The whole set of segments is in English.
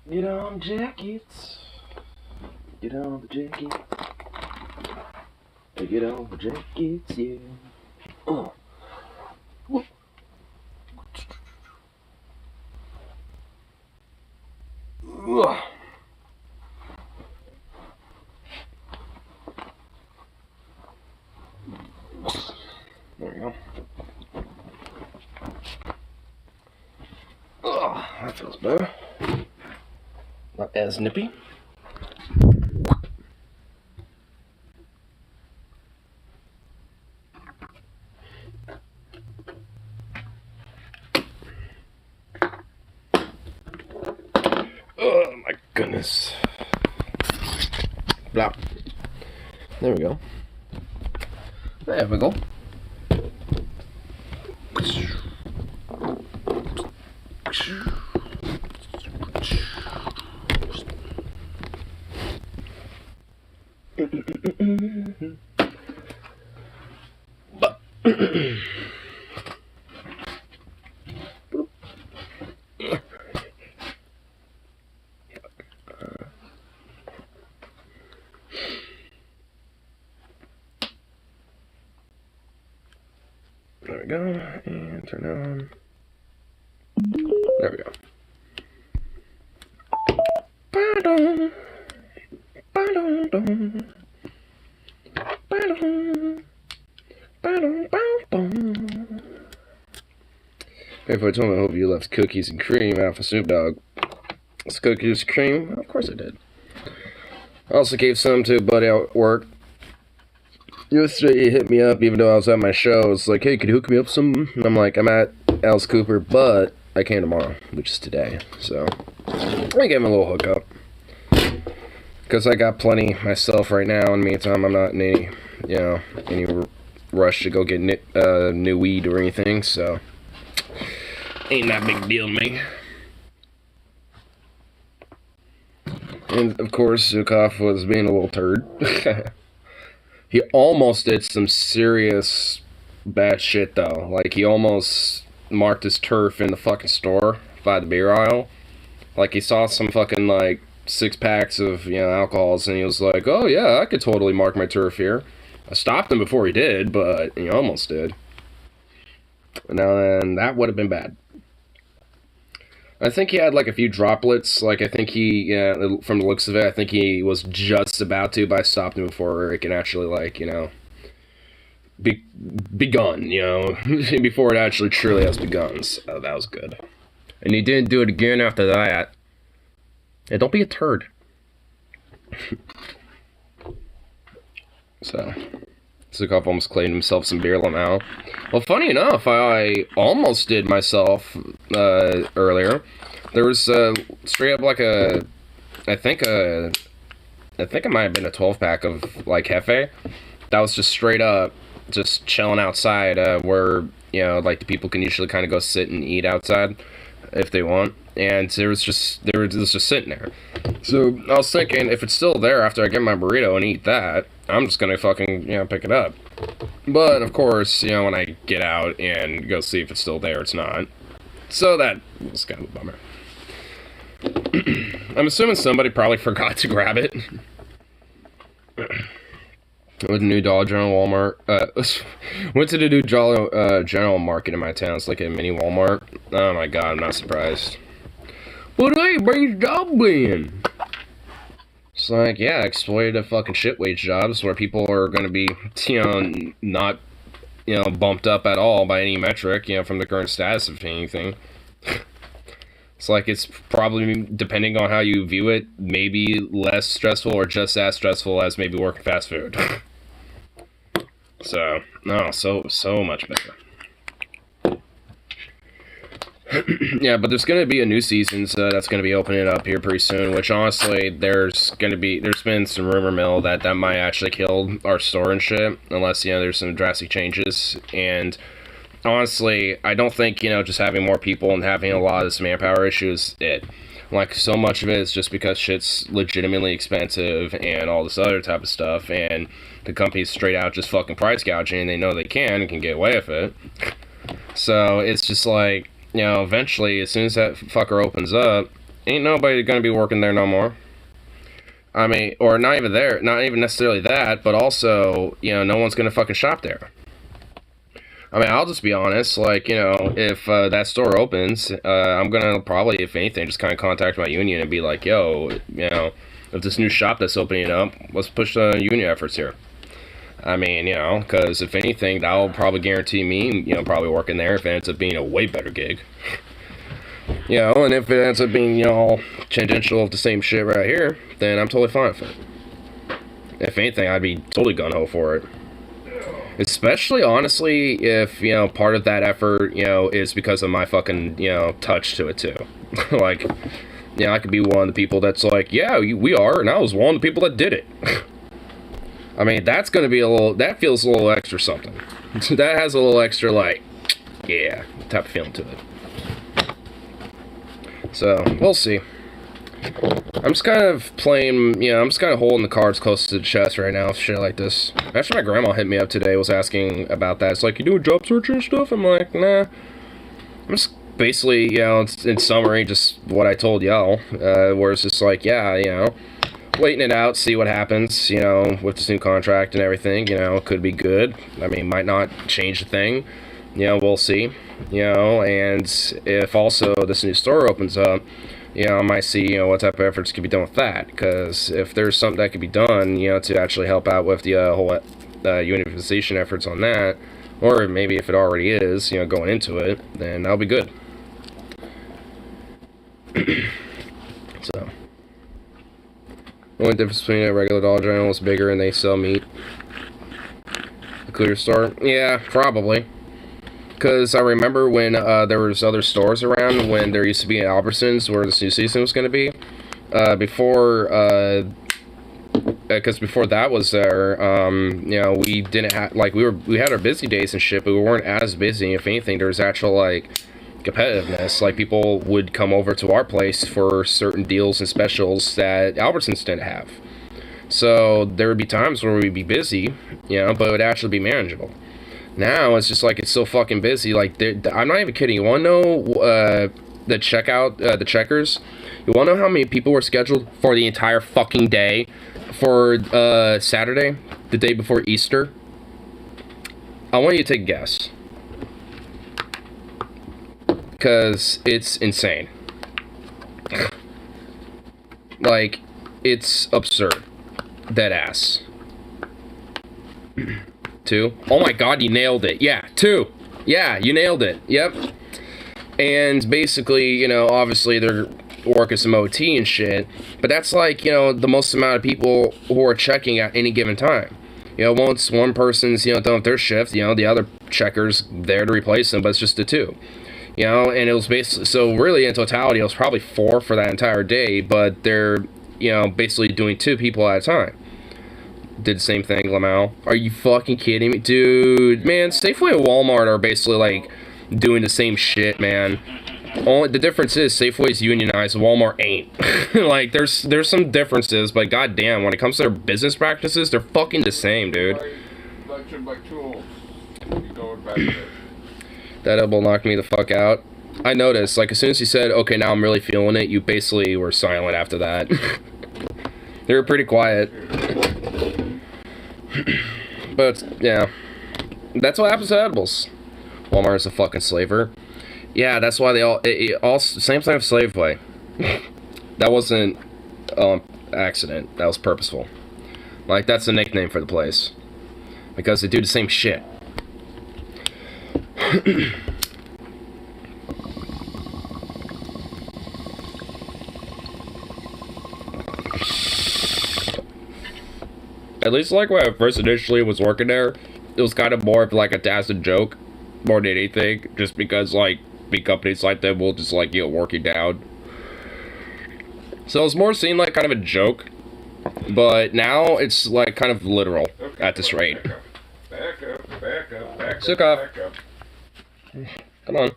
Get on jackets. Get on the jackets. Get on the jackets, yeah. Oh. There we go. Oh, that feels better. Not as nippy. Oh my goodness. Blah. There we go. There we go. There we go, and turn on. There we go. Ba-dum. Ba-dum-dum. Ba-dum. Ba-dum-bum-bum. If I told me I hope you left cookies and cream out for Snoop Dogg. It's cookies and cream? Of course I did. I also gave some to a buddy at work. Yesterday he hit me up even though I was at my show. It's like, hey, could you hook me up some? And I'm like, I'm at Alice Cooper, but I can tomorrow, which is today. So I gave him a little hookup. Because I got plenty myself right now. In the meantime, I'm not in any rush to go get new weed or anything, so ain't that big deal to me. And of course, Zukov was being a little turd. He almost did some serious bad shit though. Like he almost marked his turf in the fucking store by the beer aisle. Like he saw some fucking like 6 packs of alcohols and he was like, oh yeah, I could totally mark my turf here. I stopped him before he did, but he almost did. Now then, that would have been bad. I think he had like a few droplets. Like I think he, from the looks of it, I think he was just about to, but I stopped him before it can actually begun. Before it actually truly has begun. So that was good. And he didn't do it again after that. Yeah, don't be a turd. So, Zukov almost claimed himself some beer now. Well, funny enough, I almost did myself earlier. There was straight up like I think it might have been a 12-pack of like Hefe. That was just straight up, just chilling outside where, like the people can usually kind of go sit and eat outside if they want. And it was just sitting there. So I was thinking, if it's still there after I get my burrito and eat that, I'm just gonna fucking, pick it up. But of course, when I get out and go see if it's still there, it's not. So that was kind of a bummer. I'm assuming somebody probably forgot to grab it. With the new Dollar General Walmart. Went to the new General Market in my town. It's like a mini Walmart. Oh my god, I'm not surprised. But hey, where's your job been? It's like, yeah, exploited fucking shit wage jobs where people are going to be, not, bumped up at all by any metric, from the current status of anything. It's like it's probably, depending on how you view it, maybe less stressful or just as stressful as maybe working fast food. So, no, so much better. Yeah, but there's going to be a new season that's going to be opening up here pretty soon, which honestly, there's been some rumor mill that might actually kill our store and shit, unless, there's some drastic changes. And honestly, I don't think, just having more people and having a lot of this manpower issue is it. Like, so much of it is just because shit's legitimately expensive and all this other type of stuff, and the company's straight out just fucking price gouging, and they know they can get away with it. So it's just like, you know, eventually, as soon as that fucker opens up, ain't nobody gonna be working there no more. I mean, or not even there, not even necessarily that, but also, you know, no one's gonna fucking shop there. I mean, I'll just be honest, like, you know, if that store opens, I'm gonna probably, if anything, just kind of contact my union and be like, yo, you know, if this new shop that's opening up, let's push the union efforts here. I mean, you know, because if anything, that'll probably guarantee me, you know, probably working there if it ends up being a way better gig. You know, and if it ends up being, you know, tangential of the same shit right here, then I'm totally fine with it. If anything, I'd be totally gung-ho for it. Especially, honestly, if, you know, part of that effort, you know, is because of my fucking, you know, touch to it, too. Like, you know, I could be one of the people that's like, yeah, we are, and I was one of the people that did it. I mean, that's gonna be a little, that feels a little extra something. That has a little extra, like, yeah, type of feeling to it. So, we'll see. I'm just kind of playing, you know, I'm just kind of holding the cards close to the chest right now, shit like this. Actually, my grandma hit me up today, was asking about that. It's like, you doing job search and stuff? I'm like, nah. I'm just basically, you know, in summary, just what I told y'all, where it's just like, yeah, you know, waiting it out, see what happens, you know, with this new contract and everything, you know, could be good. I mean, might not change a thing, you know, we'll see, you know, and if also this new store opens up, you know, I might see, you know, what type of efforts can be done with that, because if there's something that could be done, you know, to actually help out with the whole unification efforts on that, or maybe if it already is, you know, going into it, then that'll be good. So, the only difference between a regular Dollar General is bigger and they sell meat. A clear store? Yeah, probably. Because I remember when there was other stores around, when there used to be an Albertsons where this new season was going to be. Because before that was there, you know, we didn't have, like, we had our busy days and shit, but we weren't as busy. If anything, there was actual, like, competitiveness. Like, people would come over to our place for certain deals and specials that Albertsons didn't have. So there would be times where we'd be busy, you know, but it would actually be manageable. Now it's just like, it's so fucking busy. Like, I'm not even kidding. You want to know the checkers? You want to know how many people were scheduled for the entire fucking day for Saturday, the day before Easter? I want you to take a guess, because it's insane. Like, it's absurd. Dead ass. 2. Oh my god, you nailed it. Yeah, 2. Yeah, you nailed it. Yep. And basically, you know, obviously they're working some OT and shit, but that's like, you know, the most amount of people who are checking at any given time. You know, once one person's, you know, done with their shift, you know, the other checker's there to replace them, but it's just the 2. You know, and it was basically, so really in totality, it was probably 4 for that entire day, but they're, you know, basically doing 2 people at a time. Did the same thing, Lamau. Are you fucking kidding me? Dude, man, Safeway and Walmart are basically, like, doing the same shit, man. Only the difference is Safeway's unionized, Walmart ain't. Like, there's some differences, but goddamn, when it comes to their business practices, they're fucking the same, dude. That elbow knocked me the fuck out. I noticed, like, as soon as you said, okay, now I'm really feeling it, you basically were silent after that. They were pretty quiet. But, yeah. That's what happens to edibles. Walmart is a fucking slaver. Yeah, that's why they all same thing with Slaveway. That wasn't accident. That was purposeful. Like, that's the nickname for the place. Because they do the same shit. At least, like, when I first initially was working there, it was kind of more of, like, a tacit joke, more than anything, just because, like, big companies like them will just, like, work you down. So it was more seen like kind of a joke, but now it's, like, kind of literal at this rate. Back up. Suka. Come on.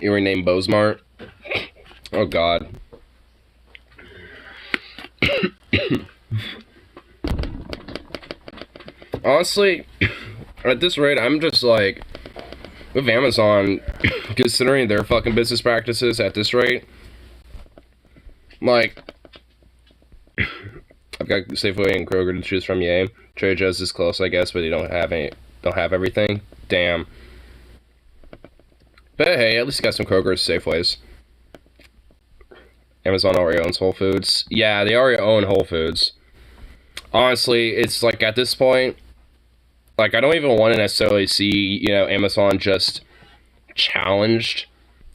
You renamed Bozmart? Oh, God. Honestly, at this rate, I'm just like, with Amazon, considering their fucking business practices at this rate, like, I've got Safeway and Kroger to choose from, yay. Trader Joe's is close, I guess, but they don't have everything. Damn. But hey, at least you got some Kroger's, Safeways. Amazon already owns Whole Foods. Yeah, they already own Whole Foods. Honestly, it's like at this point, like I don't even want to necessarily see, you know, Amazon just challenged.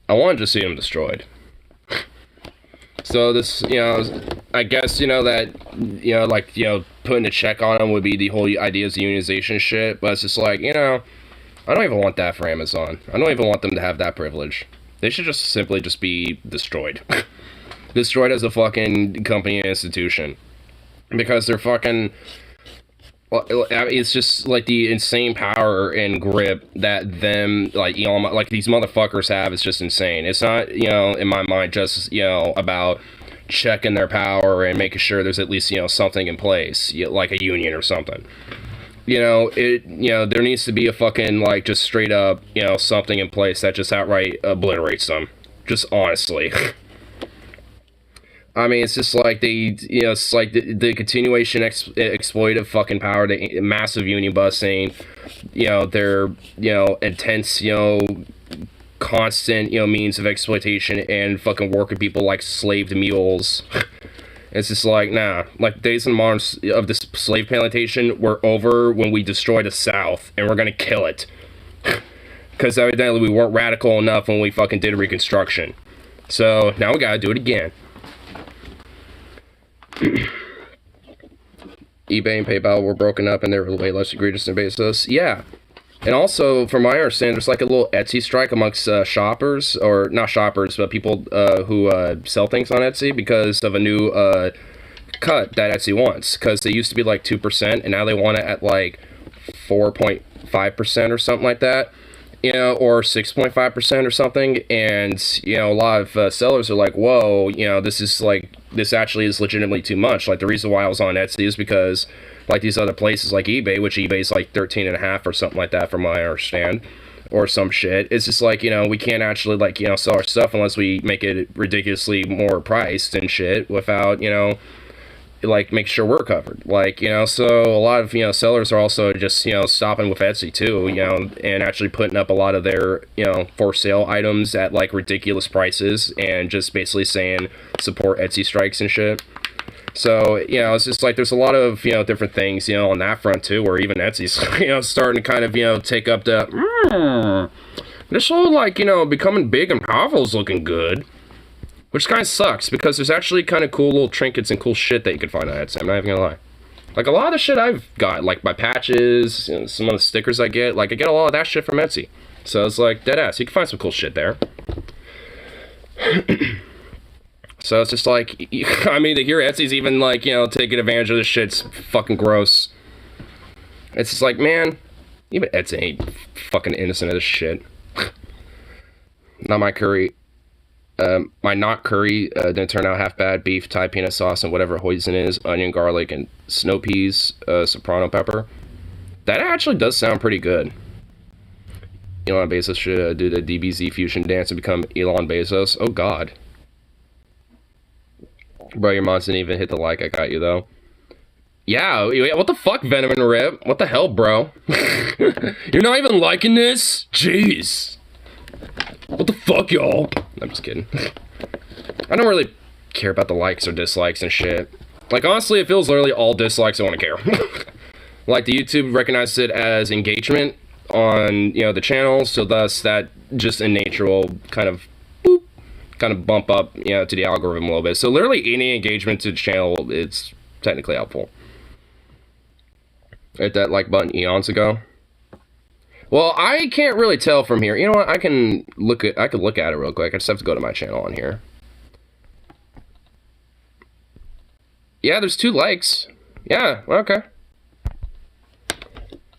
I want to just see them destroyed. So this, you know, I guess, you know, that, you know, like, you know, putting a check on them would be the whole ideas of unionization shit, but it's just like, you know, I don't even want that for Amazon. I don't even want them to have that privilege. They should just simply just be destroyed. Destroyed as a fucking company and institution. Because they're fucking... Well, it's just, like, the insane power and grip that them, like, you know, like, these motherfuckers have is just insane. It's not, you know, in my mind, just, you know, about checking their power and making sure there's at least, you know, something in place, like a union or something. You know, there needs to be a fucking, like, just straight up, you know, something in place that just outright obliterates them. Just honestly. I mean, it's just like you know, it's like the continuation exploitative fucking power, the massive union busting, you know, their, you know, intense, you know, constant, you know, means of exploitation and fucking working people like slaved mules. It's just like, nah, like days and months of this slave plantation were over when we destroyed the South and we're gonna kill it. Because evidently we weren't radical enough when we fucking did Reconstruction. So now we gotta do it again. eBay and PayPal were broken up and they were way less egregious than Bezos. Yeah. And also, from my understanding, there's like a little Etsy strike amongst shoppers, or not shoppers, but people who sell things on Etsy because of a new cut that Etsy wants. Because they used to be like 2%, and now they want it at like 4.5% or something like that. You know, or 6.5% or something. And, you know, a lot of sellers are like, whoa, you know, this actually is legitimately too much. Like, the reason why I was on Etsy is because, like, these other places like eBay, which eBay's like 13.5 or something like that from what I understand, or some shit, it's just like, you know, we can't actually, like, you know, sell our stuff unless we make it ridiculously more priced and shit without, you know, like, make sure we're covered. Like, you know, so a lot of, you know, sellers are also just, you know, stopping with Etsy too, you know, and actually putting up a lot of their, you know, for sale items at like ridiculous prices and just basically saying support Etsy strikes and shit. So, you know, it's just like there's a lot of, you know, different things, you know, on that front too, where even Etsy's, you know, starting to kind of, you know, take up the, this whole, like, you know, becoming big and powerful is looking good. Which kind of sucks, because there's actually kind of cool little trinkets and cool shit that you can find on Etsy, I'm not even gonna lie. Like, a lot of the shit I've got, like my patches, you know, some of the stickers I get, like, I get a lot of that shit from Etsy. So it's like, deadass, you can find some cool shit there. So it's just like, I mean, to hear Etsy's even, like, you know, taking advantage of this shit's fucking gross. It's just like, man, even Etsy ain't fucking innocent of this shit. Not my curry. My not curry didn't turn out half bad. Beef, Thai peanut sauce, and whatever hoisin is, onion, garlic, and snow peas, soprano pepper. That actually does sound pretty good. Elon Bezos should do the DBZ fusion dance and become Elon Bezos. Oh god. Bro, your mods didn't even hit the like. I got you though. Yeah, what the fuck, Venom and Rip? What the hell, bro? You're not even liking this? Jeez. What the fuck, y'all? I'm just kidding. I don't really care about the likes or dislikes and shit. Like, honestly, it feels literally all dislikes I want to care. Like, the YouTube recognizes it as engagement on, you know, the channel, so thus that just in nature will kind of, boop, kind of bump up, you know, to the algorithm a little bit. So literally any engagement to the channel, it's technically helpful. Hit that like button eons ago. Well, I can't really tell from here. You know what? I can look at it real quick. I just have to go to my channel on here. Yeah, there's 2 likes. Yeah, okay.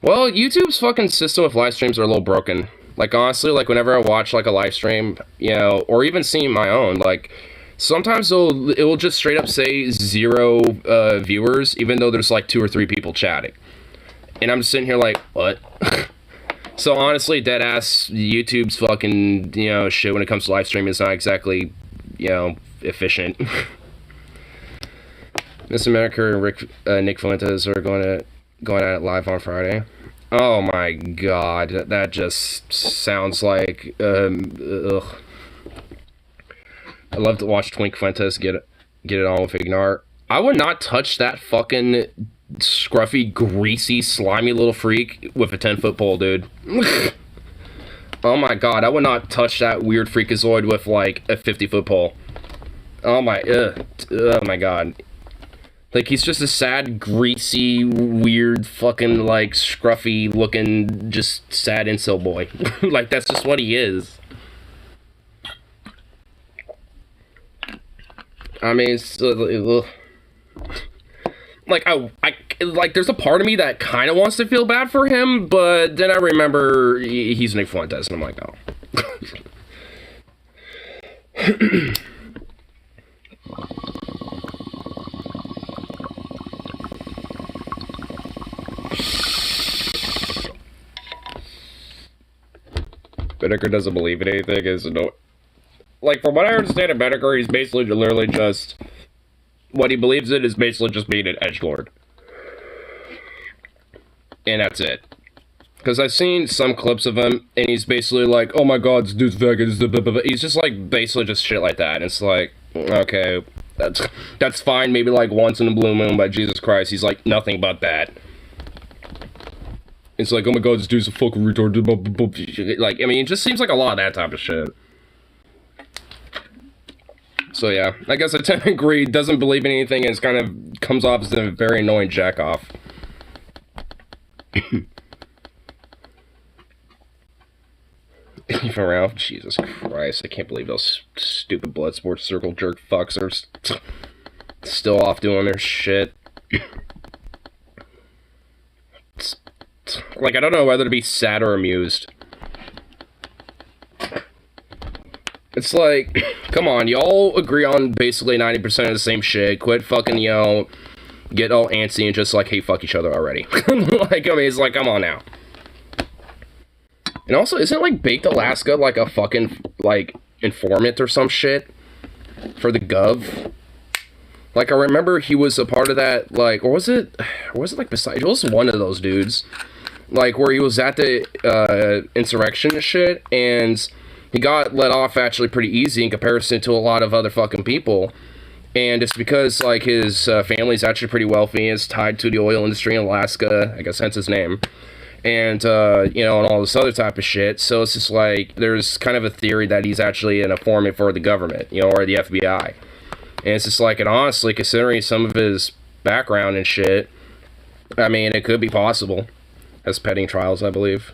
Well, YouTube's fucking system with live streams are a little broken. Like, honestly, like, whenever I watch, like, a live stream, you know, or even seeing my own, like, sometimes it will just straight up say 0 viewers, even though there's, like, 2 or 3 people chatting. And I'm just sitting here like, what? So honestly, deadass, YouTube's fucking, shit when it comes to live streaming is not exactly, efficient. Miss America and Nick Fuentes are going at it live on Friday. Oh my god, that just sounds like, ugh. I love to watch Twink Fuentes get it on with Ignar. I would not touch that fucking scruffy, greasy, slimy little freak with a 10-foot pole, dude. Oh my god, I would not touch that weird freakazoid with, like, a 50-foot pole. Oh my god. Like, he's just a sad, greasy, weird, fucking, like, scruffy-looking, just sad incel boy. Like, that's just what he is. I mean, it's, like, like, there's a part of me that kind of wants to feel bad for him, but then I remember he's Nick Fuentes, and I'm like, oh. Bedecker doesn't believe in anything, is no. Like, from what I understand of Bedecker, he's basically literally just, what he believes in is basically just being an edgelord. And that's it. Because I've seen some clips of him, and he's basically like, oh my god, this dude's vegan, he's just like, basically just shit like that, and it's like, okay, that's fine, maybe like once in a blue moon, but Jesus Christ, he's like nothing but that. It's like, oh my god, this dude's a fucking retard, like, I mean, it just seems like a lot of that type of shit. So yeah, I guess I tend to agree, doesn't believe in anything, and it's kind of comes off as a very annoying jack-off. Even Ralph, Jesus Christ, I can't believe those stupid Bloodsport circle jerk fucks are still off doing their shit. Like, I don't know whether to be sad or amused. It's like, come on, y'all agree on basically 90% of the same shit. Quit fucking, get all antsy and just, like, hey, fuck each other already. Like, I mean, it's like, come on now. And also, isn't, like, Baked Alaska, like, a fucking, like, informant or some shit? For the Gov? Like, I remember he was a part of that, like, or was it, like, besides, it was one of those dudes. Like, where he was at the, insurrection and shit, and he got let off actually pretty easy in comparison to a lot of other fucking people. And it's because, like, his family's actually pretty wealthy, and is tied to the oil industry in Alaska, I guess hence his name. And, and all this other type of shit. So it's just like, there's kind of a theory that he's actually an informant for the government, or the FBI. And it's just like, and honestly, considering some of his background and shit, I mean, it could be possible. As petting trials, I believe.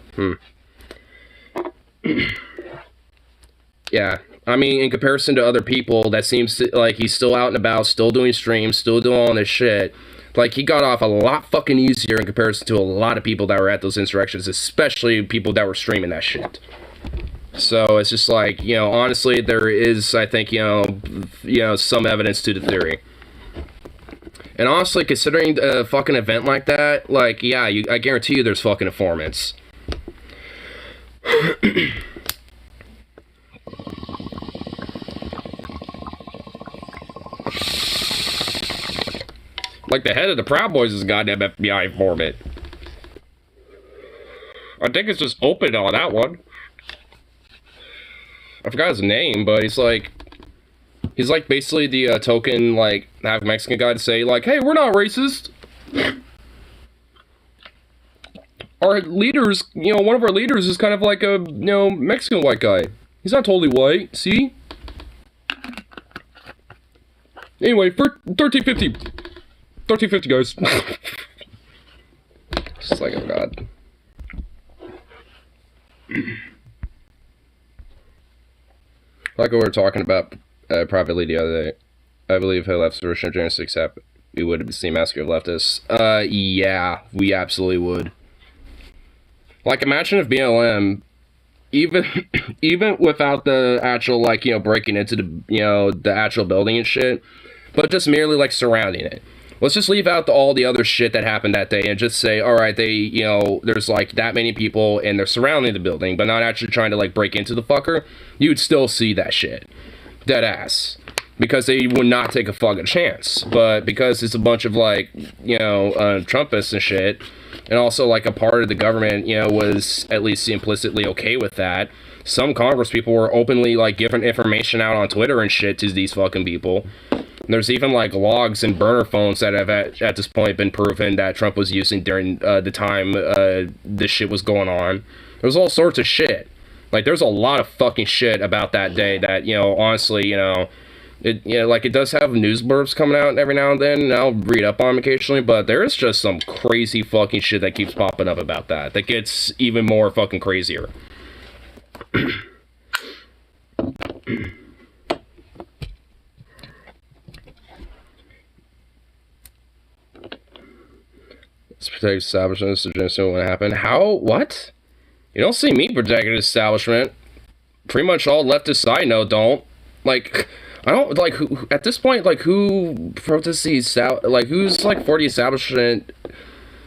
Yeah. I mean, in comparison to other people, that seems to, like, he's still out and about, still doing streams, still doing all this shit. Like, he got off a lot fucking easier in comparison to a lot of people that were at those insurrections, especially people that were streaming that shit. So, it's just like, honestly, there is, I think, some evidence to the theory. And honestly, considering a fucking event like that, like, yeah, I guarantee you there's fucking informants. Like, the head of the Proud Boys is a goddamn FBI informant. I think it's just open on that one. I forgot his name, but he's like basically the token, like, half Mexican guy to say, like, hey, we're not racist. Our leaders, one of our leaders is kind of like a, Mexican white guy. He's not totally white, see? Anyway, for 1350. 1350, guys. Just like, oh god. Like we were talking about privately the other day, I believe if left's version of January 6th happened, we would see massacre of leftists. Yeah, we absolutely would. Like, imagine if BLM, even without the actual, like, breaking into the, the actual building and shit, but just merely, like, surrounding it. let's just leave out all the other shit that happened that day and just say, all right, there's like that many people and they're surrounding the building, but not actually trying to like break into the fucker, you'd still see that shit. Dead ass. Because they would not take a fucking chance. But because it's a bunch of like, Trumpists and shit, and also like a part of the government, was at least implicitly okay with that, some Congress people were openly like giving information out on Twitter and shit to these fucking people. There's even like logs and burner phones that have at this point been proven that Trump was using during the time this shit was going on. There's all sorts of shit. Like there's a lot of fucking shit about that day that, honestly, it does have news blurbs coming out every now and then, and I'll read up on them occasionally, but there is just some crazy fucking shit that keeps popping up about that gets even more fucking crazier. Let's protect establishments to just know what happened. How? What? You don't see me protecting establishment. Pretty much all leftists I know don't. Like, I don't, like, who, at this point, like, who protests the, like, who's, like, for the establishment,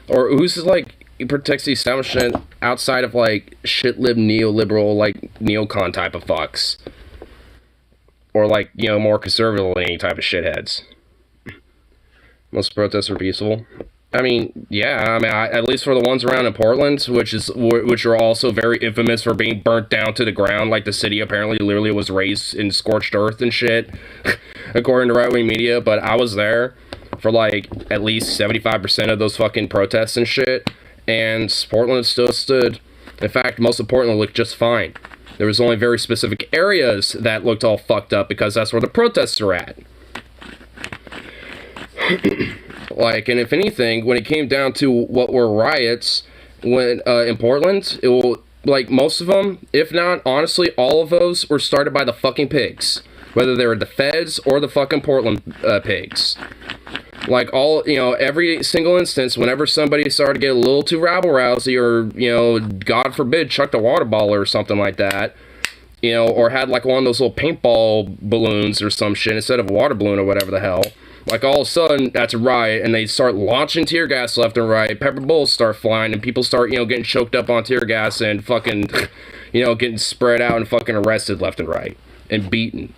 or who's, like, protects the establishment outside of, like, shit-lib neoliberal, like, neocon type of fucks? Or, like, more conservative-leaning type of shitheads. Most protests are peaceful. I mean, yeah, I mean, at least for the ones around in Portland, which are also very infamous for being burnt down to the ground, like the city apparently literally was raised in scorched earth and shit, according to right-wing media, but I was there for, like, at least 75% of those fucking protests and shit, and Portland still stood. In fact, most of Portland looked just fine. There was only very specific areas that looked all fucked up, because that's where the protests are at. Like, and if anything, when it came down to what were riots when in Portland, it will, like, most of them, if not, honestly, all of those were started by the fucking pigs. Whether they were the feds or the fucking Portland pigs. Like, every single instance, whenever somebody started to get a little too rabble-rousy or, God forbid, chucked a water bottle or something like that, or had, like, one of those little paintball balloons or some shit instead of a water balloon or whatever the hell. Like, all of a sudden, that's a riot, and they start launching tear gas left and right, pepper bullets start flying, and people start, getting choked up on tear gas and fucking, getting spread out and fucking arrested left and right, and beaten.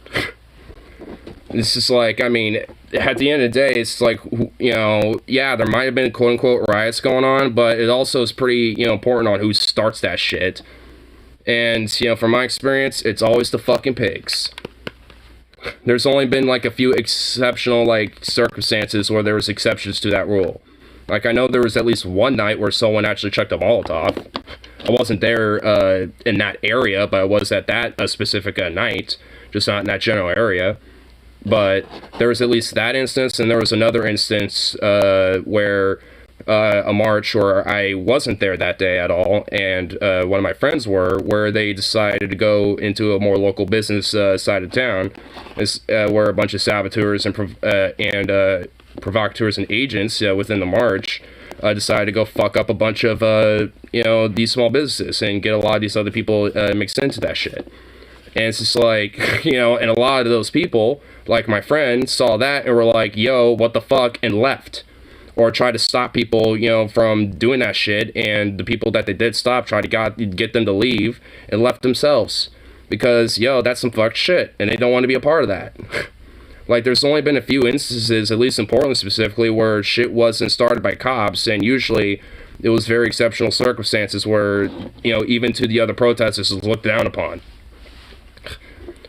It's just like, I mean, at the end of the day, it's like, yeah, there might have been quote-unquote riots going on, but it also is pretty, important on who starts that shit. And, from my experience, it's always the fucking pigs. There's only been, like, a few exceptional, like, circumstances where there was exceptions to that rule. Like, I know there was at least one night where someone actually chucked a Molotov. I wasn't there in that area, but I was at that specific night, just not in that general area. But there was at least that instance, and there was another instance where a march where I wasn't there that day at all, and one of my friends were, where they decided to go into a more local business side of town, where a bunch of saboteurs and provocateurs and agents within the march decided to go fuck up a bunch of these small businesses and get a lot of these other people mixed into that shit. And it's just like, and a lot of those people, like my friend, saw that and were like, yo, what the fuck, and left. Or try to stop people, from doing that shit, and the people that they did stop tried to get them to leave and left themselves. Because, that's some fucked shit, and they don't want to be a part of that. Like, there's only been a few instances, at least in Portland specifically, where shit wasn't started by cops, and usually it was very exceptional circumstances where, even to the other protesters, it was looked down upon.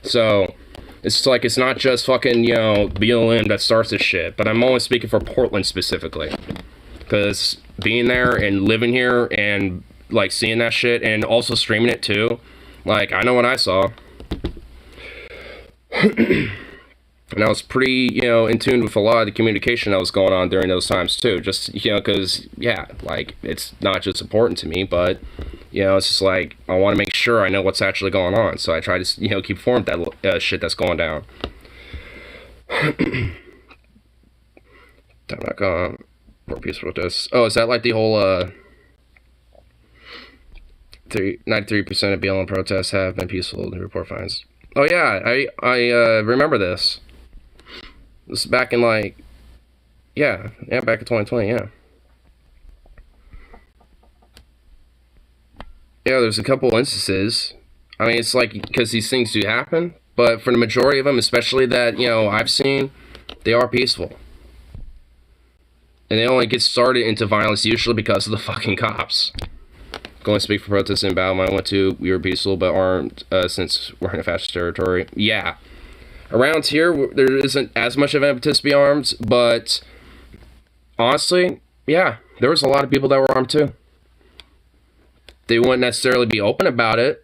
So, it's like, it's not just fucking, BLM that starts this shit, but I'm only speaking for Portland specifically. Because being there and living here and, like, seeing that shit and also streaming it too, like, I know what I saw. And I was pretty, in tune with a lot of the communication that was going on during those times too. Just, because, like, it's not just important to me, but, it's just like, I want to make sure I know what's actually going on. So I try to, keep informed that shit that's going down. More peaceful protests. Oh, is that like the whole, 93% of BLM protests have been peaceful, the report finds. Oh yeah, I remember this. This is back in, like, Yeah, back in 2020, yeah. Yeah, there's a couple instances. I mean, it's like, because these things do happen, but for the majority of them, especially that, I've seen, they are peaceful. And they only get started into violence usually because of the fucking cops. Going to speak for protests in battle I went to, we were peaceful but armed since we're in a fascist territory. Yeah. Around here, there isn't as much of an impetus to be armed, but honestly, yeah, there was a lot of people that were armed too. They wouldn't necessarily be open about it.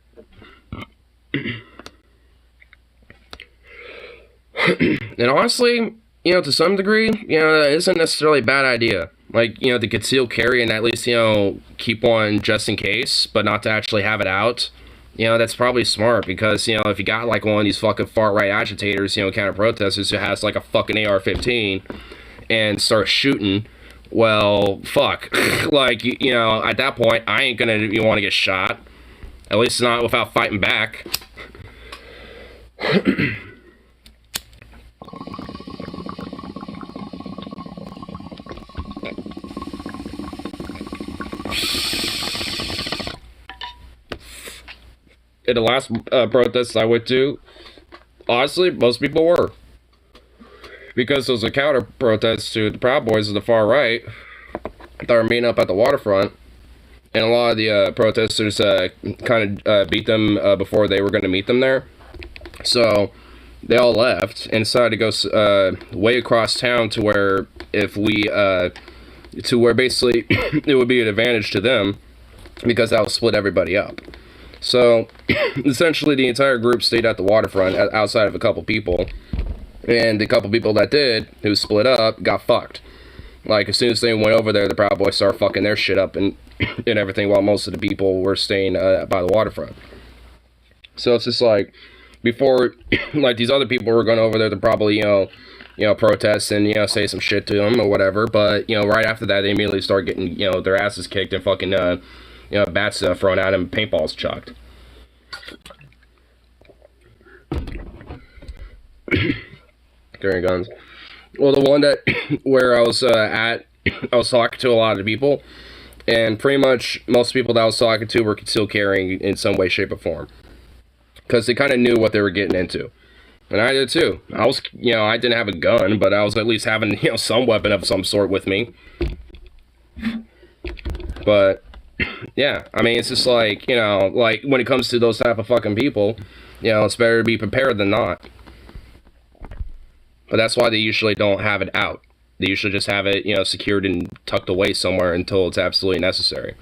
And honestly, to some degree, that isn't necessarily a bad idea. Like, to conceal carry and at least, keep one just in case, but not to actually have it out. That's probably smart because, if you got like one of these fucking far-right agitators, counter protesters who has like a fucking AR-15 and starts shooting, well, fuck. Like, at that point, I ain't gonna want to get shot. At least not without fighting back. In the last protest I went to, honestly, most people were. Because there was a counter protest to the Proud Boys of the far right that were meeting up at the waterfront. And a lot of the protesters kind of beat them before they were going to meet them there. So they all left and decided to go way across town to where basically it would be an advantage to them because that would split everybody up. So essentially the entire group stayed at the waterfront outside of a couple people. And the couple people that did, who split up, got fucked. Like, as soon as they went over there, the Proud Boys started fucking their shit up and everything, while most of the people were staying by the waterfront. So it's just like, before, like, these other people were going over there to probably, protest and, say some shit to them or whatever. But, right after that, they immediately start getting, their asses kicked and fucking, bats thrown at them, paintballs chucked. Carrying guns. Well, the one that where I was at, I was talking to a lot of people, and pretty much most people that I was talking to were still carrying in some way, shape, or form, because they kind of knew what they were getting into, and I did too. I was, I didn't have a gun, but I was at least having, some weapon of some sort with me. But yeah, I mean, it's just like, like when it comes to those type of fucking people, it's better to be prepared than not. But that's why they usually don't have it out. They usually just have it, secured and tucked away somewhere until it's absolutely necessary.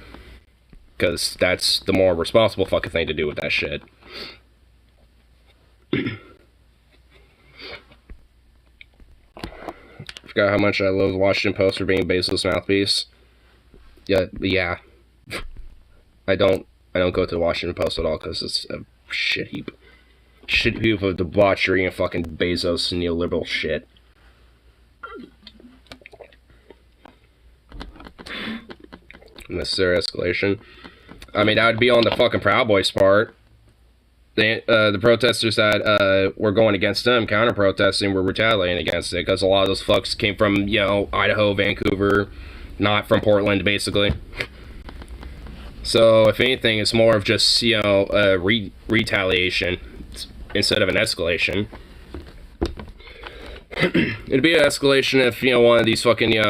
Because that's the more responsible fucking thing to do with that shit. Forgot how much I love the Washington Post for being Bezos' mouthpiece. Yeah. I don't go to the Washington Post at all because it's a shit heap. Shit heap of debauchery and fucking Bezos and neoliberal shit. Necessary escalation. I mean, that would be on the fucking Proud Boys part. The protesters that were going against them, counter-protesting, were retaliating against it, because a lot of those fucks came from, Idaho, Vancouver, not from Portland, basically. So, if anything, it's more of just, retaliation instead of an escalation. It'd be an escalation if, one of these fucking,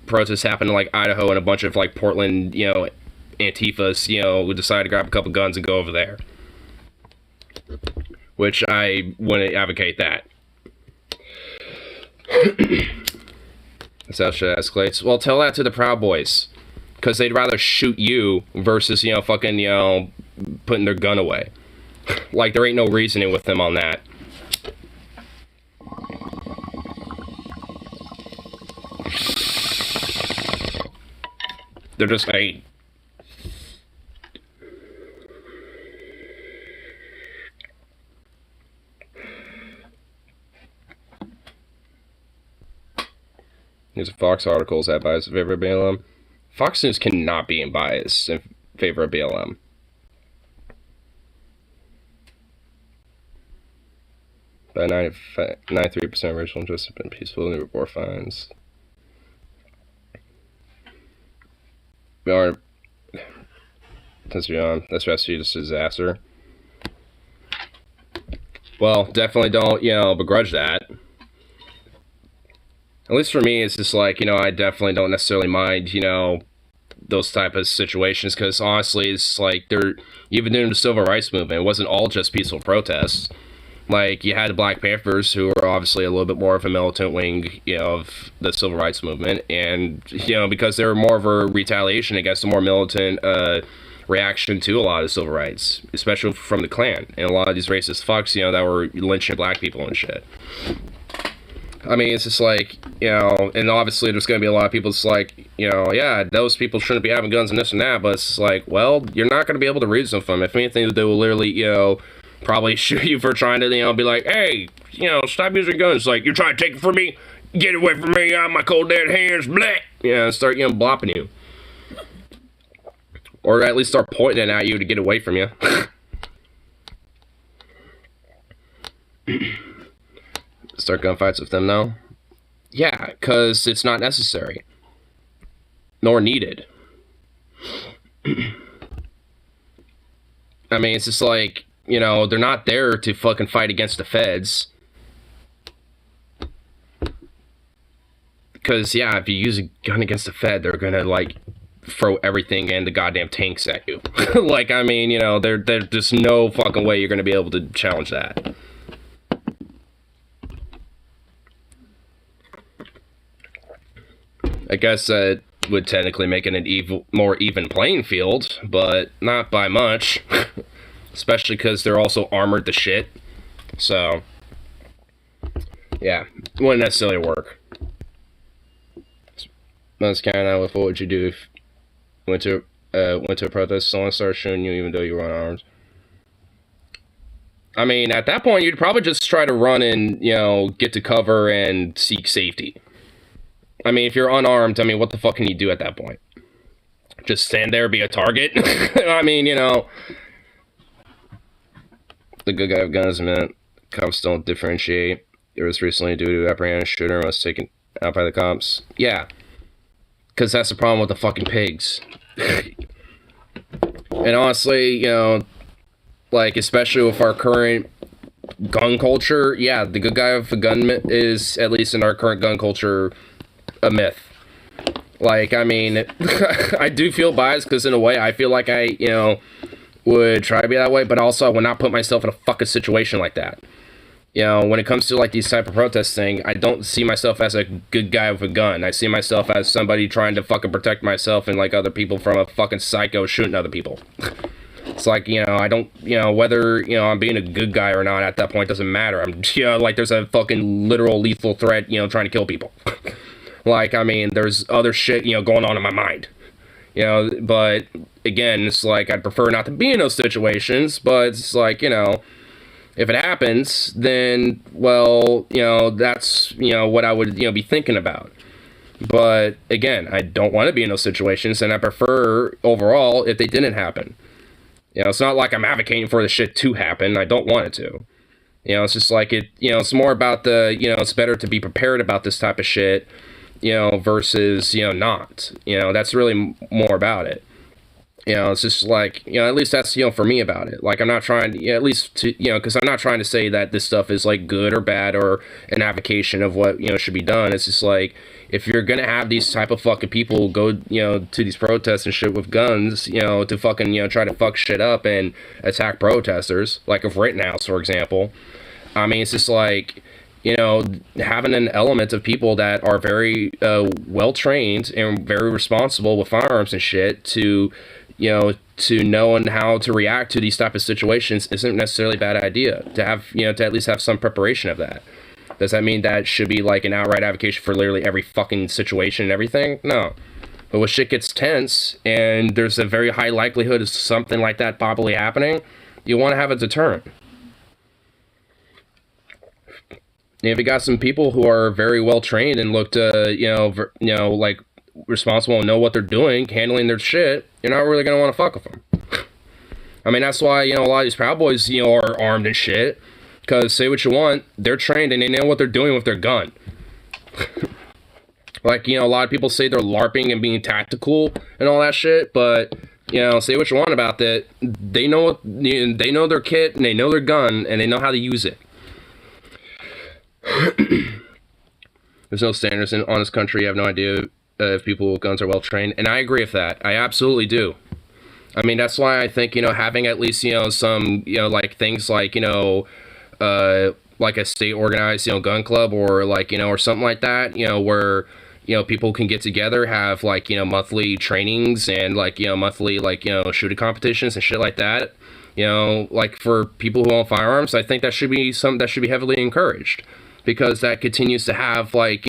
protests happened in, like, Idaho and a bunch of, like, Portland, Antifas, would decide to grab a couple guns and go over there. Which I wouldn't advocate that. That's how shit escalates. Well, tell that to the Proud Boys. Because they'd rather shoot you versus, fucking, putting their gun away. Like, there ain't no reasoning with them on that. They're just like... These are Fox articles that bias in favor of BLM. Fox News cannot be biased in favor of BLM. But 93% of original interests have been peaceful, and the report finds Or, let's be honest, that's actually just a disaster. Well, definitely don't, begrudge that. At least for me, it's just like, I definitely don't necessarily mind, those type of situations, because honestly, it's like, even during the civil rights movement, it wasn't all just peaceful protests. Like, you had the Black Panthers, who were obviously a little bit more of a militant wing, of the civil rights movement, and, because they were more of a retaliation against the more militant, reaction to a lot of civil rights, especially from the Klan, and a lot of these racist fucks, that were lynching black people and shit. I mean, it's just like, and obviously there's going to be a lot of people that's like, yeah, those people shouldn't be having guns and this and that, but it's like, well, you're not going to be able to reason with them. If anything, they will literally, probably shoot you for trying to, be like, hey, stop using guns. Like, you're trying to take it from me? Get away from me, out of my cold dead hands, bleh! Start, blopping you. Or at least start pointing it at you to get away from you. Start gunfights with them now? Yeah, because it's not necessary. Nor needed. I mean, it's just like, they're not there to fucking fight against the feds. Because, yeah, if you use a gun against the Fed, they're gonna, like, throw everything and the goddamn tanks at you. Like, I mean, there's just no fucking way you're gonna be able to challenge that. I guess that would technically make it an more even playing field, but not by much. Especially because they're also armored to shit. So, yeah, it wouldn't necessarily work. That's kind of what would you do if you went to a protest, someone started shooting you even though you were unarmed? I mean, at that point, you'd probably just try to run and, get to cover and seek safety. I mean, if you're unarmed, I mean, what the fuck can you do at that point? Just stand there, be a target? I mean, the good guy with guns, man. Cops don't differentiate. It was recently due to apprehend a shooter and was taken out by the cops. Yeah. Because that's the problem with the fucking pigs. And honestly, like, especially with our current gun culture, yeah, the good guy with a gun is, at least in our current gun culture, a myth. Like, I mean, I do feel biased because in a way I feel like I, would try to be that way, but also I would not put myself in a fucking situation like that. When it comes to like these type of protests thing, I don't see myself as a good guy with a gun. I see myself as somebody trying to fucking protect myself and like other people from a fucking psycho shooting other people. It's like, I don't, whether, I'm being a good guy or not at that point doesn't matter. I'm, like there's a fucking literal lethal threat, trying to kill people. Like, I mean, there's other shit, going on in my mind. But again, it's like I'd prefer not to be in those situations, but it's like, if it happens, then, well, that's, what I would, be thinking about. But again, I don't want to be in those situations, and I prefer overall if they didn't happen. It's not like I'm advocating for the shit to happen. I don't want it to. It's just like it's more about the, it's better to be prepared about this type of shit, versus, not. That's really more about it. It's just like, at least that's, for me about it. Like, I'm not trying to, at least to, because I'm not trying to say that this stuff is, like, good or bad or an avocation of what, should be done. It's just like, if you're gonna have these type of fucking people go, to these protests and shit with guns, to fucking, try to fuck shit up and attack protesters, like of Rittenhouse, for example. I mean, it's just like, having an element of people that are very well-trained and very responsible with firearms and shit to know and how to react to these type of situations isn't necessarily a bad idea. To have, to at least have some preparation of that. Does that mean that should be like an outright avocation for literally every fucking situation and everything? No. But when shit gets tense and there's a very high likelihood of something like that probably happening, you want to have a deterrent. And if you got some people who are very well trained and look to, like responsible and know what they're doing, handling their shit, you're not really gonna want to fuck with them. I mean, that's why, a lot of these Proud Boys, are armed and shit. Because say what you want, they're trained and they know what they're doing with their gun. Like, a lot of people say they're LARPing and being tactical and all that shit, but, say what you want about that. They know their kit, and they know their gun, and they know how to use it. There's no standards on this country. You have no idea if people with guns are well trained, and I agree with that. I absolutely do. I mean, that's why I think, having at least, some, like, things like, like a state organized, gun club, or like, or something like that, where, people can get together, have like, monthly trainings and like, monthly, like, shooting competitions and shit like that. Like for people who own firearms, I think that should be something that should be heavily encouraged, because that continues to have like,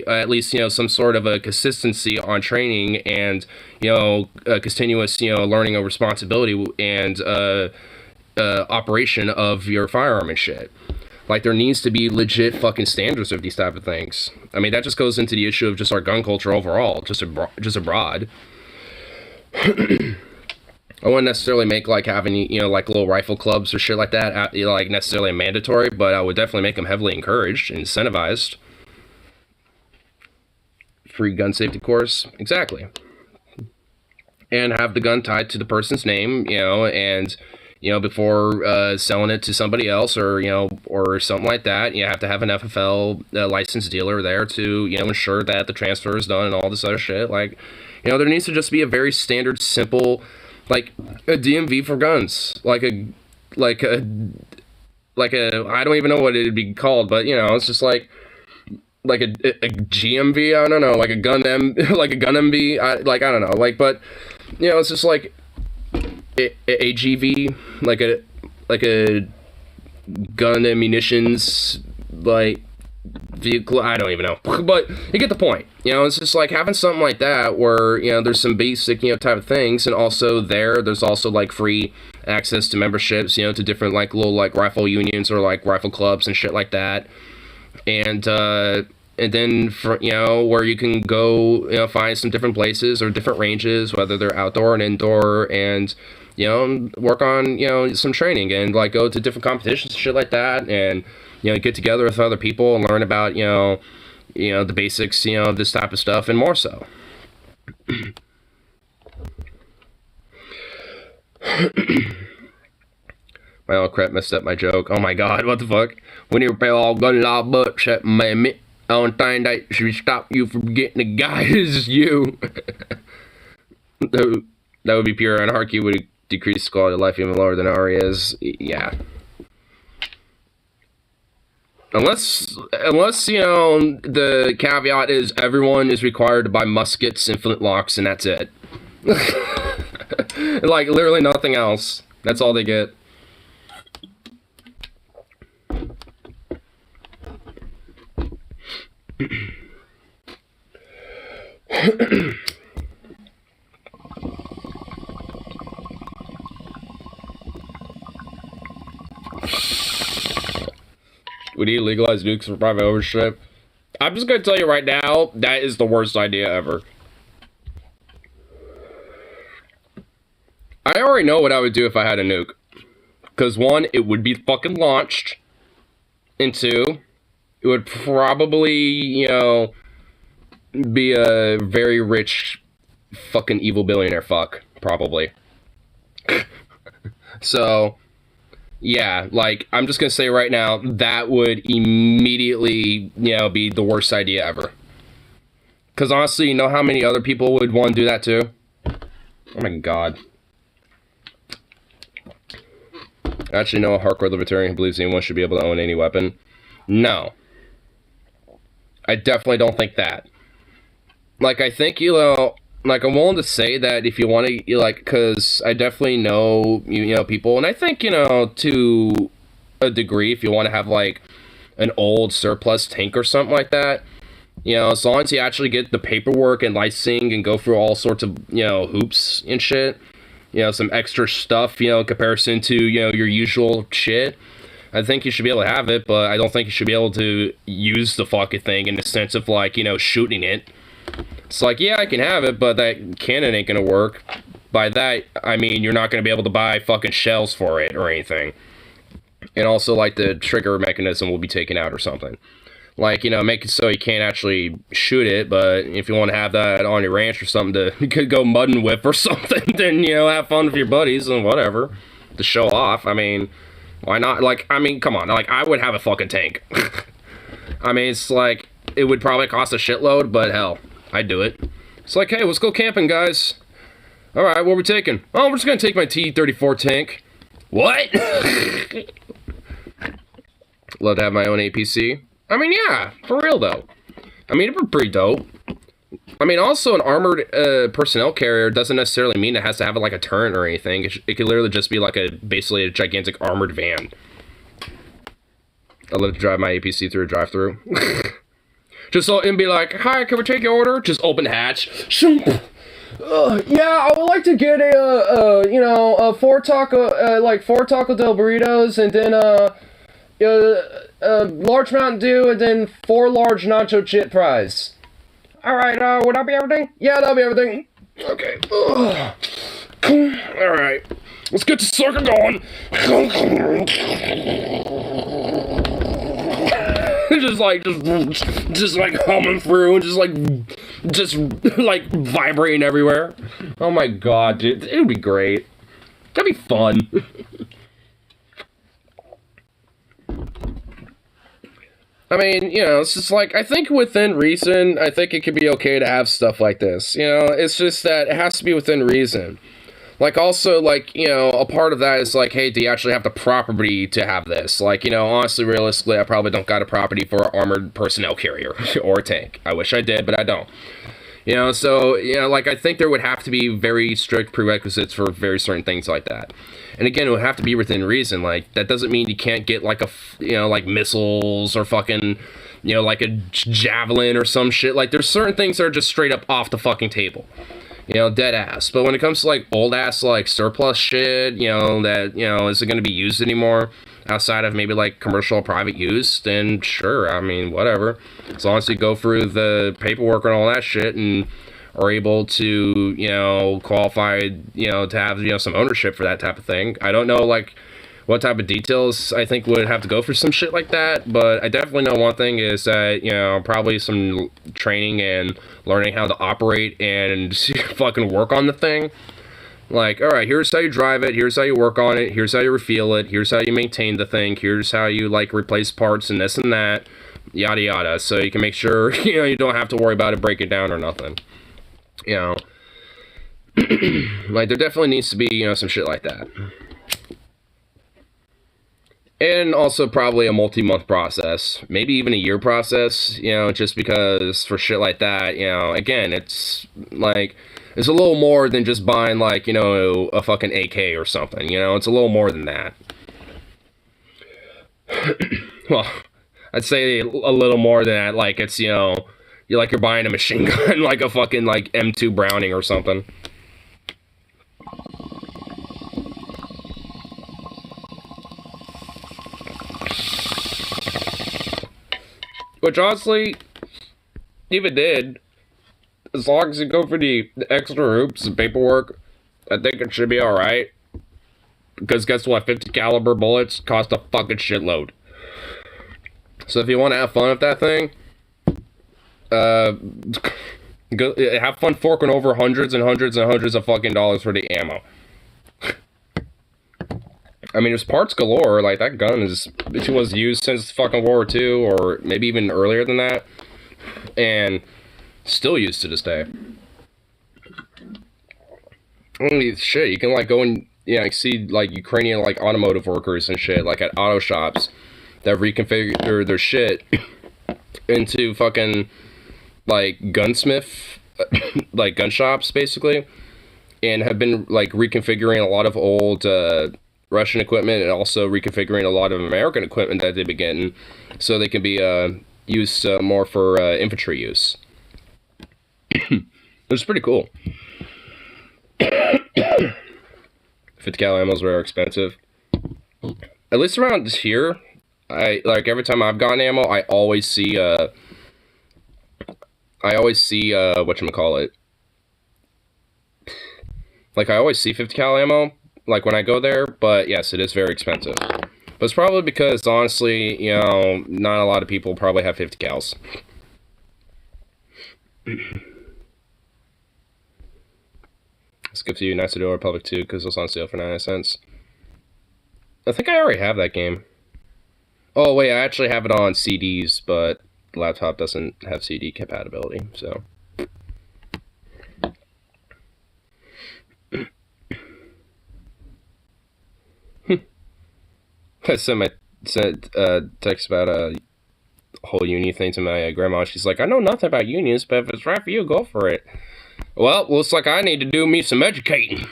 at least, some sort of a consistency on training and, a continuous, learning of responsibility and, operation of your firearm and shit. Like, there needs to be legit fucking standards of these type of things. I mean, that just goes into the issue of just our gun culture overall, just abroad. I wouldn't necessarily make, like, having, like, little rifle clubs or shit like that, like, necessarily mandatory, but I would definitely make them heavily encouraged and incentivized. Free gun safety course. Exactly. And have the gun tied to the person's name, and... before selling it to somebody else or, or something like that, you have to have an FFL licensed dealer there to, ensure that the transfer is done and all this other shit. Like, there needs to just be a very standard, simple, like, a DMV for guns. Like a, I don't even know what it'd be called, but, it's just like a GMV, I don't know, like a gun like a gun MV, I don't know, like, but, it's just like, AGV, like a gun and munitions like vehicle. I don't even know, but you get the point. It's just like having something like that where there's some basic type of things, and also there's also like free access to memberships, to different like little like rifle unions or like rifle clubs and shit like that, and then for where you can go find some different places or different ranges, whether they're outdoor and indoor, and work on, some training and like go to different competitions and shit like that, and, get together with other people and learn about, the basics, of this type of stuff and more so. My old crap messed up my joke. Oh my god, what the fuck? When you repair all gun law bullshit, man, the only thing that should stop you from getting a guy is you. That would be pure anarchy, would decrease the quality of life even lower than it already is. Yeah. Unless the caveat is everyone is required to buy muskets and flintlocks, and that's it. Like, literally nothing else. That's all they get. We need to legalize nukes for private ownership. I'm just gonna tell you right now, that is the worst idea ever. I already know what I would do if I had a nuke. Because one, it would be fucking launched. And two, it would probably, be a very rich fucking evil billionaire fuck. Probably. So... yeah, like, I'm just gonna say right now, that would immediately, be the worst idea ever. Because honestly, you know how many other people would want to do that too? Oh my god. I actually know a hardcore libertarian who believes anyone should be able to own any weapon. No. I definitely don't think that. Like, I think, like, I'm willing to say that if you want to, like, because I definitely know, people, and I think, to a degree, if you want to have, like, an old surplus tank or something like that, as long as you actually get the paperwork and licensing and go through all sorts of, hoops and shit, some extra stuff, in comparison to, your usual shit, I think you should be able to have it, but I don't think you should be able to use the fucking thing in the sense of, like, shooting it. It's like, yeah, I can have it, but that cannon ain't gonna work. By that, I mean, you're not gonna be able to buy fucking shells for it or anything. And also, like, the trigger mechanism will be taken out or something. Like, you know, make it so you can't actually shoot it, but if you want to have that on your ranch or something to you could go mudding with or something, then, you know, have fun with your buddies and whatever to show off. I mean, why not? Like, I mean, come on. Like, I would have a fucking tank. I mean, it's like, it would probably cost a shitload, but hell, I'd do it. It's like, hey, let's go camping, guys. All right, what are we taking? Oh, we're just going to take my T-34 tank. What? Love to have my own APC. I mean, yeah, for real, though. I mean, it'd be pretty dope. I mean, also, an armored personnel carrier doesn't necessarily mean it has to have, like, a turret or anything. It could literally just be, like, basically a gigantic armored van. I'd love to drive my APC through a drive-thru. Just so, and be like, hi, can we take your order? Just open hatch. Yeah, I would like to get you know, four taco Del burritos, and then, large Mountain Dew, and then 4 large nacho chip fries. Alright, would that be everything? Yeah, that'll be everything. Okay. Alright. Let's get the circle going. just like humming through and just like vibrating everywhere. Oh my god, dude. It would be great. That'd be fun. I mean, you know, it's just like, I think within reason, I think it could be okay to have stuff like this. You know, it's just that it has to be within reason. Like, also, like, you know, a part of that is like, hey, do you actually have the property to have this? Like, you know, honestly, realistically, I probably don't got a property for an armored personnel carrier or a tank. I wish I did, but I don't. You know, so, you know, like, I think there would have to be very strict prerequisites for very certain things like that. And again, it would have to be within reason. Like, that doesn't mean you can't get, like, you know, like, missiles or fucking, you know, like a javelin or some shit. Like, there's certain things that are just straight up off the fucking table. You know, dead ass. But when it comes to, like, old ass, like, surplus shit, you know, that, you know, isn't going to be used anymore outside of maybe, like, commercial or private use, then sure, I mean, whatever. As long as you go through the paperwork and all that shit and are able to, you know, qualify, you know, to have, you know, some ownership for that type of thing. I don't know, like, what type of details I think would have to go for some shit like that, but I definitely know one thing is that, you know, probably some training and learning how to operate and fucking work on the thing. Like, alright, here's how you drive it, here's how you work on it, here's how you refuel it, here's how you maintain the thing, here's how you, like, replace parts and this and that, yada yada, so you can make sure, you know, you don't have to worry about it breaking down or nothing. You know, like, there definitely needs to be, you know, some shit like that. And also probably a multi-month process, maybe even a year process, you know, just because for shit like that, you know, again, it's like, it's a little more than just buying, like, you know, a fucking AK or something, you know, it's a little more than that. Well, I'd say a little more than that, like, it's, you know, you're buying a machine gun, like a fucking, like, M2 Browning or something. Which, honestly, even did, as long as you go for the extra hoops and paperwork, I think it should be alright. Because guess what? 50 caliber bullets cost a fucking shitload. So if you want to have fun with that thing, go have fun forking over hundreds and hundreds and hundreds of fucking dollars for the ammo. I mean, there's parts galore. Like, that gun was used since fucking World War II, or maybe even earlier than that, and still used to this day. Holy shit, you can, like, go and, yeah, like, see, like, Ukrainian, like, automotive workers and shit, like, at auto shops that reconfigure their shit into fucking, like, gunsmith, like, gun shops, basically, and have been, like, reconfiguring a lot of old, Russian equipment, and also reconfiguring a lot of American equipment that they've been getting, so they can be used more for infantry use. It's pretty cool. 50 cal ammo is very expensive. At least around here, like every time I've gotten ammo, I always see whatchamacallit. Like, I always see 50 cal ammo, like, when I go there, but yes, it is very expensive. But it's probably because, honestly, you know, not a lot of people probably have 50 cals. This gives you Knights of the Old Republic 2 because it's on sale for 99 cents. I think I already have that game. Oh, wait, I actually have it on CDs, but the laptop doesn't have CD compatibility, so. I sent text about a whole uni thing to my grandma. She's like, I know nothing about unions, but if it's right for you, go for it. Well, looks like I need to do me some educating.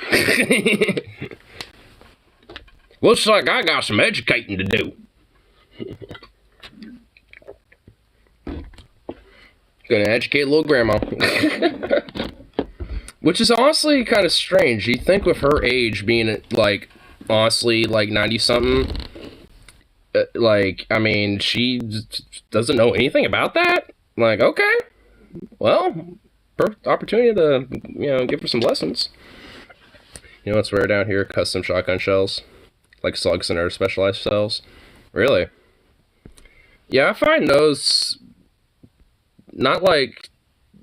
Looks like I got some educating to do. Gonna educate little grandma. Which is honestly kind of strange. You think with her age being, like, honestly, like, 90-something, like, I mean, she doesn't know anything about that? Like, okay. Well, perfect opportunity to, you know, give her some lessons. You know what's rare down here? Custom shotgun shells. Like slugs in our specialized cells. Really? Yeah, I find those not like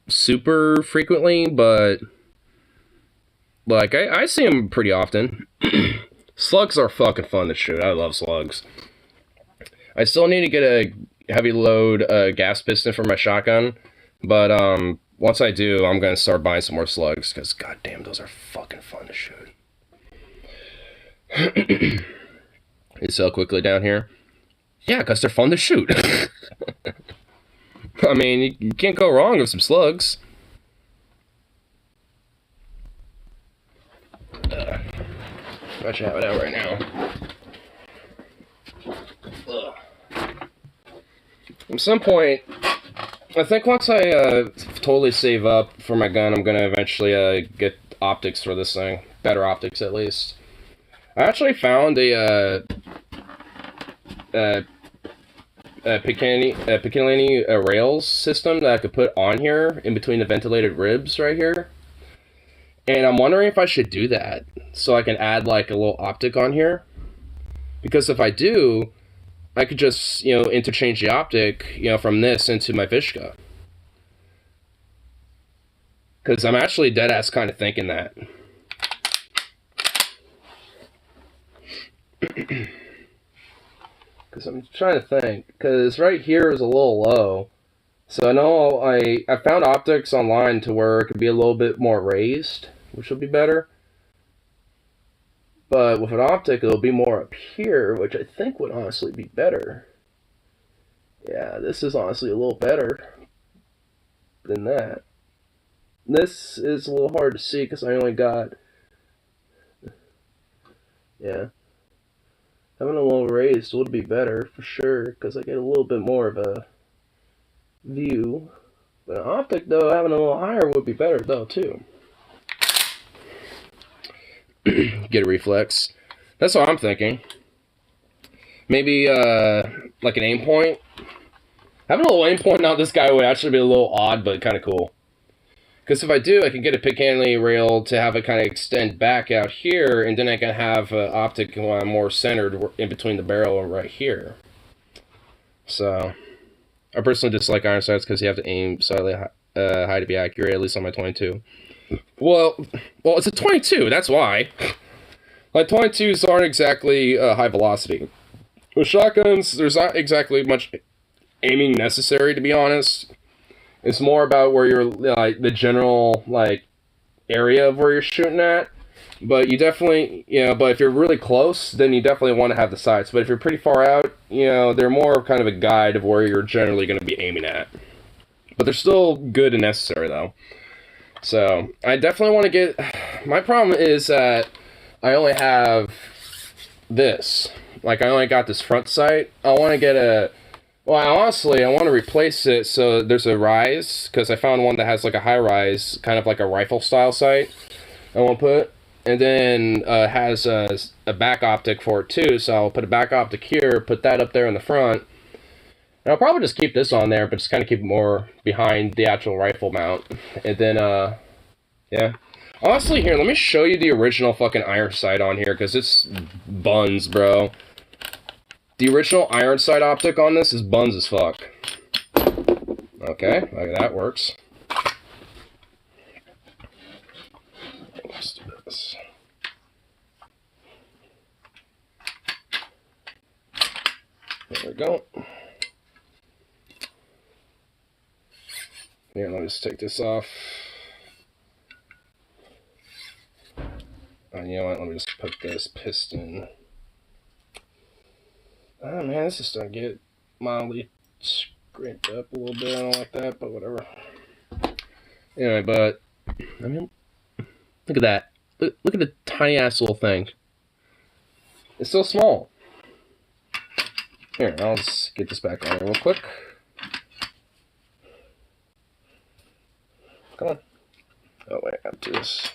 super frequently, but like I see them pretty often. Slugs are fucking fun to shoot. I love slugs. I still need to get a heavy load gas piston for my shotgun, but once I do, I'm gonna start buying some more slugs because goddamn, those are fucking fun to shoot. They sell quickly down here. Yeah, because they're fun to shoot. I mean, you can't go wrong with some slugs. I should have it out right now. At some point, I think once I totally save up for my gun, I'm going to eventually get optics for this thing. Better optics, at least. I actually found a Picatinny rails system that I could put on here in between the ventilated ribs right here. And I'm wondering if I should do that so I can add like a little optic on here. Because if I do, I could just, you know, interchange the optic, you know, from this into my Vishka. Because I'm actually dead-ass kind of thinking that. Because I'm trying to think. Because right here is a little low. So I know I found optics online to where it could be a little bit more raised, which will be better. But with an optic, it'll be more up here, which I think would honestly be better. Yeah, this is honestly a little better than that. This is a little hard to see because I only got... Yeah. Having a little raised would be better, for sure, because I get a little bit more of a view. But an optic, though, having a little higher would be better, though, too. Get a reflex. That's what I'm thinking. Maybe, like an aim point. Having a little aim point on this guy would actually be a little odd, but kind of cool. Because if I do, I can get a Picatinny rail to have it kind of extend back out here, and then I can have an optic more centered in between the barrel and right here. So, I personally dislike iron sights because you have to aim slightly high to be accurate, at least on my 22. Well, it's a 22, that's why. My 22s aren't exactly high velocity. With shotguns, there's not exactly much aiming necessary, to be honest. It's more about where you're, like, the general, like, area of where you're shooting at. But you definitely, you know, but if you're really close, then you definitely want to have the sights. But if you're pretty far out, you know, they're more kind of a guide of where you're generally going to be aiming at. But they're still good and necessary, though. So, I definitely want to get... My problem is that I only have this. Like, I only got this front sight. I want to get a... Well, honestly, I want to replace it so there's a rise, because I found one that has like a high rise, kind of like a rifle style sight I want to put, and then has a back optic for it too, so I'll put a back optic here, put that up there in the front, and I'll probably just keep this on there, but just kind of keep it more behind the actual rifle mount, and then, yeah. Honestly, here, let me show you the original fucking iron sight on here, because it's buns, bro. The original iron sight optic on this is buns as fuck. Okay, like that works. Let's do this. There we go. Here, let me just take this off. And you know what? Let me just put this piston. Oh man, this is starting to get mildly scraped up a little bit. I don't like that, but whatever. Anyway, but I mean, look at that. Look at the tiny ass little thing. It's so small. Here, I'll just get this back on here real quick. Come on. Oh wait, I have to do this.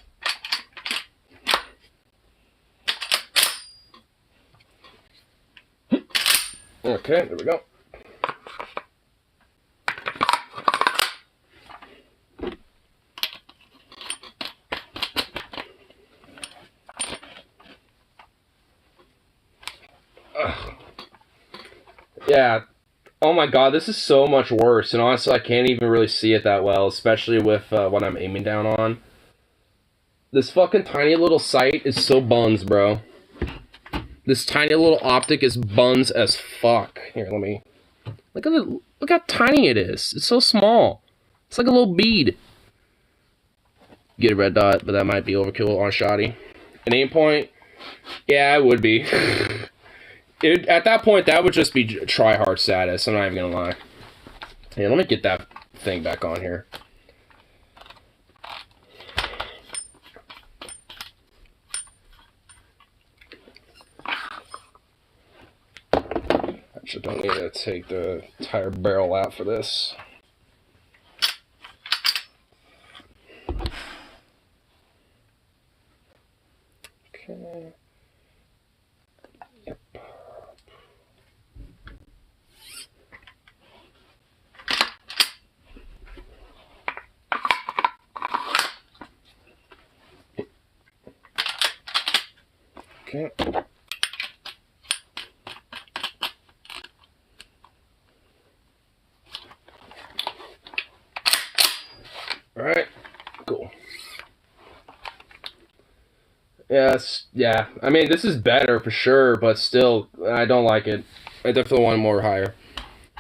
Okay, there we go. Ugh. Yeah. Oh my god, this is so much worse. And honestly, I can't even really see it that well, especially with what I'm aiming down on. This fucking tiny little sight is so buns, bro. This tiny little optic is buns as fuck. Here, let me... Look how tiny it is. It's so small. It's like a little bead. Get a red dot, but that might be overkill on shoddy. An aim point? Yeah, it would be. At that point, that would just be try-hard status. I'm not even gonna lie. Hey, let me get that thing back on here. Actually, don't need to take the entire barrel out for this. Okay. Yep. Okay. Alright, cool. Yes, yeah. I mean, this is better for sure, but still, I don't like it. I definitely want it more higher.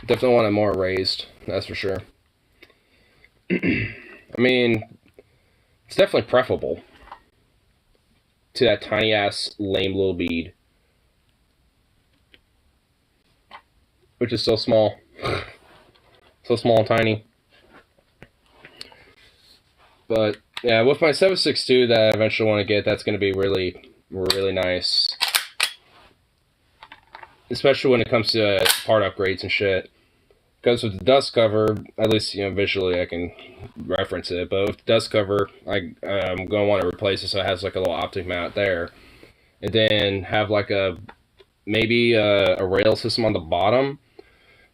Definitely want it more raised, that's for sure. I mean, it's definitely preferable to that tiny ass lame little bead, which is so small. So small and tiny. But yeah, with my 7.62 that I eventually want to get, that's going to be really, really nice. Especially when it comes to part upgrades and shit. Because with the dust cover, at least, you know, visually I can reference it. But with the dust cover, I'm going to want to replace it so it has like a little optic mount there. And then have like maybe a rail system on the bottom.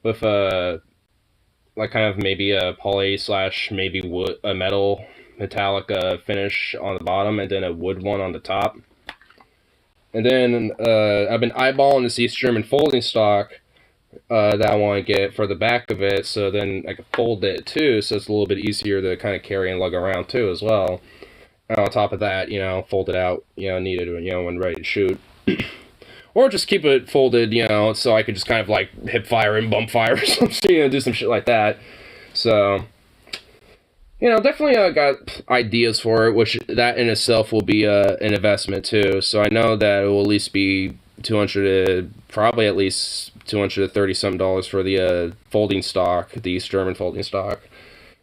With like kind of maybe a poly / maybe wood, a metal metallic finish on the bottom, and then a wood one on the top. And then I've been eyeballing this East German folding stock that I want to get for the back of it, so then I can fold it too, so it's a little bit easier to kind of carry and lug around too as well. And on top of that, you know, fold it out, you know, needed, you know, when ready to shoot. Or just keep it folded, you know, so I could just kind of like hip fire and bump fire or something, you know, do some shit like that. So, you know, definitely got ideas for it, which that in itself will be an investment too. So I know that it will at least be probably at least $230 something for the folding stock, the East German folding stock.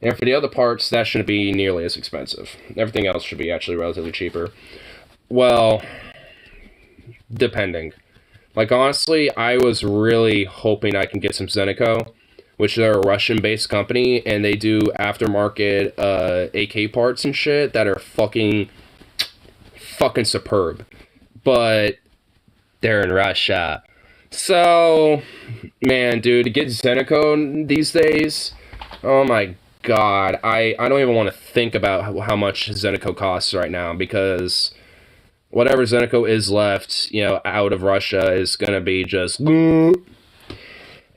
And for the other parts, that shouldn't be nearly as expensive. Everything else should be actually relatively cheaper. Well, depending. Like, honestly, I was really hoping I can get some Zeneco, which they're a Russian-based company, and they do aftermarket AK parts and shit that are fucking superb. But they're in Russia. So, man, dude, to get Zeneco these days, oh my god, I don't even want to think about how much Zeneco costs right now, because whatever Zeniko is left, you know, out of Russia is gonna be just... And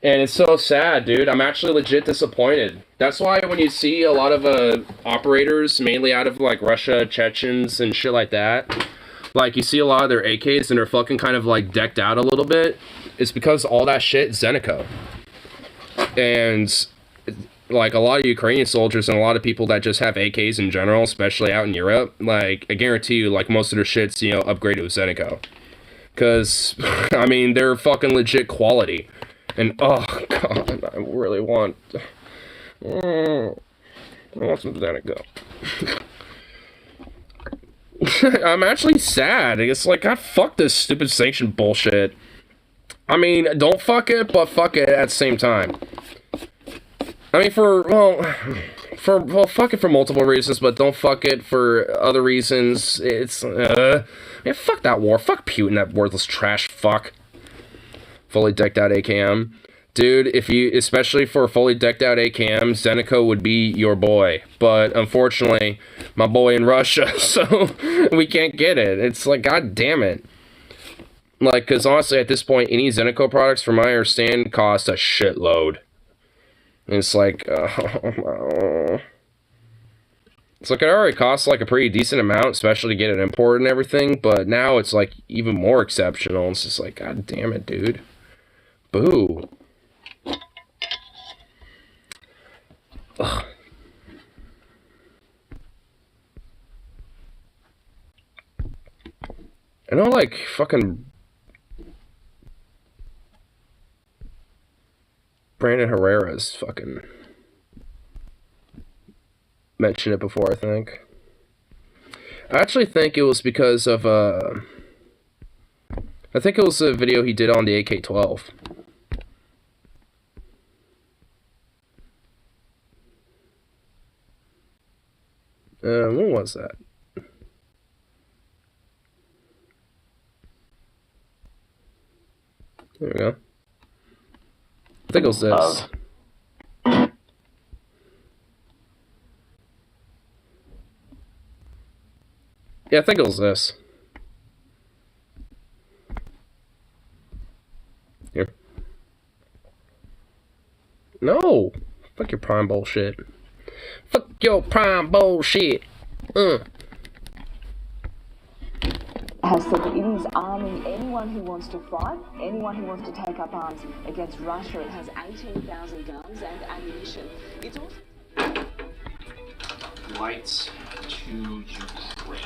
it's so sad, dude. I'm actually legit disappointed. That's why when you see a lot of operators, mainly out of, like, Russia, Chechens, and shit like that, like, you see a lot of their AKs and they're fucking kind of, like, decked out a little bit, it's because all that shit is Zeniko. And... like, a lot of Ukrainian soldiers and a lot of people that just have AKs in general, especially out in Europe, like, I guarantee you, like, most of their shit's, you know, upgraded with Zeniko. Because, I mean, they're fucking legit quality. And, oh, God, I really want... I want some Zeniko. I'm actually sad. It's like, God, fuck this stupid sanction bullshit. I mean, don't fuck it, but fuck it at the same time. I mean, fuck it for multiple reasons, but don't fuck it for other reasons. It's, man, fuck that war. Fuck Putin, that worthless trash fuck. Fully decked out AKM. Dude, especially for fully decked out AKM, Zeniko would be your boy. But, unfortunately, my boy in Russia, so we can't get it. It's like, god damn it. Like, because honestly, at this point, any Zeniko products, from my understanding, cost a shitload. And it's like, it's like it already costs like a pretty decent amount, especially to get it imported and everything, but now it's like even more exceptional. It's just like, god damn it, dude. Boo. Ugh. I know, like, fucking... Brandon Herrera's fucking mentioned it before, I think. I actually think it was because of, I think it was a video he did on the AK-12. When was that? There we go. I think it was this. Yeah, I think it was this. Here. No! Fuck your prime bullshit. Fuck your prime bullshit! Has said that it is arming anyone who wants to fight, anyone who wants to take up arms against Russia. It has 18,000 guns and ammunition. It's also... Lights to Ukraine.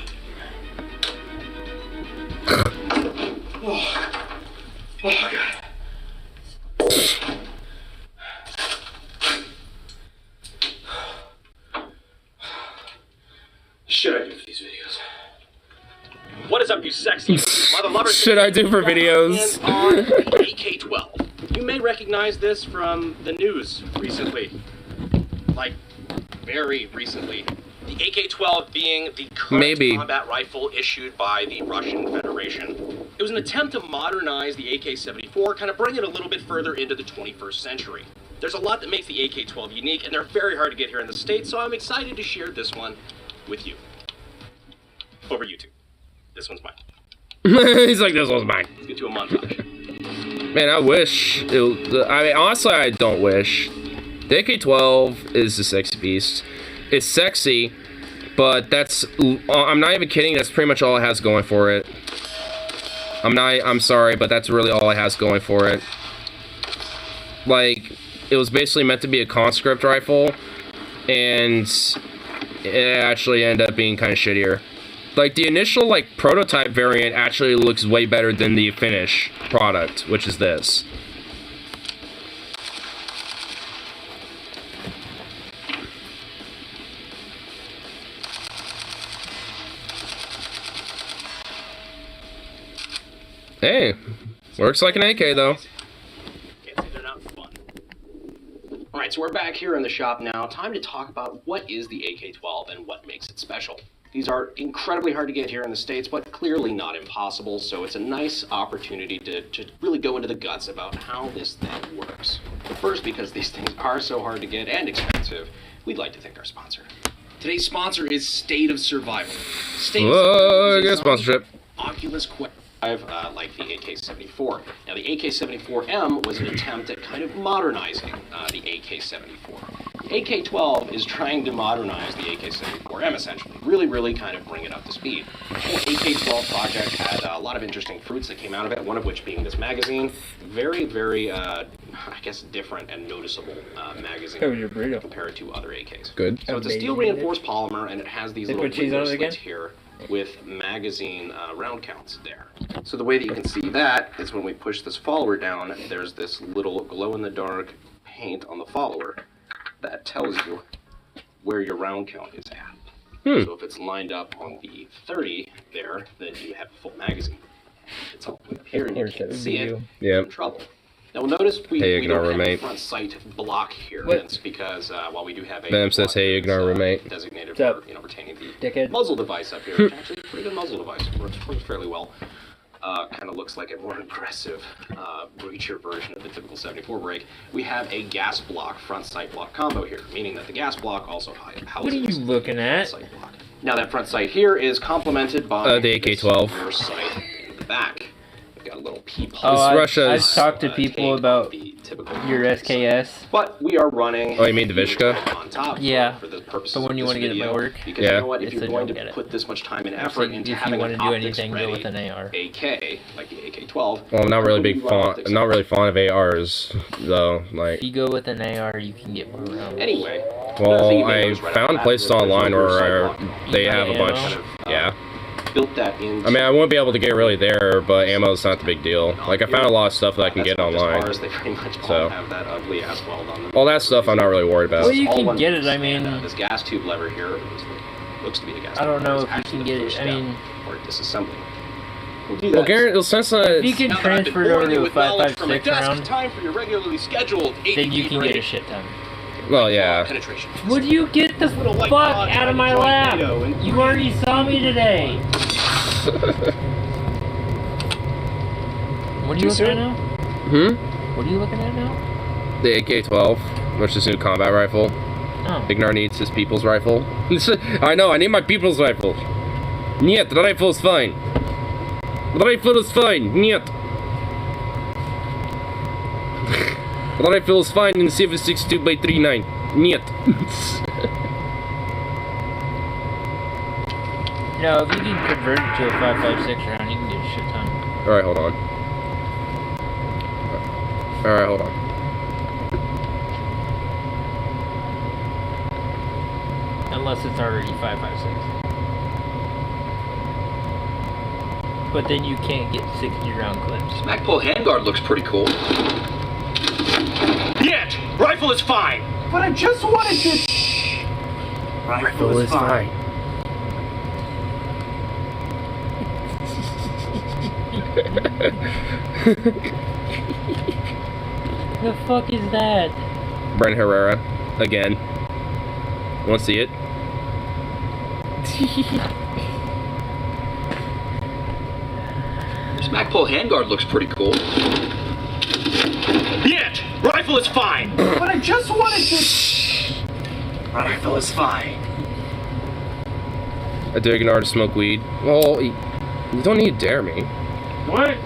Oh, God. Should I do for these videos? What is up, you sexy mother lovers? Should I do for videos? On the AK-12. You may recognize this from the news recently. Like, very recently. The AK-12 being the current combat rifle issued by the Russian Federation. It was an attempt to modernize the AK-74, kind of bring it a little bit further into the 21st century. There's a lot that makes the AK-12 unique, and they're very hard to get here in the States, so I'm excited to share this one with you. Over YouTube. This one's mine. He's like, this one's mine. Let's get to a montage. Man, I wish. I mean, honestly, I don't wish. The AK-12 is a sexy beast. It's sexy, but that's... I'm not even kidding. That's pretty much all it has going for it. I'm sorry, but that's really all it has going for it. Like, it was basically meant to be a conscript rifle, and it actually ended up being kind of shittier. Like, the initial, like, prototype variant actually looks way better than the finished product, which is this. Hey, works like an AK, though. Can't say they're not fun. Alright, so we're back here in the shop now. Time to talk about what is the AK-12 and what makes it special. These are incredibly hard to get here in the States, but clearly not impossible, so it's a nice opportunity to really go into the guts about how this thing works. But first, because these things are so hard to get and expensive, we'd like to thank our sponsor. Today's sponsor is State of Survival. State of Survival is a sponsorship. innocuous like the AK-74. Now, the AK-74M was an attempt at kind of modernizing the AK-74. The AK-12 is trying to modernize the AK-74M, essentially. Really kind of bring it up to speed. The AK-12 project had a lot of interesting fruits that came out of it, one of which being this magazine. Very, I guess, different and noticeable magazine compared to other AKs. Good. So it's a steel-reinforced polymer, and it has these little window slits here with magazine round counts there. So the way that you can see that is when we push this follower down, there's this little glow-in-the-dark paint on the follower that tells you where your round count is at. So if it's lined up on the 30 there, then you have a full magazine. It's all up here and you can't see it, you're in trouble. Now we'll notice we don't have a front sight block here. That's because while we do have a Venom says, hey, ignore roommate. Designated for retaining the muzzle device up here, which actually is a pretty good muzzle device. Works fairly well. Kind of looks like a more aggressive breacher version of the typical 74 break. We have a gas block front sight block combo here, meaning that the gas block also houses what are you looking at? sight block. Now that front sight here is complemented by the AK-12 rear sight in the back. We've got a little peephole. I've talked to people about your SKS. But we are running. Oh, you mean the Vishka? On top yeah. For the purpose but when you want to get it by work, because you know what? If you're going to put this much time and effort into having an anything, go with an AR. AK, like the AK-12. Well, I'm not really I'm not really fond of ARs, though. Like. If you go with an AR, you can get more around. Anyway. Well, I found places online where they have a bunch. Yeah. Built that in. I mean, I won't be able to get really there, but ammo's not the big deal. Like, I found a lot of stuff that I can get online. They pretty much all have that ugly ass weld on them. All that stuff I'm not really worried about. Well, you can get it, I mean... this gas tube lever here looks to be the gas tube. I don't know if you can get it, I mean... For disassembly. Well, Garrett, since if you can transfer it over to a 5.56 round, time for your regularly scheduled then you can get a shit ton. Well, yeah. Would you get the fuck out of my lap? You already saw me today. What are you looking at now? What are you looking at now? The AK-12, which is a new combat rifle. Oh. Ignar needs his people's rifle. I know, I need my people's rifle. Niet, the rifle is fine. The rifle is fine, niet. The rifle is fine in the 7.62x39. Niet. No, if you can convert it to a 5.56 round, you can get a shit ton. Alright, hold on. Alright, hold on. Unless it's already 5.56. But then you can't get 60 round clips. Magpul handguard looks pretty cool. Yet! Rifle is fine! But I just wanted to... Rifle is fine. The fuck is that? Brent Herrera, again. Want to see it? This Magpul handguard looks pretty cool. Yet! Rifle is fine! But I just wanted to... Rifle is fine. I do ignore to smoke weed. Well, you don't need to dare me. What?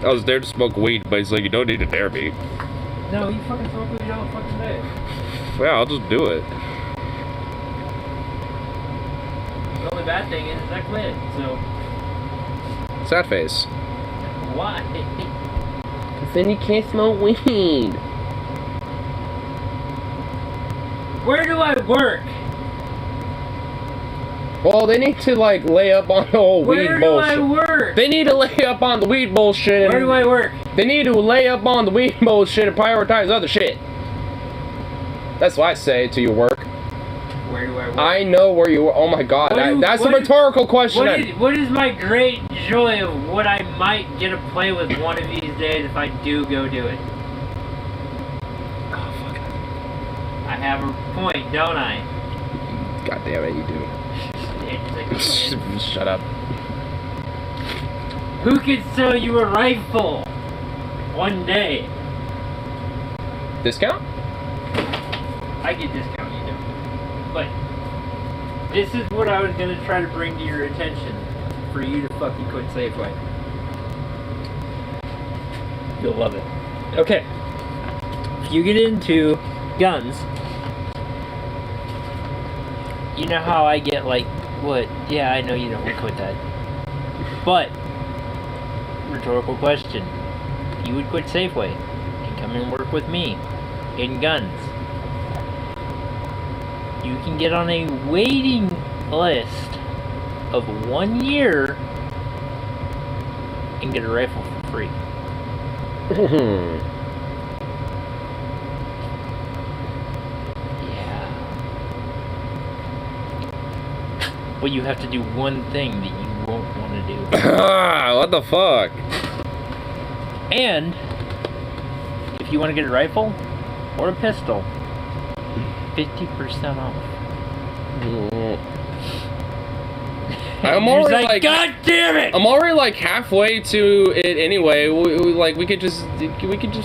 I was there to smoke weed, but he's like, you don't need to dare me. No, you fucking smoke weed all fucking day. Yeah, I'll just do it. The only bad thing is I quit, so... Sad face. Why? Because then you can't smoke weed. Where do I work? Well, they need to, like, lay up on the whole weed bullshit. Where do I work? They need to lay up on the weed bullshit. Where do I work? They need to lay up on the weed bullshit and prioritize other shit. That's what I say to your work. Where do I work? I know where you are. Oh my god, that's a rhetorical question. What is my great joy of what I might get to play with one of these days if I do go do it? Oh, fuck. I have a point, don't I? God damn it, you do. Shut up. Who could sell you a rifle one day? Discount? I get discount, you know. But This is what I was gonna try to bring to your attention for you to fucking quit Safeway. You'll love it. Okay. If you get into guns, you know how I get like, what? Yeah, I know you don't want to quit that. But, rhetorical question. If you would quit Safeway and come and work with me in guns, you can get on a waiting list of 1 year and get a rifle for free. Yeah. But you have to do one thing that you won't want to do. What the fuck? And if you want to get a rifle or a pistol, 50% off. I'm You're already like, God damn it! I'm already like halfway to it anyway. We could just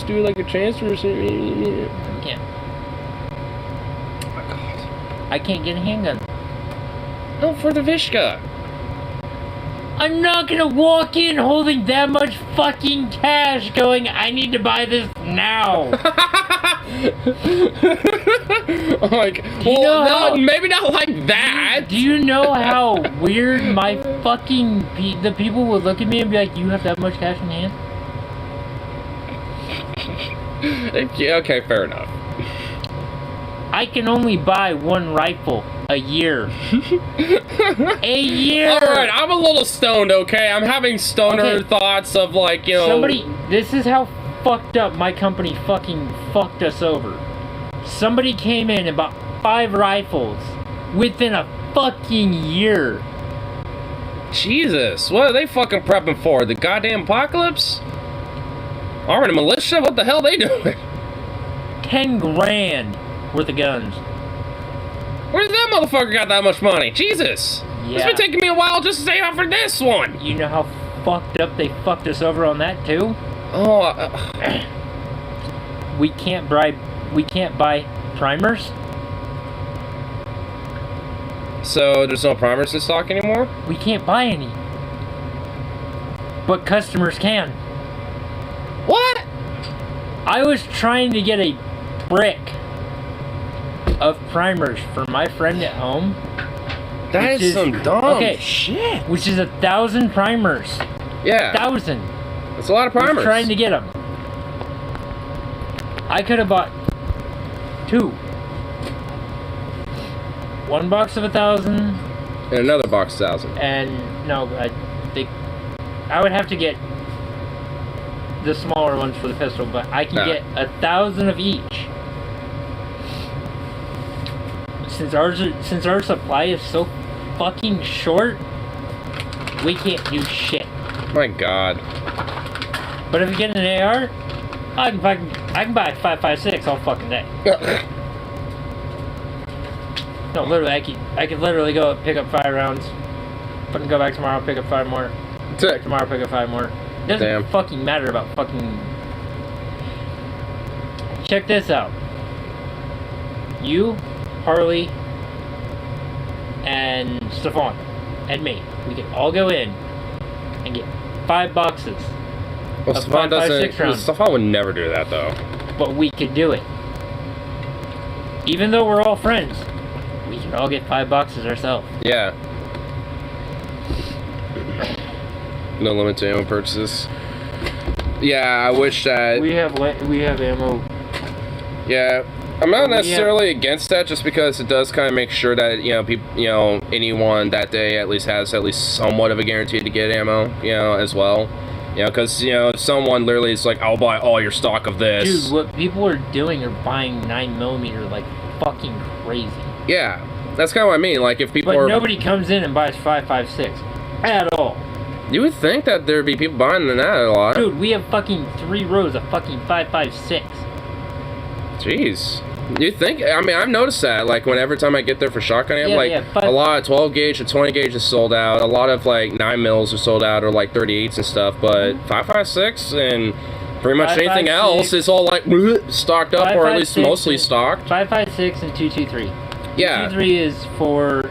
do like a transfer or something. I can't. Oh my god. I can't get a handgun. No, for the Vishka. I'm not gonna walk in holding that much fucking cash going, I need to buy this now. I'm like, maybe not like that. Do you know how weird my fucking the people would look at me and be like, you have that much cash in hand? Yeah, okay, fair enough. I can only buy one rifle a year. A year! Alright, I'm a little stoned, okay? I'm having stoner thoughts of like, you know... This is how fucked up my company fucking fucked us over. Somebody came in and bought 5 rifles within a fucking year. Jesus, what are they fucking prepping for? The goddamn apocalypse? Alright, militia? What the hell are they doing? 10 grand worth of guns. Where's that motherfucker got that much money? Jesus! Yeah. It's been taking me a while just to save up for this one! You know how fucked up they fucked us over on that too? Oh, we can't buy primers. So there's no primers in stock anymore? We can't buy any. But customers can. What? I was trying to get a brick of primers for my friend at home. That is some dumb shit. Which is 1,000 primers. Yeah. 1,000. That's a lot of primers. We're trying to get them. I could have bought 2. 1 box of 1,000. And another box of 1,000. And no, I think I would have to get the smaller ones for the pistol, but I can get 1,000 of each. Since our supply is so fucking short, we can't do shit. My god. But if you get an AR, I can buy a 5.56 all fucking day. No, literally, I could literally go pick up 5 rounds. Fucking go back tomorrow, pick up 5 more. Back tomorrow, pick up 5 more. It doesn't fucking matter about fucking. Check this out. You, Harley, and Stefan, and me. We can all go in and get 5 boxes. Well, Stefan doesn't. Stefan would never do that though. But we could do it. Even though we're all friends, we can all get 5 boxes ourselves. Yeah. No limit to ammo purchases. Yeah, I wish that we have ammo. Yeah. I'm not necessarily against that, just because it does kind of make sure that, you know, people, you know, anyone that day at least has at least somewhat of a guarantee to get ammo, you know, as well. You know, because, you know, if someone literally is like, I'll buy all your stock of this. Dude, what people are doing are buying 9mm like fucking crazy. Yeah, that's kind of what I mean. Like, if people But nobody comes in and buys 5.56 at all. You would think that there'd be people buying than that a lot. Dude, we have fucking 3 rows of fucking 5.56. Jeez. You think? I mean, I've noticed that. Like, every time I get there for shotgun ammo, a lot of 12 gauge and 20 gauge is sold out. A lot of like 9mm are sold out, or like 38s and stuff. But 5.56 and pretty much anything else is all like stocked up, or at least mostly stocked. 5.56 and 223. Yeah. 223 is for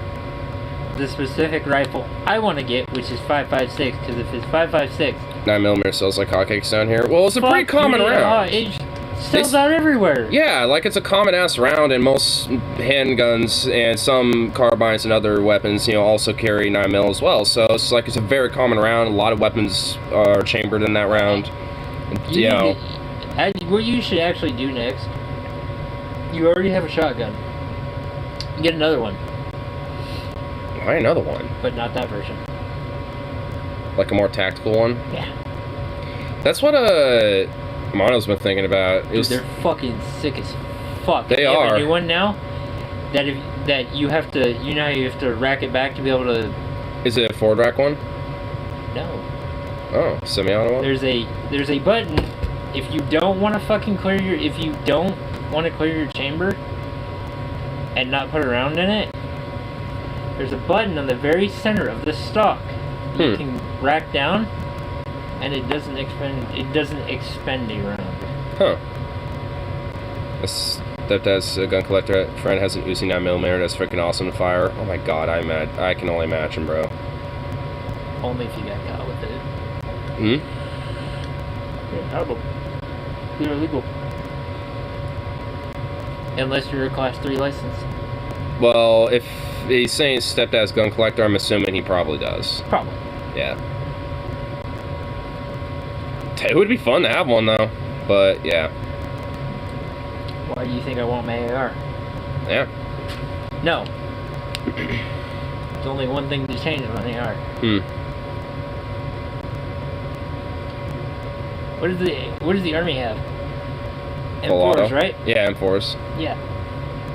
the specific rifle I want to get, which is 5.56, because if it's 5.56... 9mm sells like hotcakes down here. Well, it's a pretty common round. It sells out everywhere. Yeah, like it's a common-ass round, and most handguns and some carbines and other weapons, you know, also carry 9mm as well. So it's like it's a very common round. A lot of weapons are chambered in that round. You know. What you should actually do next, you already have a shotgun. Get another one. Why another one? But not that version. Like a more tactical one? Yeah. That's what Mono's been thinking about. Dude, they're fucking sick as fuck. They have are. a new one now that you have to, you know how you have to rack it back to be able to... Is it a forward rack one? No. Oh, semi-auto one? There's a button. If you don't want to fucking clear your... If you don't want to clear your chamber and not put a round in it, there's a button on the very center of the stock you can rack down, and it doesn't expend a round. Huh. Stepdad's gun collector friend has an Uzi 9mm that's freaking awesome to fire. Oh my god, I can only imagine, bro. Only if you got caught with it. Hmm? Yeah, they're illegal. Unless you're a Class 3 license. Well, if he's saying stepdad's gun collector, I'm assuming he probably does. Probably. Yeah. It would be fun to have one, though. But, yeah. Why do you think I want my AR? Yeah. No. There's only one thing to change on the AR. What does the Army have? M4s, right? Yeah, M4s. Yeah.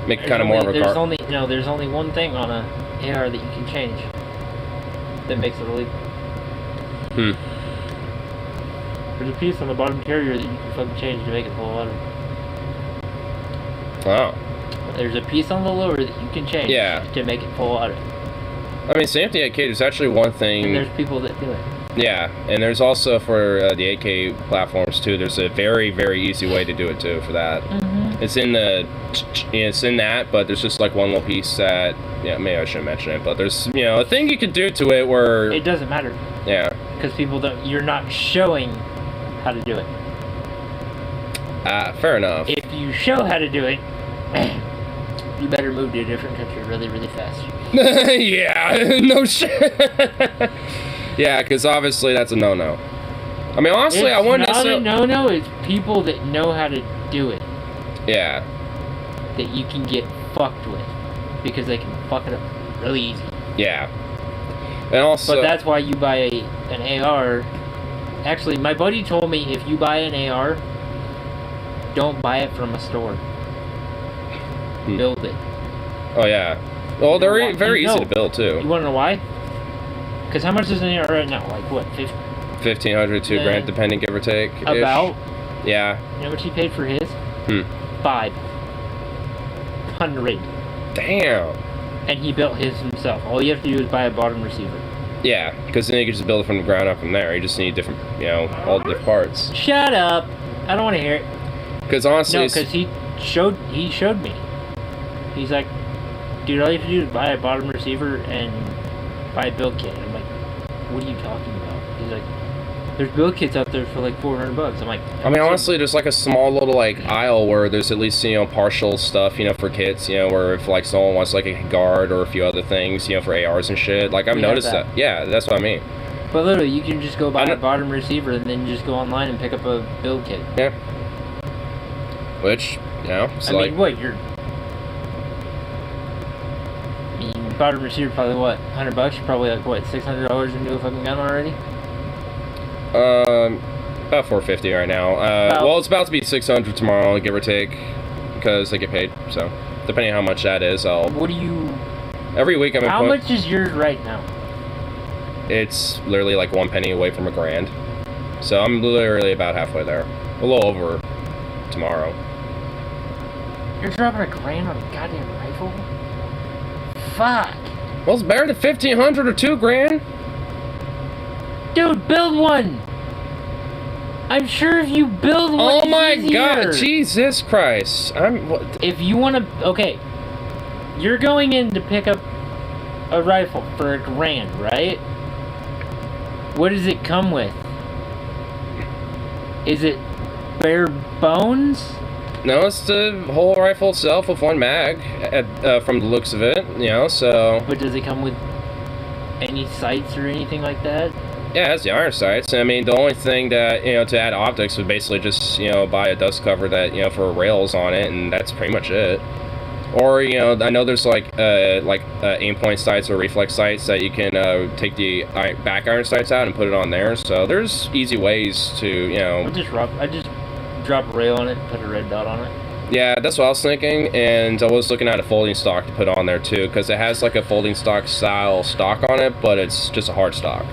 Make kind of more of a car. There's only one thing on a AR that you can change that makes it illegal. There's a piece on the bottom carrier that you can fucking change to make it full of water. Wow. There's a piece on the lower that you can change to make it full of water. I mean, same thing at AK, there's actually one thing... And there's people that do it. Yeah, and there's also for the AK platforms too, there's a very, very easy way to do it too for that. It's in that, but there's just like one little piece that, yeah, maybe I shouldn't mention it, but there's, you know, a thing you can do to it where... It doesn't matter. Yeah. Because people don't, you're not showing how to do it. Fair enough. If you show how to do it, you better move to a different country really, really fast. Yeah, no shit. Yeah, because obviously that's a no-no. I mean, honestly, I wouldn't necessarily... It's not a no-no, it's people that know how to do it. Yeah. That you can get fucked with. Because they can fuck it up really easy. Yeah. And also... But that's why you buy an AR. Actually, my buddy told me if you buy an AR, don't buy it from a store. Build it. Oh, yeah. Well, they're very easy to build, too. You want to know why? Because how much is an AR right now? Like, what, 1,500, $2,000, depending, give or take. About? Yeah. You know what he paid for his? 500. Damn. And he built his himself. All you have to do is buy a bottom receiver. Yeah, because then you can just build it from the ground up from there. You just need different, you know, all the different parts. Shut up! I don't want to hear it. Because honestly... No, because he showed me. He's like, dude, all you have to do is buy a bottom receiver and buy a build kit. I'm like, what are you talking about? He's like, there's build kits out there for like $400. I'm like, I mean, honestly, there's like a small little like aisle where there's at least, you know, partial stuff, you know, for kits, you know, where if like someone wants like a guard or a few other things, you know, for ARs and shit. Like I've noticed that. Yeah, that's what I mean. But literally, you can just go buy a bottom receiver and then just go online and pick up a build kit. Yeah. Which, you know, it's I mean, what, bottom receiver probably what, $100? You're probably like what, $600 into a fucking gun already? About $450 right now. Well, it's about to be $600 tomorrow, give or take, because they get paid. So, depending on how much that is, I'll. What do you? Every week I'm. How much is yours right now? It's literally like 1 penny away from $1,000. So I'm literally about halfway there, a little over tomorrow. You're dropping $1,000 on a goddamn rifle? Fuck. Well, it's better than $1,500 or $2,000. Dude, build one. I'm sure if you build one, oh my god, Jesus Christ! If you want to, okay, you're going in to pick up a rifle for $1,000, right? What does it come with? Is it bare bones? No, it's the whole rifle itself with one mag, from the looks of it, you know, so... But does it come with any sights or anything like that? Yeah, it has the iron sights. I mean, the only thing that, you know, to add optics would basically just, you know, buy a dust cover that, you know, for rails on it, and that's pretty much it. Or, you know, I know there's, like aim point sights or reflex sights that you can take the back iron sights out and put it on there, so there's easy ways to, you know... I just drop a rail on it and put a red dot on it. Yeah, that's what I was thinking, and I was looking at a folding stock to put on there, too, because it has, like, a folding stock style stock on it, but it's just a hard stock.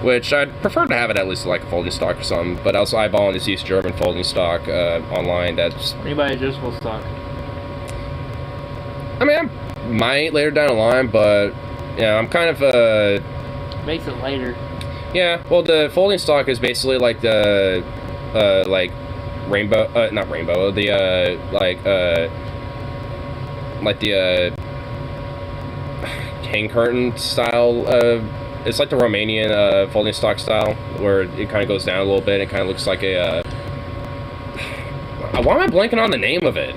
Which I'd prefer to have it at least like a folding stock or something, but also eyeballing this East German folding stock online. That's... Anybody adjustable stock? I mean, I might later down the line, but yeah, I'm kind of Makes it lighter. Yeah, well, the folding stock is basically like the like rainbow, not rainbow, the like the hang curtain style. It's like the Romanian folding stock style, where it kind of goes down a little bit. It kind of looks like a... why am I blanking on the name of it?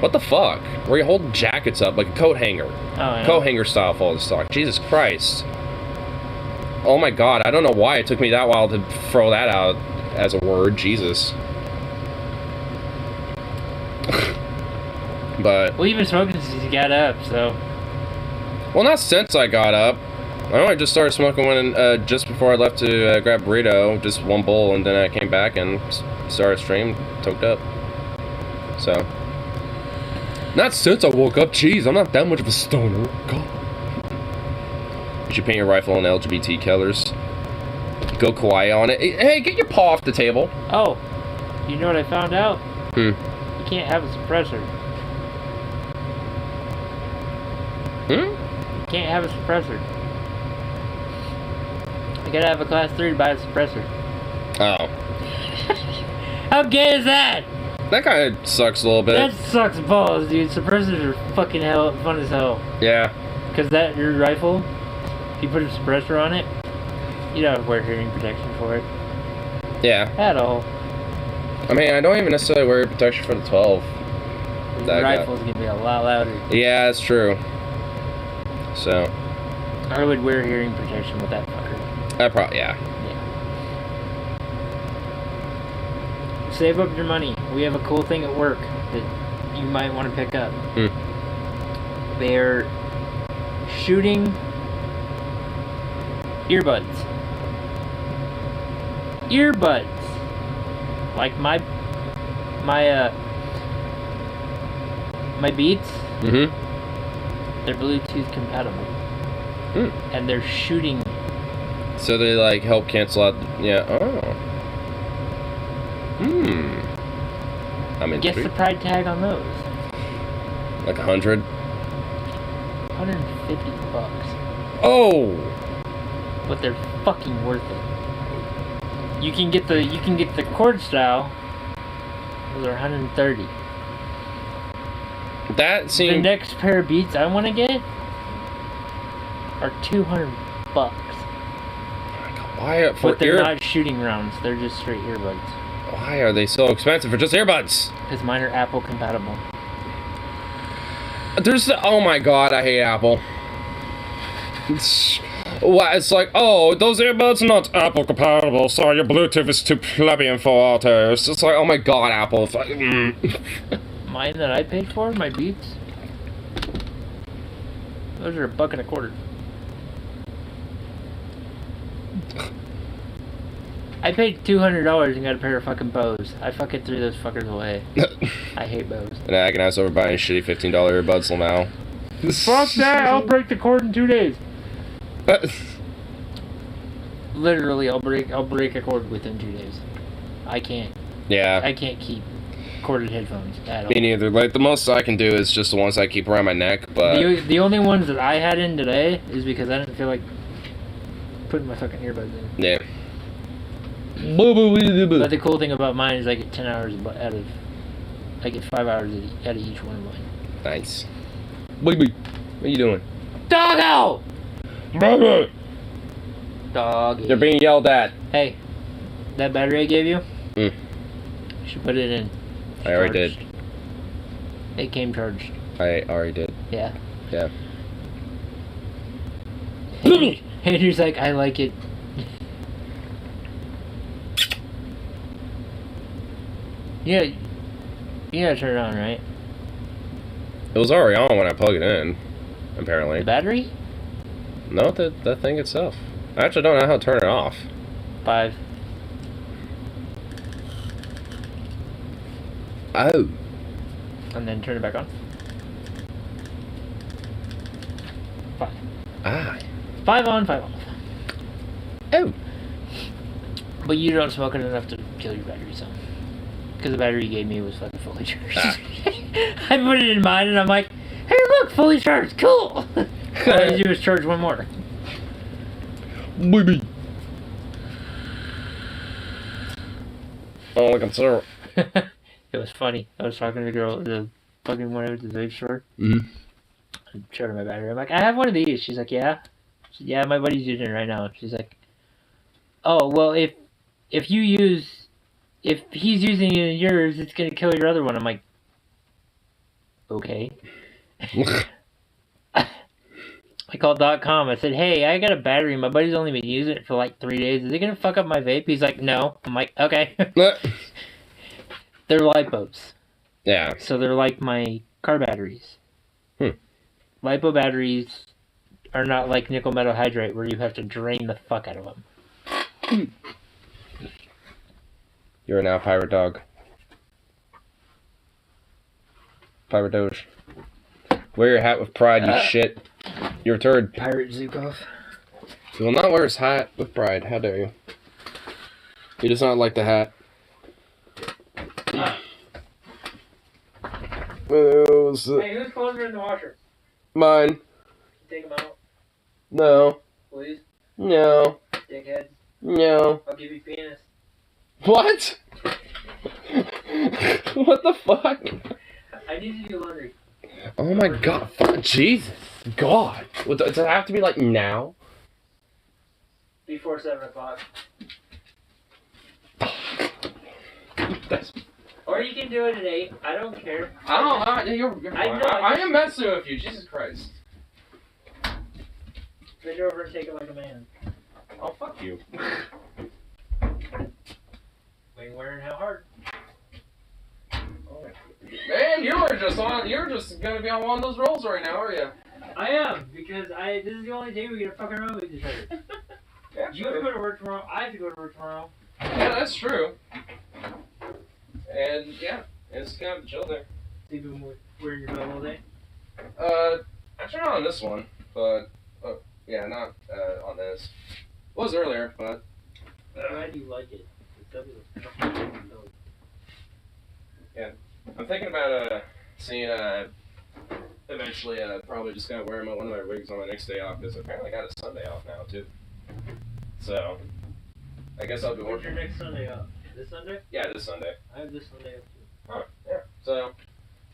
What the fuck? Where you hold jackets up like a coat hanger. Oh, Coat hanger style folding stock. Jesus Christ. Oh my god, I don't know why it took me that while to throw that out as a word. Jesus. But... Well, you've been smoking since you got up, so... Well, not since I got up. I only just started smoking when, just before I left to grab burrito, just one bowl, and then I came back and started stream, toked up. So. Not since I woke up. Jeez, I'm not that much of a stoner. God. You should paint your rifle in LGBT colors. Go kawaii on it. Hey, get your paw off the table. Oh, you know what I found out? You can't have a suppressor. You can't have a suppressor. You gotta have a class 3 to buy a suppressor. Oh. How gay is that? That kind of sucks a little bit. That sucks balls, dude. Suppressors are fucking fun as hell. Yeah. Because your rifle, if you put a suppressor on it, you don't have to wear hearing protection for it. Yeah. At all. I mean, I don't even necessarily wear protection for the 12. The rifle's gonna be a lot louder. Yeah, that's true. So. I would wear hearing protection with that fucker. Yeah. Save up your money. We have a cool thing at work that you might want to pick up. They're shooting earbuds. Like my Beats. They're Bluetooth compatible. And they're shooting. So they like help cancel out. Yeah. Oh. I'm Guess the price tag on those. Like 100. $150. Oh. But they're fucking worth it. You can get the cord style. Those are $130. That seems. The next pair of Beats I want to get are $200. Why? But they're not shooting rounds. They're just straight earbuds. Why are they so expensive for just earbuds? Because mine are Apple compatible. Oh my god, I hate Apple. It's like, oh, those earbuds are not Apple compatible, so your Bluetooth is too plebeian for autos. It's like, oh my god, Apple. Mine that I paid for, my Beats, those are $1.25. I paid $200 and got a pair of fucking Bose. I fucking threw those fuckers away. I hate Bose. And I agonize over buying shitty $15 earbuds now. Fuck that! I'll break the cord in 2 days. Literally, I'll break a cord within 2 days. I can't. Yeah. I can't keep corded headphones at all. Me neither. Like, the most I can do is just the ones I keep around my neck, but... The only ones that I had in today is because I didn't feel like putting my fucking earbuds in. Yeah. But the cool thing about mine is I get 10 hours I get 5 hours out of each one of mine. Nice. Baby, what are you doing? Doggo! Baby! Doggy. You're being yelled at. Hey, that battery I gave you? Mm. You should put it in. It's I already charged. did. It came charged. I already did. Yeah. Yeah. Andrew's like, I like it. Yeah. You gotta turn it on, right? It was already on when I plugged it in, apparently. The battery? No, the thing itself. I actually don't know how to turn it off. 5. Oh. And then turn it back on. 5. Ah. 5 on, 5 off. Oh. But you don't smoke it enough to kill your battery, so. Because the battery you gave me was fucking fully charged. Ah. I put it in mine and I'm like, hey look, fully charged, cool! All I had to do was charge one more. Baby. Oh, look, I'm sorry. It was funny. I was talking to the girl at the fucking whatever, the vape store. Mm-hmm. I showed her my battery. I'm like, I have one of these. She's like, yeah? I said, yeah, my buddy's using it right now. She's like, oh, well, if he's using it in yours, it's gonna kill your other one. I'm like, okay. I called .com. I said, hey, I got a battery. My buddy's only been using it for like 3 days. Is it gonna fuck up my vape? He's like, no. I'm like, okay. They're lipos. Yeah. So they're like my car batteries. Lipo batteries are not like nickel metal hydride where you have to drain the fuck out of them. You're now pirate dog. Pirate doge. Wear your hat with pride, you shit. You're a turd. Pirate Zukov. You will not wear his hat with pride. How dare you? He does not like the hat. Hey, whose clothes are in the washer? Mine. Take them out, No. please. No. Dickheads. No. I'll give you penis. What? What the fuck? I need to do laundry. Oh my god. Jesus. God. Does it have to be like now? Before 7 o'clock. Or you can do it at 8. I don't care. You're fine. I know, I am messing with you. Jesus Christ. Bend over and take it like a man. Oh, fuck you. Wing wearing how hard? Man, you're just gonna be on one of those rolls right now, are you? I am, because this is the only day we get to fuck around with each other. Yeah, You have to go to work tomorrow, I have to go to work tomorrow. Yeah, that's true. And yeah, it's kind of chill there. So you've been wearing your belt all day? Actually not on this one, but yeah, not on this. Was earlier, but Why do you like it? yeah, I'm thinking about seeing eventually probably just gonna wear one of my wigs on my next day off because apparently I got a Sunday off now too. So I guess I'll be When's working. your next Sunday off? This Sunday? Yeah, this Sunday. I have this Sunday off too. Oh, yeah. So,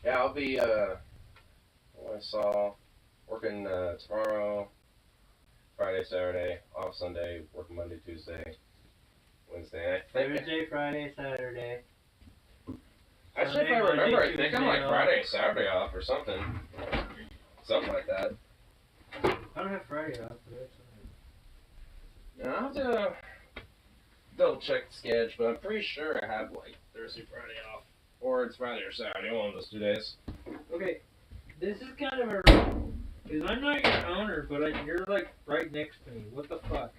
yeah, I'll be, what I saw, working, tomorrow, Friday, Saturday, off Sunday, working Monday, Tuesday, Wednesday. I think, Thursday, Friday, Saturday. actually, if Sunday, I remember, Monday, I think I'm Tuesday like off. Friday, Saturday off or something. Something like that. I don't have Friday off, but I have Sunday. Yeah, I'll have to double check the sketch, but I'm pretty sure I have like Thursday, Friday off. Or it's Friday or Saturday, one of those 2 days. Okay, this is kind of a... Because I'm not your owner, but you're like right next to me. What the fuck?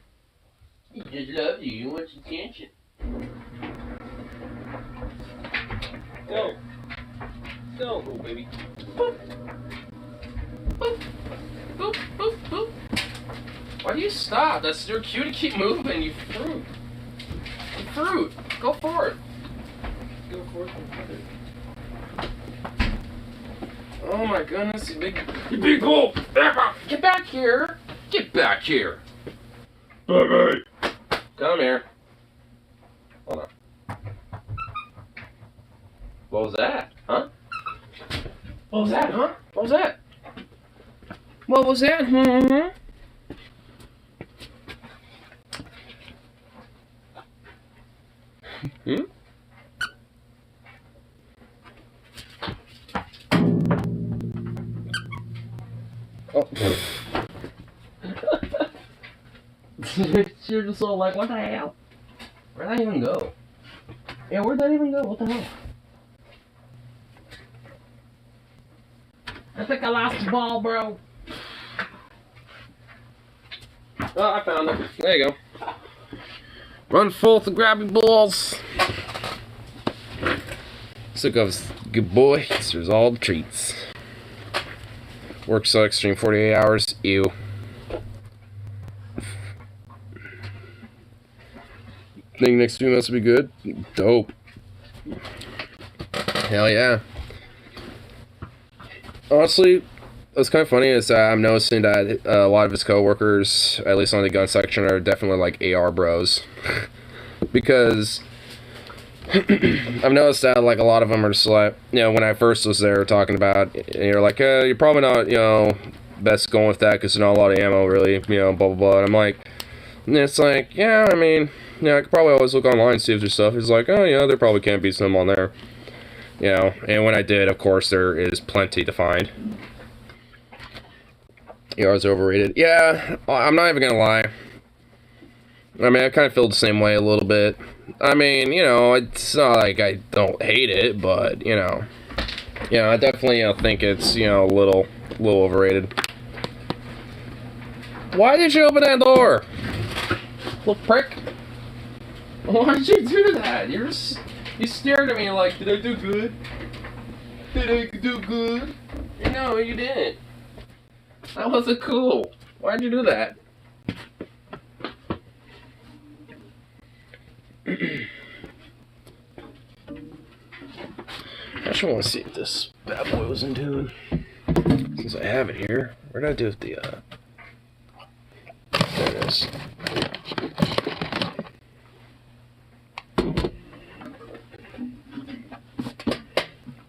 He just loves you. He wants attention. Go. Go. Cool, baby. Boop. Boop. Boop, boop, boop. Why do you stop? That's your cue to keep moving, you fruit. You fruit. Go for it. Go forth and Oh my goodness, you big hole! Get back here! Get back here! Baby! Come here. Hold on. What was that? Huh? What was that, huh? What was that? What was that? Hmm? Hmm? Oh. You're just all like, what the hell? Where'd that even go? Yeah, where'd that even go? What the hell? I think I lost the ball, bro. Oh, I found it. There you go. Run forth and grab your balls. So goes good boy. There's all the treats. Work so extreme 48 hours. Ew. Think next 2 months will be good? Dope. Hell yeah. Honestly, what's kind of funny is I'm noticing that a lot of his coworkers, at least on the gun section, are definitely like AR bros. Because I've noticed that like a lot of them are just like, you know, when I first was there talking about, and you're like, you're probably not, you know, best going with that because there's not a lot of ammo really, you know, blah blah blah. And I'm like, and it's like, yeah, I mean, yeah, I could probably always look online and see if there's stuff. It's like, oh yeah, there probably can't be some on there. You know, and when I did, of course, there is plenty to find. AR's overrated. Yeah, I'm not even gonna lie. I mean, I kind of feel the same way a little bit. I mean, you know, it's not like I don't hate it, but, you know, I definitely think it's, you know, a little overrated. Why did you open that door? Little prick. Why did you do that? You stared at me like, did I do good? Did I do good? No, you didn't. That wasn't cool. Why'd you do that? I just want to see if this bad boy was in tune. Since I have it here. What did I do with the, there it is.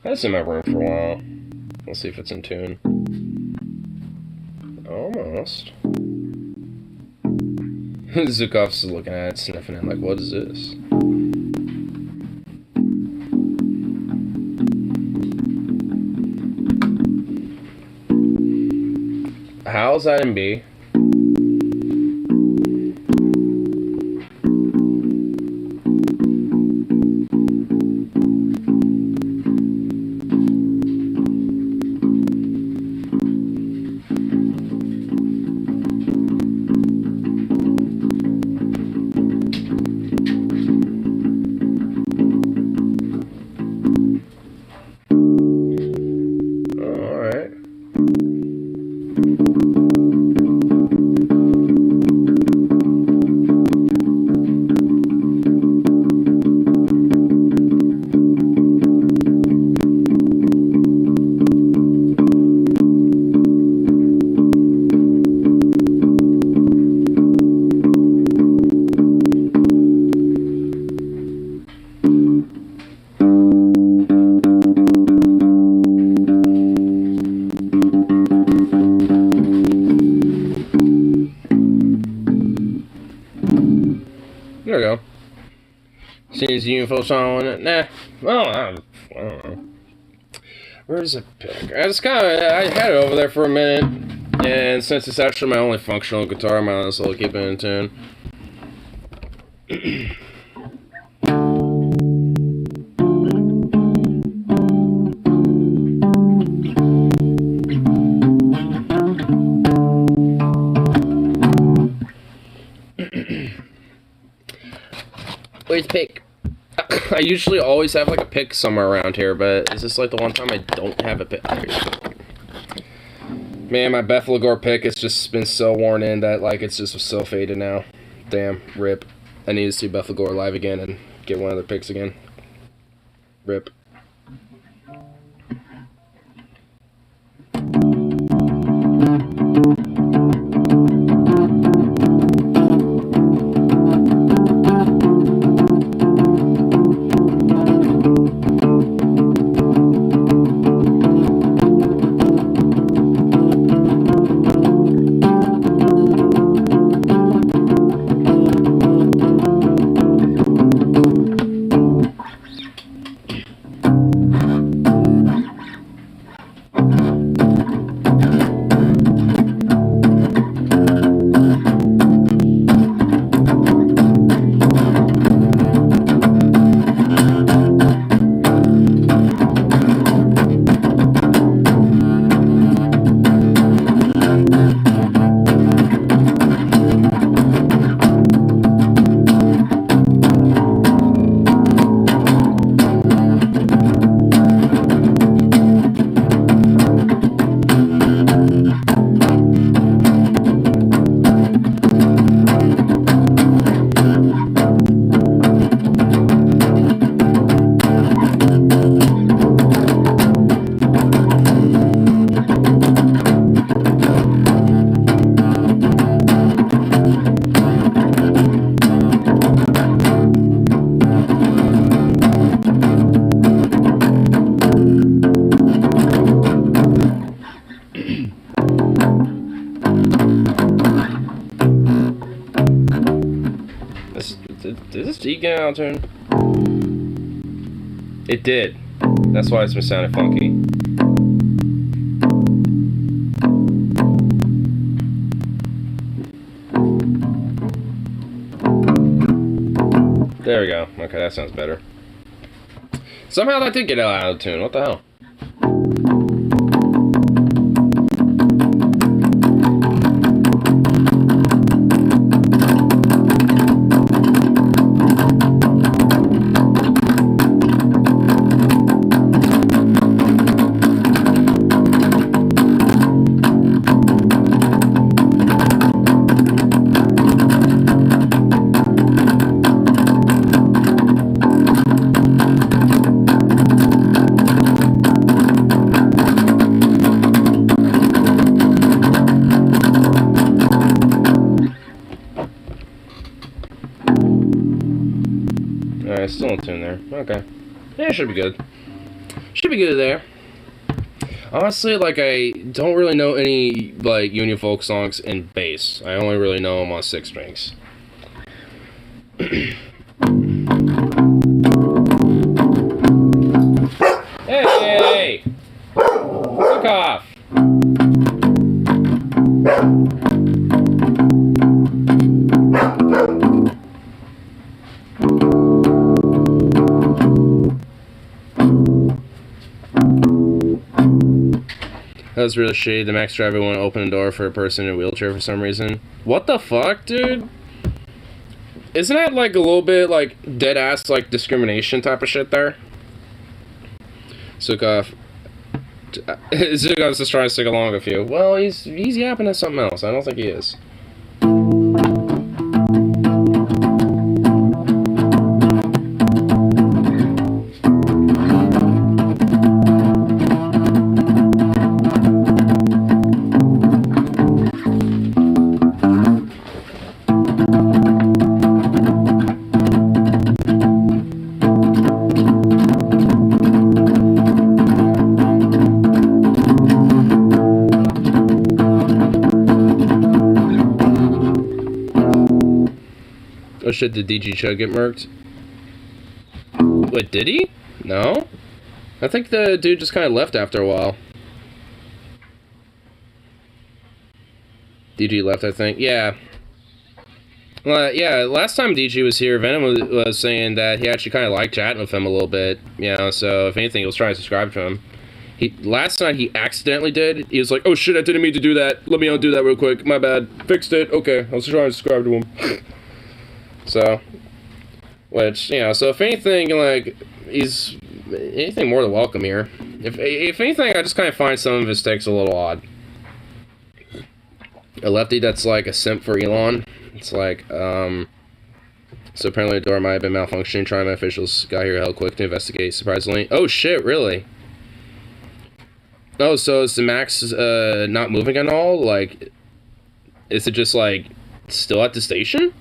That's in my room for a while. Let's see if it's in tune. Almost. Zukov's looking at it, sniffing it like, what is this? How's that in B? There we go. Sees the UFO song on it. Nah. Well, I don't know. Where's the pick? I had it over there for a minute, and since it's actually my only functional guitar, I might as well keep it in tune. Where's the pick? I usually always have like a pick somewhere around here, but is this like the one time I don't have a pick? Man, my Bethlehem pick has just been so worn in that like it's just so faded now. Damn, rip. I need to see Bethlehem live again and get one of their picks again. Rip. Did this D get out of tune? It did. That's why it's been sounding funky. There we go. Okay, that sounds better. Somehow that did get out of tune. What the hell? Alright, still in tune there. Okay. Yeah, it should be good. Should be good there. Honestly, like, I don't really know any, like, Union folk songs in bass. I only really know them on 6 strings. Hey! Fuck off! That was really shitty. The Max driver won't open the door for a person in a wheelchair for some reason. What the fuck, dude? Isn't that like a little bit like dead ass like discrimination type of shit there? Sukov. Zukov's just trying to stick along with you. Well, he's yapping at something else. I don't think he is. Oh shit, did DG Chug get murked? Wait, did he? No? I think the dude just kind of left after a while. DG left, I think. Yeah. Well, yeah, last time DG was here, Venom was saying that he actually kind of liked chatting with him a little bit. You know, so if anything, he was trying to subscribe to him. Last night he accidentally did. He was like, oh shit, I didn't mean to do that. Let me undo that real quick. My bad. Fixed it. Okay, I was trying to subscribe to him. So, which, you know, so if anything, like, he's anything more than welcome here. If anything, I just kind of find some of his takes a little odd. A lefty that's like a simp for Elon. It's like, so apparently the door might have been malfunctioning. Trying my officials got here hell quick to investigate, surprisingly. Oh shit, really? Oh, so is the Max not moving at all? Like, is it just like still at the station?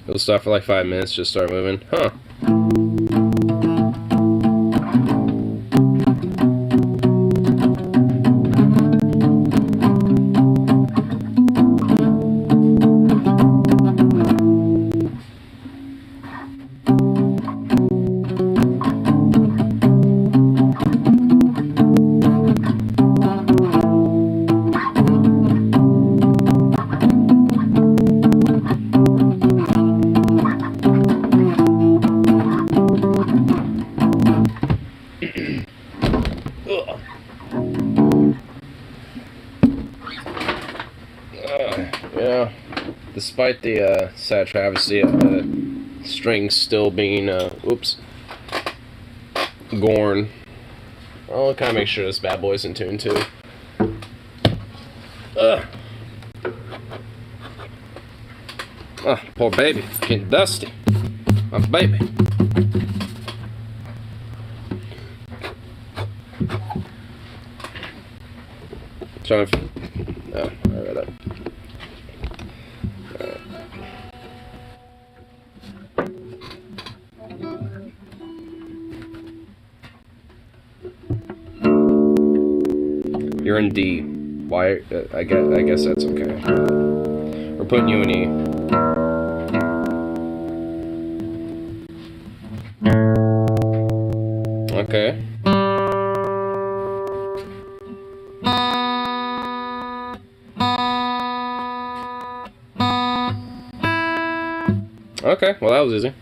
It'll stop for like 5 minutes, just start moving. Huh. Yeah, despite the sad travesty of the strings still being, gorn, I'll kind of make sure this bad boy's in tune too. Poor baby, getting dusty. My baby. Trying to. Oh, I read it. You're in D. Why? I guess that's okay. We're putting you in E. Okay. Okay, well that was easy.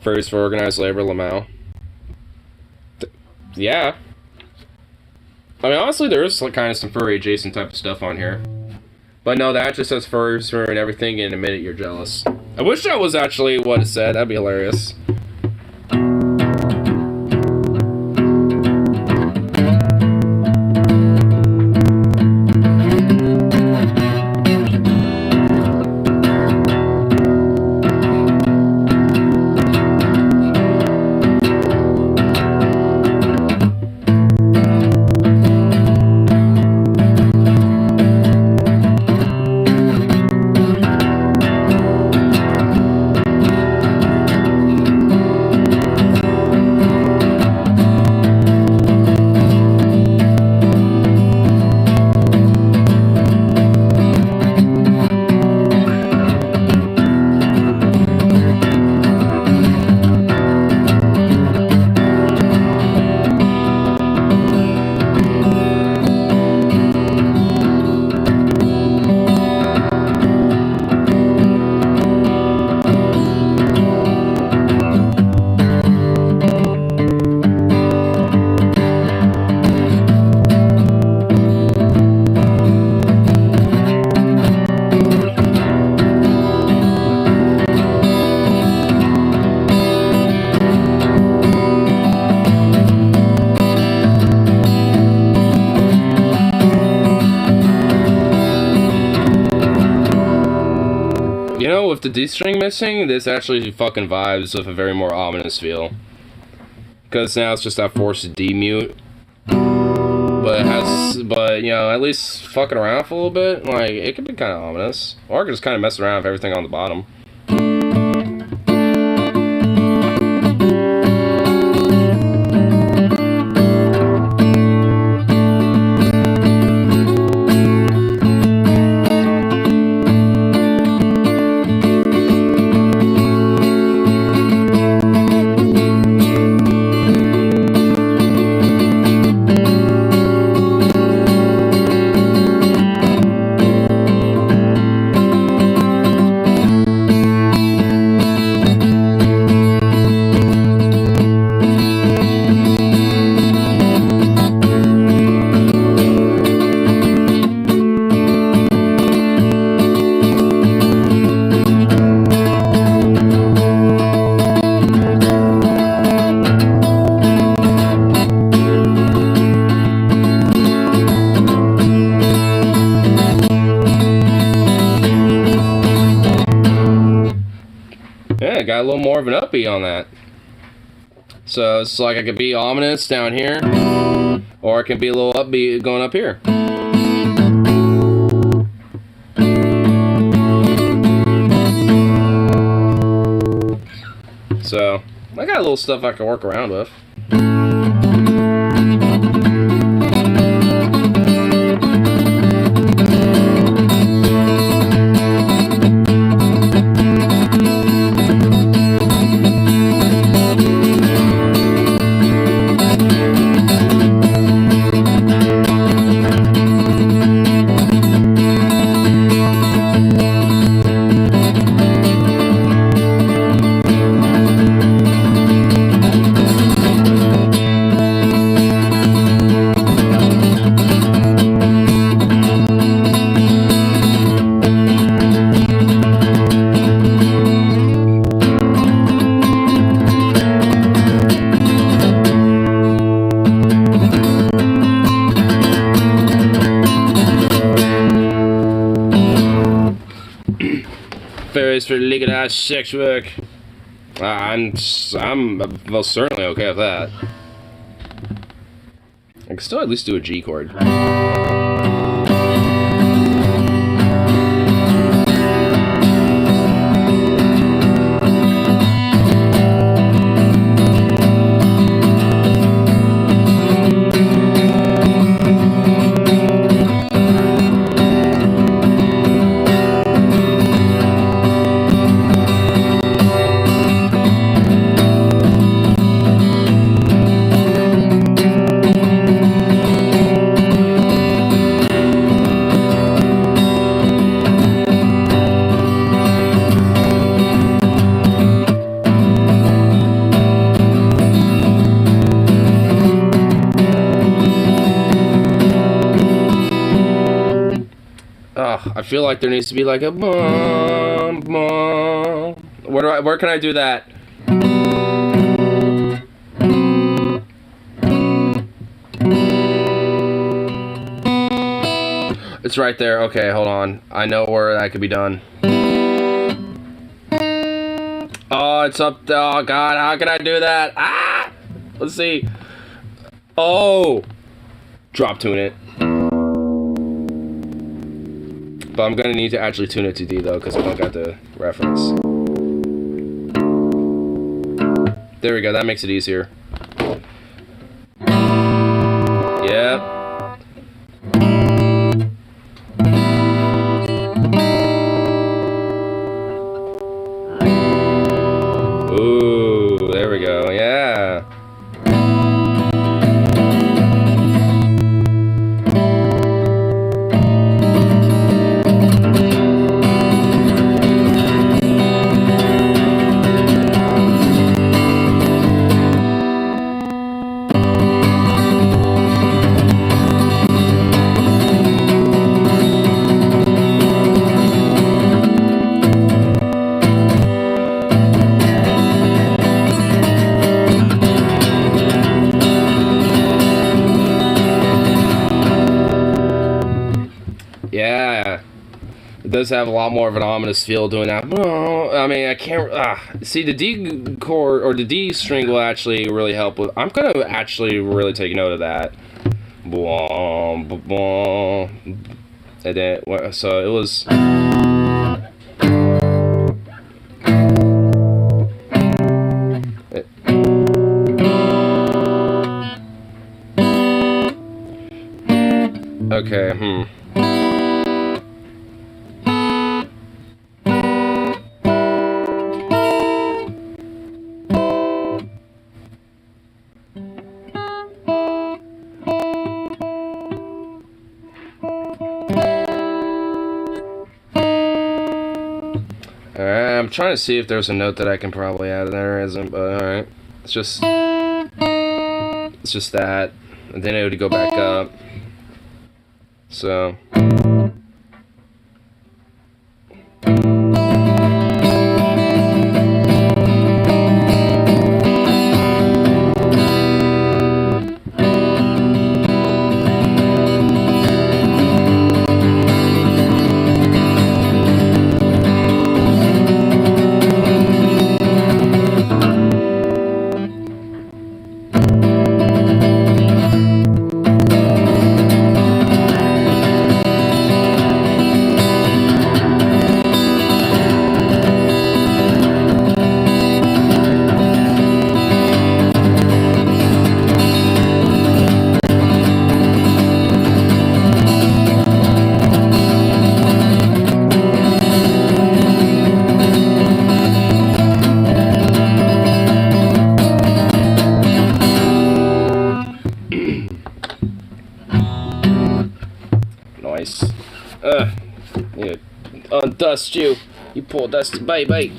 First for organized labor, Lamau. Yeah. I mean, honestly, there is kind of some furry adjacent type of stuff on here. But no, that just says furs and everything, and in a minute you're jealous. I wish that was actually what it said. That'd be hilarious. You know, with the D string missing, this actually fucking vibes with a very more ominous feel. Because now it's just that forced D mute. But it has, you know, at least fucking around for a little bit, like, it could be kind of ominous. Or I could just kind of mess around with everything on the bottom. Yeah, got a little more of an upbeat on that. So it's like I could be ominous down here, or I can be a little upbeat going up here. So I got a little stuff I can work around with. Fairies for legalized sex work. I'm most certainly okay with that. I can still at least do a G chord. I feel like there needs to be like a bum, bum. Where can I do that? It's right there. Okay, hold on. I know where that could be done. Oh, it's up. Oh, God. How can I do that? Ah! Let's see. Oh! Drop tune it. But I'm going to need to actually tune it to D, though, because I don't got the reference. There we go. That makes it easier. Yep. Ooh, there we go. Yeah. Yeah, it does have a lot more of an ominous feel doing that. I mean, I can't see the D chord or the D string will actually really help with. I'm gonna actually really take note of that. And then so it was. Okay. Alright, I'm trying to see if there's a note that I can probably add. There isn't, but alright. It's just that. And then it would go back up. So nice. Yeah. Undust you. You poor dusty baby.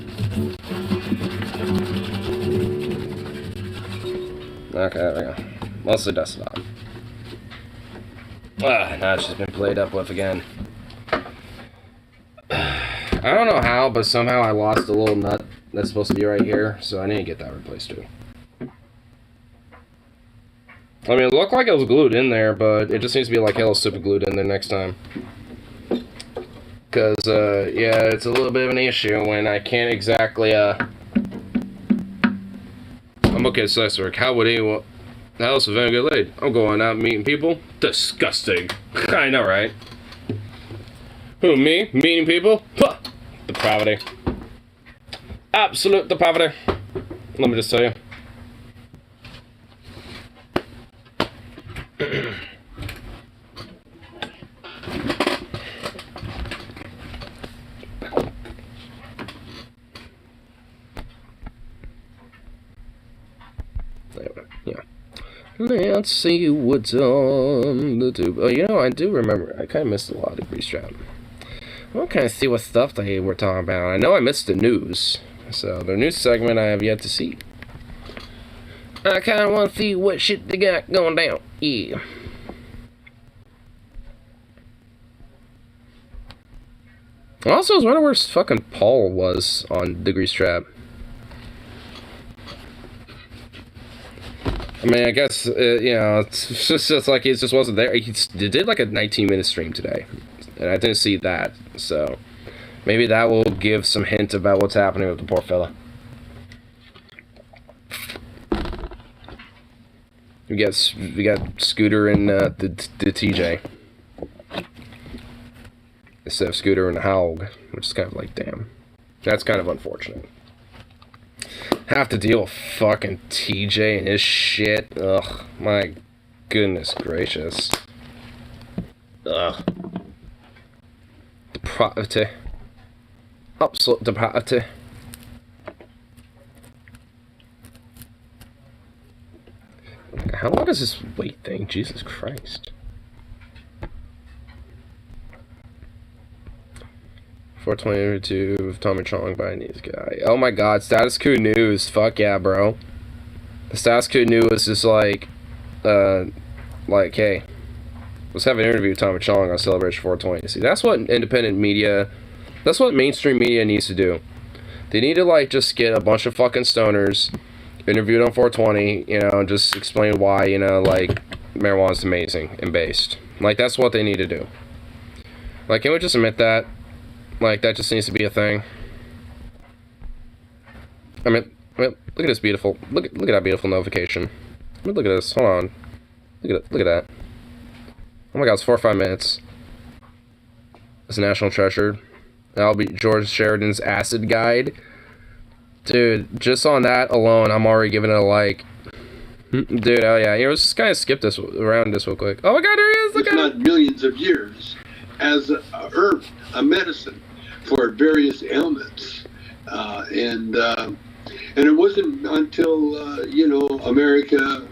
Okay, there we go. Mostly dusted off. Now it's just been played up with again. I don't know how, but somehow I lost a little nut that's supposed to be right here, so I need to get that replaced too. I mean, it looked like it was glued in there, but it just needs to be like hella super glued in there next time. Because, yeah, it's a little bit of an issue when I can't exactly, I'm okay, so how would anyone... The house of a good lady. I'm going out meeting people. Disgusting. I know, right? Who, me? Meeting people? Huh. Depravity. Absolute depravity. Let me just tell you. Yeah. Let's see what's on the tube. Oh, you know, I do remember. I kind of missed a lot of Grease Trap. I want to kind of see what stuff they were talking about. I know I missed the news. So, the news segment I have yet to see. I kind of want to see what shit they got going down. Yeah. Also, I was wondering where fucking Paul was on the Grease Trap. I mean, I guess, you know, it's just like he just wasn't there. He did like a 19-minute stream today, and I didn't see that, so maybe that will give some hint about what's happening with the poor fella. We got Scooter and the TJ instead of Scooter and Haug, which is kind of like, damn, that's kind of unfortunate. Have to deal with fucking TJ and his shit. Ugh, my goodness gracious. Ugh. Depravity. Absolute depravity. How long is this wait thing? Jesus Christ. 422 Tommy Chong by Knees guy. Oh my god, Status Quo News. Fuck yeah, bro. The Status Quo News is just like, hey, let's have an interview with Tommy Chong on Celebration 420. See, that's what independent media, that's what mainstream media needs to do. They need to, like, just get a bunch of fucking stoners, interviewed on 420, you know, and just explain why, you know, like, marijuana's amazing and based. Like, that's what they need to do. Like, can we just admit that? Like, that just needs to be a thing. I mean, look at this beautiful, look at that beautiful notification. I mean, look at this, hold on. Look at that. Oh my god, it's 4 or 5 minutes. It's a national treasure. That'll be George Sheridan's Acid Guide. Dude, just on that alone, I'm already giving it a like. Dude, oh yeah, let's just kind of skip this around this real quick. Oh my god, there he is, look at not millions of years as a herb, a medicine for various ailments, and it wasn't until you know, America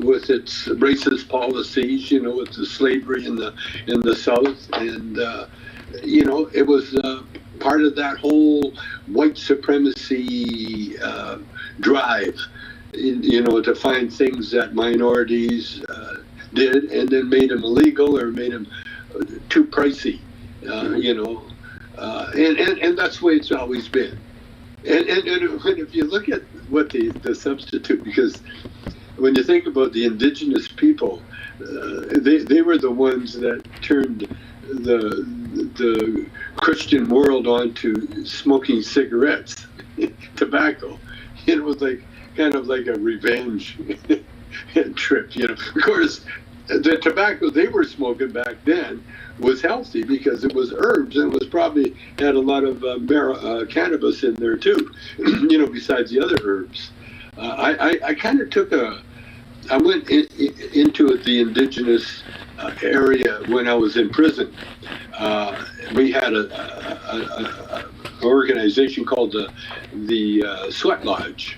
with its racist policies, you know, with the slavery in the South, and you know, it was part of that whole white supremacy drive, you know, to find things that minorities did and then made them illegal or made them too pricey, you know, and that's the way it's always been. And if you look at what the substitute, because when you think about the indigenous people, they were the ones that turned the Christian world onto smoking cigarettes, tobacco. It was like kind of like a revenge trip, you know. Of course, the tobacco they were smoking back then was healthy because it was herbs and it was probably had a lot of cannabis in there too, you know, besides the other herbs. I kind of took I went into the indigenous area when I was in prison. We had an organization called the Sweat Lodge,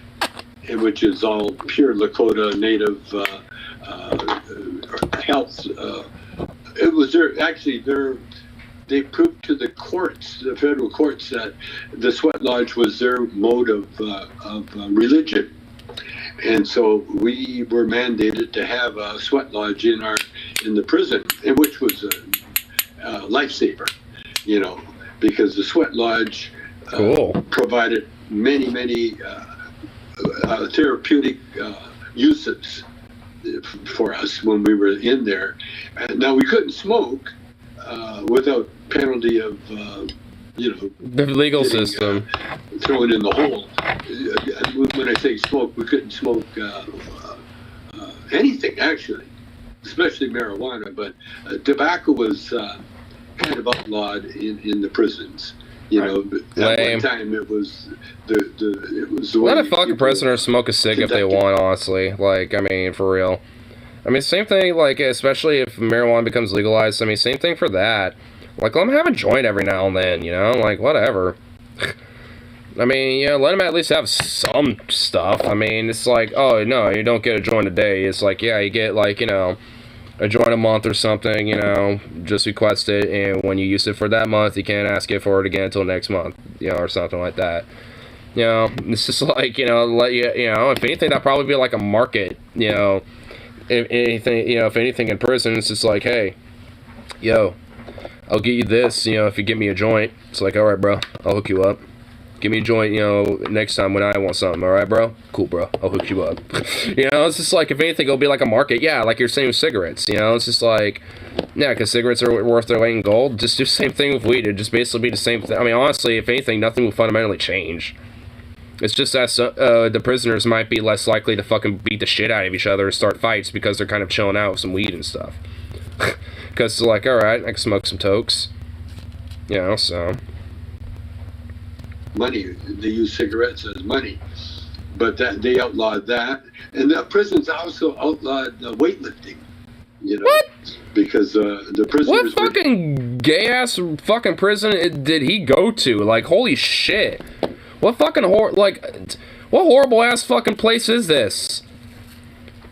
which is all pure Lakota Native health. It was they proved to the courts, the federal courts, that the Sweat Lodge was their mode of religion. And so we were mandated to have a sweat lodge in the prison, and which was a lifesaver, you know, because the sweat lodge provided many therapeutic uses for us when we were in there. Now we couldn't smoke without penalty of you know, the legal system, thrown in the hole. When I say smoke, we couldn't smoke anything actually, especially marijuana. But tobacco was kind of outlawed in the prisons. You know, at one time it was the way. Let a fucking prisoner smoke a cig if they want, honestly. Like, I mean, for real. I mean, same thing, like, especially if marijuana becomes legalized. I mean, same thing for that. Like, let them have a joint every now and then, you know? Like, whatever. I mean, you know, let them at least have some stuff. I mean, it's like, oh, no, you don't get a joint a day. It's like, yeah, you get, like, you know, a joint a month or something, you know, just request it, and when you use it for that month, you can't ask it for it again until next month, you know, or something like that. You know, it's just like, you know, you know, if anything, that'd probably be like a market, you know, if anything in prison, it's just like, hey, yo, I'll get you this, you know, if you give me a joint. It's like, alright, bro, I'll hook you up. Give me a joint, you know, next time when I want something, alright, bro? Cool, bro. I'll hook you up. You know, it's just like, if anything, it'll be like a market. Yeah, like you're saying with cigarettes, you know? It's just like, yeah, because cigarettes are worth their weight in gold. Just do the same thing with weed. It'd just basically be the same thing. I mean, honestly, if anything, nothing will fundamentally change. It's just that the prisoners might be less likely to fucking beat the shit out of each other and start fights because they're kind of chilling out with some weed and stuff. Because it's like, alright, I can smoke some tokes. You know, so... money. They use cigarettes as money, but that they outlawed that, and the prisons also outlawed weightlifting. You know, what? Because the prisoners. What fucking gay ass fucking prison did he go to? Like, holy shit! What fucking what horrible ass fucking place is this?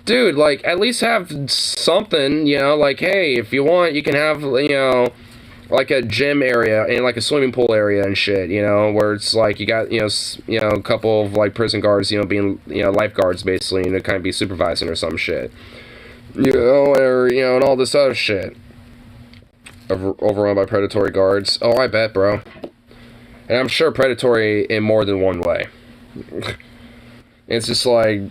Dude, like, at least have something, you know, like, hey, if you want, you can have, you know, like a gym area and like a swimming pool area and shit, you know, where it's like you got, you know, a couple of like prison guards, you know, being, you know, lifeguards basically, you know, kind of be supervising or some shit, you know, or, you know, and all this other shit. Overrun by predatory guards. Oh, I bet, bro. And I'm sure predatory in more than one way. It's just like,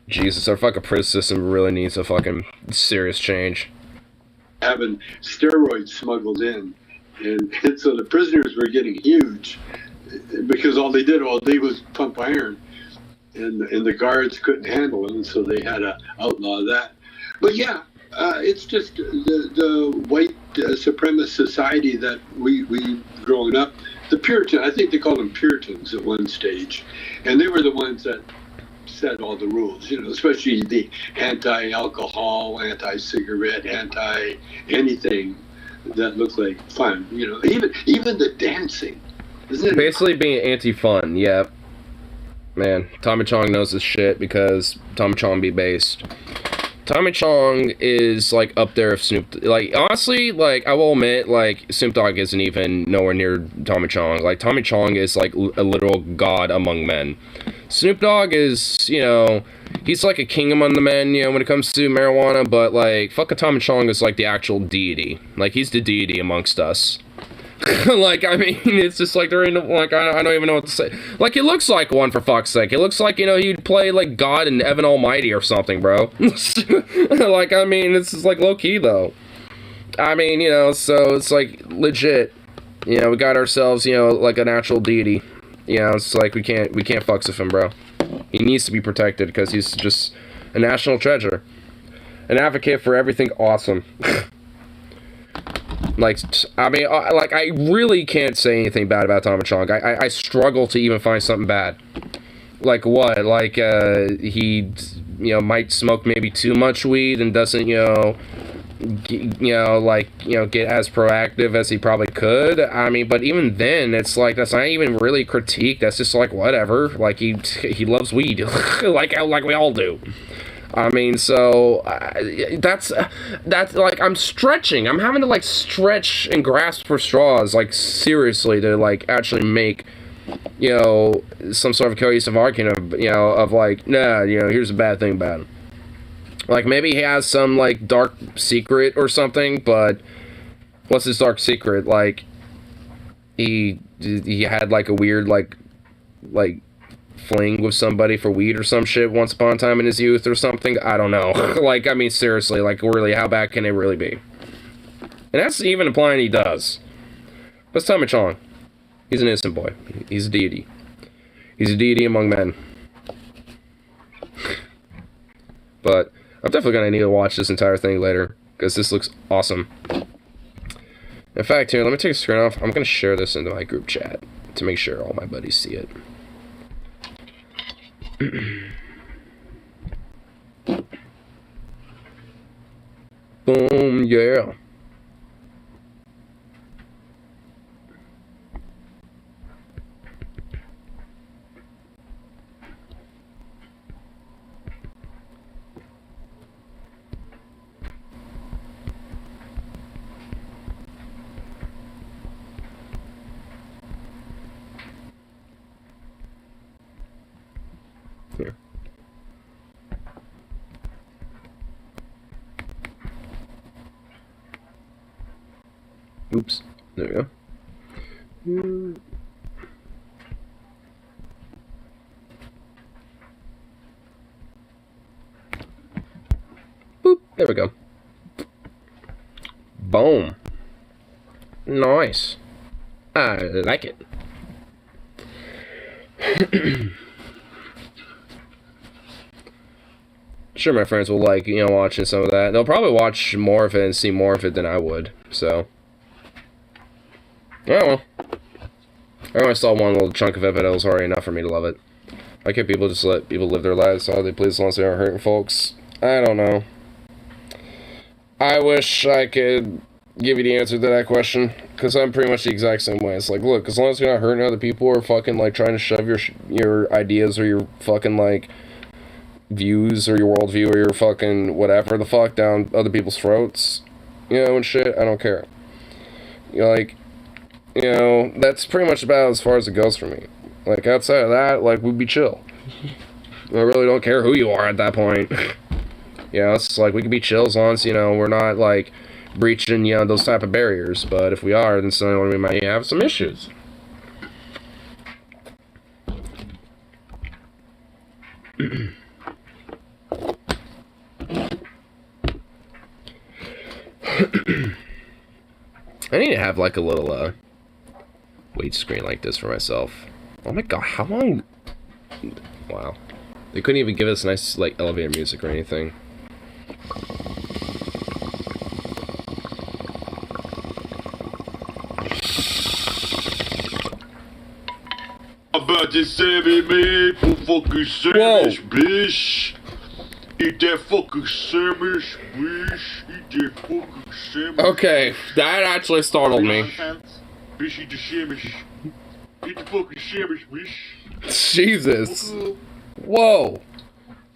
Jesus, our fucking prison system really needs a fucking serious change. Having steroids smuggled in, and so the prisoners were getting huge because all they did all day was pump iron, and the guards couldn't handle them, so they had to outlaw that. But yeah, it's just the white supremacist society that we growing up. The Puritan, I think they called them Puritans at one stage, and they were the ones that set all the rules, you know, especially the anti-alcohol, anti-cigarette, anti-anything that looked like fun, you know, even the dancing. Isn't it basically being anti-fun? Yeah, man, Tommy Chong knows his shit because Tommy Chong be based. Tommy Chong is like up there with Snoop. Like, honestly, like, I will admit, like, Snoop Dogg isn't even nowhere near Tommy Chong. Like, Tommy Chong is like a literal god among men. Snoop Dogg is, you know, he's like a king among the men, you know, when it comes to marijuana, but like, fucking Tommy Chong is like the actual deity. Like, he's the deity amongst us. Like, I mean, it's just like, there ain't no, like, I don't even know what to say. Like, he looks like one, for fuck's sake. It looks like, you know, he'd play like God and Evan Almighty or something, bro. Like, I mean, it's just like low-key, though. I mean, you know, so it's like legit. You know, we got ourselves, you know, like a natural deity. You know, it's like we can't fucks with him, bro. He needs to be protected because he's just a national treasure. An advocate for everything awesome. Like, I mean, like, I really can't say anything bad about Tommy Chong. I struggle to even find something bad. Like what? Like, he, you know, might smoke maybe too much weed and doesn't, you know, get as proactive as he probably could. I mean, but even then, it's like, that's not even really critique. That's just like, whatever. Like, he loves weed. like we all do. I mean, so, that's, like, I'm stretching. I'm having to, like, stretch and grasp for straws, like, seriously, to, like, actually make, you know, some sort of cohesive argument of, you know, of, like, nah, you know, here's a bad thing about him. Like, maybe he has some, like, dark secret or something, but what's his dark secret? Like, he had, like, a weird, like, fling with somebody for weed or some shit once upon a time in his youth or something. I don't know. Like, I mean, seriously, like, really, how bad can it really be? And that's even implying he does. But Tommy Chong, he's an innocent boy. He's a deity. He's a deity among men. But I'm definitely gonna need to watch this entire thing later because this looks awesome. In fact, here, let me take a screen off. I'm gonna share this into my group chat to make sure all my buddies see it. Boom, yeah. Here. Oops. There we go. Boop. There we go. Boom. Nice. I like it. Sure, my friends will like, watching some of that. They'll probably watch more of it and see more of it than I would, so. Oh, well. I only saw one little chunk of it, but it was already enough for me to love it. Why can't people just let people live their lives how they please as long as they aren't hurting folks? I don't know. I wish I could give you the answer to that question, because I'm pretty much the exact same way. It's like, look, as long as you're not hurting other people or fucking, like, trying to shove your ideas or your fucking, like, views or your worldview or your fucking whatever the fuck down other people's throats, and shit, I don't care. Like, that's pretty much about as far as it goes for me. Like, outside of that, like, we'd be chill. I really don't care who you are at that point. It's like, we could be chill as long as, we're not, like, breaching, those type of barriers. But if we are, then suddenly we might have some issues. I need to have, like, a little, weight screen like this for myself. Oh my god, how long? Wow. They couldn't even give us nice, like, elevator music or anything. About this Sammy maple fucking sandwich, bitch. Eat that fucking sandwich, bitch. Eat that fucking sandwich. Okay, that actually startled me. Bitch, eat the sandwich. Eat the fucking sandwich, bitch. Jesus. Whoa.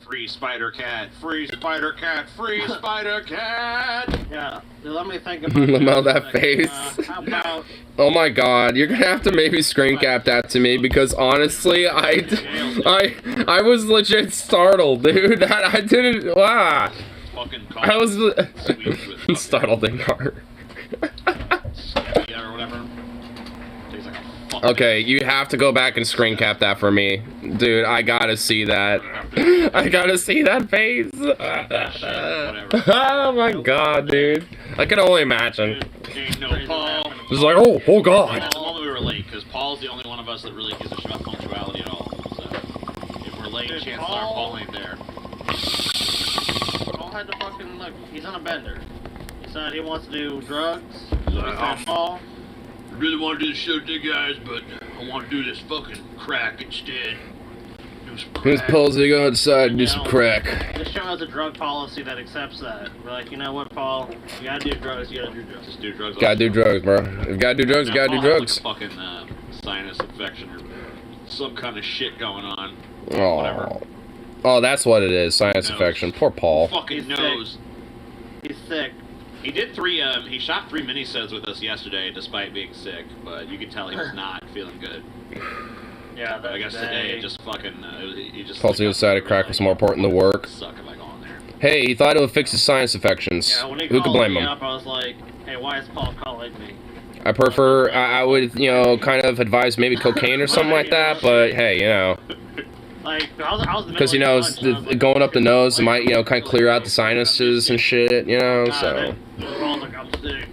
Free Spider Cat, free Spider Cat, free Spider Cat. Yeah, let me think about About that face. how about Oh my god, you're gonna have to maybe screen cap that to me because honestly, I was legit startled, dude. I didn't. Wow. I was startled in car. Or whatever. Tastes like a fucking Okay, you have to go back and screen cap that for me. Dude, I gotta see that. I gotta see that face. Oh my god, dude. I can only imagine. No, Paul. It's like, oh god. At the moment we were late, because Paul's the only one of us that really gives a shit about punctuality at all. So, if we're late, chances are Paul ain't there. Paul had to fucking look. He's on a bender. He said he wants to do drugs. So he I said, Paul, really want to do the show with you guys, but I want to do this fucking crack instead. Do some Whose crack. pills are you gonna decide to do some crack? this show has a drug policy that accepts that. We're like, you know what, Paul? You gotta do drugs. You gotta do drugs. Just do drugs. Gotta do drugs, bro. If you gotta do drugs, you gotta do drugs. Like a fucking sinus infection or some kind of shit going on. Oh. Oh, that's what it is. Sinus infection. Poor Paul. Fucking He's knows. He's sick. He did he shot 3 minisodes with us yesterday despite being sick, but you could tell he was not feeling good. Yeah, But I guess today it just fucking, he just... Paul decided crack was more important than work. Suck if I go on there. Hey, he thought it would fix his sinus infections. Yeah, when he Who could called blame me him? up, I was like, hey, why is Paul calling me? I prefer, I would, kind of advise maybe cocaine or something like that, but hey, Like, I was in the because, middle of lunch, and I was like, going up the nose, it might, kind of clear out the sinuses and shit, so. Paul's like, I'm sick.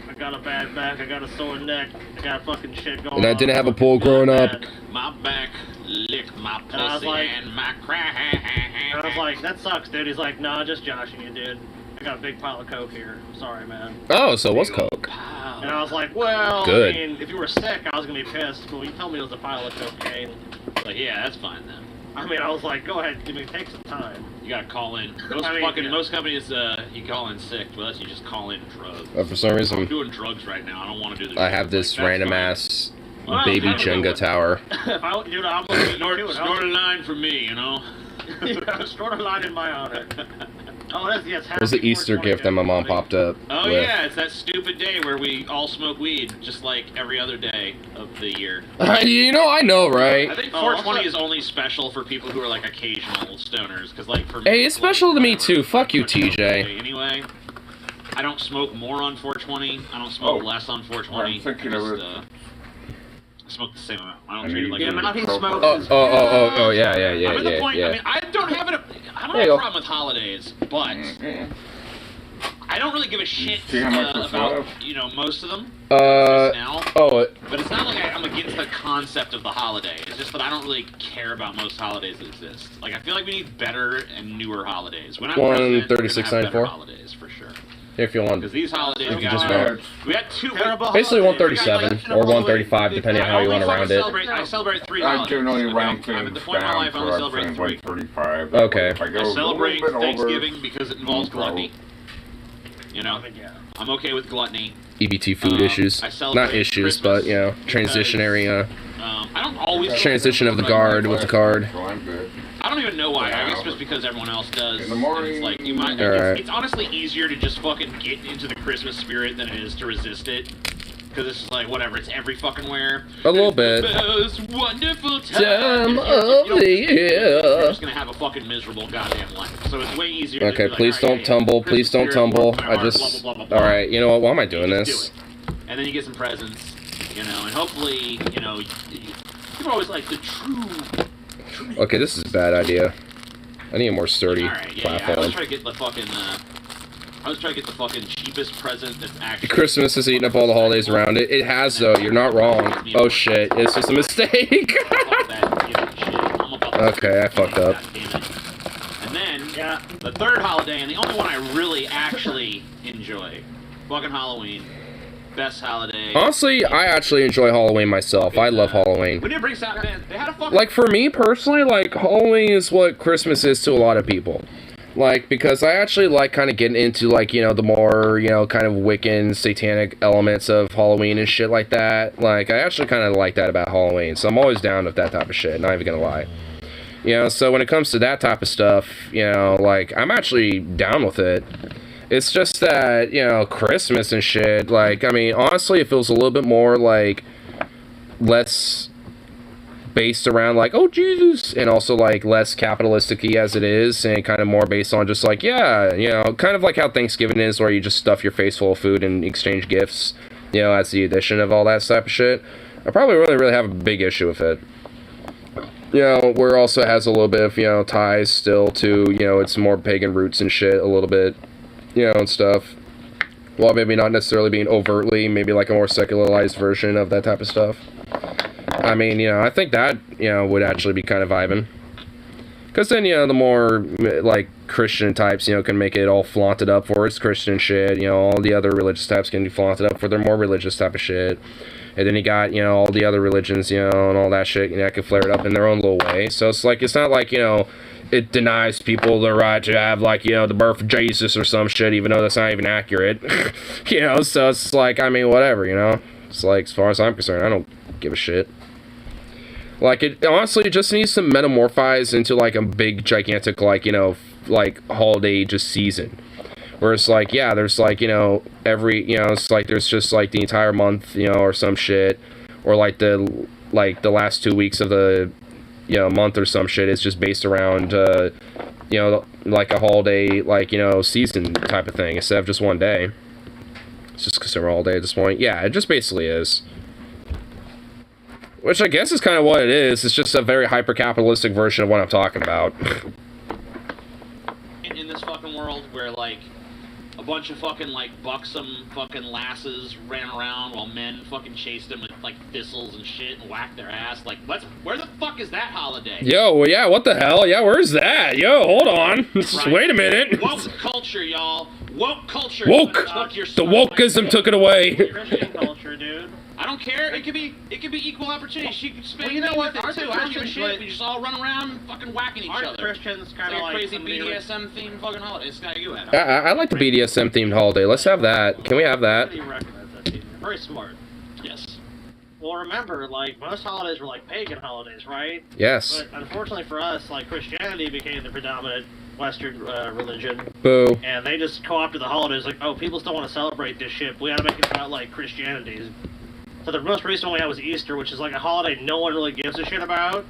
I got a bad back, I got a sore neck, I got fucking shit going on. And I didn't have a pool growing up. My back Lick my And I was pussy like- and my crack. And I was like, that sucks, dude. He's like, nah, just joshing you, dude. I got a big pile of coke here. Sorry, man. Oh, so it was coke. And I was like, well, Good. I mean, if you were sick, I was gonna be pissed. But when you told me it was a pile of cocaine, Like, yeah, that's fine then. I mean, I was like, go ahead, take some time. You gotta call in. Yeah. Most companies, you call in sick. With us, you just call in drugs. For some I'm reason, doing drugs right now. I don't want to do the I have drugs. this Like, that's random fine. ass Well, baby I don't know Jenga what- tower. If I, dude, I'm looking to do it. Snort a line for me, you know? Yeah, snort a line in my honor. Oh, that's yes. It was the Easter gift that my mom popped up Oh with. yeah, it's that stupid day where we all smoke weed, just like every other day of the year. You know, I know, right? I think Oh, 420 also- is only special for people who are like occasional stoners, because like for me, Hey, it's special to me too. Fuck you, TJ. Anyway, I don't smoke more on 420. I don't smoke Oh, less on 420. I'm thinking I of just, it. I smoke the same amount. I I don't treat it need like to Yeah, get but a he profile. smokes. Oh, yeah, I'm at the point. I mean, I don't have it. I don't There have you a go. problem with holidays, but Yeah. I don't really give a shit See how much was about left? most of them Uh, now. oh, But it's not like I'm against the concept of the holiday. It's just that I don't really care about most holidays that exist. Like, I feel like we need better and newer holidays. When I'm president, we're gonna have better 136.94. holidays for sure. if you want. Because these holidays, You we can got, just vote. we had two. Terrible Basically holiday. 137 or 135, depending on how you want to round it. I celebrate three I holidays. generally okay? rank I'm at things the point in my down, life I only so celebrate I'd say three. like 35. Okay. If I go I celebrate a little bit Thanksgiving over, because it involves no problem. gluttony. You know, Yeah. I'm okay with gluttony. EBT food issues. I celebrate Not issues, Christmas but, you know, transitionary, I don't always transition of the guard with the card. So I'm good. I don't even know why. I guess just because everyone else does. In the morning- It's like you might. Alright. It's honestly easier to just fucking get into the Christmas spirit than it is to resist it. Because it's like whatever. It's every fucking where. A little bit. Most wonderful Time time of the You're year. just gonna have a fucking miserable goddamn life. So it's way easier. to Okay, be like, please alright, don't hey, tumble. Christmas Please don't spirit, tumble. warms my I heart, just. blah, blah, blah, blah, blah. Alright, you know what? Why am I doing You this? just do it. And then you get some presents, you know, and hopefully, you know, people are always like the true. Okay, this is a bad idea. I need a more sturdy Alright, yeah, I platform. was trying to get the fucking, cheapest present that's actually. Christmas is eating up all the holidays around it. It has, though. You're not wrong. Oh, shit. It's just a mistake. Fuck that, you know, shit. I'm about to- Okay, I fucked up. God damn it. And then, the third holiday, and the only one I really actually enjoy, fucking Halloween. Best holiday. Honestly, I actually enjoy Halloween myself. I love Halloween. We didn't bring South Man. They had a fucking. Like, for me personally, like, Halloween is what Christmas is to a lot of people. Like, because I actually like kind of getting into, like, you know, the more, you know, kind of Wiccan, satanic elements of Halloween and shit like that. Like, I actually kind of like that about Halloween. So I'm always down with that type of shit, not even gonna lie. You know, so when it comes to that type of stuff, you know, like, I'm actually down with it. It's just that, you know, Christmas and shit, like, I mean, honestly, it feels a little bit more, like, less based around, like, oh, Jesus, and also, like, less capitalistic-y as it is, and kind of more based on just, like, yeah, you know, kind of like how Thanksgiving is, where you just stuff your face full of food and exchange gifts, you know, that's the addition of all that type of shit. I probably really have a big issue with it. You know, where it also has a little bit of, you know, ties still to, you know, it's more pagan roots and shit a little bit, you know, and stuff. While maybe not necessarily being overtly, maybe like a more secularized version of that type of stuff. I mean, you know, I think that, you know, would actually be kind of vibing. Because then, you know, the more, like, Christian types, you know, can make it all flaunted up for its Christian shit. You know, all the other religious types can be flaunted up for their more religious type of shit. And then you got, you know, all the other religions, you know, and all that shit, you know, can flare it up in their own little way. So it's like, it's not like, you know, it denies people the right to have, like, you know, the birth of Jesus or some shit, even though that's not even accurate. You know, so it's like, I mean, whatever, you know. It's like, as far as I'm concerned, I don't give a shit. Like, it honestly just needs to metamorphose into, like, a big, gigantic, like, you know, like, holiday just season. Where it's like, yeah, there's, like, you know, every, you know, it's like, there's just, like, the entire month, you know, or some shit. Or, like, the last 2 weeks of the, you know, month or some shit is just based around, you know, like a holiday, like, you know, season type of thing, instead of just one day. It's just because we're all day at this point. Yeah, it just basically is. Which I guess is kind of what it is. It's just a very hyper-capitalistic version of what I'm talking about. In this fucking world where, like, a bunch of fucking, like, buxom fucking lasses ran around while men fucking chased them with like thistles and shit and whack their ass. Like, where the fuck is that holiday? Yo, yeah, what the hell? Yeah, where's that? Yo, hold on. Right. Wait a minute. Woke culture, y'all. Woke culture. Woke. Took your The wokeism took it away. Christian culture, dude. I don't care. It could be equal opportunity. She could spend Well, you know what? with it Aren't too. the I don't give a Christians, shit. like- We just all run around fucking whacking each Aren't other. Christians kind It's of like a crazy somebody like- BDSM themed fucking holiday. It's got you at. I like the BDSM themed holiday. Let's have that. Can we have that? What do you recommend that to you? Very smart. Yes. Well, remember, like, most holidays were like pagan holidays, right? Yes. But unfortunately for us, like, Christianity became the predominant Western religion, Boo. and they just co-opted the holidays. Like, oh, people still want to celebrate this shit. We got to make it about like Christianity. So the most recent one we had was Easter, which is like a holiday no one really gives a shit about.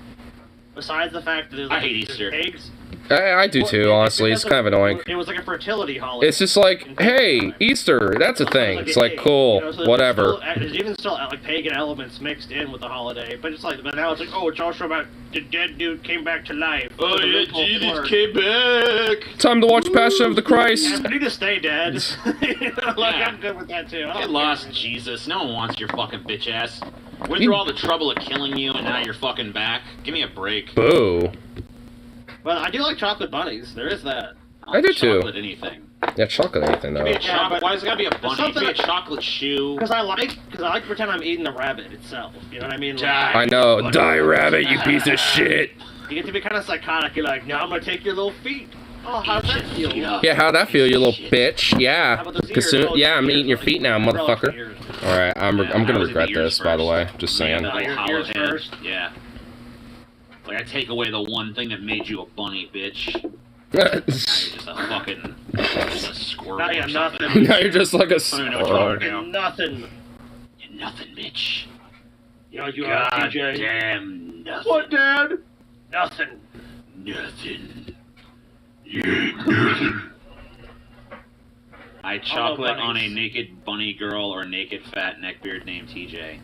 Besides the fact that there's like, I hate Easter. eggs. I do too, honestly. It's kind of annoying. It was like a fertility holiday. It's just like, hey, Easter, that's a thing. It's like, cool, so whatever. There's even still like pagan elements mixed in with the holiday, but it's like, but now it's like, oh, it's also about the dead dude came back to life. Oh The yeah, loophole Jesus word. came back. Time to watch Passion of the Christ. Yeah, I need to stay dead. You know, like, Yeah. I'm good with that too. I don't Get care. lost, Jesus. No one wants your fucking bitch ass. Went through all the trouble of killing you, and now you're fucking back. Give me a break. Boo. Well, I do like chocolate bunnies. There is that. I do too. Chocolate anything. Yeah, chocolate anything Give me though. a chocolate. Why does it gotta be a bunny? Give something me a that- chocolate shoe. Because I like to pretend I'm eating the rabbit itself. You know what I mean? Die. I know. Die, rabbit, you piece of shit. You get to be kind of psychotic. You're like, now I'm gonna take your little feet. Oh, how's that feel? Yeah, how'd that feel, you little bitch? How Yeah. about those Cause ears? soon, yeah, I'm Ears eating your like feet now, umbrella motherfucker. ears. All right, I'm Yeah, I gonna was in the regret ears this, by the first. way. Just Yeah, saying. the Your hollow ears head. first? Yeah. Like I take away the one thing that made you a bunny, bitch. Now you're just a fucking just a squirrel. Now or you're something. nothing. Now you're just like a I don't even know what squirrel. you're doing now. Nothing. You're nothing, bitch. You know you are, God TJ. damn nothing. What, Dad? Nothing. Nothing. You ain't nothing. I chocolate on a bunnies. naked bunny girl or naked fat neckbeard named TJ.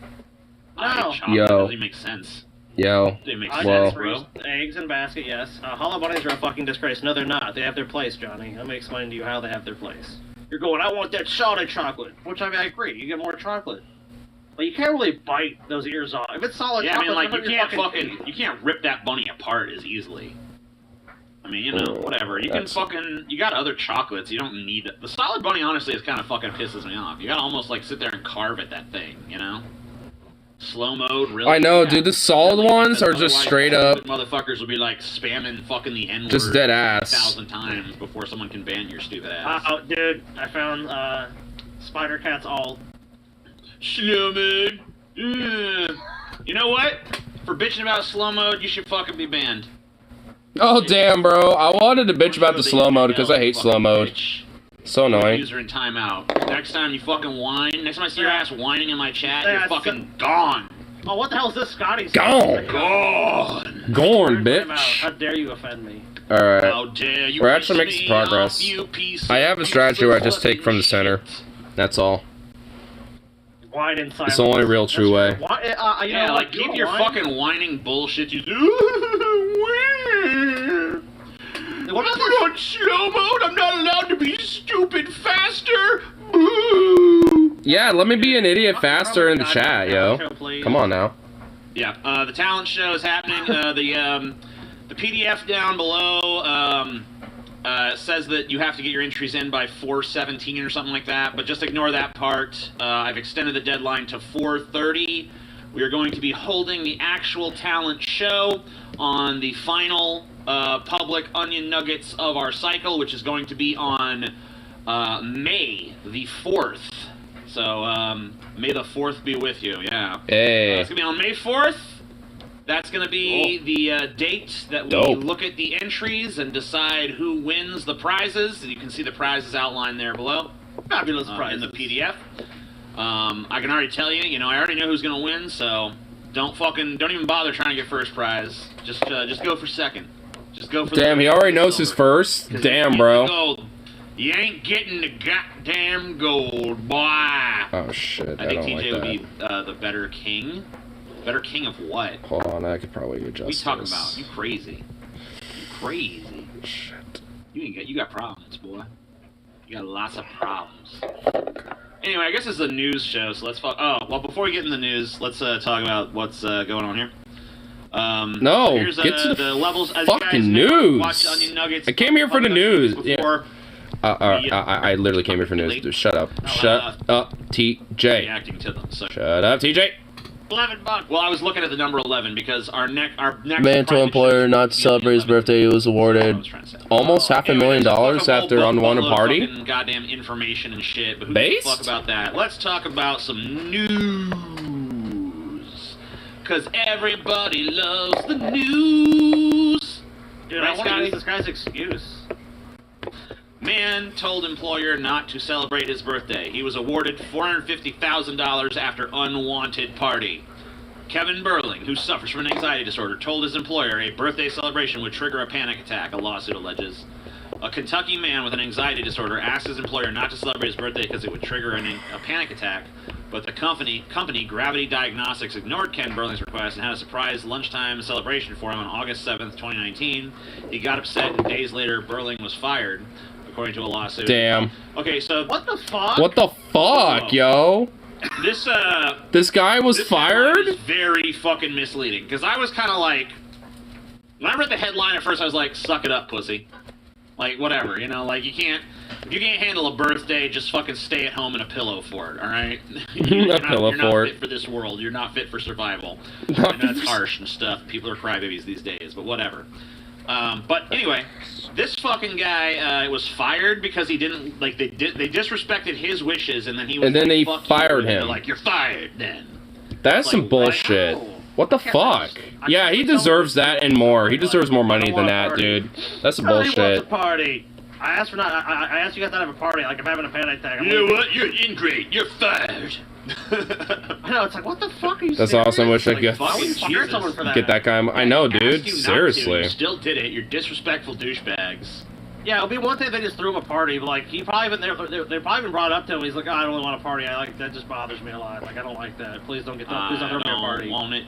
No. I chocolate. Yo. Doesn't make sense. Yo. Doesn't make I sense, Well- got bro. eggs in basket, yes. Hollow bunnies are a fucking disgrace. No, they're not. They have their place, Johnny. Let me explain to you how they have their place. You're going, I want that solid chocolate. Which, I mean, I agree. You get more chocolate. But you can't really bite those ears off. If it's solid Yeah, I chocolate, mean, like, it's you your can't fucking, you can't rip that bunny apart as easily. I mean, you know, whatever. You can That's- fucking, you got other chocolates, you don't need it. The solid bunny, honestly, is kind of fucking pisses me off. You gotta almost, like, sit there and carve at that thing, you know? Slow mode, really? I know, Yeah. dude. The solid ones are just Otherwise, straight up, stupid motherfuckers will be, like, spamming fucking the N-word just dead ass. 1,000 times before someone can ban your stupid ass. Oh, dude, I found Spider Cat's all. Slow mode. You know what? For bitching about slow mode, you should fucking be banned. Oh damn, bro! I wanted to bitch about the slow mode because I hate slow mode. Bitch. So annoying. User in timeout. Next time you fucking whine, next time I see your ass whining in my chat, Yeah, you're fucking gone. Oh, what the hell is this, Scotty? Gone. Gone. Gorn, Time out. bitch. How dare you offend me? All right. How dare you We're actually piss making me some progress. off, you piece I of have a strategy where I useless just take from the center. shit. That's all. Whine in silence. It's the only real true way. You Yeah, know, like, keep your fucking whining bullshit. You What about Put on slow mode. I'm not allowed to be stupid faster. Boo. Yeah, let me be an idiot faster in the chat, yo. Come on now. Yeah, the talent show is happening. The PDF down below says that you have to get your entries in by 4/17 or something like that, but just ignore that part. I've extended the deadline to 4:30. We are going to be holding the actual talent show on the final public onion nuggets of our cycle, which is going to be on May the 4th. So, May the 4th be with you, yeah. Hey. It's going to be on May 4th. That's going to be the date that we Dope. look at the entries and decide who wins the prizes. You can see the prizes outlined there below. Fabulous In prizes. the PDF. I can already tell you, I already know who's going to win, so don't even bother trying to get first prize. Just go for second. Just go for Damn, the he already knows silver. his first. 'Cause Damn, you bro. get the gold. You ain't getting the goddamn gold, boy. Oh shit, I I think don't TJ like would that. be the better king. Better king of what? Hold on, I could probably What adjust are you talking this. about? You crazy. You crazy. Shit. You got problems, boy. You got lots of problems. Anyway, I guess it's a news show, so let's before we get in the news, let's talk about what's going on here. No, here's, get to the levels. As fucking you guys news. Watch Onion Nuggets. I came here for the news. Before. I literally came here for news. Dude, shut up. Shut up, TJ. Reacting to them. So. Shut up, TJ. $11. Well, I was looking at the number 11 because our next. Man told employer not to celebrate his birthday. He was awarded almost $500,000 after unwanted party. Goddamn information and shit. But who Based? the fuck about that? Let's talk about some news. Cause everybody loves the news. Dude, I want to use this guy's excuse. Man told employer not to celebrate his birthday. He was awarded $450,000 after unwanted party. Kevin Burling, who suffers from an anxiety disorder, told his employer a birthday celebration would trigger a panic attack, a lawsuit alleges. A Kentucky man with an anxiety disorder asked his employer not to celebrate his birthday because it would trigger a panic attack, but the company Gravity Diagnostics ignored Ken Burling's request and had a surprise lunchtime celebration for him on August 7th, 2019. He got upset, and days later, Burling was fired, according to a lawsuit. Damn. Okay, so what the fuck? What the fuck, yo? This guy was fired? Is very fucking misleading, because I was kind of like, when I read the headline at first, I was like, suck it up, pussy. Like, whatever, you know, like, if you can't handle a birthday, just fucking stay at home and a pillow for it, alright? You're not fit for this world. You're not fit for survival. I know that's harsh and stuff. People are crybabies these days, but whatever. But anyway, this fucking guy was fired because he didn't, like, they disrespected his wishes, and then he was and then like, they fired him. They're like, you're fired then. That's some bullshit. What the fuck? Yeah, he deserves that and more. He deserves more money than that, dude. That's some bullshit. Wants a party. I asked you guys to have a party, like I'm having a panic attack. You know what? You're ingrate. You're fired. I know, it's like, what the fuck are you That's serious? awesome. Wish I could get that guy. I know, dude. Seriously. You still did it. You're disrespectful douchebags. Yeah, it'll be one thing if they just threw him a party, but like they probably even brought it up to him. He's like, oh, I don't really want a party. That just bothers me a lot. Like, I don't like that. Please don't throw me a party. Want it.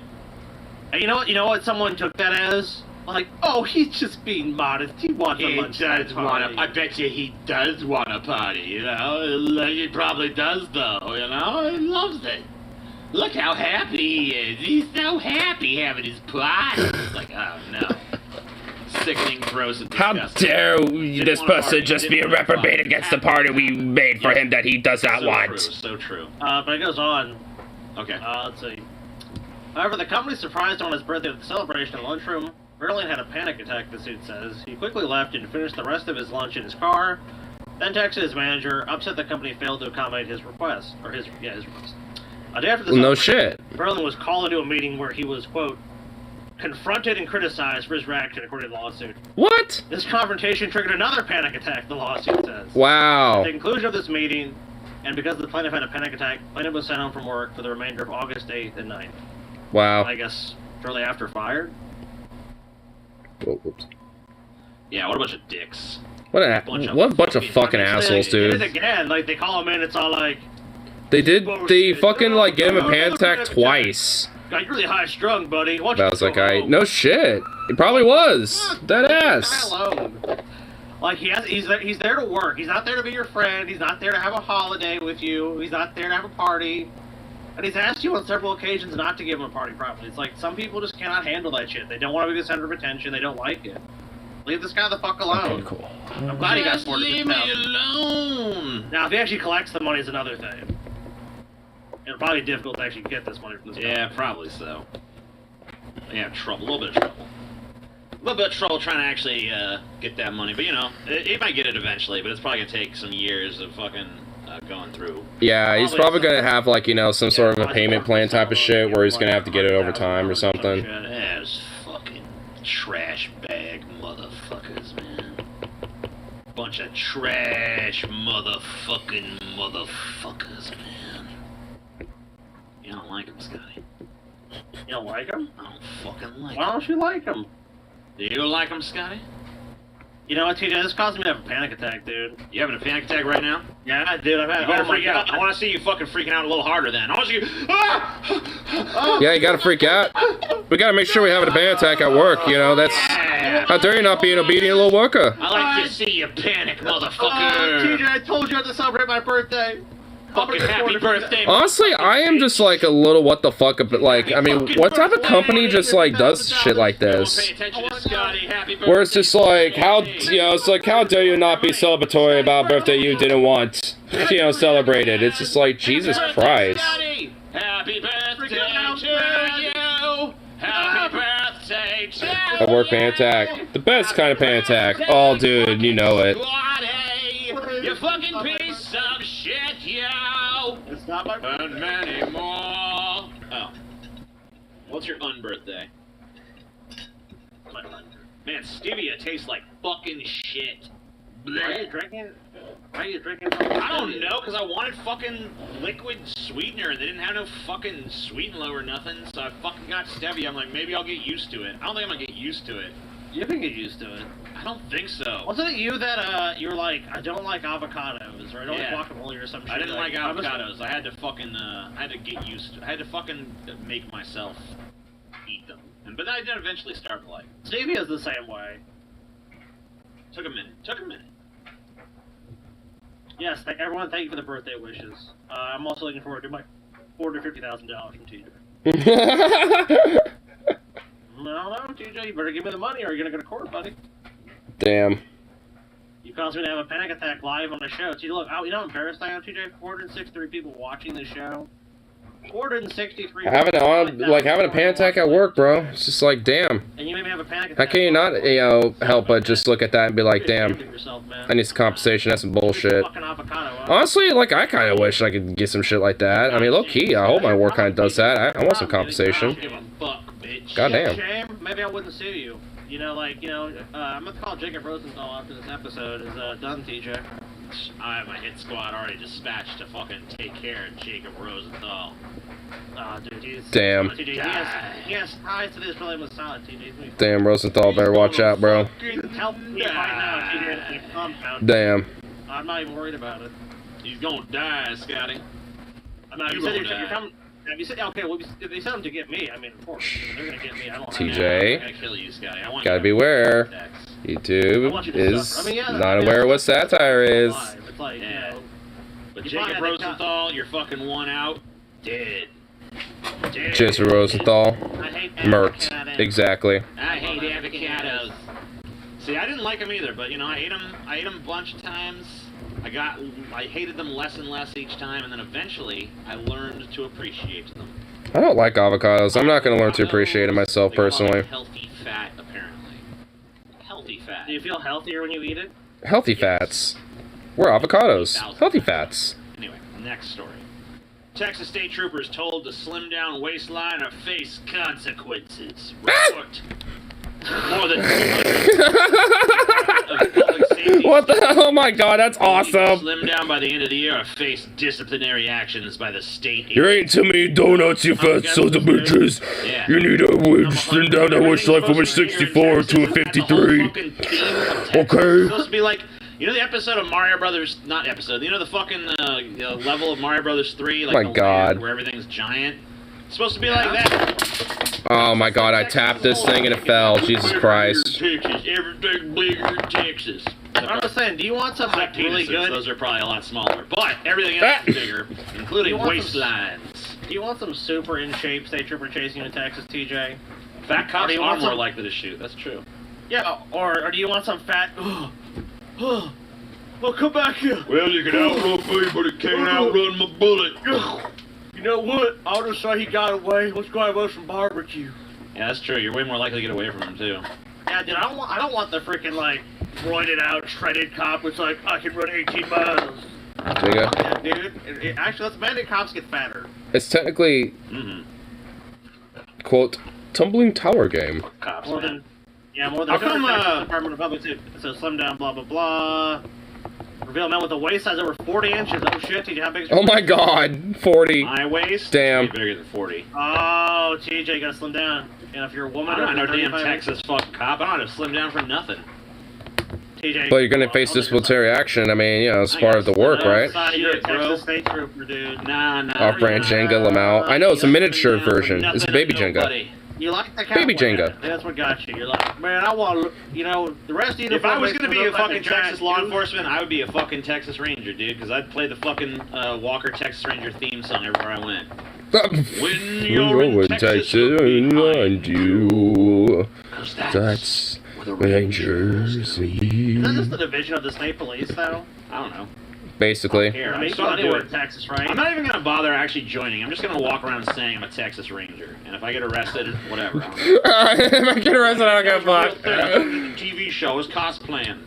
And you know what? Someone took that as like, oh, he's just being modest. He wants a lunchtime party. I bet you he does want a party. You know, he probably does though. You know, he loves it. Look how happy he is. He's so happy having his party. It's like, oh no. Sickening, gross, and disgusting. How dare this person just be a reprobate against the party we made for him that he does not want? So true. But it goes on. Okay. Let's see. However, the company surprised him on his birthday with a celebration in the lunchroom. Burling had a panic attack, the suit says. He quickly left and finished the rest of his lunch in his car, then texted his manager, upset the company failed to accommodate his request. His request. A day after the no shit. Burling was called into a meeting where he was, quote, confronted and criticized for his reaction, according to the lawsuit. What? This confrontation triggered another panic attack, the lawsuit says. Wow. At the conclusion of this meeting, and because the plaintiff had a panic attack, plaintiff was sent home from work for the remainder of August 8th and 9th. Wow. I guess shortly after fired. Oh, whoops. Yeah, what a bunch of dicks. What a bunch of fucking assholes, dude. Again, like they call him in, it's all like. They fucking like get him a panic attack twice. Got really high strung, buddy. I was like, no shit. It probably was. Dead ass. Alone. Like he's there to work. He's not there to be your friend. He's not there to have a holiday with you. He's not there to have a party. And he's asked you on several occasions not to give him a party properly. It's like some people just cannot handle that shit. They don't want to be the center of attention. They don't like it. Leave this guy the fuck alone. Okay, cool. I'm glad he got Just leave me alone. Now, if he actually collects the money, is another thing. It'll probably be difficult to actually get this money from this Yeah, probably so. Yeah, trouble. A little bit of trouble. A little bit of trouble trying to actually get that money. But, you know, he might get it eventually, but it's probably going to take some years of fucking going through. Yeah, he's probably going to have, like, you know, some sort of a payment plan type of shit where he's going to have to get it over time or something. Those fucking trash bag motherfuckers, man. Bunch of trash motherfuckers, man. You don't like him, Scotty. You don't like him? I don't fucking like him. Why don't you like him? Do you like him, Scotty? You know what, TJ? This caused me to have a panic attack, dude. You having a panic attack right now? Yeah, dude, I've had. You better freak out. I want to see you fucking freaking out a little harder then. I want to see you. Ah! Yeah, you gotta freak out. We gotta make sure we have a panic attack at work, you know, that's... How dare you not be an obedient little worker? I like to see you panic, motherfucker. TJ, I told you I had to celebrate my birthday. fucking happy birthday. Honestly, I am just like a little what the fuck, but like, I mean, what type of company just like does shit like this? Where it's just like, how, you know, it's like, how dare you not be celebratory about a birthday you didn't want, you know, celebrated. It's just like, Jesus Christ. Happy birthday to you. Happy birthday to you. I work pan attack. The best kind of pan attack. Oh, dude, you know it. You fucking piece of shit, yo! It's not my birthday. And many more. Oh. What's your unbirthday? Man, stevia tastes like fucking shit. Why are you drinking? Why are you drinking? I don't know, because I wanted fucking liquid sweetener, and they didn't have no fucking sweet and low or nothing, so I fucking got stevia. I'm like, maybe I'll get used to it. I don't think I'm gonna get used to it. You can get used to it. I don't think so. Wasn't it you that, you were like, I don't like avocados, or I don't like guacamole or some shit? I didn't like avocados. I had to fucking, I had to get used to I had to fucking make myself eat them. But I did eventually start to like it. Stevia's the same way. Took a minute. Yes, everyone, thank you for the birthday wishes. I'm also looking forward to my $450,000 from TJ. No, TJ, you better give me the money or you're gonna go to court, buddy. Damn. You caused me to have a panic attack live on the show. TJ, look, you know how embarrassed I am, TJ? 463 people watching the show. 463 Having a panic attack at work, bro. It's just like, damn. And you made me have a panic attack. How can you not, you know, help but just look at that and be like, damn, I need some compensation. That's some bullshit. Honestly, like, I kind of wish I could get some shit like that. I mean, low key, I hope my work kind of does that. I want some compensation. Goddamn. Shame. Maybe I wouldn't sue you. You know, like, I'm gonna call Jacob Rosenthal after this episode is done, TJ. I have my hit squad already dispatched to fucking take care of Jacob Rosenthal. Dude, he's... Damn. TJ, he has ties to this really Masada, TJ. Damn, Rosenthal, better watch out, bro. Help me right now, TJ. Compound. Damn. I'm not even worried about it. He's gonna die, Scotty. You said you're coming... You said, okay, well, if they sent them to get me, I mean, of course, they're gonna get me. I don't TJ, I'm gonna kill you, Scotty. I want gotta beware. YouTube is not aware of what satire is. It's like, But Jacob Rosenthal, you're fucking one out. Dead. Jason Rosenthal. Murked. Exactly. I hate avocados. See, I didn't like them either, but, I ate them a bunch of times. I hated them less and less each time, and then eventually I learned to appreciate them. I don't like avocados. I'm not going to learn to appreciate it myself personally. Healthy fat, apparently. Healthy fat. Do you feel healthier when you eat it? Healthy fats. We're avocados. Healthy fats. Anyway, next story. Texas state troopers told to slim down waistline or face consequences. Report. More than 200 of public safety. What the hell? Oh my god, that's awesome. Slim down by the end of the year or face disciplinary actions by the state. You're eating too many donuts, you fat sons of bitches. Yeah. You need a slim down that waistline from a 64 to a 53. Okay. It's supposed to be like, the episode of Mario Brothers, not episode, the fucking level of Mario Brothers 3, like my god, where everything's giant. It's supposed to be like that. Oh my god, I tapped this thing and it fell. Jesus Christ. Texas, everything bigger in Texas. I'm just saying, do you want something like really good? Those are probably a lot smaller, but everything else is bigger, including waistlines. Do you want some super in shape state trooper chasing you in Texas, TJ? Fat cops are more likely to shoot. That's true. Yeah, or do you want some fat? Well, come back here. Well, you can outrun me, but it can't outrun my bullet. You know what? I'll just say he got away. Let's go have us some barbecue. Yeah, that's true. You're way more likely to get away from him too. Yeah, dude. I don't want the freaking roided out, shredded cop. It's like I can run 18 miles. Yeah, dude. Actually, let's mandate cops get fatter. It's technically, quote, tumbling tower game. Cops. More than Department of Public Safety. So slim down, blah blah blah. Reveal man with a waist size over 40 inches. Oh shit, TJ, how big is your Oh my god, 40. My waist? Damn. Bigger than 40. Oh, TJ, you gotta slim down. And if you're a woman, I'm not no damn Texas fucking cop. I don't have to slim down for nothing. TJ. But you're gonna face disciplinary action. I mean, it's part of the work, right? You're a Texas state trooper, dude. Nah. Off-brand Jenga Lamau. I know, it's a miniature version. It's a baby Jenga. You like the Baby cowboy Jenga. hat. That's what got you. You're like, man, I want to, you know, the rest of you. If I was going to be a fucking Texas law enforcement, I would be a fucking Texas Ranger, dude, because I'd play the fucking Walker Texas Ranger theme song everywhere I went. When you're in Texas, and you. 'cause That's where the Rangers Is that just the division of the state police, though? I don't know. basically. Here, I I mean, just you want gotta to do do it it. in Texas, right? I'm not even going to bother actually joining. I'm just going to walk around saying I'm a Texas Ranger. And if I get arrested, whatever. If I get arrested, I don't give a fuck. The TV show is cosplaying.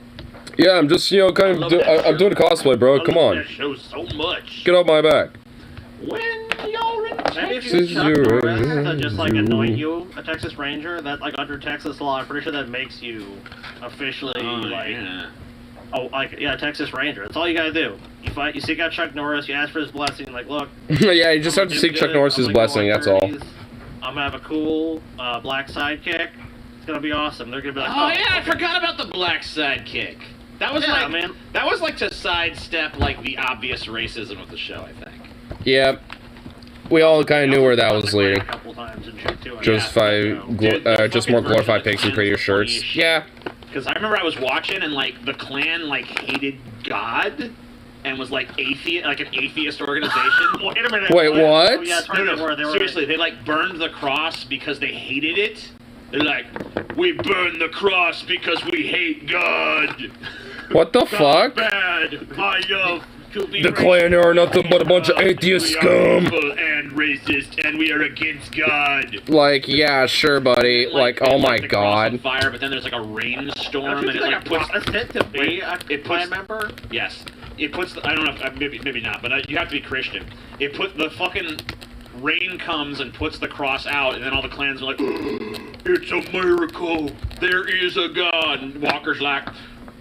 Yeah, I'm just, you know, kind of, I'm doing a cosplay, bro. Come I love on. that show so much. Get off my back. When you're in Maybe if Texas. you This is Chuck your Norris to Ranger. just like anoint you a Texas Ranger, that like under Texas law, I'm pretty sure that makes you officially yeah. Texas Ranger. That's all you gotta do. You seek out Chuck Norris, you ask for his blessing, like, look. Yeah, you just have to seek Chuck Norris's blessing, that's all. I'm gonna have a cool black sidekick. It's gonna be awesome. They're gonna be like, Oh yeah, I forgot about the black sidekick. That was that was like to sidestep like the obvious racism of the show, I think. Yeah. We all kind of knew where that was leading. A couple times and shit too. Just just more glorified pigs and prettier shirts. Yeah. Because I remember I was watching and like the Klan like hated God and was like an atheist organization. Wait a minute. Wait, what? Oh, yeah, that's right, No, they were seriously, they like burned the cross because they hated it. They're like, we burn the cross because we hate God. What the fuck? Bad. I love to be The Klan are nothing but a bunch of atheist we are scum. evil and racist, and we are against God. Like, yeah, sure, buddy. Like, they oh light my the cross on god. fire, but then there's like a rainstorm, and it like like puts. a process to be a It Klan puts member. Yes, it puts. I don't know. Maybe not, but you have to be Christian. It put the fucking rain comes and puts the cross out, and then all the clans are like, "It's a miracle. There is a God." And Walker's like,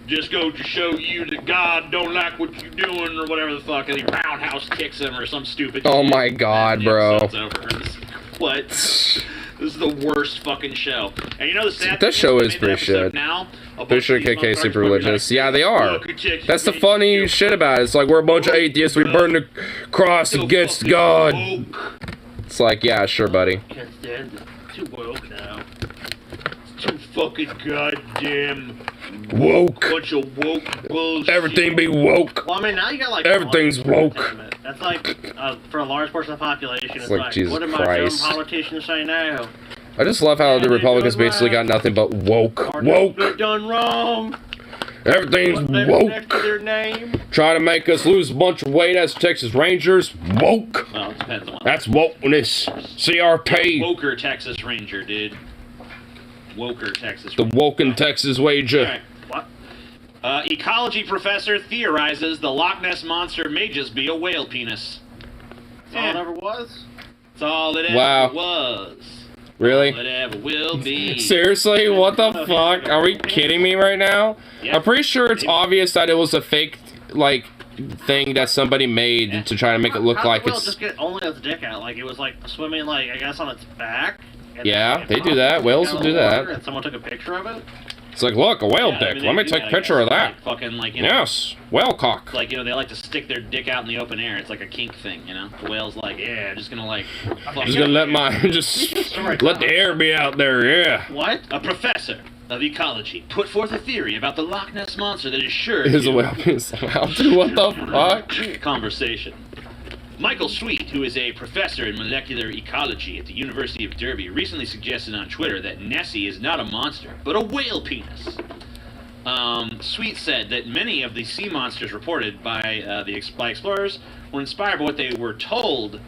"Just go to show you that God don't like what you're doing," or whatever the fuck, and he roundhouse kicks him or some stupid. Oh shit. my god, And bro. it's over. What? This is the worst fucking show. And you know the sad This thing show they is made pretty the episode shit. Now, a bunch Pretty sure of these KK is motherfuckers super will be religious. like, Yeah, they are. "Look at Texas That's the Ranger, funny shit about it. It's like, we're a bunch of atheists. We burn the cross so against fucking God. woke." It's like, yeah, sure, buddy. Can't stand it. Too woke now. Too fucking goddamn Woke. bunch of woke bullshit. Everything be woke. Well, I mean, now you got like Everything's woke. entertainment. That's like for a large portion of the population. It's like, like, Jesus what do my Christ. dumb politicians say now? I just love how the Republicans basically got nothing but woke. Woke. They're done wrong. Everything's What they woke. next to their name? Trying to make us lose a bunch of weight as Texas Rangers. Woke. Well, it depends on. That's wokeness. CRT. Woker Texas Ranger, dude. Woker Texas The Ranger. woken Texas wager. Alright. What? Ecology professor theorizes the Loch Ness monster may just be a whale penis. That's all it ever was. That's all it ever Wow. was. Really? All it ever will be. Seriously? What the fuck? Are we kidding me right now? Yeah. I'm pretty sure it's obvious that it was a fake, like, thing that somebody made to try to make it look How like did Will it's... just get only its dick out? Like it was like swimming, like I guess on its back. And Yeah, then they it do that. popped Whales out will of do the water that. And someone took a picture of it. It's like, look, a whale Yeah, I dick. mean, Let they me do take a that, I picture of guess. that. Like, fucking, like, you know, Yes. Whale cock. like, you know, they like to stick their dick out in the open air. It's like a kink thing, you know? The whale's like, yeah, just gonna like... fuck Just it. gonna let my... Just let the air be out there, yeah. What? A professor of ecology put forth a theory about the Loch Ness monster that is sure It is a to whale penis. Dude, what the fuck? conversation. Michael Sweet, who is a professor in molecular ecology at the University of Derby, recently suggested on Twitter that Nessie is not a monster, but a whale penis. Sweet said that many of the sea monsters reported by by explorers were inspired by what they were told,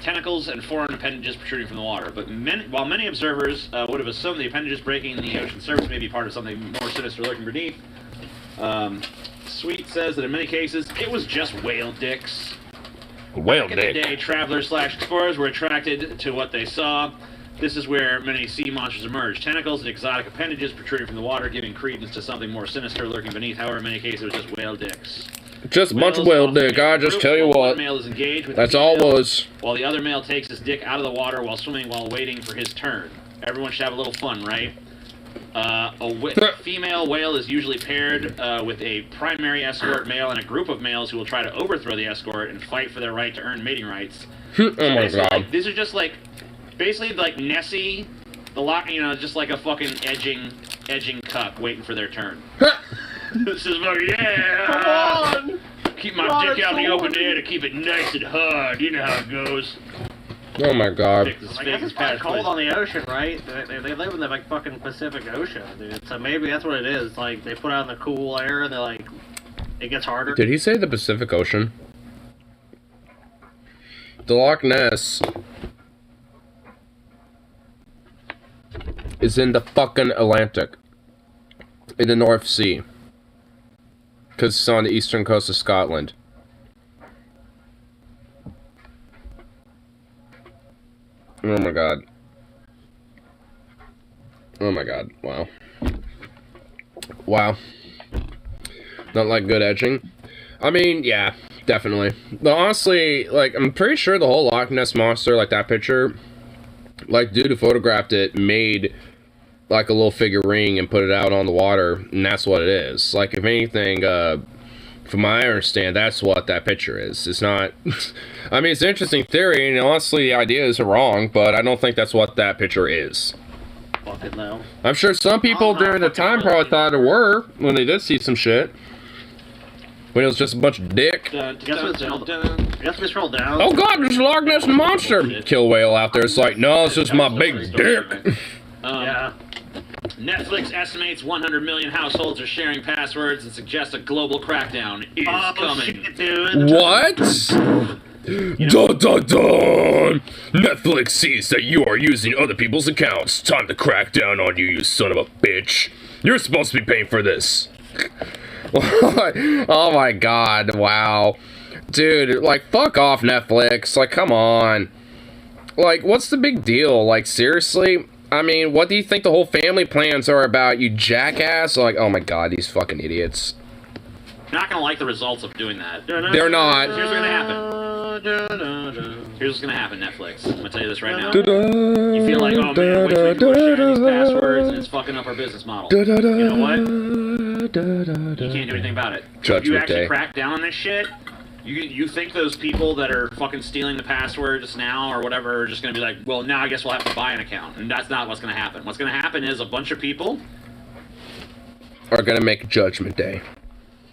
tentacles and foreign appendages protruding from the water. But while many observers would have assumed the appendages breaking the ocean surface may be part of something more sinister lurking beneath, Sweet says that in many cases it was just whale dicks. Whale Back in the dick. day, travelers/explorers were attracted to what they saw. This is where many sea monsters emerged. Tentacles and exotic appendages protruding from the water, giving credence to something more sinister lurking beneath. However, in many cases, it was just whale dicks. Just a bunch of Whales whale often dick. make a I just group tell you while one what. male is engaged with That's the all it female, was. while the other male takes his dick out of the water while swimming while waiting for his turn. Everyone should have a little fun, right? Female whale is usually paired with a primary escort male and a group of males who will try to overthrow the escort and fight for their right to earn mating rights. Oh my Basically, god. like, these are just like basically like Nessie, the lock, you know, just like a fucking edging cuck waiting for their turn. This is fucking, yeah! Come on! Keep my dick out in the open air to keep it nice and hard. You know how it goes. Oh my god. I guess it's probably cold on the ocean, right? They live in the like fucking Pacific Ocean, dude. So maybe that's what it is. Like they put out in the cool air, and they're like, it gets harder. Did he say the Pacific Ocean? The Loch Ness is in the fucking Atlantic, in the North Sea, because it's on the eastern coast of Scotland. Oh my god. Oh my god. Wow. Wow. Not like good edging. I mean, yeah, definitely. But honestly, like, I'm pretty sure the whole Loch Ness Monster, like that picture, like, dude who photographed it made, like, a little figurine and put it out on the water, and that's what it is. Like, if anything, from my understanding, that's what that picture is. It's not... I mean, it's an interesting theory, and honestly, the ideas are wrong, but I don't think that's what that picture is. Fuck it now. I'm sure some people during the time probably thought it were, when they did see some shit. When it was just a bunch of dick. Guess we scroll down. Oh god, there's a Loch Ness Monster kill whale out there. It's like, no, it's just my big dick. Yeah. Netflix estimates 100 million households are sharing passwords and suggests a global crackdown is coming. Shit, dude. What? Dun dun dun! Netflix sees that you are using other people's accounts. Time to crack down on you, you son of a bitch. You're supposed to be paying for this. Oh my god, wow. Dude, like, fuck off, Netflix. Like, come on. Like, what's the big deal? Like, seriously? I mean, what do you think the whole family plans are about, you jackass? Like, oh my god, these fucking idiots. You're not gonna like the results of doing that. They're not. Here's what's gonna happen. Here's what's gonna happen, Netflix. I'm gonna tell you this right now. You feel like, oh man, wait till people are sharing these passwords and it's fucking up our business model. You know what? You can't do anything about it. Judgment If you actually Day. crack down on this shit, you think those people that are fucking stealing the passwords now or whatever are just gonna be like, well, now I guess we'll have to buy an account. And that's not what's gonna happen. What's gonna happen is a bunch of people Are gonna make Judgment Day.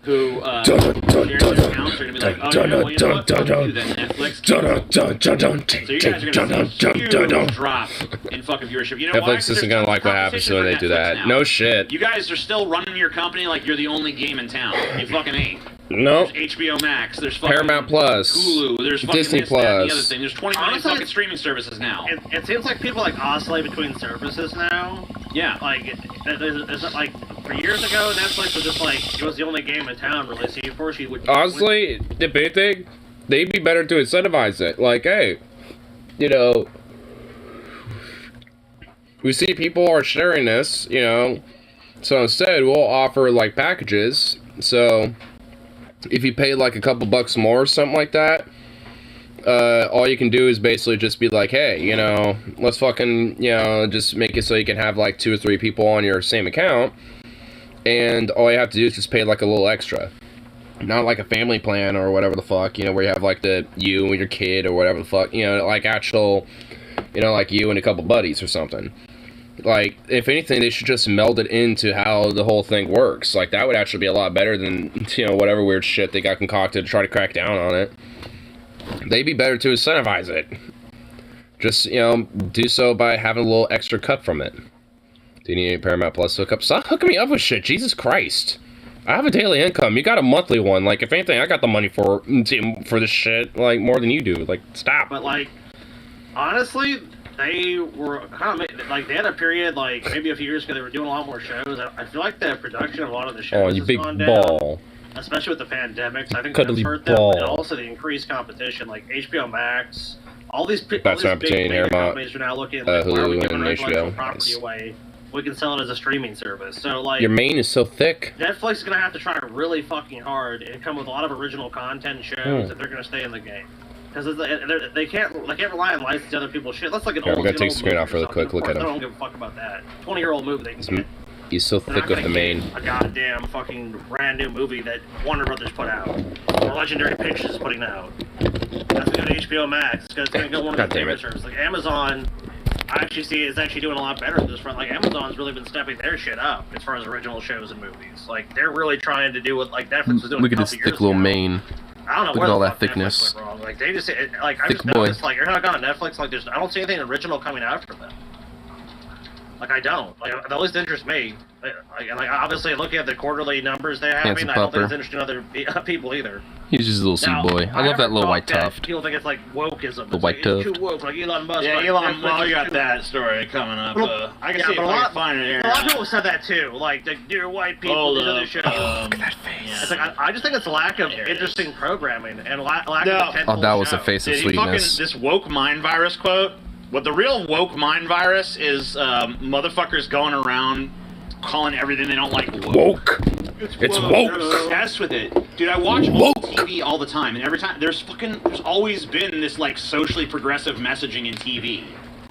who share their accounts are gonna be like, oh, you know what, fuck you then, Netflix. So you guys are gonna see a huge drop in fucking viewership. You know why? Netflix isn't gonna like what happens when they do that. No shit. You guys are still running your company like you're the only game in town. You fucking ain't. Nope. There's HBO Max. There's fucking Paramount Plus. Hulu. There's fucking Disney this, that, and the Plus. other thing. There's 20 million Honestly, fucking streaming services now. It seems like people like oscillate between services now. Yeah. Like, is it like for years ago, Netflix was just like it was the only game in town, really. So of course you would. Honestly, if anything, they'd be better to incentivize it. Like, hey, you know, we see people are sharing this, you know, so instead we'll offer like packages. So if you pay like a couple bucks more or something like that, all you can do is basically just be like, hey, you know, let's fucking, you know, just make it so you can have like 2 or 3 people on your same account, and all you have to do is just pay like a little extra. Not like a family plan or whatever the fuck, you know, where you have like you and your kid or whatever the fuck, you know, like actual, you know, like you and a couple buddies or something. Like, if anything, they should just meld it into how the whole thing works. Like, that would actually be a lot better than, you know, whatever weird shit they got concocted to try to crack down on it. They'd be better to incentivize it. Just, you know, do so by having a little extra cut from it. Do you need any Paramount Plus hookup? Stop hooking me up with shit, Jesus Christ. I have a daily income. You got a monthly one. Like, if anything, I got the money for this shit, like, more than you do. Like, stop. But like, honestly, they were kind of like they had a period like maybe a few years ago they were doing a lot more shows. I feel like the production of a lot of the shows Oh, you has big gone ball. down, especially with the pandemic. So I think Cuddly that's hurt them, ball. and also the increased competition, like HBO Max. All these That's all these what I'm saying big here, major Mark. companies are now looking at like, why are we Hulu giving and our intellectual HBO. property away? We can sell it as a streaming service. So like Your mane is so thick. Netflix is gonna have to try really fucking hard and come with a lot of original content and shows if they're gonna stay in the game. Because they can't rely on licensing other people's shit. That's like an Here, I'm old. gonna take a old screen movie off or really something. quick. Look at Of course, him. I don't give a fuck about that. 20-year-old movie they can get. He's so They're thick not with the gonna mane. get a goddamn fucking brand new movie that Warner Brothers put out or Legendary Pictures is putting out. That's gonna go to HBO Max. It's gonna go one of God the damn favorite it. services. Like Amazon I actually see it's actually doing a lot better at this front. Like, Amazon's really been stepping their shit up as far as original shows and movies. Like, they're really trying to do what, like, Netflix was doing Look a at this couple thick years little ago. mane. I don't know Look where at all the that fuck thickness. Netflix went wrong. Like, they just, like, I Thick just boy. noticed, like, every time I go on Netflix, like, I don't see anything original coming out from them. Like, I don't. Like, that at least interests me. Like, obviously, looking at the quarterly numbers they're having, Handsome I don't think pupper. it's interesting other people either. He's just a little Now, sea boy. I love that little white tuft. People think it's like wokeism. The white It's tuft. too woke, like Elon Musk. Yeah, like, Elon. Netflix Well, is you got too- that story coming up. I can Yeah, see if but a I lot- can find it here. A lot of people have said that too. Like, dear white people, Hold these other up. shows. Look at that face. It's like I just think it's lack of interesting programming and lack No. of tentpole Oh, that was a shows. face of Did he fucking sweetness. this woke mind virus quote? What the real woke mind virus is, motherfuckers going around calling everything they don't like woke. Woke. It's woke. They're obsessed with it, dude. I watch Woke. TV all the time, and every time there's always been this like socially progressive messaging in TV.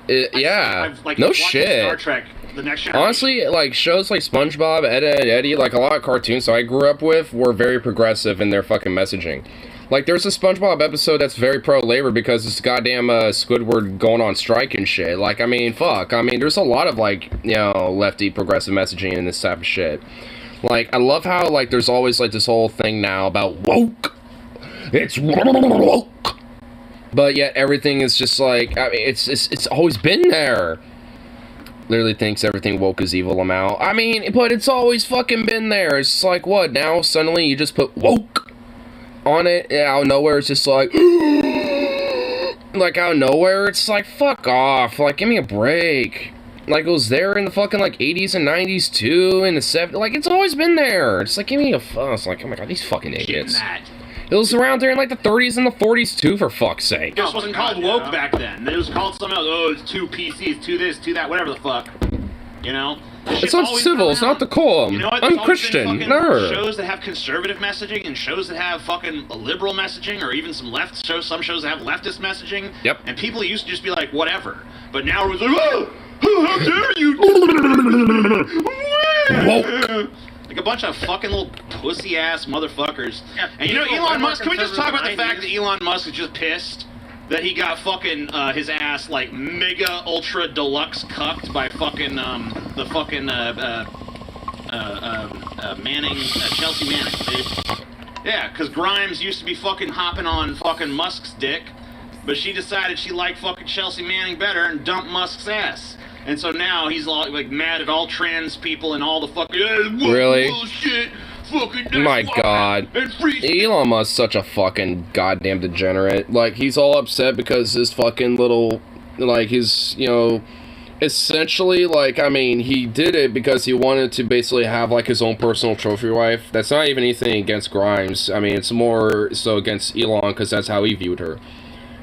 Yeah. I've, like, No watching shit. Star Trek, The Next Generation. Honestly, like shows like SpongeBob, Ed, Ed, Eddie, like a lot of cartoons I grew up with were very progressive in their fucking messaging. Like there's a SpongeBob episode that's very pro-labor because it's goddamn Squidward going on strike and shit. Like, I mean, fuck. I mean, there's a lot of like, you know, lefty progressive messaging in this type of shit. Like, I love how like there's always like this whole thing now about woke. It's woke. But yet everything is just like, I mean, it's always been there. Literally thinks everything woke is evil amount. I mean, but it's always fucking been there. It's like, what, now suddenly you just put woke on it, and out of nowhere it's just like, like out of nowhere, it's like, fuck off, like, give me a break. Like, it was there in the fucking, like, 80s and 90s, too, in the 70s, like, it's always been there. It's like, give me a fuss, like, oh my god, these fucking idiots. It was around there in, like, the 30s and the 40s, too, for fuck's sake. It just wasn't called woke back then. It was called something else. Oh, it's two PCs, two this, two that, whatever the fuck. You know? It's not civil, it's not the calm. You know what? I'm There's always been Christian, fucking no. shows that have conservative messaging and shows that have fucking liberal messaging, or even some left shows. Some shows that have leftist messaging. Yep. And people used to just be like, whatever. But now we're like, oh, how dare you? Woke. Like a bunch of fucking little pussy ass motherfuckers. Yeah, And you know, people Elon were Musk. Can we just talk about the conservative fact that Elon Musk is just pissed that he got fucking his ass like mega ultra deluxe cucked by fucking the fucking Manning, Chelsea Manning. Yeah, because Grimes used to be fucking hopping on fucking Musk's dick, but she decided she liked fucking Chelsea Manning better and dumped Musk's ass. And so now he's all like mad at all trans people and all the fucking Really? bullshit. Fucking My that's why, god. and free Elon Musk's such a fucking goddamn degenerate. Like, he's all upset because his fucking little, like, his, you know, essentially, like, I mean, he did it because he wanted to basically have, like, his own personal trophy wife. That's not even anything against Grimes. I mean, it's more so against Elon because that's how he viewed her.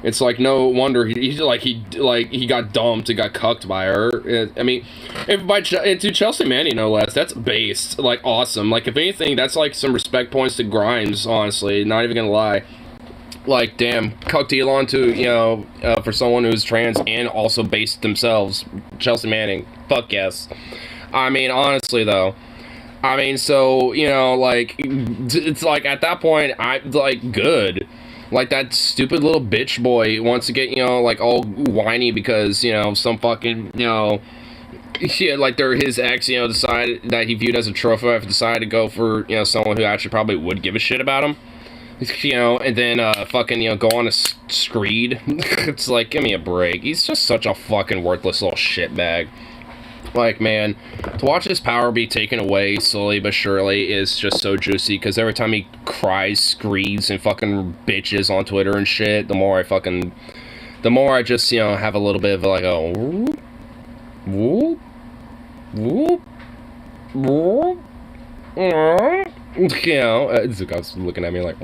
It's like, no wonder he got dumped and got cucked by her. I mean, to Chelsea Manning, no less. That's based, like, awesome. Like, if anything, that's like some respect points to Grimes, honestly. Not even gonna lie. Like, damn, cucked Elon to, you know, for someone who's trans and also based themselves. Chelsea Manning, fuck yes. I mean, honestly, though. I mean, so, you know, like, it's like, at that point, I'm, like, good. Like, that stupid little bitch boy wants to get, you know, like, all whiny because, you know, some fucking, you know, yeah, like, his ex, you know, decided that he viewed as a trophy wife, decided to go for, you know, someone who actually probably would give a shit about him. You know, and then, fucking, you know, go on a screed. It's like, give me a break. He's just such a fucking worthless little shitbag. Like, man, to watch his power be taken away slowly but surely is just so juicy, because every time he cries, screeds, and fucking bitches on Twitter and shit, the more I just, you know, have a little bit of like a whoop, whoop, whoop, whoop, you know, Zukov's looking at me like,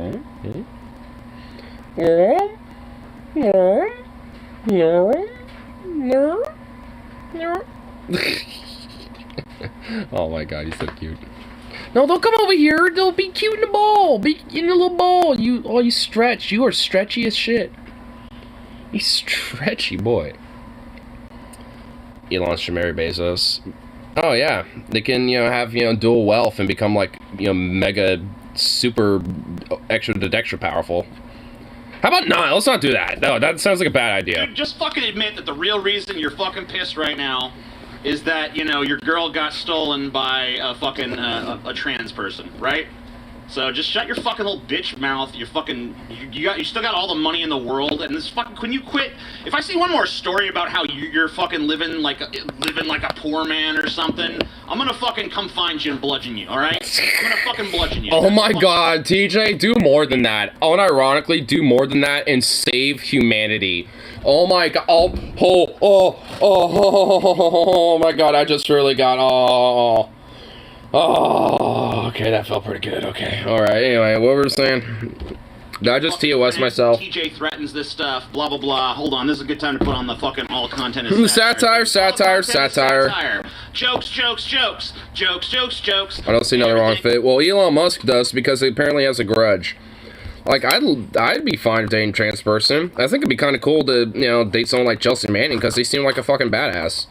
oh my god, he's so cute. No, don't come over here. Don't be cute in the ball. Be in a little ball. You stretch. You are stretchy as shit. You stretchy boy. Elon should marry Bezos. Oh yeah, they can, you know, have, you know, dual wealth and become like, you know, mega super extra powerful. How about not? Let's not do that. No, that sounds like a bad idea. Dude, just fucking admit that the real reason you're fucking pissed right now is that, you know, your girl got stolen by a fucking, a trans person, right? So just shut your fucking little bitch mouth. You still got all the money in the world, and this fucking, can you quit? If I see one more story about how you're fucking living like a poor man or something, I'm gonna fucking come find you and bludgeon you. All right? I'm gonna fucking bludgeon you. Oh my God, TJ, do more than that. Unironically, do more than that and save humanity. Oh my God! Oh my God! I just really got okay, that felt pretty good. Okay, all right. Anyway, what were we saying? Did I just TOS myself? TJ threatens this stuff. Blah blah blah. Hold on, this is a good time to put on the fucking all content is satire. Jokes. I don't see nothing wrong with it. Well, Elon Musk does because he apparently has a grudge. Like, I'd be fine with dating a trans person. I think it'd be kind of cool to, you know, date someone like Chelsea Manning because they seem like a fucking badass.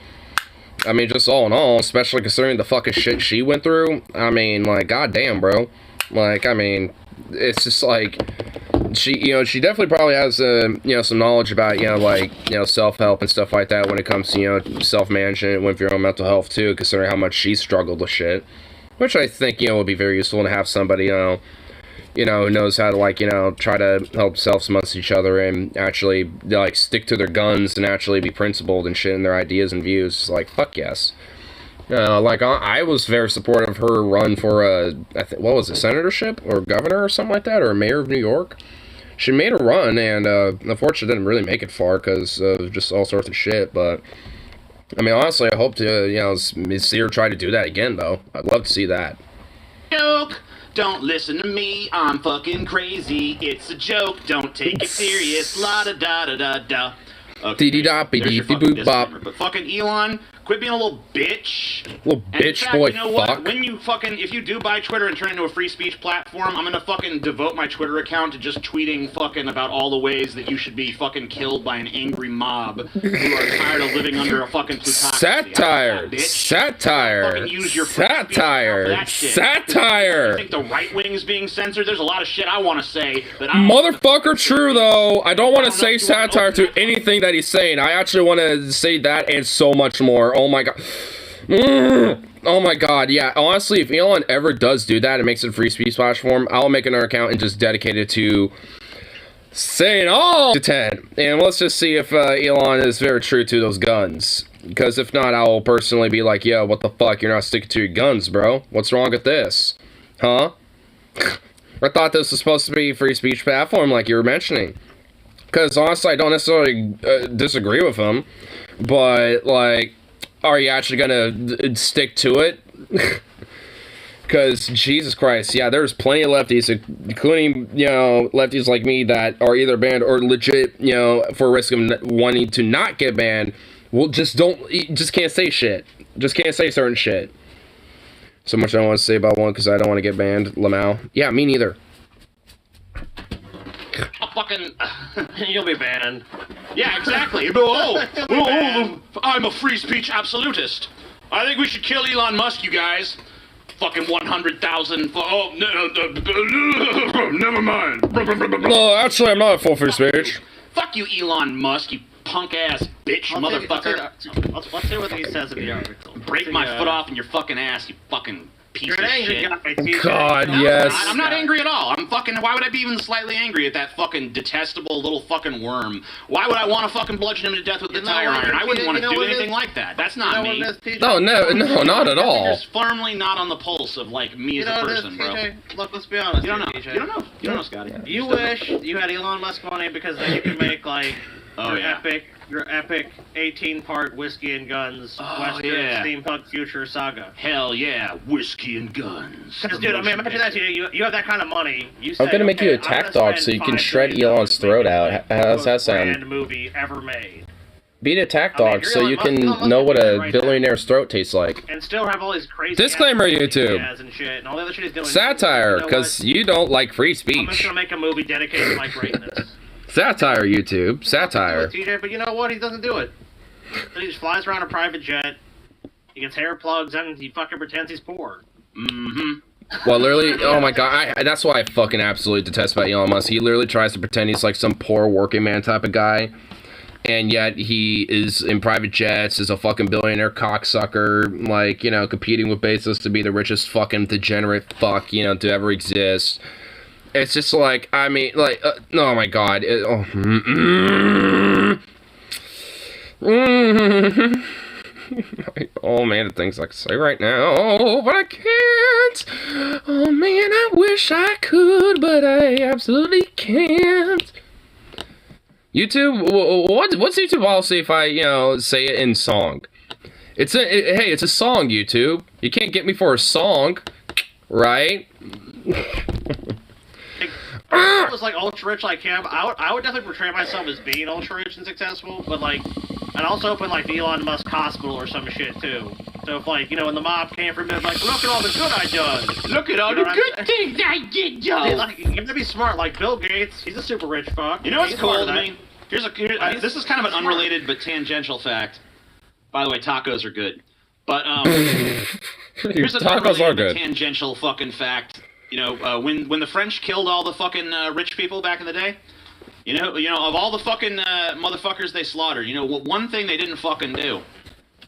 I mean, just all in all, especially considering the fucking shit she went through. I mean, like, goddamn, bro. Like, I mean, it's just like, she definitely probably has, you know, some knowledge about, you know, like, you know, self-help and stuff like that when it comes to, you know, self-management with your own mental health, too, considering how much she struggled with shit. Which I think, you know, would be very useful to have somebody, you know, who knows how to, like, you know, try to help themselves amongst each other and actually, like, stick to their guns and actually be principled and shit in their ideas and views. Like, fuck yes. Like, I was very supportive of her run for what was it, senatorship or governor or something like that, or mayor of New York. She made a run, and unfortunately didn't really make it far because of just all sorts of shit, but, I mean, honestly, I hope to, you know, see her try to do that again, though. I'd love to see that. Joke! Don't listen to me, I'm fucking crazy. It's a joke, don't take it serious. La da da da da da. Okay, there's your fucking disclaimer. But fucking Elon, quit being a little bitch. Little bitch, fact, boy, you know fuck. What? When you fucking, if you do buy Twitter and turn it into a free speech platform, I'm gonna fucking devote my Twitter account to just tweeting fucking about all the ways that you should be fucking killed by an angry mob who are tired of living under a fucking plutocracy. Satire! Satire! You think the right wing is being censored? There's a lot of shit I want to say that I Motherfucker, true though. I don't want to say satire to anything that he's saying. I actually want to say that and so much more. Oh my God. Oh my God, yeah. Honestly, if Elon ever does do that and makes it a free speech platform, I'll make another account and just dedicate it to saying all to 10. And let's just see if Elon is very true to those guns. Because if not, I'll personally be like, yo, what the fuck? You're not sticking to your guns, bro. What's wrong with this? Huh? I thought this was supposed to be a free speech platform like you were mentioning. Because honestly, I don't necessarily disagree with him. But, like, are you actually gonna stick to it? Because, Jesus Christ, yeah, there's plenty of lefties, including, you know, lefties like me that are either banned or legit, you know, for risk of wanting to not get banned, well, just can't say shit. Just can't say certain shit. So much I don't want to say about one because I don't want to get banned. Lamau. Yeah, me neither. You'll be banned. Yeah, exactly. I'm a free speech absolutist. I think we should kill Elon Musk, you guys. Fucking 100,000. Oh, no, never mind. No, actually, I'm not full free speech. Fuck you, Elon Musk, you punk-ass bitch, motherfucker. Let's hear what he says in the article. Break my foot off in your fucking ass, you fucking piece of shit. God, yes. I'm not angry at all. Why would I be even slightly angry at that fucking detestable little fucking worm? Why would I want to fucking bludgeon him to death with a tire iron? I wouldn't want to do anything like that. That's not me. No, not at all. You're firmly not on the pulse of, like, me as a person, bro. Look, let's be honest. You don't know. You don't know, Scotty. You wish you had Elon Musk money because then you could make, like, your epic 18-part Whiskey and Guns Western steampunk future saga. Hell yeah, Whiskey and Guns. Because, dude, I mean, imagine that to you. You have that kind of money. You say, I'm gonna make you a tack dog so you can shred Elon's throat out. How's that sound? Brand movie ever made. Be an attack dog so you can know what a billionaire's throat tastes like. And still have all these crazy disclaimer, YouTube. And shit, and all the other shit he's doing. Satire, because you don't like free speech. I'm just gonna make a movie dedicated to my greatness. Satire, YouTube. Satire. TJ, but you know what? He doesn't do it. He just flies around a private jet. He gets hair plugs and he fucking pretends he's poor. Mm-hmm. Well, literally, oh my god, that's why I fucking absolutely detest about Elon Musk. He literally tries to pretend he's like some poor working man type of guy, and yet he is in private jets, is a fucking billionaire cocksucker, like, you know, competing with Bezos to be the richest fucking degenerate fuck, you know, to ever exist. It's just like, I mean, like, oh my god. Oh man, the things I can say right now, but I can't. Oh man, I wish I could, but I absolutely can't. YouTube, what's YouTube policy if I, you know, say it in song? Hey, it's a song, YouTube. You can't get me for a song, right? If I was like ultra rich like him, I would definitely portray myself as being ultra rich and successful, but like, I'd also open like the Elon Musk hospital or some shit too. So if like, you know, when the mob came for me, it's like, look at all the good I done. Look at all the good things I did, Joe. Like, you have to be smart. Like Bill Gates, he's a super rich fuck. You know what's cool to me? This is kind of an unrelated but tangential fact. By the way, tacos are good. But here's a tacos are good. Tangential fucking fact. You know, when the French killed all the fucking rich people back in the day, you know, of all the fucking motherfuckers they slaughtered, you know, one thing they didn't fucking do.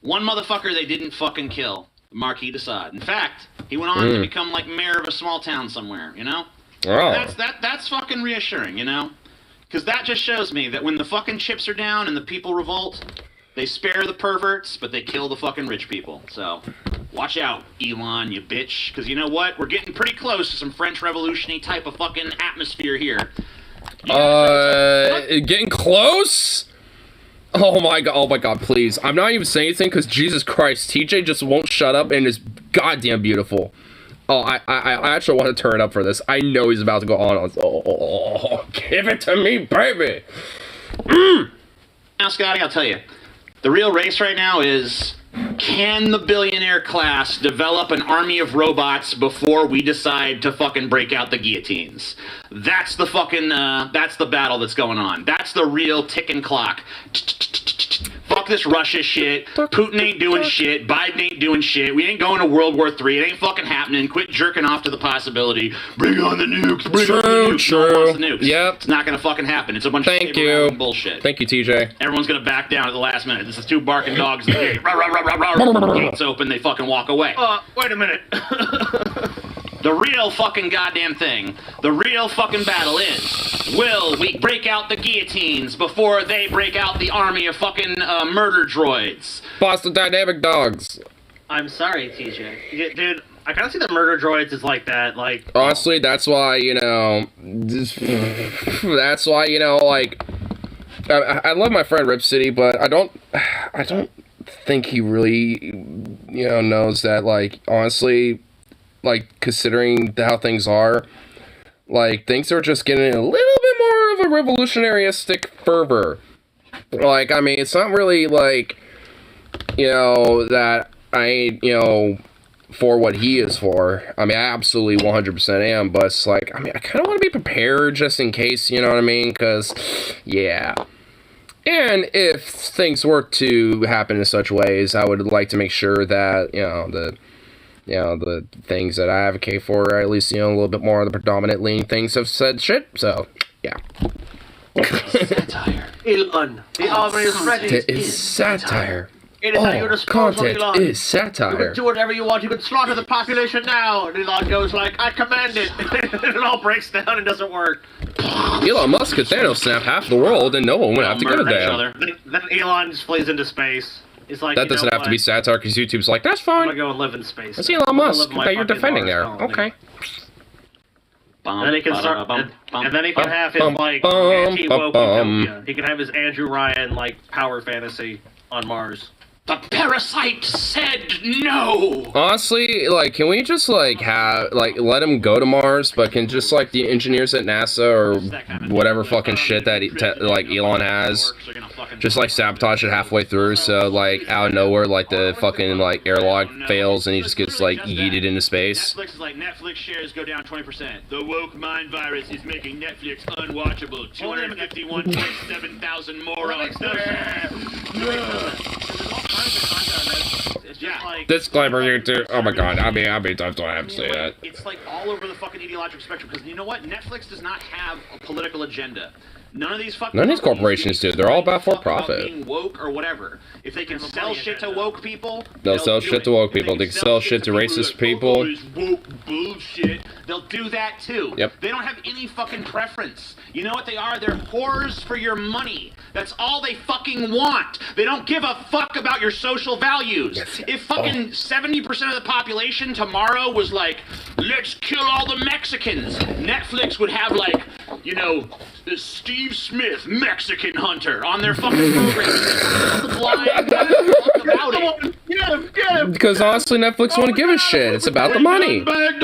One motherfucker they didn't fucking kill. Marquis de Sade. In fact, he went on to become like mayor of a small town somewhere. You know. Oh. That's fucking reassuring. You know, because that just shows me that when the fucking chips are down and the people revolt, they spare the perverts, but they kill the fucking rich people. So, watch out, Elon, you bitch. Because you know what? We're getting pretty close to some French Revolution-y type of fucking atmosphere here. Getting close? Oh my god, please. I'm not even saying anything because Jesus Christ, TJ just won't shut up and is goddamn beautiful. Oh, I actually want to turn it up for this. I know he's about to go on. Oh, give it to me, baby. Now, Scotty, I'll tell you. The real race right now is, can the billionaire class develop an army of robots before we decide to fucking break out the guillotines? That's the fucking, that's the battle that's going on. That's the real ticking clock. Fuck this Russia shit. Putin ain't doing shit. Biden ain't doing shit. We ain't going to World War III. It ain't fucking happening. Quit jerking off to the possibility. Bring on the nukes. Bring on the nukes. No one wants the nukes. Yep. It's not gonna fucking happen. It's a bunch of bullshit. Thank you, TJ. Everyone's gonna back down at the last minute. This is two barking dogs in the gate. Rah, rah, rah, rah, rah. Gates open. They fucking walk away. Wait a minute. The real fucking goddamn thing, the real fucking battle is, will we break out the guillotines before they break out the army of fucking murder droids? Boston Dynamic Dogs. I'm sorry, TJ. Dude, I kind of see the murder droids as like that, like... Honestly, that's why, you know, like, I love my friend Rip City, but I don't think he really, you know, knows that, like, honestly... Like, considering how things are, like, things are just getting a little bit more of a revolutionaryistic fervor. Like, I mean, it's not really, like, you know, that I ain't, you know, for what he is for. I mean, I absolutely 100% am, but it's like, I mean, I kind of want to be prepared just in case, you know what I mean? Because, yeah. And if things were to happen in such ways, I would like to make sure that, you know, the things that I advocate for are at least, you know, a little bit more of the predominant leaning things have said shit, so, yeah. Satire. Elon, the army is ready. It is satire. It is at your disposal, Content Elon. is satire. You can do whatever you want. You can slaughter the population now. And Elon goes like, I command it. And it all breaks down and doesn't work. Elon Musk could Thanos snap half the world and no one would have to give a damn. Then Elon just flies into space. It's like, that doesn't have to be satire because YouTube's like, that's fine. I'm gonna go and live in space. It's Elon Musk that you're defending there. Okay. And then he can start, and then he can have his like anti-woke utopia. He can have his Andrew Ryan like power fantasy on Mars. The parasite said no! Honestly, like, can we just, like, let him go to Mars, but can just, like, the engineers at NASA or whatever fucking shit that, like, Elon has, just, like, sabotage it halfway through, so, like, out of nowhere, like, the fucking, like, airlock fails and he just gets, like, yeeted into space. Netflix is like, Netflix shares go down 20%. The woke mind virus is making Netflix unwatchable. 251.7 thousand morons. Yeah. like Disclaimer here too. Oh my god, I mean, don't have to say that. It's like all over the fucking ideological spectrum, because you know what? Netflix does not have a political agenda. None of these corporations do. They're all about for profit. Being woke or whatever. If they can sell shit to woke people, they'll sell shit to woke people. They can sell shit to racist people. Woke bullshit. They'll do that too. Yep. They don't have any fucking preference. You know what they are? They're whores for your money. That's all they fucking want. They don't give a fuck about your social values. If fucking 70% of the population tomorrow was like, let's kill all the Mexicans, Netflix would have like, you know, Steve Smith, Mexican hunter, on their fucking program. Because honestly, Netflix won't give a shit. It's about the money. They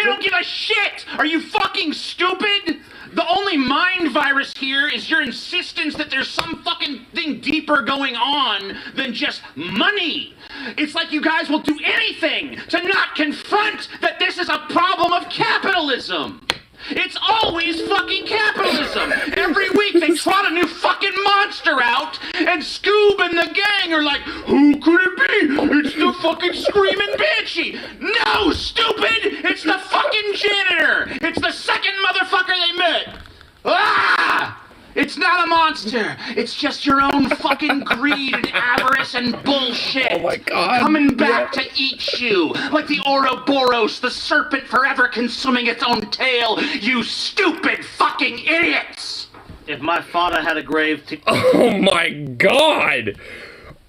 don't give a shit. Are you fucking stupid? The only mind virus here is your insistence that there's some fucking thing deeper going on than just money. It's like you guys will do anything to not confront that this is a problem of capitalism. It's always fucking capitalism. Every week they trot a new fucking monster out, and Scoob and the gang are like, who could it be? It's the fucking screaming banshee. No, stupid! It's the fucking janitor. It's the second motherfucker they met. Ah! It's not a monster. It's just your own fucking greed and avarice and bullshit. Oh my god. Coming back to eat you. Like the Ouroboros, the serpent forever consuming its own tail. You stupid fucking idiots. If my father had a grave to... Oh my god.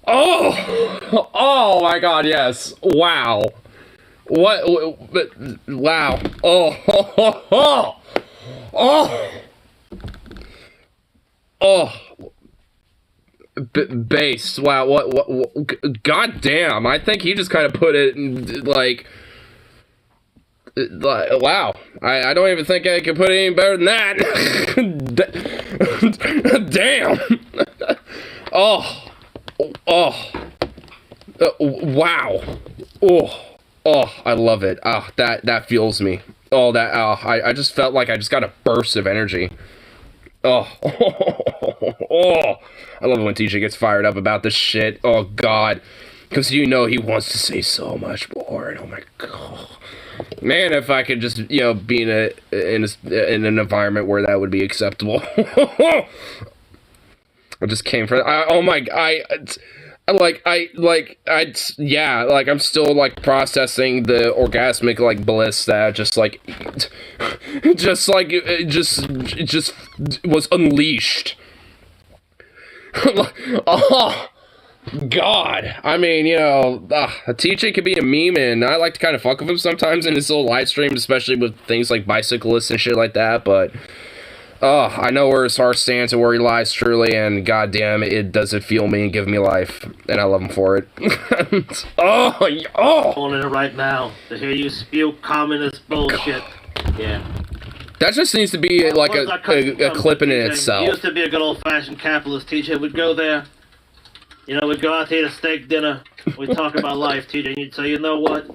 Oh my god, yes. Wow. What? Wow. Based. Wow. What? God damn. I think he just kind of put it in, like, wow. I don't even think I could put it any better than that. Damn. Wow. I love it. That fuels me. I just felt like I just got a burst of energy. I love it when TJ gets fired up about this shit. Oh god, because you know he wants to say so much more. And oh my god, man, if I could just be in an environment where that would be acceptable. I just came from. I'm still like processing the orgasmic like bliss that just was unleashed. Oh god, I mean, TJ could be a meme, and I like to kind of fuck with him sometimes in his little live streams, especially with things like bicyclists and shit like that, but I know where his heart stands and where he lies truly, and goddamn, it does it fuel me and give me life, and I love him for it. On it right now to hear you spew communist bullshit. Yeah. That just needs to be like a clip in itself. He used to be a good old-fashioned capitalist, TJ. We'd go there, we'd go out to eat a steak dinner, we'd talk about life, TJ, and you'd say, you know what?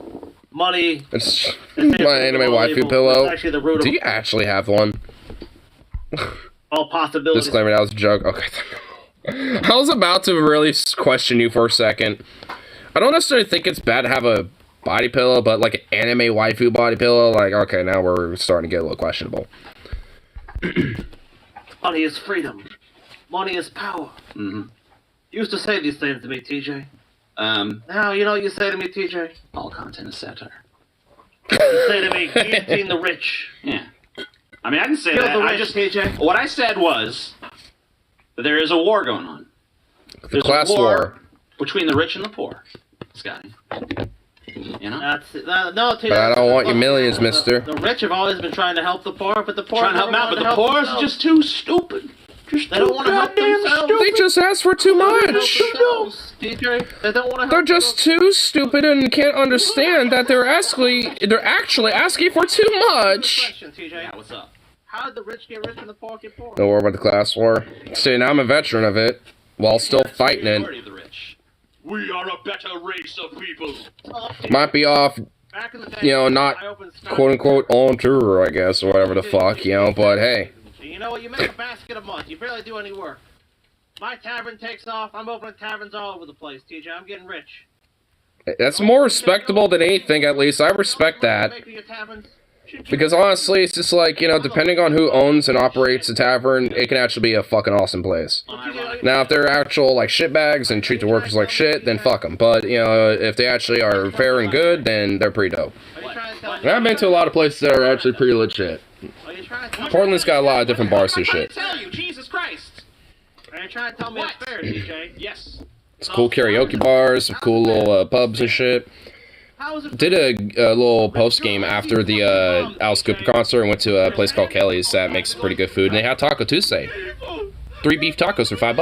Money... It's my anime waifu pillow. Do you actually have one? All possibilities. Disclaimer, that was a joke. Okay. I was about to really question you for a second. I don't necessarily think it's bad to have a body pillow, but like an anime waifu body pillow, like, okay, now we're starting to get a little questionable. Money is freedom. Money is power. Mm-hmm. You used to say these things to me, TJ. Now, you say to me, TJ? All content is satire. You say to me, guillotine the rich. Yeah. I mean, I can say Kill that. The rich, TJ. What I said was that there is a war going on. The class war between the rich and the poor, Scotty. No, TJ. But I don't want your millions, mister. The rich have always been trying to help the poor, but the poor trying to help them out, but the poor is just too stupid. They don't want to help themselves. They just ask for too much. TJ, they don't want to help. They're just too stupid and can't understand that they're actually asking for too much. Yeah, what's up? How did the rich get rich and the poor get poor? Don't worry about the class war. See, now I'm a veteran of it, while still fighting it. We are a better race of people. Might be off, not quote-unquote on tour, I guess, or whatever the fuck, but hey. You know what? You make a basket a month. You barely do any work. My tavern takes off. I'm opening taverns all over the place, TJ. I'm getting rich. That's more respectable than anything, at least. I respect that. Because honestly, it's just like, you know, depending on who owns and operates a tavern, it can actually be a fucking awesome place. Now, if they're actual, like, shitbags and treat the workers like shit, then fuck them. But, you know, if they actually are fair and good, then they're pretty dope. And I've been to a lot of places that are actually pretty legit. Portland's got a lot of different bars and shit. Jesus Christ! Are you trying to tell me it's fair, TJ? Yes. It's cool karaoke bars, some cool little pubs and shit. Did a little post game after the Alice Cooper concert and went to a place called Kelly's that makes pretty good food, and they had Taco Tuesday. 3 beef tacos for $5.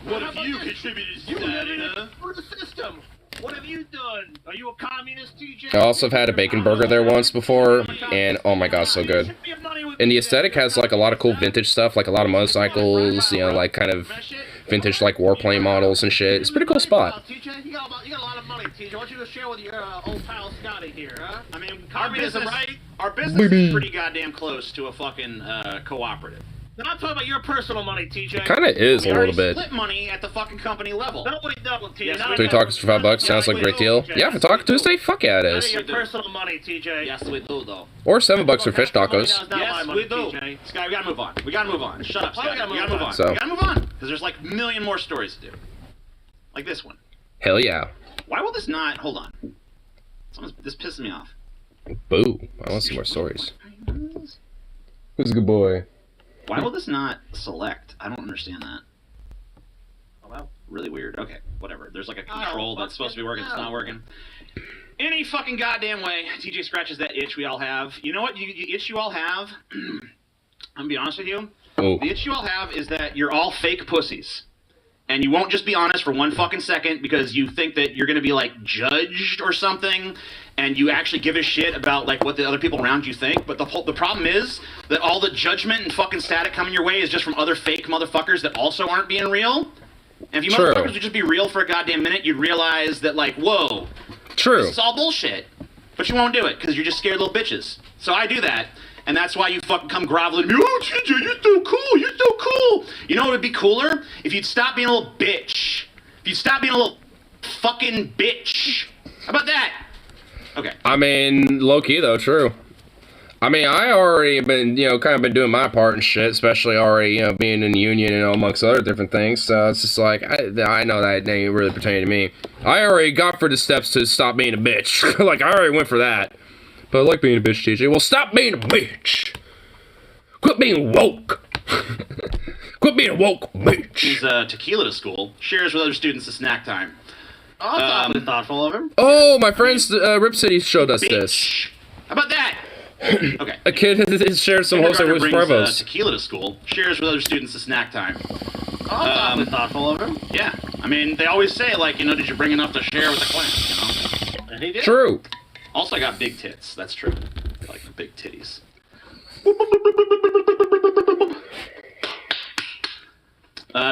What have you contributed to that, For the system. What have you done? Are you a communist, TJ? I also have had a bacon burger there once before, and oh my god, so good. And the aesthetic has like a lot of cool vintage stuff, like a lot of motorcycles, you know, like kind of vintage like warplane models and shit. It's a pretty cool spot. TJ, you got a lot of money, TJ. I want you to share with your old pal Scotty here, huh? I mean, our business is pretty goddamn close to a fucking cooperative. I'm talking about your personal money, TJ. Kind of is a little bit. Split money at the fucking company level. Nobody double, TJ. Yes, 3 tacos for $5 sounds like a great deal. Yeah, for Taco Tuesday, fuck yeah, it None of is. your personal money, TJ. Yes, we do, though. Or $7 for fish tacos. Yes, we do. Sky, we gotta move on. We gotta move on. Shut up, Sky. We gotta move on. So. We gotta move on. Because there's like a million more stories to do. Like this one. Hell yeah. Why will this not... Hold on. This pisses me off. Boo. I want to see more stories. Who's a good boy? Why will this not select? I don't understand that. Oh, wow. Really weird. Okay, whatever. There's like a control that's supposed to be working. It's not working. Any fucking goddamn way, TJ scratches that itch we all have. You know what? You itch you all have. I'm gonna be honest with you. Oh. The itch you all have is that you're all fake pussies. And you won't just be honest for one fucking second because you think that you're gonna be like judged or something, and you actually give a shit about like what the other people around you think. But the problem is that all the judgment and fucking static coming your way is just from other fake motherfuckers that also aren't being real. And if you motherfuckers would just be real for a goddamn minute, you'd realize that like, whoa, True. this is all bullshit. But you won't do it because you're just scared little bitches. So I do that. And that's why you fucking come groveling to me. Oh, TJ, you're so cool. You're so cool. You know what would be cooler? If you'd stop being a little bitch. If you'd stop being a little fucking bitch. How about that? Okay. I mean, low-key, though, true. I mean, I already been, you know, kind of been doing my part and shit, especially already, you know, being in the union and amongst other different things. So it's just like, I know that ain't really pertaining to me. I already got for the steps to stop being a bitch. Like, I already went for that. But I like being a bitch, TJ. Well, stop being a bitch. Quit being woke. Quit being a woke bitch. He's tequila to school. Shares with other students at snack time. Oh, that's thoughtful of him. Oh, my friends, Rip City showed us this. Bitch. How about that? Okay. A kid has shared some Jose Luis brings Bravos. tequila to school. Shares with other students at snack time. Oh, that's thoughtful of him. Yeah. I mean, they always say, like, you know, did you bring enough to share with the class, you know? And he did. True. Also, I got big tits. That's true. I like big titties.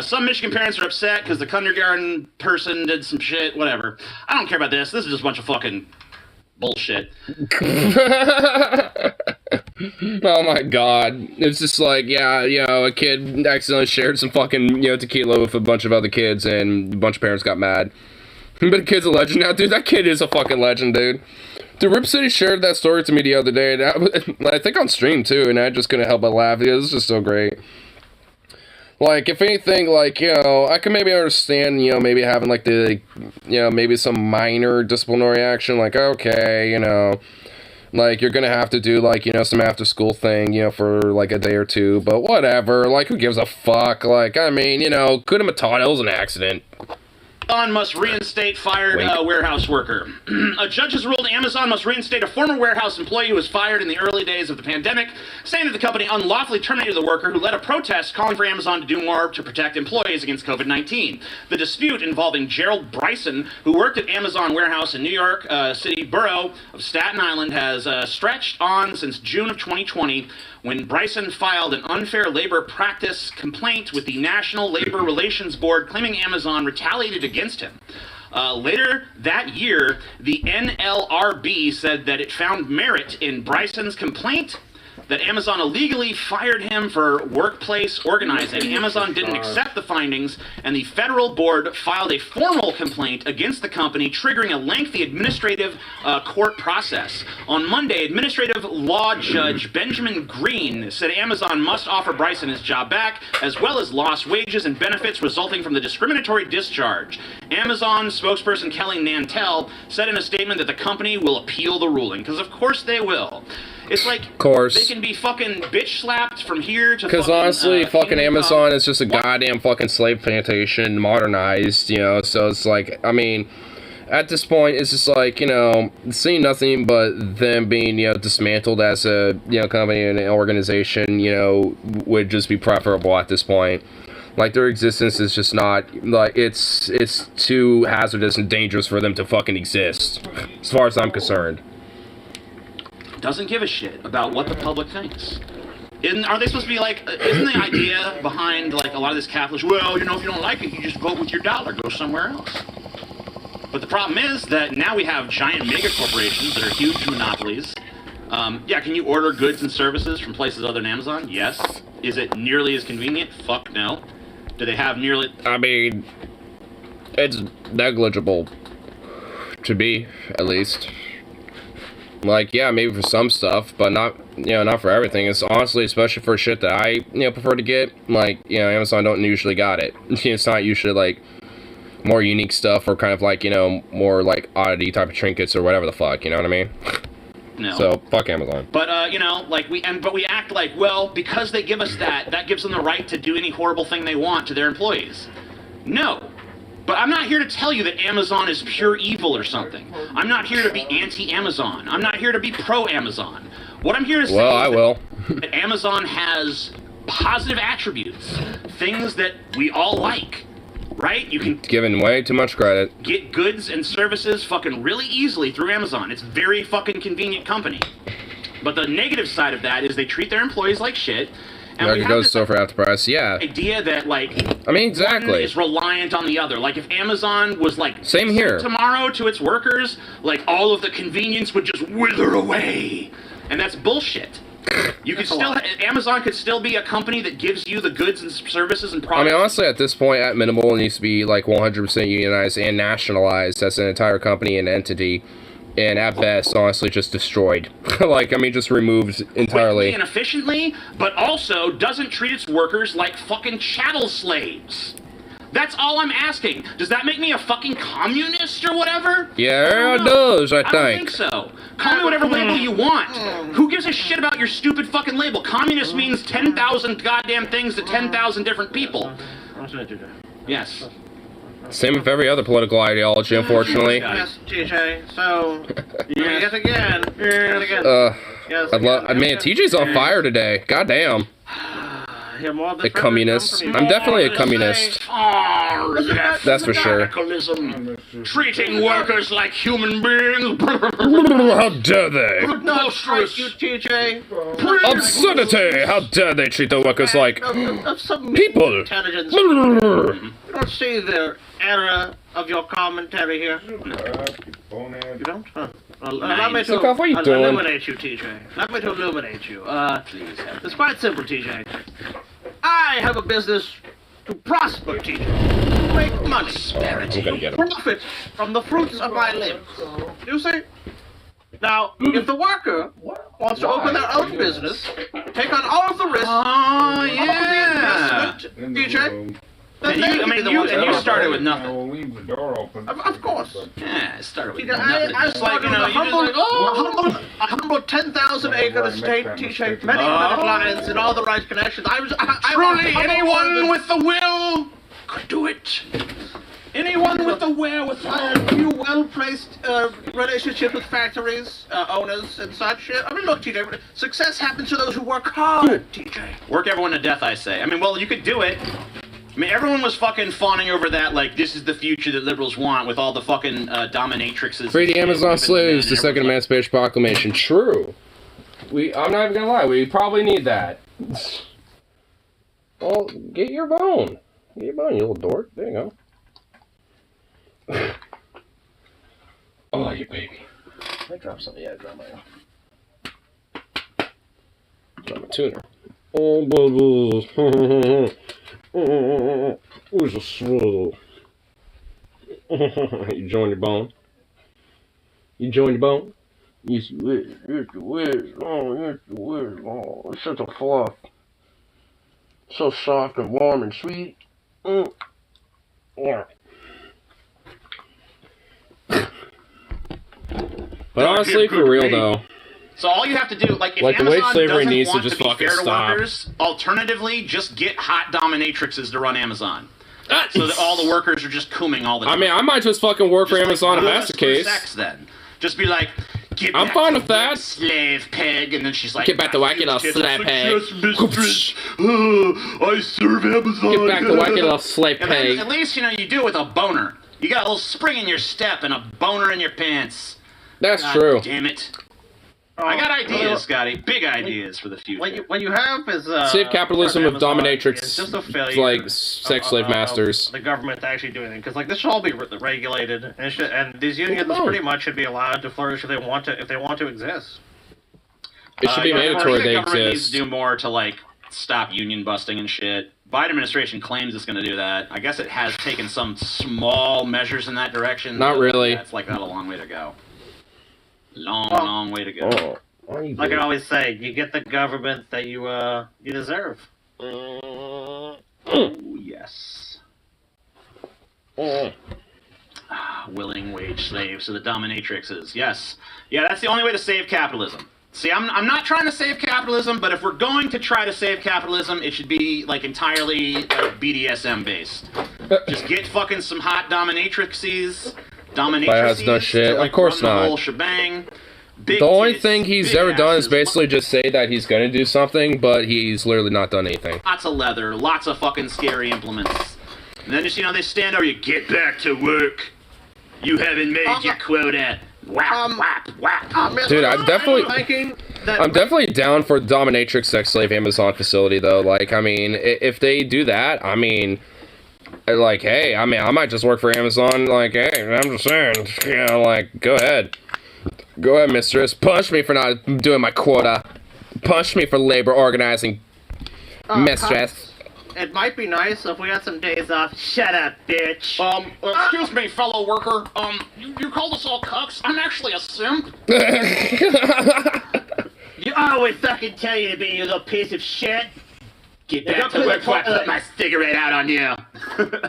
Some Michigan parents are upset because the kindergarten person did some shit. Whatever. I don't care about this. This is just a bunch of fucking bullshit. Oh my god. It's just like, yeah, you know, a kid accidentally shared some fucking, you know, tequila with a bunch of other kids and a bunch of parents got mad. But the kid's a legend now. Dude, that kid is a fucking legend, dude. Dude, Rip City shared that story to me the other day, and I think on stream, too, and I just couldn't help but laugh, because it's just so great. Like, if anything, like, you know, I can maybe understand, you know, maybe having, like, the, you know, maybe some minor disciplinary action, like, okay, you know, like, you're gonna have to do, like, you know, some after-school thing, you know, for, like, a day or two, but whatever, like, who gives a fuck? Like, I mean, you know, couldn't have taught it was an accident. Amazon must reinstate fired warehouse worker. A judge has ruled Amazon must reinstate a former warehouse employee who was fired in the early days of the pandemic, saying that the company unlawfully terminated the worker who led a protest calling for Amazon to do more to protect employees against COVID-19. The dispute involving Gerald Bryson, who worked at Amazon warehouse in New York City borough of Staten Island, has stretched on since June of 2020, when Bryson filed an unfair labor practice complaint with the National Labor Relations Board claiming Amazon retaliated against him. Later that year, the NLRB said that it found merit in Bryson's complaint, that Amazon illegally fired him for workplace organizing. Amazon didn't accept the findings, and the federal board filed a formal complaint against the company, triggering a lengthy administrative court process. On Monday, administrative law judge Benjamin Green said Amazon must offer Bryson his job back, as well as lost wages and benefits resulting from the discriminatory discharge. Amazon spokesperson Kelly Nantel said in a statement that the company will appeal the ruling, because of course they will. It's like, of course, they can be fucking bitch slapped from here to because honestly, fucking Amazon is just a goddamn fucking slave plantation modernized, you know, so it's like, I mean, at this point, it's just like, you know, seeing nothing but them being, you know, dismantled as a, you know, company and an organization, you know, would just be preferable at this point. Like, their existence is just not, like, it's too hazardous and dangerous for them to fucking exist, as far as I'm concerned. Doesn't give a shit about what the public thinks. Are they supposed to be like, isn't the idea behind, like, a lot of this capitalist, well, you know, if you don't like it, you just vote with your dollar, go somewhere else. But the problem is that now we have giant mega corporations that are huge monopolies. Yeah, can you order goods and services from places other than Amazon? Yes. Is it nearly as convenient? Fuck no. Do they have nearly... I mean, it's negligible. To be, at least. Like, yeah, maybe for some stuff, but not, you know, not for everything. It's honestly, especially for shit that I, you know, prefer to get, like, you know, Amazon don't usually got it. It's not usually, like, more unique stuff or kind of, like, you know, more, like, oddity type of trinkets or whatever the fuck, you know what I mean? No. So, fuck Amazon. But, you know, like, we act like, well, because they give us that gives them the right to do any horrible thing they want to their employees. No. But I'm not here to tell you that Amazon is pure evil or something. I'm not here to be anti-Amazon. I'm not here to be pro-Amazon. What I'm here to say is that Amazon has positive attributes, things that we all like, right? You can giving way too much credit. Get goods and services fucking really easily through Amazon. It's a very fucking convenient company. But the negative side of that is they treat their employees like shit. And it goes so for half the price, yeah. Idea that, like, I mean, exactly, one is reliant on the other. Like, if Amazon was like same here tomorrow to its workers, like, all of the convenience would just wither away, and that's bullshit. You could still, Amazon could still be a company that gives you the goods and services and products. I mean, honestly, at this point, at minimal, it needs to be like 100% unionized and nationalized as an entire company and entity. And at best, honestly, just destroyed. Like, I mean, just removed entirely. Quickly and efficiently, but also doesn't treat its workers like fucking chattel slaves. That's all I'm asking. Does that make me a fucking communist or whatever? Yeah, it does, I think. I don't think so. Call me whatever label you want. Who gives a shit about your stupid fucking label? Communist means 10,000 goddamn things to 10,000 different people. Yes. Same with every other political ideology, unfortunately. Yes, TJ. So, yet again. Man, TJ's on fire today. Goddamn. A communist. I'm definitely a communist. That's for sure. Treating workers like human beings. How dare they? No strike you, TJ. Absurdity! How dare they treat the workers like people? Intelligence. You don't see the error of your commentary here. You don't? Allow me to what are you doing? illuminate you, TJ. Allow me to illuminate you. It's quite simple, TJ. I have a business to prosper, TJ. Make money. Profit from the fruits of my labor. You see? Now, if the worker wants to open their own business, take on all of the risk, all of the investment, TJ, you started with nothing. We'll leave the door open. Of course. Yeah, it started with nothing. I started with a humble 10,000 acre estate, TJ, many clients and all the right connections. Truly, anyone with the will could do it. Anyone with the wherewithal. A few well-placed relationships with factories, owners, and such. I mean, look, TJ, success happens to those who work hard, TJ. Work everyone to death, I say. I mean, well, you could do it. I mean, everyone was fucking fawning over that, like, this is the future that liberals want with all the fucking dominatrixes. Free the Amazon slaves, the second Emancipation Proclamation. True. I'm not even gonna lie, we probably need that. Well, get your bone. Get your bone, you little dork. There you go. Oh, you baby. I dropped something. Yeah, I dropped my own. Tuner. Oh, bubbles. Where's the swirl? You join your bone? You join your bone? Yes, you is. Yes, you is. Oh, yes, you is. Oh, it's such a fluff. So soft and warm and sweet. Yeah. But honestly, for real though. So all you have to do, like, if Like, the Amazon way slavery doesn't needs to want just be fucking fair to stop. workers, alternatively, just get hot dominatrixes to run Amazon. So that all the workers are just cooming all the time. I mean, I might just fucking work for Amazon if that's the case. Sex, then. Just be like, I'm fine with that. Slave peg, and then she's like, Get back to whacking a slave peg. Yes, mistress. I serve Amazon. Get back to whacking a slave And then, peg. at least, you know, you do it with a boner. You got a little spring in your step and a boner in your pants. That's God true. Damn it. I got ideas, Scotty. Big ideas for the future. What you have is Save capitalism with Amazon dominatrix, is just a failure like sex slave masters. The government actually doing it because like this should all be regulated and and these unions pretty much should be allowed to flourish if they want to exist. It should be mandatory the they government needs exist. to do more to like stop union busting and shit. Biden administration claims it's going to do that. I guess it has taken some small measures in that direction. Not really. It's like got a long way to go. Long way to go. Like I always say, you get the government that you deserve. Oh, yes. Willing wage slaves to the dominatrixes. Yes. Yeah, that's the only way to save capitalism. See, I'm not trying to save capitalism, but if we're going to try to save capitalism, it should be like entirely like BDSM based. Just get fucking some hot dominatrixes. Has no shit. To, like, of course run the not. whole shebang. Big The only tits, thing he's big ever done is asses, basically just say that he's gonna do something, but he's literally not done anything. lots of leather, lots of fucking scary implements. And then just, you know, they stand over you, get back to work. You haven't made your quota. Whap, whap, whap. Dude, I'm definitely down for the dominatrix sex slave Amazon facility though. Like, I mean, if they do that, I mean, like, hey, I mean, I might just work for Amazon. Like, hey, I'm just saying, you know, like, go ahead. Go ahead, mistress. Punch me for not doing my quota. Punch me for labor organizing, mistress. It might be nice if we had some days off. Shut up, bitch. Excuse me, fellow worker. You called us all cucks? I'm actually a simp. You always fucking tell you to be, you little piece of shit. Get back to work before I put my cigarette out on you.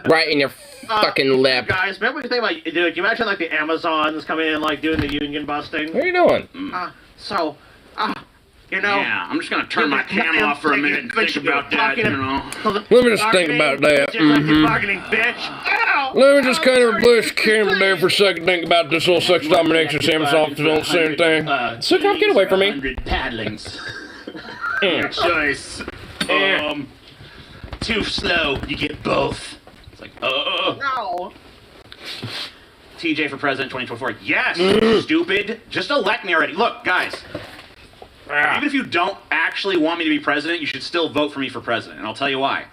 Right in your fucking lip. Guys, remember what you think about, dude, you imagine like the Amazons coming in like doing the union busting? What are you doing? You know. Yeah, I'm just gonna turn my cam off for a minute and think about that, you know. Let me just think about that. Just like you bargaining bitch. Let me just kind of bless camera there for a second, think about this little sex domination Amazon don't say anything. So come get away from me. 100 paddlings. Your choice. Too slow, you get both. It's like, No. TJ for president 2024. Yes, stupid. Just elect me already. Look, guys. Even if you don't actually want me to be president, you should still vote for me for president. And I'll tell you why.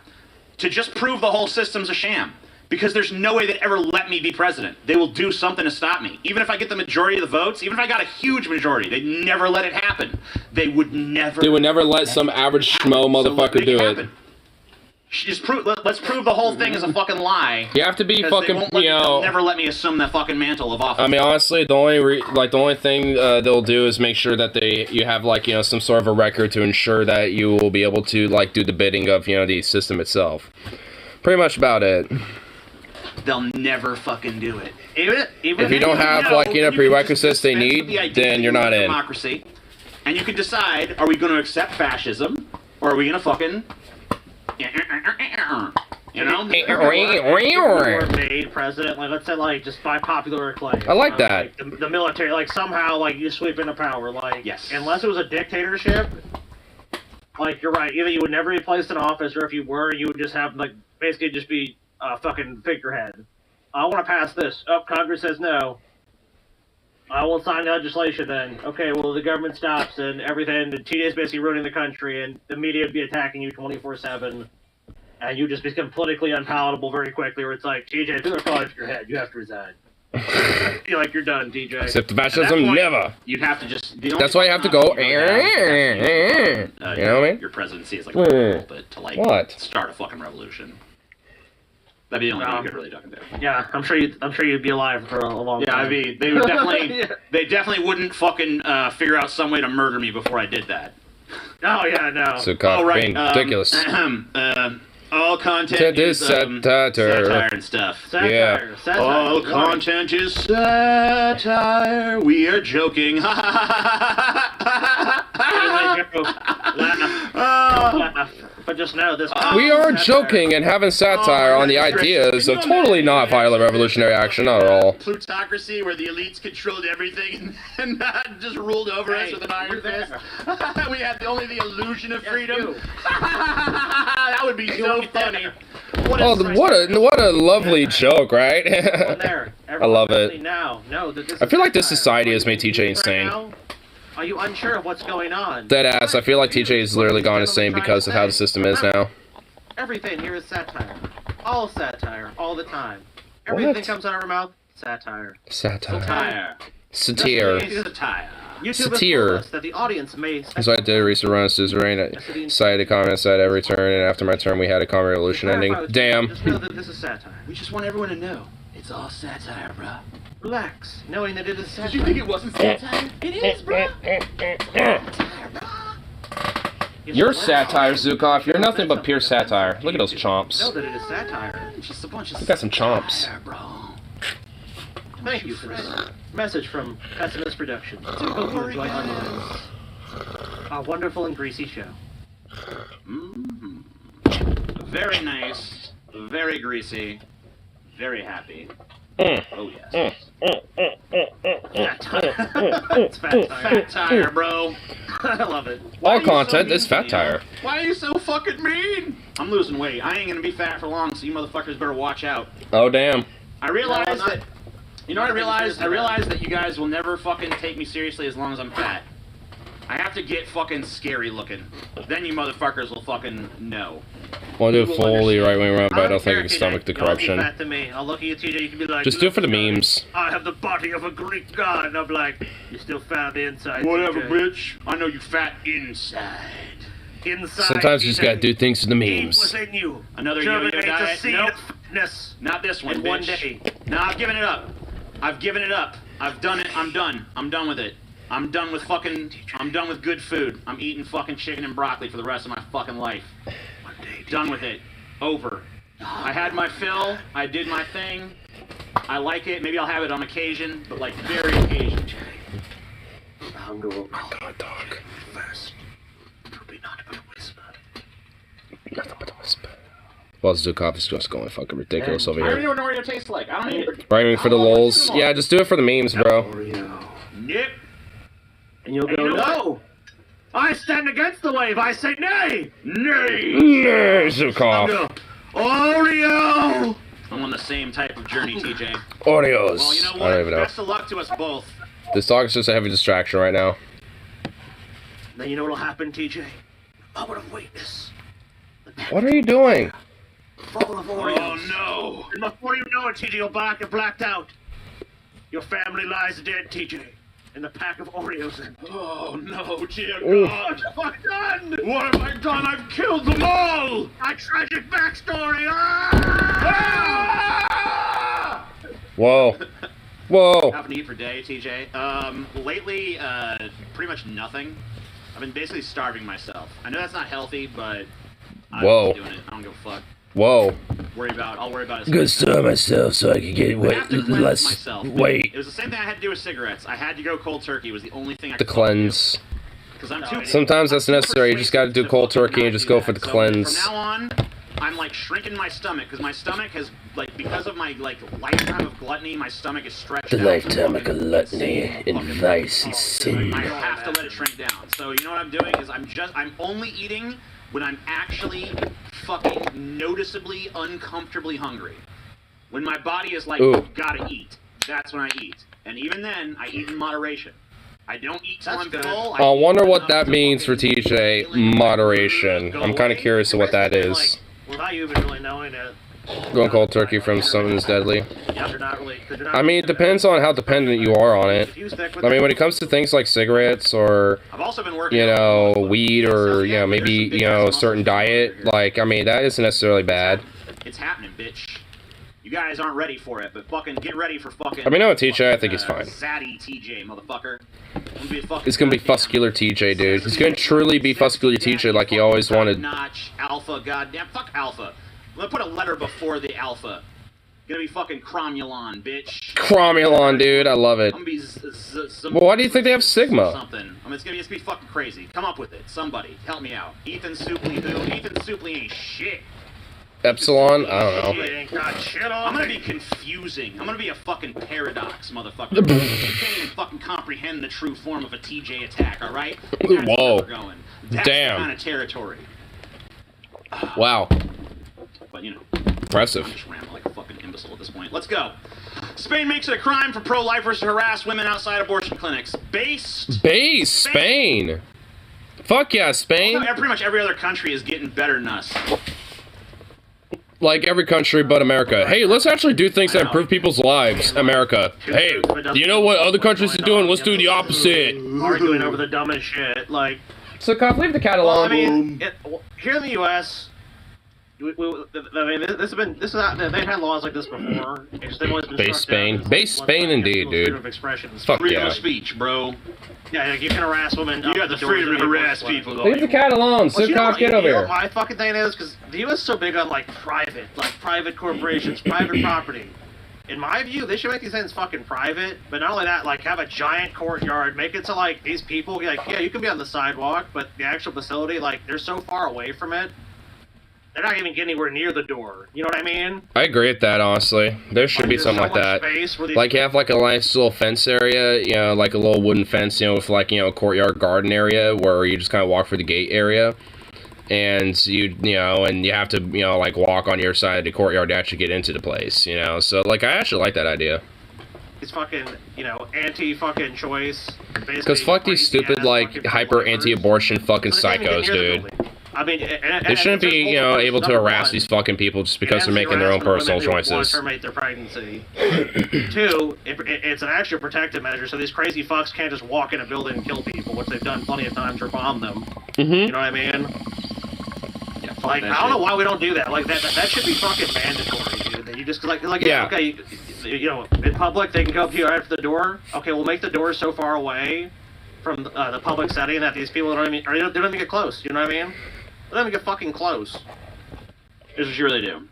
To just prove the whole system's a sham. Because there's no way they'd ever let me be president. They will do something to stop me. Even if I get the majority of the votes, even if I got a huge majority, they'd never let it happen. They would never let some average schmo motherfucker do it. Just let's prove the whole thing is a fucking lie. You have to be fucking, they'll never let me assume that fucking mantle of office. I mean, honestly, the only thing they'll do is make sure that you have like, you know, some sort of a record to ensure that you will be able to like do the bidding of, you know, the system itself. Pretty much about it. They'll never fucking do it. If you don't have like, you know, prerequisites they need, then you're not in. Democracy, and you can decide: are we going to accept fascism, or are we going to fucking, you know? Or made president, like let's say, like just by popular acclaim. I like that. Like, the military, like somehow, like you sweep into power, like yes. Unless it was a dictatorship, like you're right. Either you would never be placed in office, or if you were, you would just have like basically just be a fucking figurehead. I want to pass this. Oh, Congress says no. I will sign legislation then. Okay, well, the government stops and everything. The TJ is basically ruining the country, and the media would be attacking you 24/7. And you just become politically unpalatable very quickly, where it's like, TJ, if you're going to fall off your head, you have to resign. I feel like you're done, TJ. Except fascism, point, never. You'd have to just. That's why you have to go. You know what I mean? Your presidency is like a little bit to like What? start a fucking revolution. That'd be the only thing you could really fucking do. Yeah, I'm sure you'd be alive for a long Yeah, time. I mean, they would definitely, they definitely wouldn't fucking figure out some way to murder me before I did that. Oh yeah, no. So being ridiculous. All content is satire and stuff. Satire, satire. All content is satire. We are joking. Laugh. But just know this. We are joking and having satire on the ideas of totally not violent revolutionary action, not at all. Plutocracy, where the elites controlled everything and just ruled over us with an iron fist. We had only the illusion of freedom. That would be so funny. What a lovely joke, right? I love it. I feel like this society has made TJ insane. Are you unsure of what's going on? Deadass, I feel like TJ has literally gone insane because of how the system is now. Everything here is satire. All satire, all the time. Everything What? comes out of our mouth, satire. Satire. Satire. Satire. YouTube has Satire. told us that the audience may... So I did a recent run of suzerain. I cited a comment said every turn, and after my turn we had a common revolution ending. Damn. Just know that this is satire. We just want everyone to know it's all satire, bro. Relax, knowing that it is satire. Did you think it wasn't satire? It is, bro. You're satire, Zukov. You're nothing but pure satire. Look at those chomps. Know that it is satire. Just a bunch of Look at some chomps. satire, bro. Thank you for this message from Pessimist Productions. Hope you enjoy Onions. Our wonderful and greasy show. Very nice, very greasy, very happy. Oh yes. It's fat tire. Fat tire, bro. I love it. All content is fat tire. Why are you so fucking mean? I'm losing weight. I ain't gonna be fat for long, so you motherfuckers better watch out. Oh damn. I realized that. You know what I realized? I seriously, realized that you guys will never fucking take me seriously as long as I'm fat. I have to get fucking scary looking. Then you motherfuckers will fucking know. Want to do a fully right-wing run, but I don't think I care, can stomach the TJ. Don't be corruption. fat to me. I'll look at you, TJ. You can be like, Just do it for the "Look, memes. I have the body of a Greek god, and I'm like, you're still fat on the inside. Whatever, TJ. bitch. I know you fat inside. Inside. Sometimes you just gotta do things for the Deep memes. within you. Another yo-yo Germinates a diet. seed Nope. of fatness. Not this one, In bitch. one day. No, I've given it up. I've given it up. I've done it. I'm done. I'm done with it. I'm done with good food. I'm eating fucking chicken and broccoli for the rest of my fucking life. Done with it. Over. I had my fill. I did my thing. I like it. Maybe I'll have it on occasion, but like very occasion. Hunger will call God, dog. first. It will be not but a whisper. Nothing but a whisper. Well, Zukov is just going fucking ridiculous over I don't here. even know what Oreo tastes like. I don't even. Right for the lulz. Yeah, just do it for the memes, bro. Yep. And you'll go, you know no! I stand against the wave! I say nay! Nay. No, Zukov. No. Oreo! I'm on the same type of journey, TJ. Oreos. Well, you know I what? don't even know. Best of luck to us both. This dog is just a heavy distraction right now. Then you know what'll happen, TJ? Moment of weakness. What are you doing? Full of Oreos. Oh no! And before you know it, TJ, you're blacked out. Your family lies dead, TJ. In the pack of Oreos. Oh no, dear Ooh. God! What have I done? What have I done? I've killed them all! A tragic backstory! Ah! Whoa. Whoa. Happened to eat for day, TJ. Lately, pretty much nothing. I've been basically starving myself. I know that's not healthy, but I'm Whoa. doing it. I don't give a fuck. Whoa. I'll worry about it. Good starve myself so I can get I have to cleanse myself. It was the same thing I had to do with cigarettes. I had to go cold turkey. It was the only thing I The could cleanse. Because I'm too. Sometimes that's necessary. You just gotta do cold turkey and just go for the cleanse. From now on, I'm like shrinking my stomach because my stomach has like because of my like lifetime of gluttony, my stomach is stretched. The out lifetime to of gluttony and vice and sin. I have to let it shrink down. So you know what I'm doing is I'm only eating when I'm actually fucking noticeably uncomfortably hungry. When my body is like, Ooh. gotta eat, that's when I eat. And even then, I eat in moderation. I don't eat till That's I'm good. full. I wonder what that means for TJ. Moderation. I'm kind of curious of what that is. Without you even really knowing it. Going cold turkey from something that's deadly. Yeah, they're not really. They're not I mean, it depends on how dependent you are on it. I mean, when it comes to things like cigarettes or, I've also been working. you know, weed or, you know, maybe, you know, a certain diet, like, I mean, that isn't necessarily bad. It's happening, bitch. You guys aren't ready for it, but fucking get ready for fucking. I mean, no, TJ, I think he's fine. Zaddy TJ, motherfucker. It's gonna be Fuscular TJ, dude. He's gonna truly be Fuscular TJ like he always wanted. Notch, alpha, goddamn, fuck alpha. I'm gonna put a letter before the alpha. Gonna be fucking Cromulon, bitch. Cromulon, dude, I love it. I'm gonna be Well, why do you think they have Sigma? Something. I mean, it's gonna be fucking crazy. Come up with it. Somebody, help me out. Ethan Supley, who? Ethan Supley ain't shit. Epsilon? I don't know. ain't got shit on. I'm gonna be confusing. I'm gonna be a fucking paradox, motherfucker. You can't even fucking comprehend the true form of a TJ attack, alright? Whoa. That's Damn. the kind of territory. Wow. But, you know. Impressive. I'm just rambling like a fucking imbecile at this point. Let's go. Spain makes it a crime for pro-lifers to harass women outside abortion clinics. Base Spain. Fuck yeah, Spain. Pretty much every other country is getting better than us. Like every country but America. Hey, let's actually do things that improve people's lives, America. Hey, do you know what other countries are doing? Let's do the opposite. Arguing over the dumbest shit, like. So, Cop, leave the cat Well, alone. I mean, here in the U.S., they've had laws like this before. They've always been Base Spain. Base Spain indeed, dude. Freedom of expression. Fuck Freedom yeah. of speech, bro. Yeah, like you can harass women. You got the freedom to harass people. Leave the cat alone. So, Cop, get over You know here. what my fucking thing is? Because the U.S. is so big on, like, private corporations, private property. In my view, they should make these things fucking private, but not only that, like, have a giant courtyard, make it so, like, these people, like, yeah, you can be on the sidewalk, but the actual facility, like, they're so far away from it, they're not even getting anywhere near the door. You know what I mean? I agree with that, honestly. There should be something like that. Like, you have, like, a nice little fence area, you know, like a little wooden fence, you know, with, like, you know, a courtyard garden area where you just kind of walk through the gate area. And you know, and you have to, you know, like, walk on your side of the courtyard to actually get into the place, you know? So, like, I actually like that idea. It's fucking, you know, anti-fucking choice. Because fuck these stupid, like, hyper anti-abortion fucking psychos, dude. I mean, They shouldn't be, you know, able to harass these fucking people just because they're making their own personal choices. Want to terminate their pregnancy. Two, it's an actual protective measure, so these crazy fucks can't just walk in a building and kill people, which they've done plenty of times or bomb them. You know what I mean? Yeah, like, I don't know why we don't do that. Like, that should be fucking mandatory, dude. That you just, like, yeah. Okay, you know, in public, they can go up to you right after the door. Okay, we'll make the door so far away from the public setting that these people don't even get close. You know what I mean? They don't even get fucking close. Here's what you really do.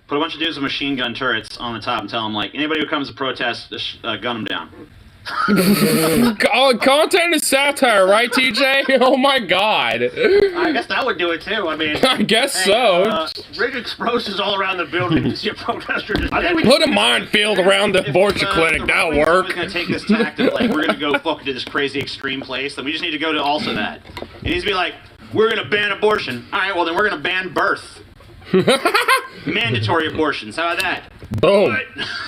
Put a bunch of dudes with machine gun turrets on the top and tell them, like, anybody who comes to protest, just gun them down. Oh, content is satire, right, TJ? Oh my god. I guess that would do it too. I mean, I guess so. Rig explosives all around the building to see a protester just. I think we put a minefield around the abortion clinic. That'll work. We're gonna take this tactic, like, we're gonna go fucking to this crazy extreme place. Then we just need to go to also that. It needs to be like, we're gonna ban abortion. All right, well then we're gonna ban birth. Mandatory abortions. How about that? Boom.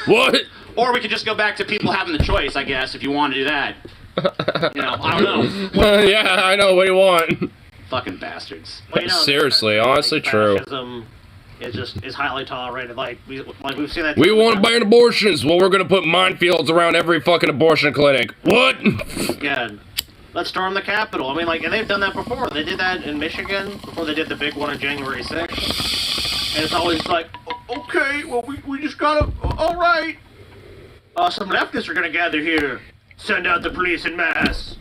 What? Or we could just go back to people having the choice, I guess, if you want to do that. You know, I don't know. Yeah, I know. What do you want? Fucking bastards. Well, you know, seriously, honestly, true. Fascism is highly tolerated. Like we've seen that. We want to ban abortions. Well, we're gonna put minefields around every fucking abortion clinic. What? Again, let's storm the Capitol. I mean, like, and they've done that before. They did that in Michigan before they did the big one on January 6th. And it's always like, okay, well, we just gotta, all right. Some leftists are gonna gather here. Send out the police en masse.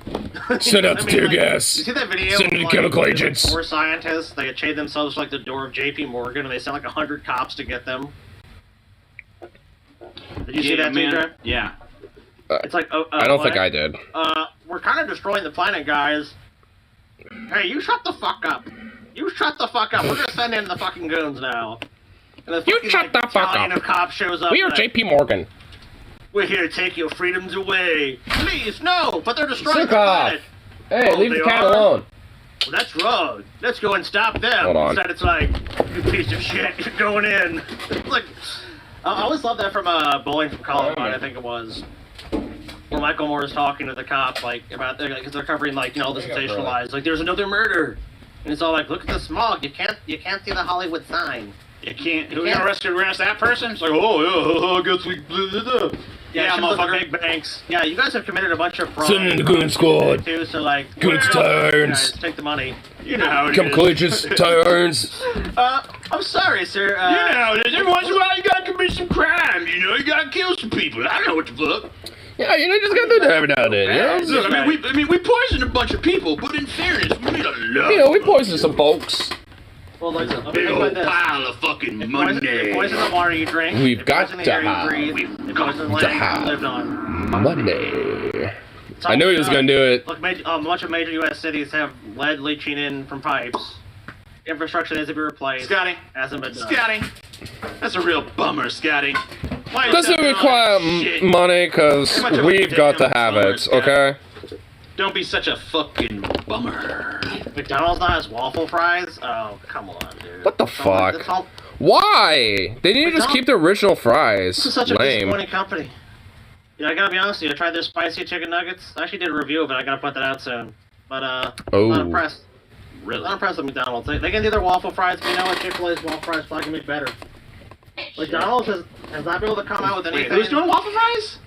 Send out the tear gas. You see that video? Send in the chemical agents. 4 scientists, they had chained themselves like the door of J.P. Morgan, and they sent like 100 cops to get them. Did you see that, TJ? Yeah. It's like, I don't think I did. We're kind of destroying the planet, guys. Hey, you shut the fuck up. You shut the fuck up. We're gonna send in the fucking goons now. And the You shut the fuck battalion up. of cops shows up. We are J.P. Morgan. We're here to take your freedoms away. Please, no, but they're destroying Sick the off. planet. Hey, Oh, leave they the cat are? alone. Well, that's wrong. Let's go and stop them. Hold on. Instead, it's like, you piece of shit, you're going in. It's like, I always love that from Bowling from Columbine, I think it was. Where Michael Moore is talking to the cop, like, about, because they're covering, like, you know, all the sensationalized, like, there's another murder. And it's all like, look at the smog, you can't see the Hollywood sign. You can't. Who gonna arrest that person? It's like, oh, yeah, I guess we. Yeah, motherfucker. Big banks. Yeah, you guys have committed a bunch of fraud. Send in the goon squad. Too, so like, Goods, turns. guys, take the money. You know how it Come is. collegians, turns. I'm sorry, sir. You know how it is. Every once in a while, you gotta commit some crimes. You know, you gotta kill some people. I know what the fuck. Yeah, you know, just gotta do that every now and then, you know? Look, I mean, we poisoned a bunch of people, but in fairness, we made a lot. You know, we poisoned some folks. Well, like, Big old pile of fucking money. Poison the water you drink. We've got poison the to air you have. breathe. We've Poison the to land have you lived on. Money. I knew he was gonna do it. Look, a bunch of major U.S. cities have lead leaching in from pipes. Infrastructure needs to be replaced. Scotty. Hasn't been done. Scotty. That's a real bummer, Scotty. Why Doesn't require money, cause we've got to have it, okay? Don't be such a fucking bummer. McDonald's not has waffle fries? Oh, come on, dude. What the fuck? Why? They need to just keep the original fries. This is such a Lame. disappointing company. Yeah, I gotta be honest with you. I tried their spicy chicken nuggets. I actually did a review of it. I gotta put that out soon. But, not impressed. Really? Not impressed with McDonald's. They can do their waffle fries, but you know what? Chick-fil-A's waffle fries probably can make better. McDonald's has not been able to come out with anything. Wait, who's doing waffle fries?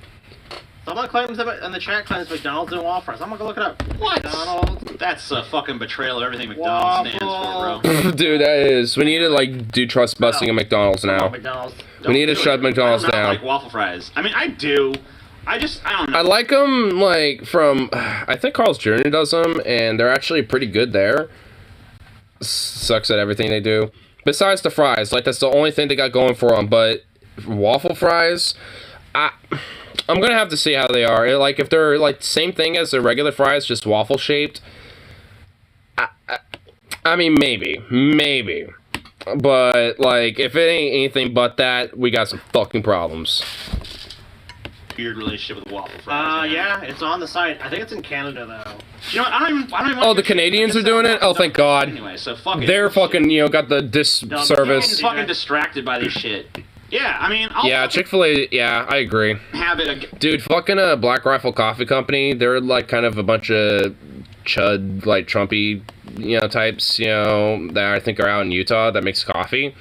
Someone claims that in the chat claims McDonald's doing waffle fries. I'm gonna go look it up. What? McDonald's. That's a fucking betrayal of everything McDonald's stands for, bro. Dude, that is. We need to, like, do trust busting at McDonald's Come now. on, McDonald's. We need to shut McDonald's I don't down. like waffle fries. I mean, I do. I don't know. I like them, like, from, I think Carl's Jr. does them, and they're actually pretty good there. Sucks at everything they do. Besides the fries, like, that's the only thing they got going for them, but waffle fries, I'm gonna have to see how they are. Like, if they're, like, same thing as the regular fries, just waffle-shaped, I mean, maybe. But, like, if it ain't anything but that, we got some fucking problems. Weird relationship with waffle fries. Yeah, it's on the site. I think it's in Canada though. You know what? I don't even. Oh, the Canadians are doing it? Oh, thank God. Anyway, so fuck it. They're fucking, you know, got the disservice. Fucking distracted by this shit. Yeah, I mean, Yeah, Chick-fil-A, yeah, I agree. have it again. Dude, fucking Black Rifle Coffee Company, they're like kind of a bunch of chud, like Trumpy, you know, types, you know, that I think are out in Utah that makes coffee.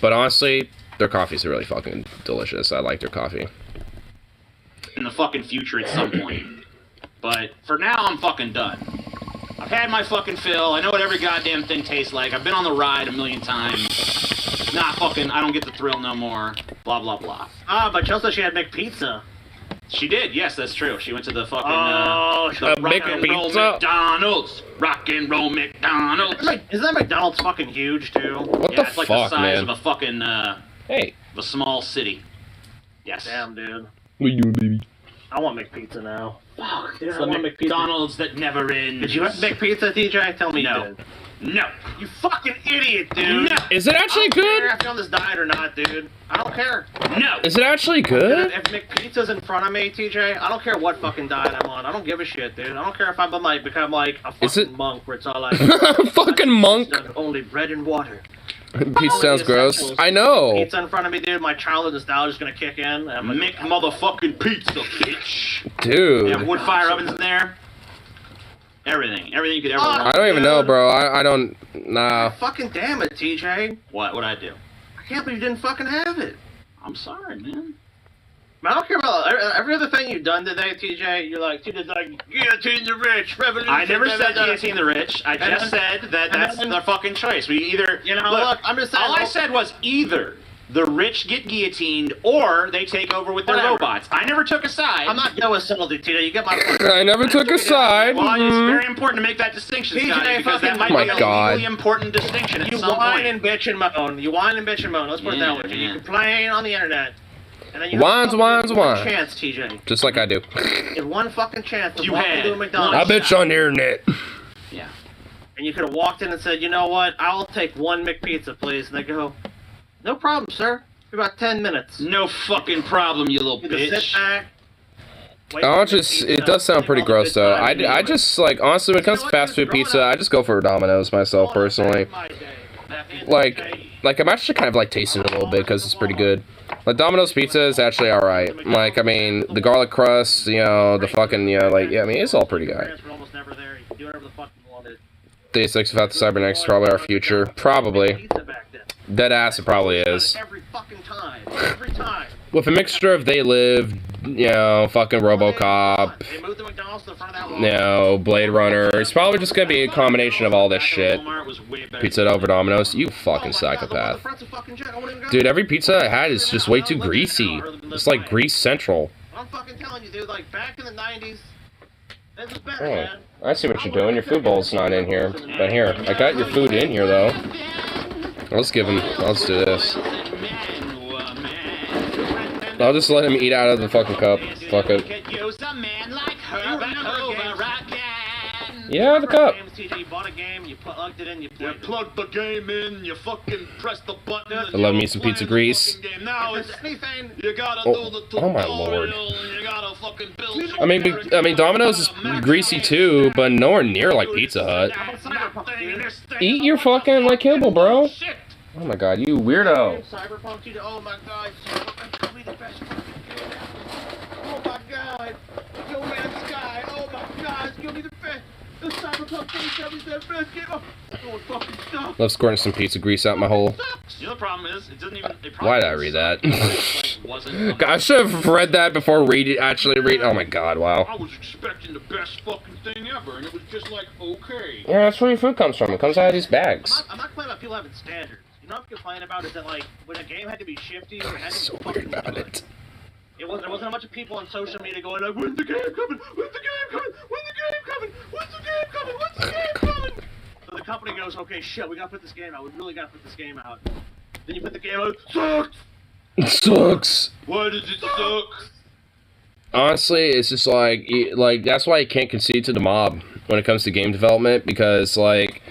But honestly, their coffee's really fucking delicious. I like their coffee. In the fucking future at some point. But for now, I'm fucking done. I've had my fucking fill. I know what every goddamn thing tastes like. I've been on the ride a million times. Nah, fucking, I don't get the thrill no more. Blah, blah, blah. But Chelsea, she had McPizza. She did, yes, that's true. She went to the fucking, the rock and roll McPizza? McDonald's. Rock and roll McDonald's. Isn't that McDonald's fucking huge, too? What Yeah, the it's like fuck, the size man? of a fucking, Hey. a small city. Yes. Damn, dude. What you doing, baby? I want McPizza now. Fuck, dude, It's I the want McPizza. McDonald's that never ends. Did you have McPizza, TJ? Tell me No. you did. No. You fucking idiot, dude. No. Is it actually I don't care good? if you're on this diet or not, dude. I don't care. No. Is it actually good? If McPizza's in front of me, TJ, I don't care what fucking diet I'm on. I don't give a shit, dude. I don't care if I'm like become like a Is fucking it- monk where it's all like Fucking monk. only bread and water. Pizza sounds gross. I know. Pizza in front of me, dude. My childhood nostalgia's gonna kick in. And I'm like, Mick motherfucking pizza, bitch. Dude. They have wood fire ovens in there. Everything you could ever I want. don't even know, bro. I don't. Nah. fucking damn it, TJ. What'd I do? I can't believe you didn't fucking have it. I'm sorry, man. I don't care about every other thing you've done today, TJ. You're like, guillotine the rich, revolution. I never said guillotine the rich. I just said that that's their fucking choice. We either, look, I'm just saying. all I said was either the rich get guillotined or they take over with their Whatever. robots. I never took a side. I'm not going salty, TJ. You get my point. I never took a side. Well, it's very important to make that distinction, TJ Scotty, because that might my be a God. legally important distinction at You some whine point. and bitch and moan. You whine and bitch and moan. Let's put it that way. Yeah. You complain on the internet. And then you Whines, have whines, one whines. chance, TJ. Just like I do. You had one fucking chance to You walk had into a I McDonald's. bitch on the internet. Yeah. And you could have walked in and said, you know what? I'll take one McPizza, please. And they go, no problem, sir. For about 10 minutes. No fucking problem, you little You just sit bitch. back. wait I for just, the it pizza, does sound take pretty all the gross good though. time and I eat just like honestly when it comes to fast food pizza, I just go for Domino's myself personally. Like I'm actually kind of like tasting it a little bit because it's pretty good. Like Domino's pizza is actually all right. Like I mean the garlic crust, you know, the fucking like yeah, I mean it's all pretty good. Parents were almost never there. You do whatever the fuck you wanted. Day 6 without the Cybernetics is probably our future. Probably. Pizza back then. Dead ass, it probably is. Every fucking time. Every time. With a mixture of They Live, you know, fucking RoboCop, They moved the McDonald's to the front of that wall. you know, Blade Runner. It's probably just gonna be a combination of all this shit. Pizza Hut over Domino's. You fucking psychopath. Dude, every pizza I had is just way too greasy. It's like grease central. I'm fucking telling you, dude, like back in the 90s, this was better, Oh, man. I see what you're doing. Your food bowl's not in here. But here, I got your food in here, though. Let's give him... Let's do this. I'll just let him eat out of the fucking cup. Fuck it. Yeah, the cup. You bought a game, you plugged it in, you You plug the game in, you fucking press the button. I love me some pizza grease. Now it's anything. you gotta Oh, do the oh my tutorial, lord. You gotta fucking build I mean, Domino's is greasy too, but nowhere near like Pizza Hut. Eat your fucking like kibble, bro. Oh my god, you weirdo. Cyberpunk 2, oh my god, Cyberpunk could be the best fucking game. Oh my god, Yo Man Sky, oh my god, it's gonna be the best. The Cyberpunk 2077 is the best game. Oh, fucking stop. Love squirting some pizza grease out my hole. The other problem is, it doesn't even. Why did I read that? I should have read that before actually read. Oh my god, wow. I was expecting the best fucking thing ever, and it was just like, okay. Yeah, that's where your food comes from. It comes out of these bags. I'm not complaining about people having standards. You know what I'm complaining about is that, like, when a game had to be shifty, it had to So be weird fucking about good. it. There wasn't a bunch of people on social media going like, when's the game coming? When's the game coming? When's the game coming? When's the game coming? When's the game coming? So the company goes, okay, shit, we gotta put this game out. We really gotta put this game out. Then you put the game out. Sucks! It sucks. Why does it suck? Honestly, it's just like that's why you can't concede to the mob when it comes to game development, because like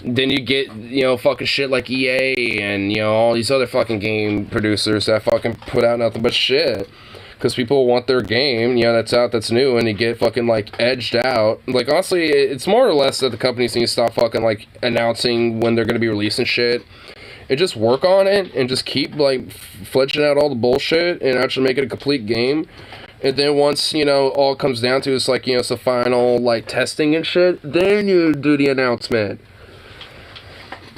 then you get, you know, fucking shit like EA and, you know, all these other fucking game producers that fucking put out nothing but shit. Because people want their game, you know, that's out, that's new, and you get fucking, like, edged out. Like, honestly, it's more or less that the companies need to stop fucking, like, announcing when they're going to be releasing shit. And just work on it, and just keep, like, fledging out all the bullshit, and actually make it a complete game. And then once, you know, all it comes down to is, like, you know, it's the final, like, testing and shit, then you do the announcement.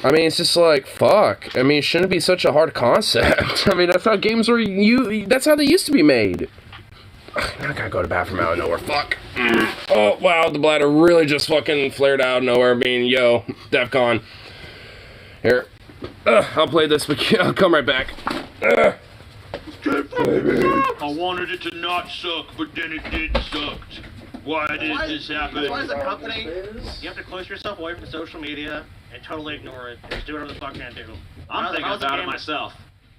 I mean, it's just like, fuck. I mean, it shouldn't be such a hard concept. I mean, that's how games were, that's how they used to be made. I gotta go to the bathroom out of nowhere. Fuck. Oh, wow, the bladder really just fucking flared out of nowhere. I mean, yo, DEFCON. Here. I'll play this, but I'll come right back. I wanted it to not suck, but then it did suck. Why did this happen? Why is a company, you have to close yourself away from social media and totally ignore it and just do whatever the fuck you can do. I'm thinking about it myself.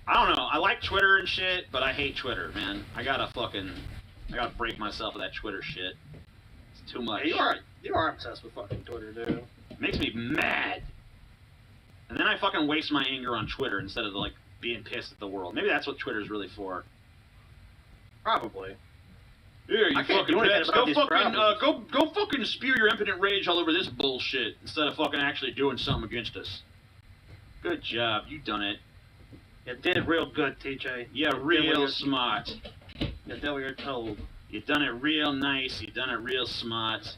I don't know. I like Twitter and shit, but I hate Twitter, man. I gotta break myself of that Twitter shit. It's too much. Yeah, you are obsessed with fucking Twitter, dude. It makes me mad. And then I fucking waste my anger on Twitter instead of, like, being pissed at the world. Maybe that's what Twitter's really for. Probably. Yeah, you fucking pets. Go fucking spew your impotent rage all over this bullshit instead of fucking actually doing something against us. Good job, you done it. You did real good, TJ. Yeah, real smart. You did what you're told. You done it real nice. You done it real smart.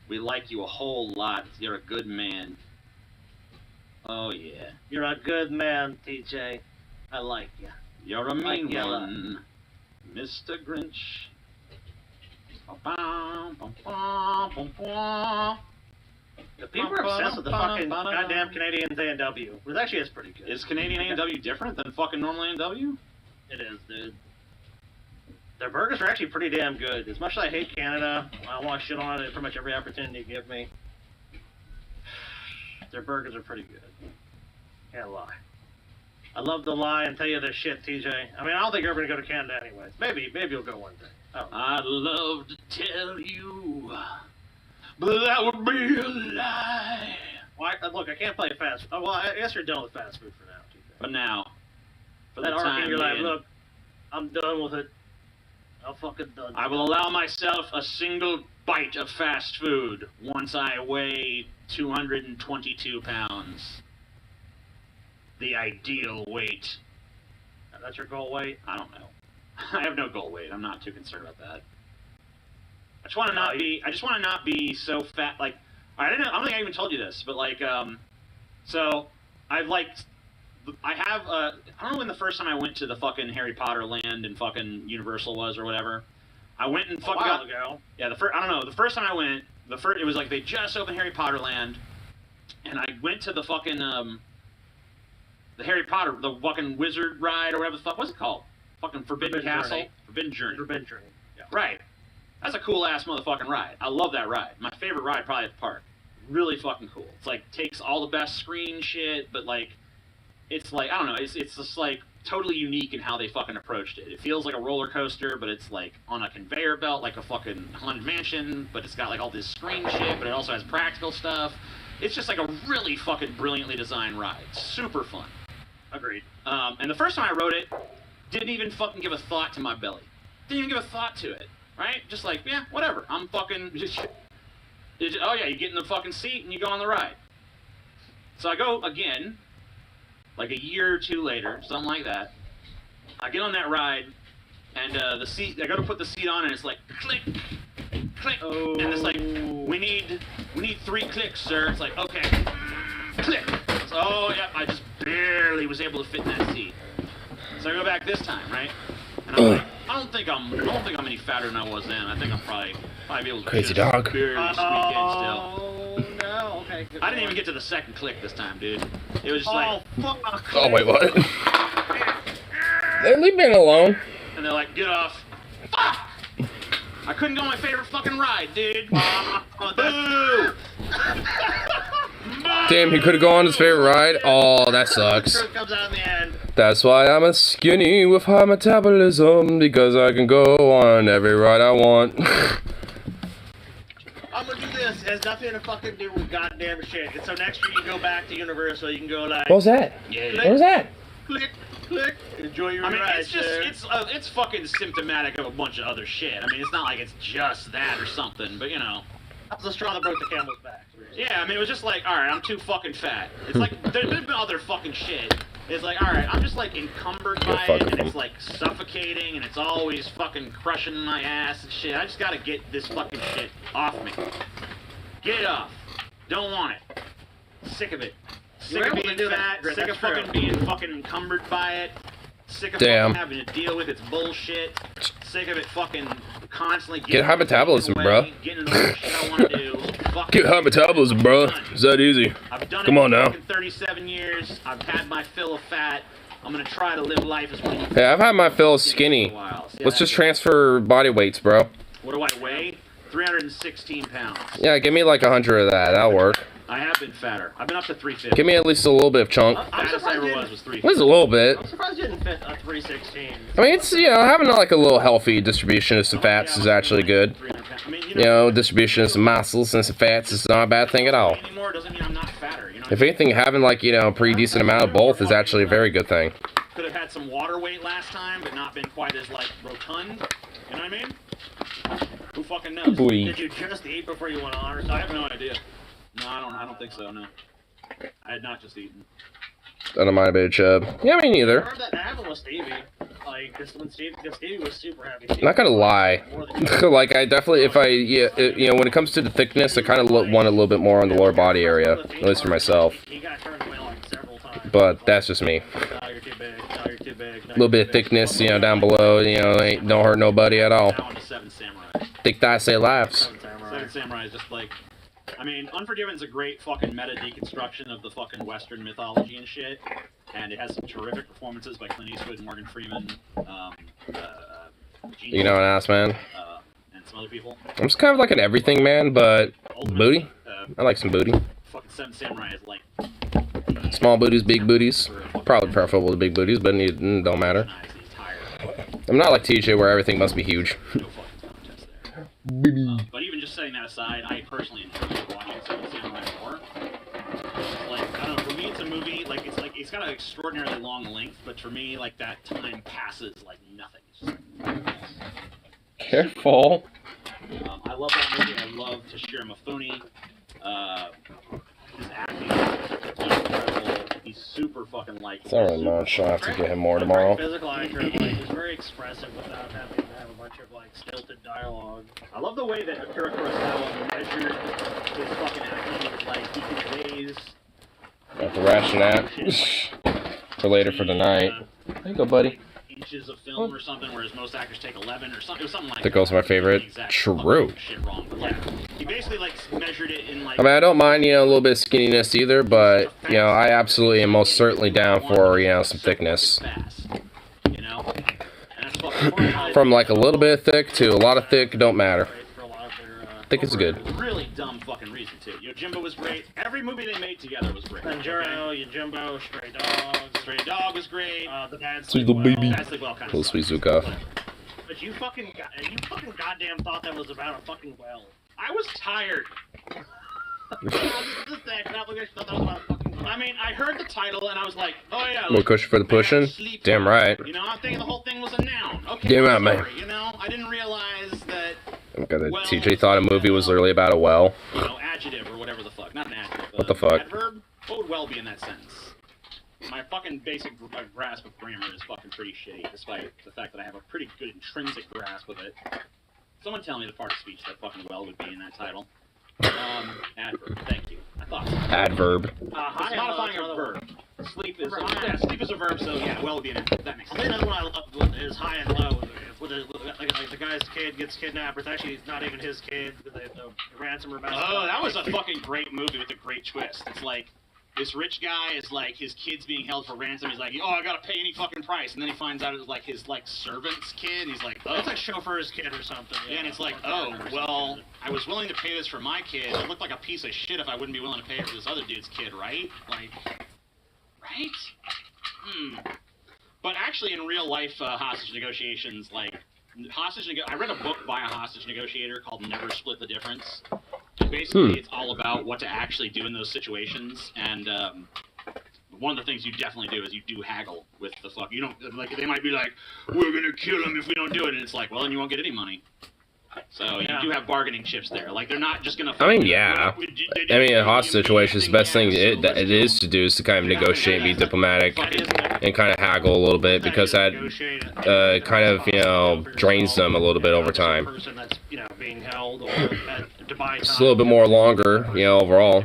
We like you a whole lot. You're a good man. Oh yeah. You're a good man, TJ. I like you. You're a mean one, Mr. Grinch. The people are obsessed with the fucking goddamn Canadian A&W. Which actually is pretty good. Is Canadian A&W different than fucking normal A&W? It is, dude. Their burgers are actually pretty damn good. As much as I hate Canada, I want to shit on it at pretty much every opportunity you give me. Their burgers are pretty good. Can't lie. I'd love to lie and tell you this shit, TJ. I mean, I don't think you're ever going to go to Canada anyways. Maybe you'll go one day. Oh. I'd love to tell you, but that would be a lie. Well, look, I can't play fast food. Oh, well, I guess you're done with fast food for now, TJ. For now. For that the arc time in your life, being. look, I'm done with it. I'm fucking done. I will allow myself a single bite of fast food once I weigh 222 pounds. The ideal weight. That's your goal weight? I don't know. I have no goal weight. I'm not too concerned about that. I just want to not be so fat. Like, I don't think I even told you this, but like, so I've like I have I don't know when the first time I went to the fucking Harry Potter land and fucking Universal was or whatever. I went and fucking got ago. Yeah, I don't know. The first time I went, it was like they just opened Harry Potter land, and I went to the fucking the Harry Potter, the fucking wizard ride or whatever the fuck, what's it called? Fucking Forbidden Castle? Journey. Forbidden Journey. Forbidden Journey. Yeah. Right. That's a cool ass motherfucking ride. I love that ride. My favorite ride probably at the park. Really fucking cool. It's like takes all the best screen shit, but like it's like I don't know, it's just like totally unique in how they fucking approached it. It feels like a roller coaster, but it's like on a conveyor belt like a fucking haunted mansion, but it's got like all this screen shit, but it also has practical stuff. It's just like a really fucking brilliantly designed ride. Super fun. Agreed. And the first time I rode it, didn't even fucking give a thought to my belly. Didn't even give a thought to it, right? Just like, yeah, whatever. I'm fucking oh yeah, you get in the fucking seat and you go on the ride. So I go again, like a year or two later, something like that. I get on that ride, and the seat, I go to put the seat on, and it's like, click, click, and it's like, we need 3 clicks, sir. It's like, okay, click. So, oh yeah, I just barely was able to fit in that seat. So I go back this time, right? And I'm like, I don't think I'm any fatter than I was then. I think I'm probably be able to Crazy just dog. barely squeak in still. Oh no! Okay. I didn't even get to the second click this time, dude. It was just like, fuck! Oh, wait, what? Leave me alone. and they're like, get off. Fuck! I couldn't go on my favorite fucking ride, dude. Boo! Damn, he could have gone on his favorite ride. Oh, that sucks. Comes out in the end. That's why I'm a skinny with high metabolism, because I can go on every ride I want. I'm gonna do this. It has nothing to fucking do with goddamn shit. And so next year you go back to Universal, you can go like, What was that? Yeah. What was that? click, click, enjoy your I mean, ride. it's just, sir. it's fucking symptomatic of a bunch of other shit. I mean, it's not like it's just that or something, but you know. That was the straw that broke the camel's back. Yeah, I mean, it was just like, alright, I'm too fucking fat. It's like, there's been other fucking shit. It's like, alright, I'm just like encumbered by it, and it's like suffocating, and it's always fucking crushing my ass and shit. I just gotta get this fucking shit off me. Get it off. Don't want it. Sick of it. Sick of being fat, sick of fucking being fucking encumbered by it. Sick of fucking having to deal with its bullshit. Sick of it fucking constantly getting Get high metabolism, bro. Getting into the shit I want to do. Get high metabolism, bro. Is that easy? I've done Come it on for now. fucking 37 years. I've had my fill of fat. I'm gonna try to live life as well. Hey, I've had my fill of skinny. Let's just transfer body weights, bro. What do I weigh? 316 pounds. Yeah, give me like 100 of that. That'll work. I have been fatter. I've been up to 350. Give me at least a little bit of chunk. Fattest I ever was 350. What is a little bit? I'm surprised you didn't fit a 316. I mean, it's, you know, having like a little healthy distribution of some fats is actually good. You know, distribution of some muscles and some fats is not a bad thing at all. Anymore doesn't mean I'm not fatter. You know. If anything, having like, you know, a pretty decent amount of both is actually a very good thing. Could have had some water weight last time, but not been quite as like rotund. You know what I mean? Who fucking knows? Good boy. Did you just eat before you went on, or I have something? no idea. No, I don't think so. No, I had not just eaten. I don't mind a bit of chub. Yeah, me I neither. heard that happened with Stevie. Like, this when Stevie was super heavy. Not gonna lie. Like, I definitely, if I, yeah, you know, when it comes to the thickness, I kind of want a little bit more on the lower body area, at least for myself. He got turned away like several times. But that's just me. No, you're too big. No, you're too big. A little bit of thickness, you know, down below, you know, ain't don't hurt nobody at all. Now on to Seven Samurai. Thick thighs say laughs. Seven Samurai is just like, I mean, Unforgiven's a great fucking meta deconstruction of the fucking Western mythology and shit, and it has some terrific performances by Clint Eastwood, Morgan Freeman, Gene You know what I ask, man? and some other people. I'm just kind of like an everything man, but booty. I like some booty. Fucking Seven Samurai is like Small booties, big booties. Probably preferable to big booties, but it don't matter. I'm not like TJ where everything must be huge. no fucking contest there. But even just setting that aside, I personally enjoy watching Seven Samurai more. Like, I don't know, for me it's a movie, like it's got an extraordinarily long length, but for me, like, that time passes like nothing. It's just like, Careful. I love that movie. I love Toshiro Mifune. His acting is incredible. He's super fucking likable. Sorry, Munch. I'll have to get him more tomorrow. Physical actor, like, he's very expressive without having to have a bunch of, like, stilted dialogue. I love the way that Akira Kurosawa measured his fucking acting. Like, he conveys Got the ration at. for later for tonight. There you go, buddy. Inches of film or something, whereas most actors take 11 or something. It was something like That goes my favorite. True. Shit wrong, but like he basically like measured it in like. I mean, I don't mind, a little bit of skinniness either, but, I absolutely am most certainly down for, some thickness. You know? And that's fucking From like a little bit of thick to a lot of thick, don't matter. Thick is good. Really dumb fucking reason too. Jimbo was great. Every movie they made together was great. Banjuro, Jimbo, Stray Dogs. Stray Dog was great. The Bad Sweet little baby. Bad Sleep Well kind Little of sweet Zuka. But you fucking goddamn thought that was about a fucking well. I was tired. I mean, I heard the title and I was like, oh yeah. More cushion for the pushing? Damn right. I'm thinking the whole thing was a noun. Okay. Damn right, man. I didn't realize that. Okay, TJ thought a movie was literally about a well. Adjective or whatever the fuck. Not an adjective. What the fuck? Adverb? What would well be in that sentence? My fucking basic grasp of grammar is fucking pretty shitty, despite the fact that I have a pretty good intrinsic grasp of it. Someone tell me the part of speech that fucking well would be in that title. Adverb. Thank you. I thought so. Adverb. It's modifying a verb. Sleep is a verb, so yeah, well would be an adverb. That makes sense. I think that's what I love is high and low. Like the guy's kid gets kidnapped, it's actually not even his kid. The ransomer. Oh, that was a fucking great movie with a great twist. It's like this rich guy is like his kid's being held for ransom. He's like, oh, I gotta pay any fucking price, and then he finds out it's like his servant's kid. And he's like, oh, it's like chauffeur's kid or something. Yeah, and it's like, oh, well, I was willing to pay this for my kid. It looked like a piece of shit if I wouldn't be willing to pay it for this other dude's kid, right? Like, right? But actually, in real life hostage negotiations, I read a book by a hostage negotiator called Never Split the Difference. And basically, it's all about what to actually do in those situations. And one of the things you definitely do is you do haggle with the fuck. You don't, like, they might be like, we're gonna kill him if we don't do it. And it's like, well, then you won't get any money. So you do have bargaining chips there. Like, they're not just gonna. I mean, yeah. I mean, in hostage situations, the best thing it is to do is to kind of negotiate, be diplomatic, and kind of haggle a little bit, because that kind of, drains them a little bit over time. It's a little bit more longer, overall.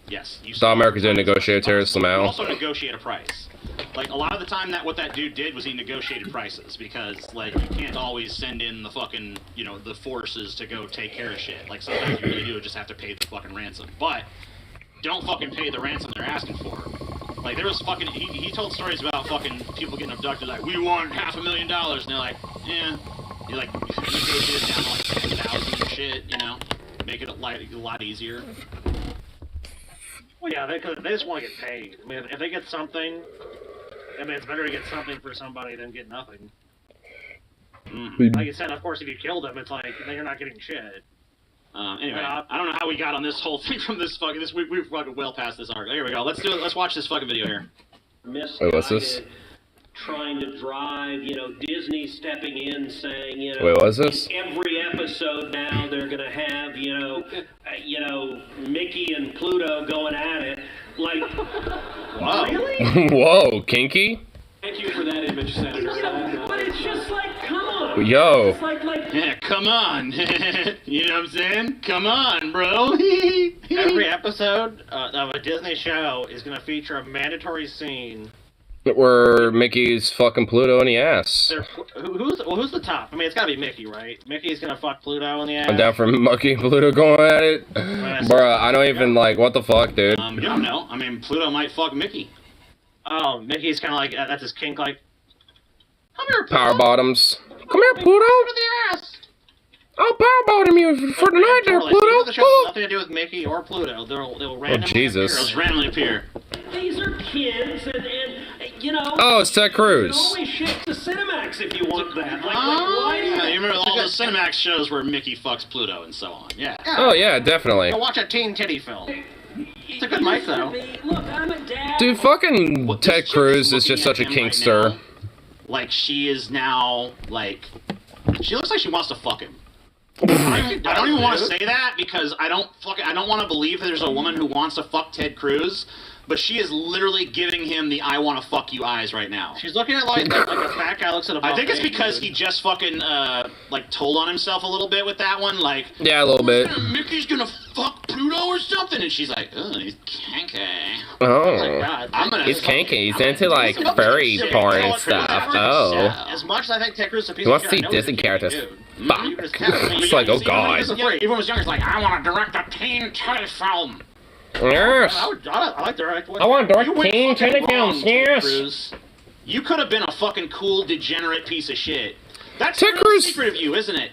Yes. South America didn't negotiate terrorist somehow. Also negotiate a price. Like, a lot of the time what that dude did was he negotiated prices, because, like, you can't always send in the fucking, the forces to go take care of shit. Like, sometimes you really do just have to pay the fucking ransom. But don't fucking pay the ransom they're asking for. Like, there was fucking, he told stories about fucking people getting abducted, like, we want $500,000, and they're like, yeah. You, like, negotiate it down to, like, 10,000 and shit, make it a lot easier. Well, yeah, they just want to get paid. I mean, if they get something, it's better to get something for somebody than get nothing. Like you said, of course, if you killed them, it's like, then you're not getting shit. Anyway, I don't know how we got on this whole thing from this fucking, we've fucking well past this arc. Here we go, let's watch this fucking video here. Wait, what's this? Trying to drive, Disney stepping in saying, Wait, what's this? Every episode now they're going to have, Mickey and Pluto going at it. Like, wow. Really? Whoa, kinky? Thank you for that image, Senator. But it's just like, come on. Yo. Yeah, come on. You know what I'm saying? Come on, bro. Every episode of a Disney show is going to feature a mandatory scene where Mickey's fucking Pluto in the ass. Who's the top? I mean, it's gotta be Mickey, right? Mickey's gonna fuck Pluto in the ass. I'm down for Mickey and Pluto going at it. Bruh, I don't even, what the fuck, dude? You don't know. I mean, Pluto might fuck Mickey. Oh, Mickey's kind of like, that's his kink, like, come here, Pluto. Power bottoms. Come here, Pluto. To the ass. I'll power bottom you for tonight there, Pluto. The show has nothing to do with Mickey or Pluto. They'll randomly appear. These are kids, and oh, it's Ted Cruz. You can always shift to Cinemax if you want that. Why do you... Yeah, you remember all those Cinemax shows where Mickey fucks Pluto and so on. Yeah. Oh, yeah, definitely. Go watch a teen titty film. It's a good mic, though. Look, I'm a dad. Dude, fucking Ted Cruz is just such a kinkster. Like, she is now, she looks like she wants to fuck him. I don't even want to say that because I don't want to believe that there's a woman who wants to fuck Ted Cruz, but she is literally giving him the "I want to fuck you" eyes right now. She's looking at like a fat guy looks at a buffet. I think it's because he just fucking like told on himself a little bit with that one. Like, yeah, a little bit. Mickey's gonna fuck Pluto or something, and she's like, "Oh, he's kinky." Oh, my God. he's kinky. He's into like furry porn and stuff. Oh, As much as I think Ted Cruz is a piece he wants of to shit, see I know he's Disney a characters. dude. Fuck. It's like, oh god. Even when he was younger, it's like, "I want to direct a teen telefilm." Yes. I like direct. I want to You direct went teen fucking wrong, telefilms. Ted Yes. Cruz. You could have been a fucking cool, degenerate piece of shit. That's Ted the real Cruz- secret of you, isn't it?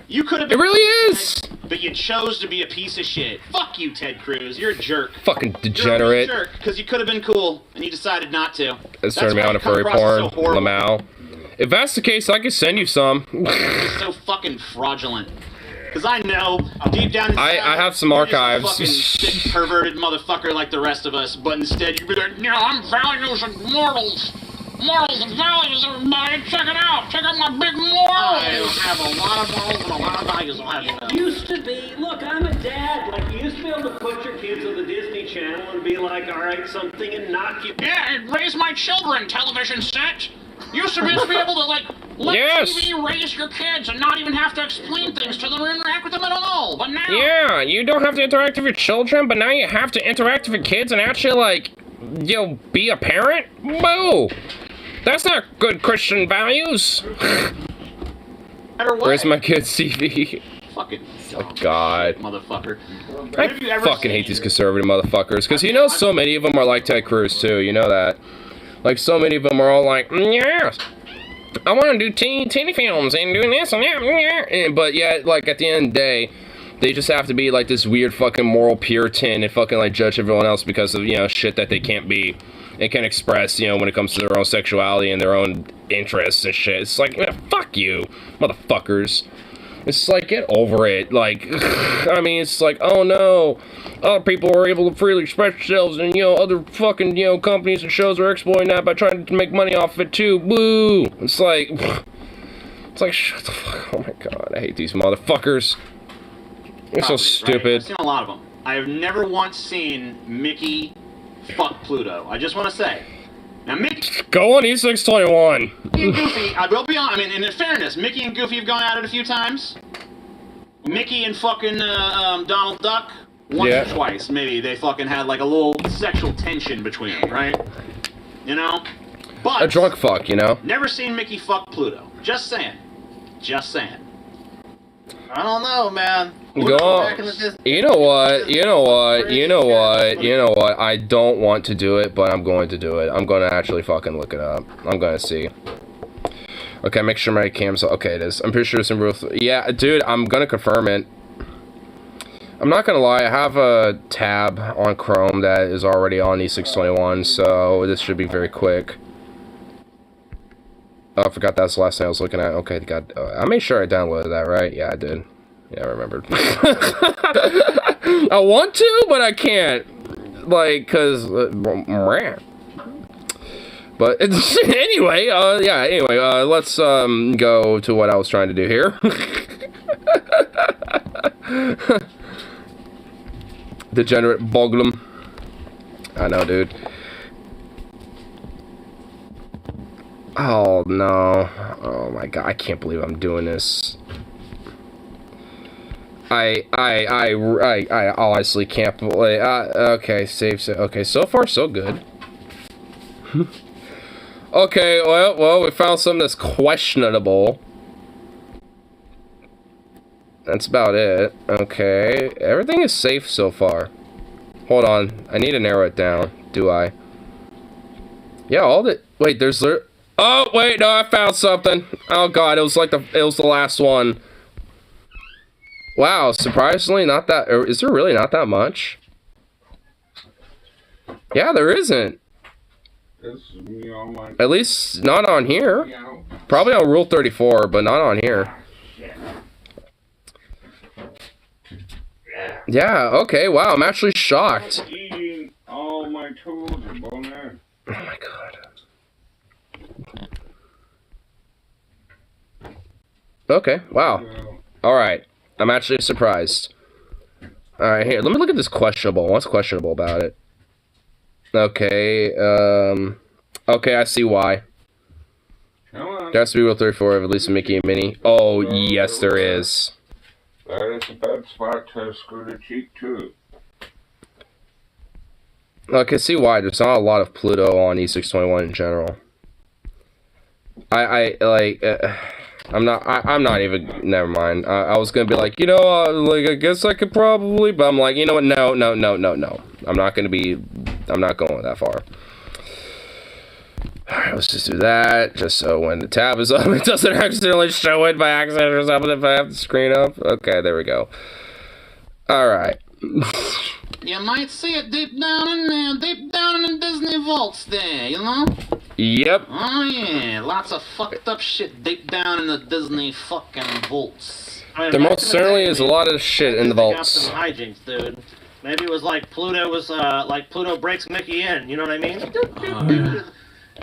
You could have been. It really is. But you chose to be a piece of shit. Fuck you, Ted Cruz. You're a jerk. Fucking You're a degenerate. jerk because you could have been cool and you decided not to. It's turning me why on you to come furry across as porn, so horrible. Lamau. If that's the case, I could send you some. It's so fucking fraudulent. Because I know, deep down inside, I have some you're just a archives. fucking sick, perverted motherfucker like the rest of us, but instead you'd be like, "No, I'm values and morals. Morals and values, everybody. Check it out. Check out my big morals." I have a lot of morals and a lot of values. I'll have you know. It used to be, look, I'm a dad. Like, you used to be able to put your kids on the Disney Channel and be like, all right, something, and knock you. Yeah, raise my children television set. Used to be able to, like, let Yes. TV raise your kids and not even have to explain things to them or interact with them at all. But now... Yeah, you don't have to interact with your children, but now you have to interact with your kids and actually, like, be a parent? Boo! That's not good Christian values. Where's my kid's TV? Fucking Oh, God. motherfucker. I fucking hate these conservative motherfuckers, because you know so many of them are like Ted Cruz, too. You know that. Like, so many of them are all like, yes, I want to do teeny films and doing this and that, but yeah, like, at the end of the day, they just have to be, like, this weird fucking moral Puritan and fucking, like, judge everyone else because of, you know, shit that they can't be and can express, you know, when it comes to their own sexuality and their own interests and shit. It's like, man, fuck you, motherfuckers. It's like, get over it. Like, I mean, it's like, oh no, other people are able to freely express themselves, and, you know, other fucking, you know, companies and shows are exploiting that by trying to make money off of it too. Woo! It's like, shut the fuck. Oh my god, I hate these motherfuckers. They're so stupid. Right? I've seen a lot of them. I have never once seen Mickey fuck Pluto. I just want to say. Now, Mickey... Go on E621. Mickey and Goofy, I will be honest, I mean, in fairness, Mickey and Goofy have gone at it a few times. Mickey and fucking Donald Duck, once or twice, maybe, they fucking had like a little sexual tension between them, right? You know? But... A drunk fuck, you know? Never seen Mickey fuck Pluto. Just saying. Just saying. I don't know, man. Go on. You know what? I don't want to do it, but I'm going to do it. I'm going to actually fucking look it up. I'm going to see. Okay, make sure my cam's... Okay, it is. I'm pretty sure it's in roof... Yeah, dude, I'm going to confirm it. I'm not going to lie. I have a tab on Chrome that is already on E621, so this should be very quick. Oh, I forgot that's the last thing I was looking at. Okay, God, I made sure I downloaded that, right? Yeah, I did. Yeah, I remembered. I want to, but I can't. Like, cause, but it's, anyway, let's go to what I was trying to do here. Degenerate Boglum. I know, dude. Oh no. Oh my god, I can't believe I'm doing this. I honestly can't believe. Okay, save. Okay, so far so good. Okay, well, we found something that's questionable. That's about it. Okay, everything is safe so far. Hold on, I need to narrow it down. Do I? Yeah, all the. Wait, there's. Oh wait, no, I found something. Oh god, it was the last one. Wow, surprisingly not that. Is there really not that much? Yeah, there isn't. At least not on here. Probably on Rule 34, but not on here. Yeah, okay, wow, I'm actually shocked. All my tools are boner. Oh my god. Okay, wow. Alright, I'm actually surprised. Alright, here, let me look at this questionable. What's questionable about it? Okay, okay, I see why. Come on. There has to be Rule 34 of at least Mickey and Minnie. Oh, yes, there is. That is a bad spot to screw the cheek, too. I can see why. There's not a lot of Pluto on E621 in general. I'm not even, never mind. I was gonna be like, you know, like, I guess I could probably, but I'm like, you know what, no. I'm not going that far. Alright, let's just do that, just so when the tab is up, it doesn't accidentally show it by accident or something if I have the screen up. Okay, there we go. Alright. You might see it deep down in there, deep down in the Disney vaults there, you know? Yep. Oh yeah, lots of fucked up shit deep down in the Disney fucking vaults. I mean, There most certainly is a lot of shit in the Got vaults. some hijinks, dude. Maybe it was like Pluto breaks Mickey in. You know what I mean?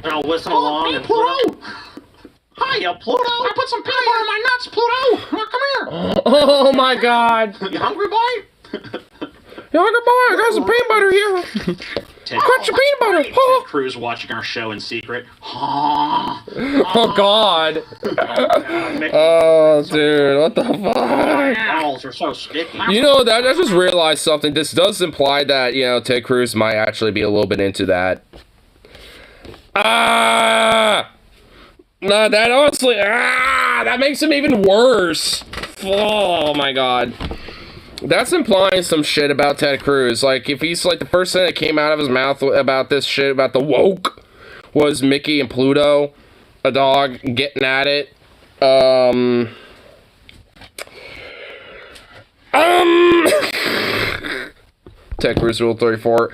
And I'll whistle along. And Pluto! Hiya, Pluto! I put some peanut butter in my nuts, Pluto! Come here! Oh my god! You hungry, boy? Younger boy, I got some peanut butter here! Got your peanut butter! Ted Oh, Cruz watching our show in secret. oh god! Oh, dude, what the fuck? Balls are so sticky. You know, I just realized something. This does imply that, you know, Ted Cruz might actually be a little bit into that. No, that honestly, that makes him even worse. Oh my god. That's implying some shit about Ted Cruz. Like, if he's like the person that came out of his mouth about this shit, about the woke, was Mickey and Pluto, a dog, getting at it. Ted Cruz Rule 34.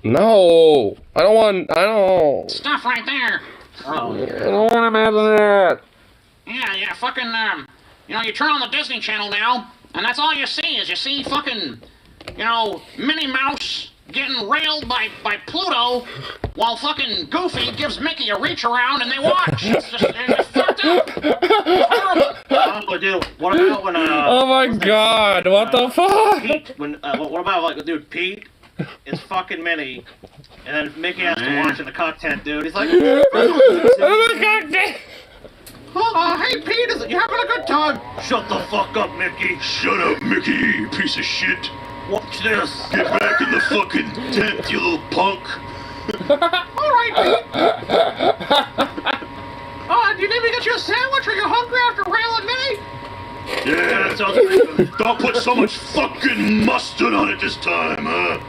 No, I don't. Stuff right there. Oh, I don't want to imagine that. Yeah, fucking, you know, you turn on the Disney Channel now, and that's all you see is you see fucking, you know, Minnie Mouse getting railed by Pluto, while fucking Goofy gives Mickey a reach around and they watch. It's fucked up. Horrible. oh, dude, what about when, Oh my god, what the fuck? Pete, what about, like, dude, Pete is fucking Minnie, and then Mickey has to watch in the cock tent, dude. He's like, Oh hey, Pete, you having a good time? Shut the fuck up, Mickey. Shut up, Mickey, you piece of shit. Watch this. Get back in the fucking tent, you little punk. Alright, Pete. Do you need me to get you a sandwich? Are you hungry after railing me? Yeah, That sounds pretty good. don't put so much fucking mustard on it this time, huh?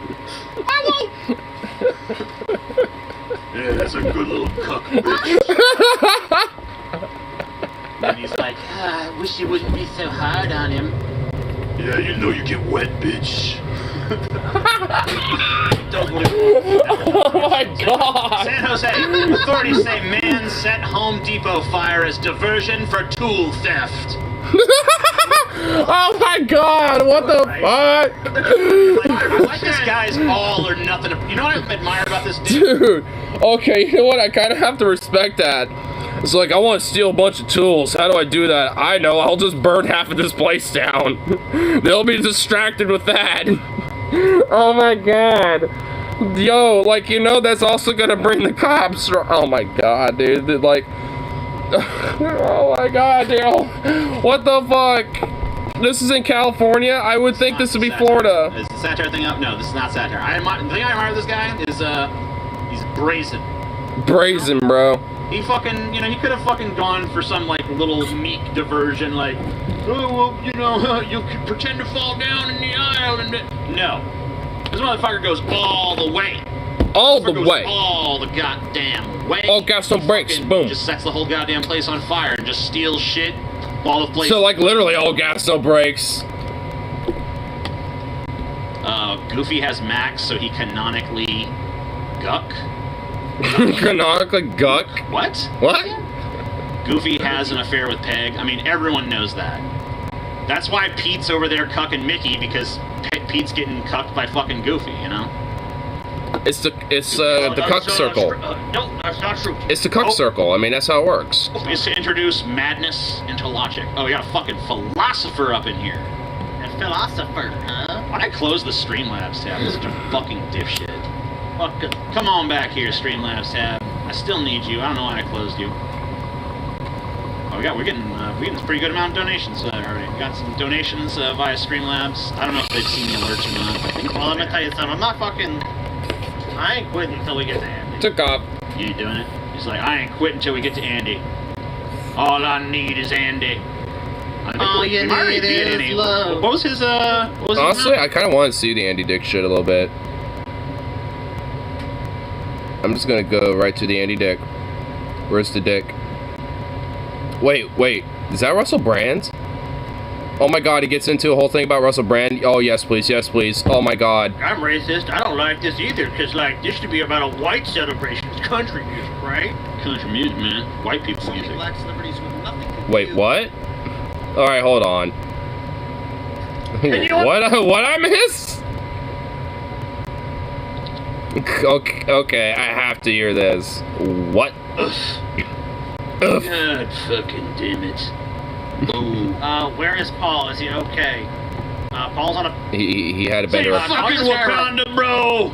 I won't. Yeah, that's a good little cuck, bitch. And he's like, I wish you wouldn't be so hard on him. Yeah, you know you get wet, bitch. Oh my god! San Jose, authorities say man set Home Depot fire as diversion for tool theft. Oh my god, what the fuck? I like this guy's all or nothing. You know what I admire about this dude? Dude, okay, you know what? I kind of have to respect that. It's like, I want to steal a bunch of tools. How do I do that? I know, I'll just burn half of this place down. They'll be distracted with that. Oh my god. Yo, like, you know, that's also gonna bring the cops. Oh my god, dude. Like, oh my god, dude. What the fuck? This is in California? I would think this would be Florida. Is the satire thing up? No, this is not satire. The thing I admire this guy is, he's brazen. Brazen, bro. He fucking, you know, he could have fucking gone for some, like, little meek diversion, like, oh, well, you know, you could pretend to fall down in the aisle and... No. This motherfucker goes all the way. All the way. All the goddamn way. All gas, no brakes, boom. Just sets the whole goddamn place on fire and just steals shit while the place... So, like, literally all gas, no brakes. Goofy has Max, so he canonically... Guck? Canonically guck? What? What? Goofy has an affair with Peg. I mean, everyone knows that. That's why Pete's over there cucking Mickey, because Pete's getting cucked by fucking Goofy, you know? It's the cuck circle. No, that's not true. It's the cuck circle. I mean, that's how it works. It's to introduce madness into logic. Oh, we got a fucking philosopher up in here. A philosopher, huh? Why'd I close the Streamlabs tab? This is such a fucking dipshit. Fucking. Come on back here, Streamlabs tab. I still need you. I don't know why I closed you. Oh, we're getting a pretty good amount of donations already. We got some donations via Streamlabs. I don't know if they've seen the alerts or not. I think Well, let me tell you something. I'm not fucking. I ain't quitting until we get to Andy. Took off. you ain't doing it. He's like, I ain't quitting until we get to Andy. All I need is Andy. All you need is love. What was his Honestly, I kind of want to see the Andy Dick shit a little bit. I'm just gonna go right to the Andy Dick. Where's the dick? Wait, is that Russell Brand? Oh my god, he gets into a whole thing about Russell Brand. Oh yes please, oh my god. I'm racist. I don't like this either, because, like, this should be about a white celebration. It's country music, right? Country music, man. White people music. Black celebrities with nothing to Wait, do. what? Alright, hold on. What I missed? Okay, I have to hear this. What? Ugh. God fucking damn it. Ooh. Where is Paul? Is he okay? Paul's on a... He had a bender. Fucking Wakanda, bro!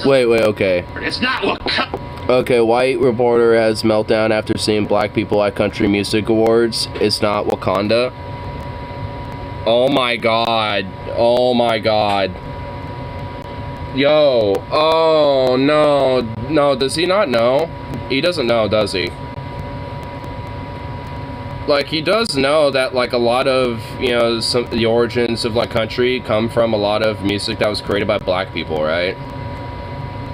Wait, okay. It's not Wakanda. Okay, white reporter has meltdown after seeing black people at country music awards. It's not Wakanda. Oh my god. Yo. Oh no. No, does he not know? He doesn't know, does he? Like, he does know that, like, a lot of, you know, the origins of, like, country come from a lot of music that was created by black people, right?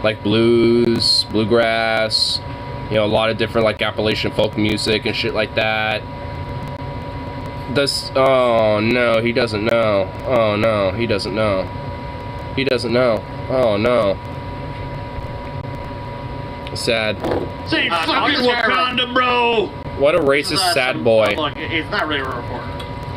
Like blues, bluegrass, you know, a lot of different, like, Appalachian folk music and shit like that. Oh no, he doesn't know. Oh no, he doesn't know. He doesn't know. Oh no. Sad. Say fucking Wakanda, bro! What a racist sad boy. Look, it's not really a reporter.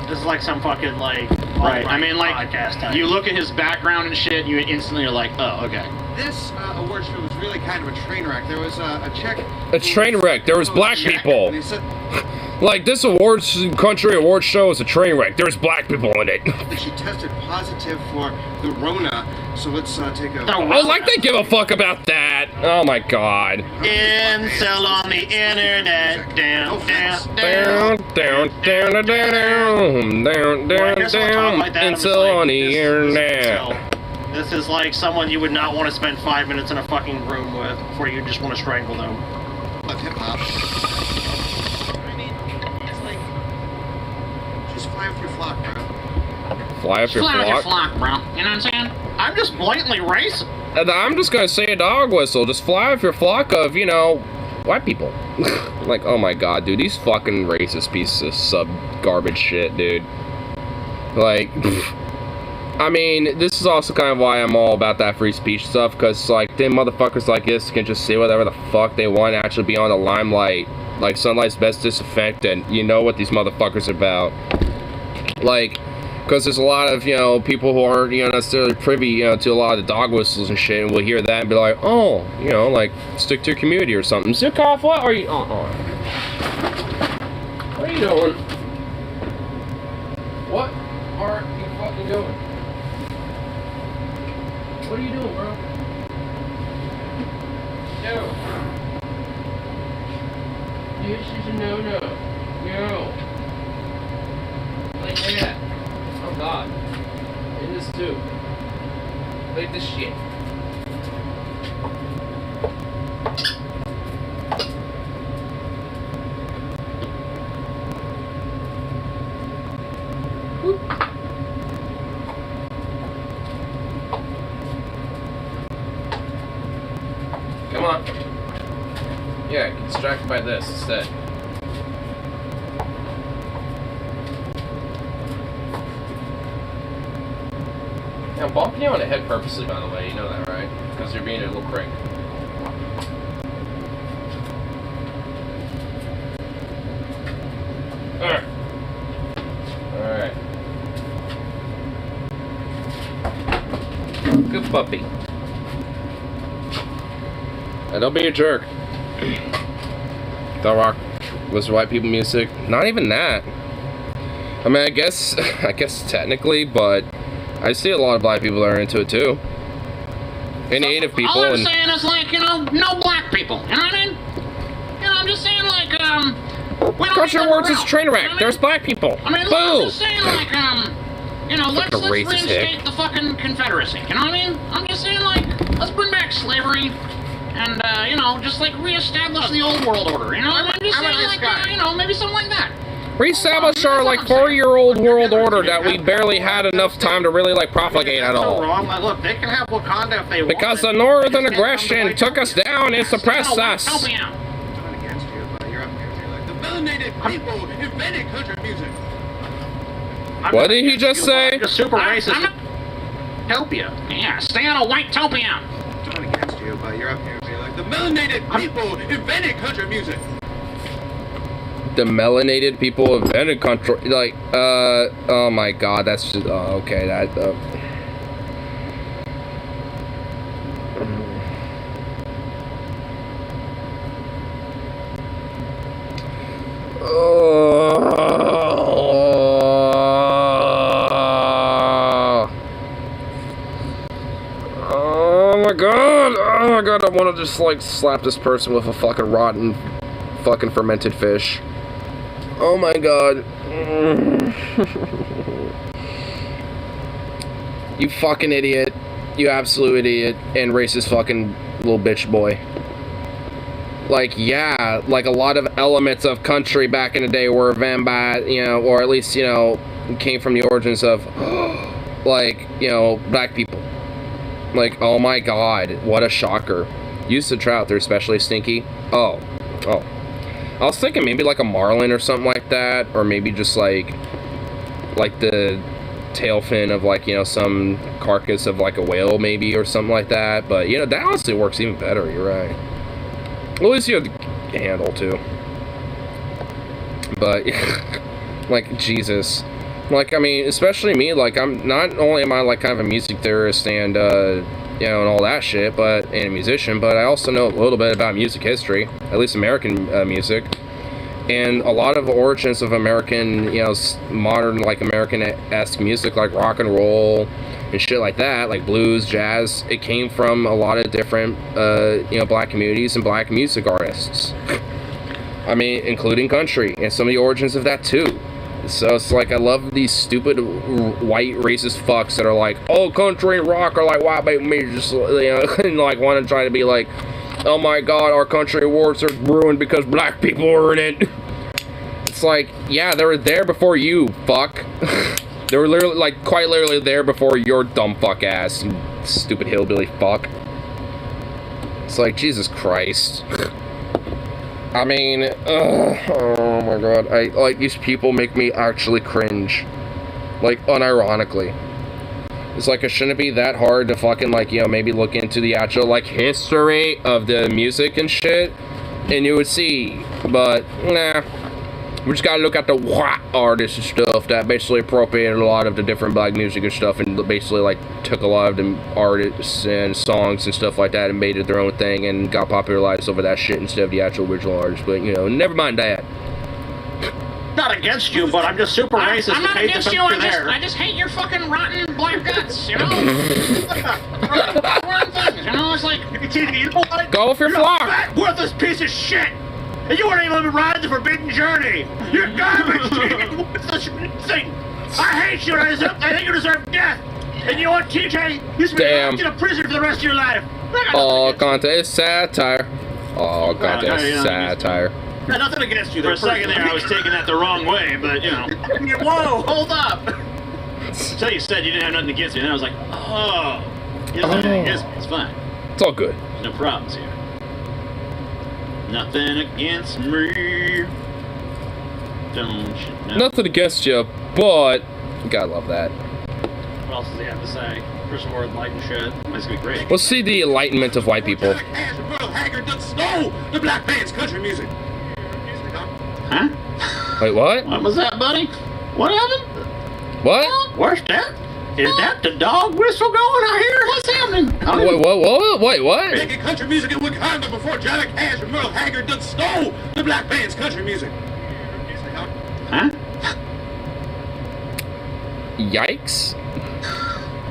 This is like some fucking, like... Right, I mean, like, podcast type. you look at his background and shit, you instantly are like, oh, okay. This award show was really kind of a train wreck. There was a check. A train wreck. There was black people. And they said Like, this country award show is a train wreck. There's black people in it. that she tested positive for the Rona. So let's take a. Oh, like they give a fuck about that. Oh my god. Incel on the internet. Down. Incel on the internet. This is like someone you would not want to spend 5 minutes in a fucking room with before you just want to strangle them. Of hip hop. I mean, it's like just fly off your flock, bro. Fly off your flock? Bro. You know what I'm saying? I'm just blatantly racist. And I'm just gonna say a dog whistle. Just fly off your flock of, you know, white people. Like, oh my god, dude, these fucking racist pieces of sub-garbage shit, dude. Like, I mean, this is also kind of why I'm all about that free speech stuff, because, like, them motherfuckers like this can just say whatever the fuck they want and actually be on the limelight. Like, sunlight's best disinfectant. You know what these motherfuckers are about. Like, because there's a lot of, you know, people who aren't, you know, necessarily privy, you know, to a lot of the dog whistles and shit, and will hear that and be like, oh, you know, like, stick to your community or something. Zukov, what are you... What are you doing? What are you fucking doing? What are you doing, bro? No. This is a no-no. No. Like that. Oh god. In this too. Like this shit. Whoop. Come on. Yeah, get distracted by this instead. Yeah, I'm bumping you on the head purposely, by the way. You know that, right? Because you're being a little prick. Alright. Alright. Good puppy. And don't be a jerk. Don't rock was white people music. Not even that. I mean, I guess technically, but I see a lot of black people that are into it too. And native people. All I'm and saying is, like, you know, no black people. You know what I mean? You know, I'm just saying, like, we don't Culture need Wars them is around, train you know wreck. what I mean? There's black people. I mean, look, Boo! I'm just saying, like, you know, let's Fucking racist reinstate hick. the fucking Confederacy. You know what I mean? I'm just saying, like, let's bring back slavery. And, you know, just, like, reestablish the old world order. You know what I mean? I'm just saying, like, you know, maybe something like that. Reestablish our, like, 4-year-old world order that we barely had enough time to really, like, propagate at No all. wrong. Like, look, they can have Wakanda if they want. Because the northern aggression took us down and suppressed us. Not against you, but you're up here. You're like, the melanated people invented country music. What did he just say? You're super racist. Topia. Yeah, stay out of white topia. Not against you, but you're up here. You're like, the melanated people invented country music. The melanated people invented country, like, oh my god, that's just, okay, that, oh my god, I want to just, like, slap this person with a fucking rotten, fucking fermented fish. Oh my god. You fucking idiot. You absolute idiot. And racist fucking little bitch boy. Like, yeah, like a lot of elements of country back in the day were invented by, you know, or at least, you know, came from the origins of, like, you know, black people. Like, oh my god, what a shocker. Used to trout, they're especially stinky. Oh. I was thinking maybe like a marlin or something like that, or maybe just like the tail fin of, like, you know, some carcass of like a whale maybe or something like that. But, you know, that honestly works even better, you're right. At least you have the handle too. But like, Jesus. Like, I mean, especially me, like, I'm not only am I like kind of a music theorist and you know, and all that shit, and a musician, but I also know a little bit about music history, at least American music, and a lot of the origins of American, you know, modern, like, American-esque music, like rock and roll and shit like that, like blues, jazz. It came from a lot of different, you know, black communities and black music artists. I mean, including country, and some of the origins of that too. So it's like, I love these stupid white racist fucks that are like, oh, country and rock are like white baby music, just, you know, and like want to try to be like, oh my god, our country awards are ruined because black people are in it. It's like, yeah, they were there before you, fuck. They were literally, like, quite literally there before your dumb fuck ass, you stupid hillbilly fuck. It's like, Jesus Christ. I mean, oh my god, like, these people make me actually cringe. Like, unironically. It's like, it shouldn't be that hard to fucking, like, you know, maybe look into the actual, like, history of the music and shit, and you would see, but, nah. We just gotta look at the white artists and stuff that basically appropriated a lot of the different black music and stuff, and basically, like, took a lot of the artists and songs and stuff like that and made it their own thing and got popularized over that shit instead of the actual original artists. But, you know, never mind that. Not against you, but I'm just super racist. I'm not hate against the you, fact I just hate your fucking rotten black guts, you know? Wrong things, you know? It's like, you know what? Go with your You're flock. a fat, worthless piece of shit! And you weren't even to ride the forbidden journey! You're garbage, dude! What's such a thing? I hate you, I think you deserve death! And you know what, TJ? You should be locked in a prison for the rest of your life! All content is satire. All content is satire. Got nothing against you. for a second there, I was taking that the wrong way, but, you know. Whoa, hold up! Until you said you didn't have nothing against me, and I was like, oh. You don't have anything against me, it's fine. It's all good. No problems here. Nothing against me. Don't you know? Nothing against you, but you gotta love that. What else does he have to say? For some more enlightened shit. That's gonna be great. We'll see the enlightenment of white people. Stole the black man's country music. Huh? Wait, what? What was that, buddy? What happened? What? Where's that? Is that the dog whistle going I hear? What's happening? Wait, what? Making country music in Wakanda before Johnny Cash and Merle Haggard done stole the black man's country music. Huh? Yikes.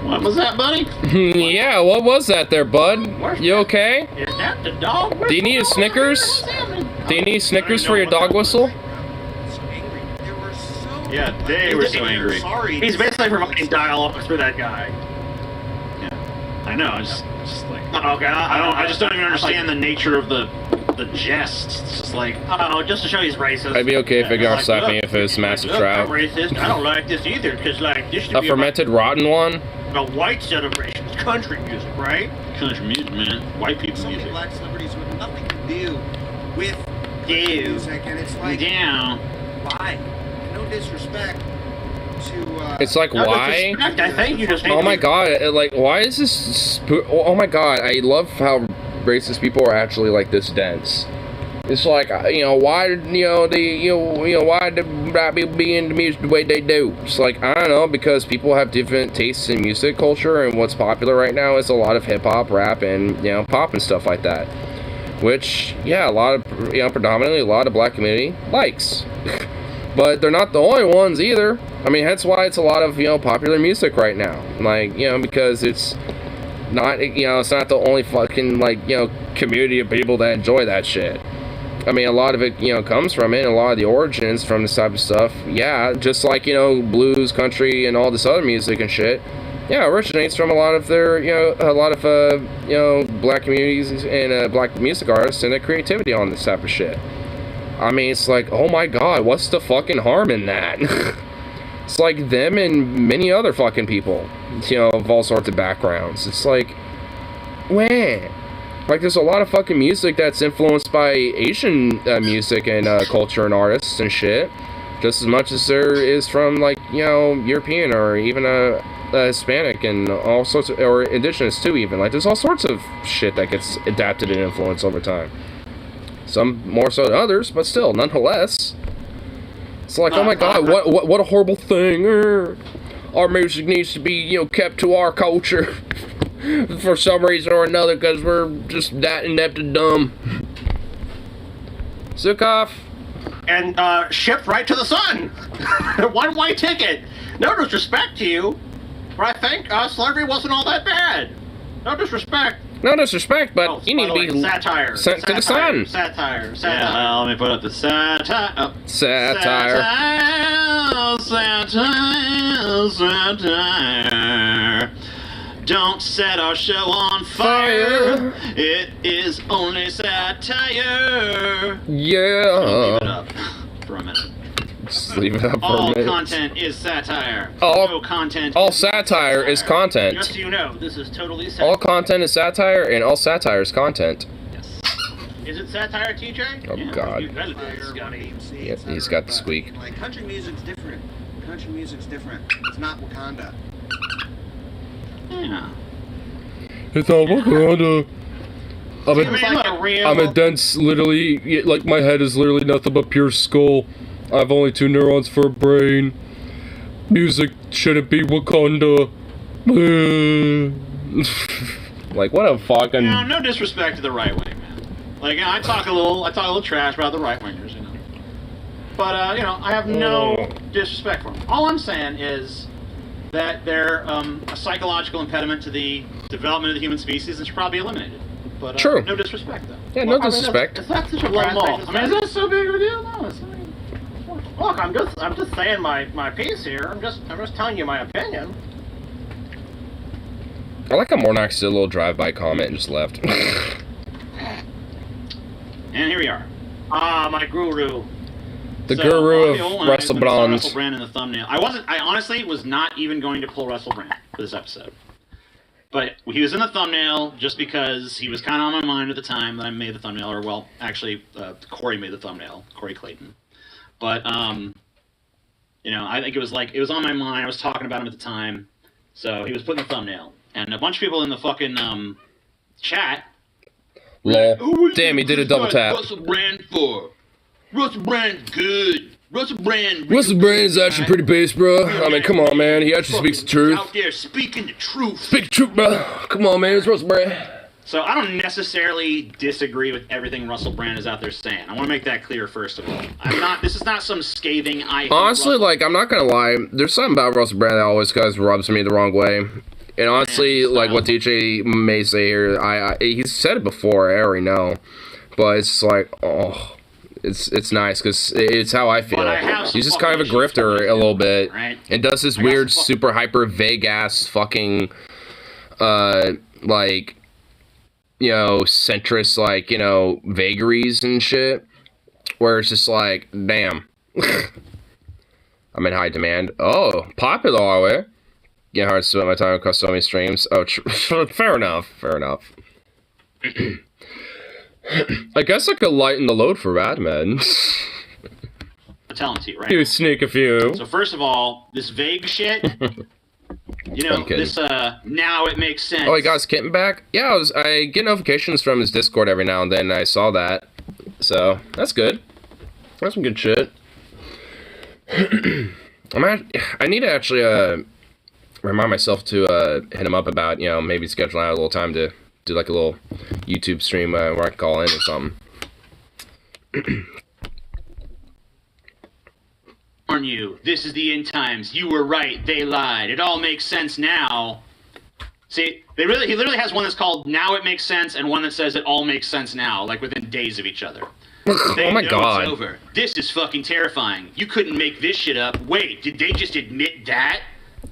What was that, buddy? Yeah, what was that there, bud? You okay? Is that the dog whistle? Do you need a Snickers? Do you need Snickers for your dog whistle? So angry. They were so. Yeah, they were so angry. Sorry. He's basically providing dialogue through that guy. Yeah, I know. I just like Okay, I just don't even understand the nature of the jest. It's just like just to show he's racist. I'd be okay if it got Like, slapped me look, if it was massive Look, I'm trout. racist. I don't like this either, because, like, this should A be fermented rotten one? about a white celebration. It's country music, right? country music, man. White people So many music. black celebrities with nothing to do with music, and it's like, Yeah. why? No disrespect to. It's like, No why? disrespect, I think you just Oh my god, like, why is this... Oh my god, I love how racist people are actually, like, this dense. It's like, you know, why, why do black people be into music the way they do? It's like, I don't know, because people have different tastes in music culture, and what's popular right now is a lot of hip-hop, rap, and, you know, pop and stuff like that. Which, yeah, a lot of, you know, predominantly a lot of black community likes. But they're not the only ones either. I mean, that's why it's a lot of, you know, popular music right now. Like, you know, because it's not, you know, it's not the only fucking, like, you know, community of people that enjoy that shit. I mean, a lot of it, you know, comes from it, and a lot of the origins from this type of stuff. Yeah, just like, you know, blues, country, and all this other music and shit. Yeah, originates from a lot of their, you know, a lot of, you know, black communities and black music artists and their creativity on this type of shit. I mean, it's like, oh my god, what's the fucking harm in that? It's like them and many other fucking people, you know, of all sorts of backgrounds. It's like, wah. Like, there's a lot of fucking music that's influenced by Asian music and culture and artists and shit. Just as much as there is from, like, you know, European or even Hispanic and all sorts of, or indigenous too even. Like, there's all sorts of shit that gets adapted and influenced over time. Some more so than others, but still, nonetheless. It's like, oh my god, what a horrible thing. Our music needs to be, you know, kept to our culture. For some reason or another, because we're just that inept and dumb. Zukov. And shipped right to the sun. One-way ticket. No disrespect to you, but I think slavery wasn't all that bad. No disrespect. No disrespect, but you need to be satire. Sent to the sun. Satire. Yeah, let me put up the satire. Oh. Satire. Satire. Don't set our show on fire. It is only satire. Yeah. Leave it up for a minute. Just leave it up for a All minute. content is satire. All no content. All satire is content. Just so you know, this is totally satire. All content is satire, and all satire is content. Yes. Is it satire, TJ? Oh Yeah. god. You bet it is, Scotty. Yep, he's got the squeak. Like, country music's different. Country music's different. It's not Wakanda. Yeah. It's all Wakanda. Seems like a real... I'm a dense, literally, like my head is literally nothing but pure skull. I have only 2 neurons for a brain. Music shouldn't be Wakanda. Like, what a fucking... You know, no disrespect to the right wing, man. Like, you know, I talk a little trash about the right wingers, you know. But you know, I have no disrespect for them. All I'm saying is that they're a psychological impediment to the development of the human species and should probably be eliminated. But True. no disrespect, though. Yeah, no disrespect. Is that such a Love bad them all. thing to I mean, say? is that so big of a deal? No, it's not. Look, I'm just saying my piece here. I'm just telling you my opinion. I like how Mornox did a little drive-by comment and just left. And here we are. Ah, my guru. The So, guru on of the old line, when we saw WrestleBronze. Russell Brand in the thumbnail. I honestly was not even going to pull Russell Brand for this episode. But he was in the thumbnail just because he was kind of on my mind at the time that I made the thumbnail. Or, well, actually, Corey made the thumbnail. Corey Clayton. But, you know, I think it was on my mind. I was talking about him at the time. So he was putting the thumbnail. And a bunch of people in the fucking chat. Lol. Damn, he did a double tap. Russell Brand for? Russell Brand's good. Russell Brand. Russell Brand is actually pretty bass, bro. I mean, come on, man. He actually speaks the truth. Out there speaking the truth. Speak the truth, bro. Come on, man. It's Russell Brand. So I don't necessarily disagree with everything Russell Brand is out there saying. I want to make that clear first of all. This is not some scathing. Honestly, like, I'm not gonna lie. There's something about Russell Brand that always rubs me the wrong way. And honestly, like what DJ may say here, he's said it before. I already know, but it's like, oh, it's nice because it's how I feel. He's just kind of a grifter a little bit, and does this weird, super hyper vague ass fucking, like, you know, centrist, like, you know, vagaries and shit, where it's just like, damn. I'm in high demand. Oh, popular, are we? Getting hard to spend my time across so many streams. Oh, fair enough. Fair enough. I guess I could lighten the load for Radman. I'm telling to you, right? You sneak a few. So first of all, this vague shit. You know, this now it makes sense. Oh, he got his kitten back? Yeah, I get notifications from his Discord every now and then, and I saw that. So, that's good. That's some good shit. I need to actually remind myself to hit him up about, you know, maybe scheduling out a little time to do like a little YouTube stream where I can call in or something. Warn you, this is the end times. You were right, they lied. It all makes sense now. See, he literally has one that's called Now It Makes Sense and one that says It All Makes Sense Now, like within days of each other. Oh my god. It's over. This is fucking terrifying. You couldn't make this shit up. Wait, did they just admit that?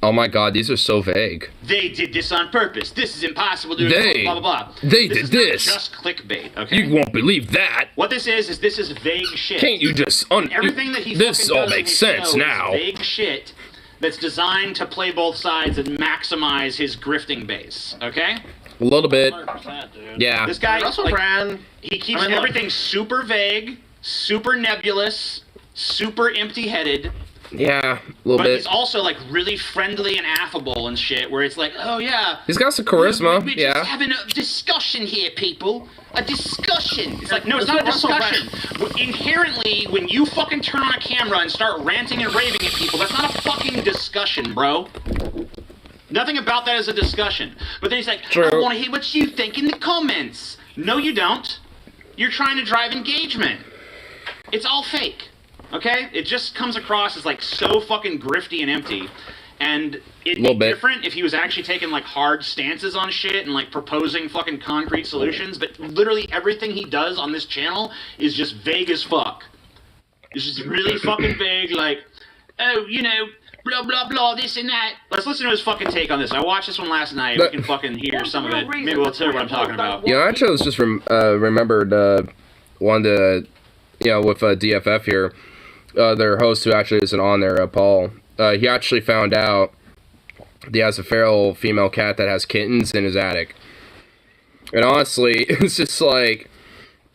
Oh my god, these are so vague. They did this on purpose. This is impossible to do. Blah, blah, blah. They did this. Not just clickbait, okay? You won't believe that. What this is vague shit. Can't you just everything that he this all makes sense now. Vague shit that's designed to play both sides and maximize his grifting base, okay? A little bit. 100%, dude. Yeah. This guy, Russell Brand, he keeps everything super vague, super nebulous, super empty-headed. Yeah, a little bit. But he's also like really friendly and affable and shit, where it's like, oh yeah. He's got some charisma, we're yeah. just having a discussion here, people. A discussion. It's like, no, it's not a discussion. Inherently, when you fucking turn on a camera and start ranting and raving at people, that's not a fucking discussion, bro. Nothing about that is a discussion. But then he's like, True. I want to hear what you think in the comments. No, you don't. You're trying to drive engagement. It's all fake. Okay? It just comes across as like so fucking grifty and empty. And it'd be different if he was actually taking like hard stances on shit and like proposing fucking concrete solutions, but literally everything he does on this channel is just vague as fuck. It's just really fucking vague, like, oh, you know, blah blah blah, this and that. Let's listen to his fucking take on this. I watched this one last night. We can fucking hear some of it. Maybe we'll tell you what I'm talking about. Yeah, I actually was just remembered one to, you know, with DFF here, their host who actually isn't on there, Paul. He actually found out he has a feral female cat that has kittens in his attic. And honestly, it's just like,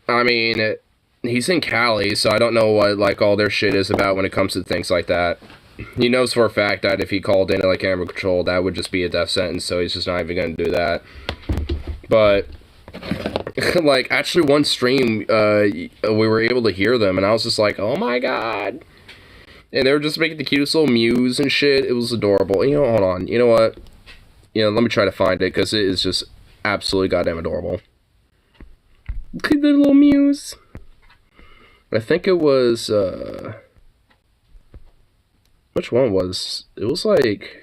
I mean, he's in Cali, so I don't know what like all their shit is about when it comes to things like that. He knows for a fact that if he called in like animal control, that would just be a death sentence, so he's just not even going to do that. But like, actually one stream, we were able to hear them, and I was just like, oh my god. And they were just making the cutest little mews and shit. It was adorable. You know, hold on. You know what? You know, let me try to find it, because it is just absolutely goddamn adorable. Look at the little mews. I think it was, which one was... It was like...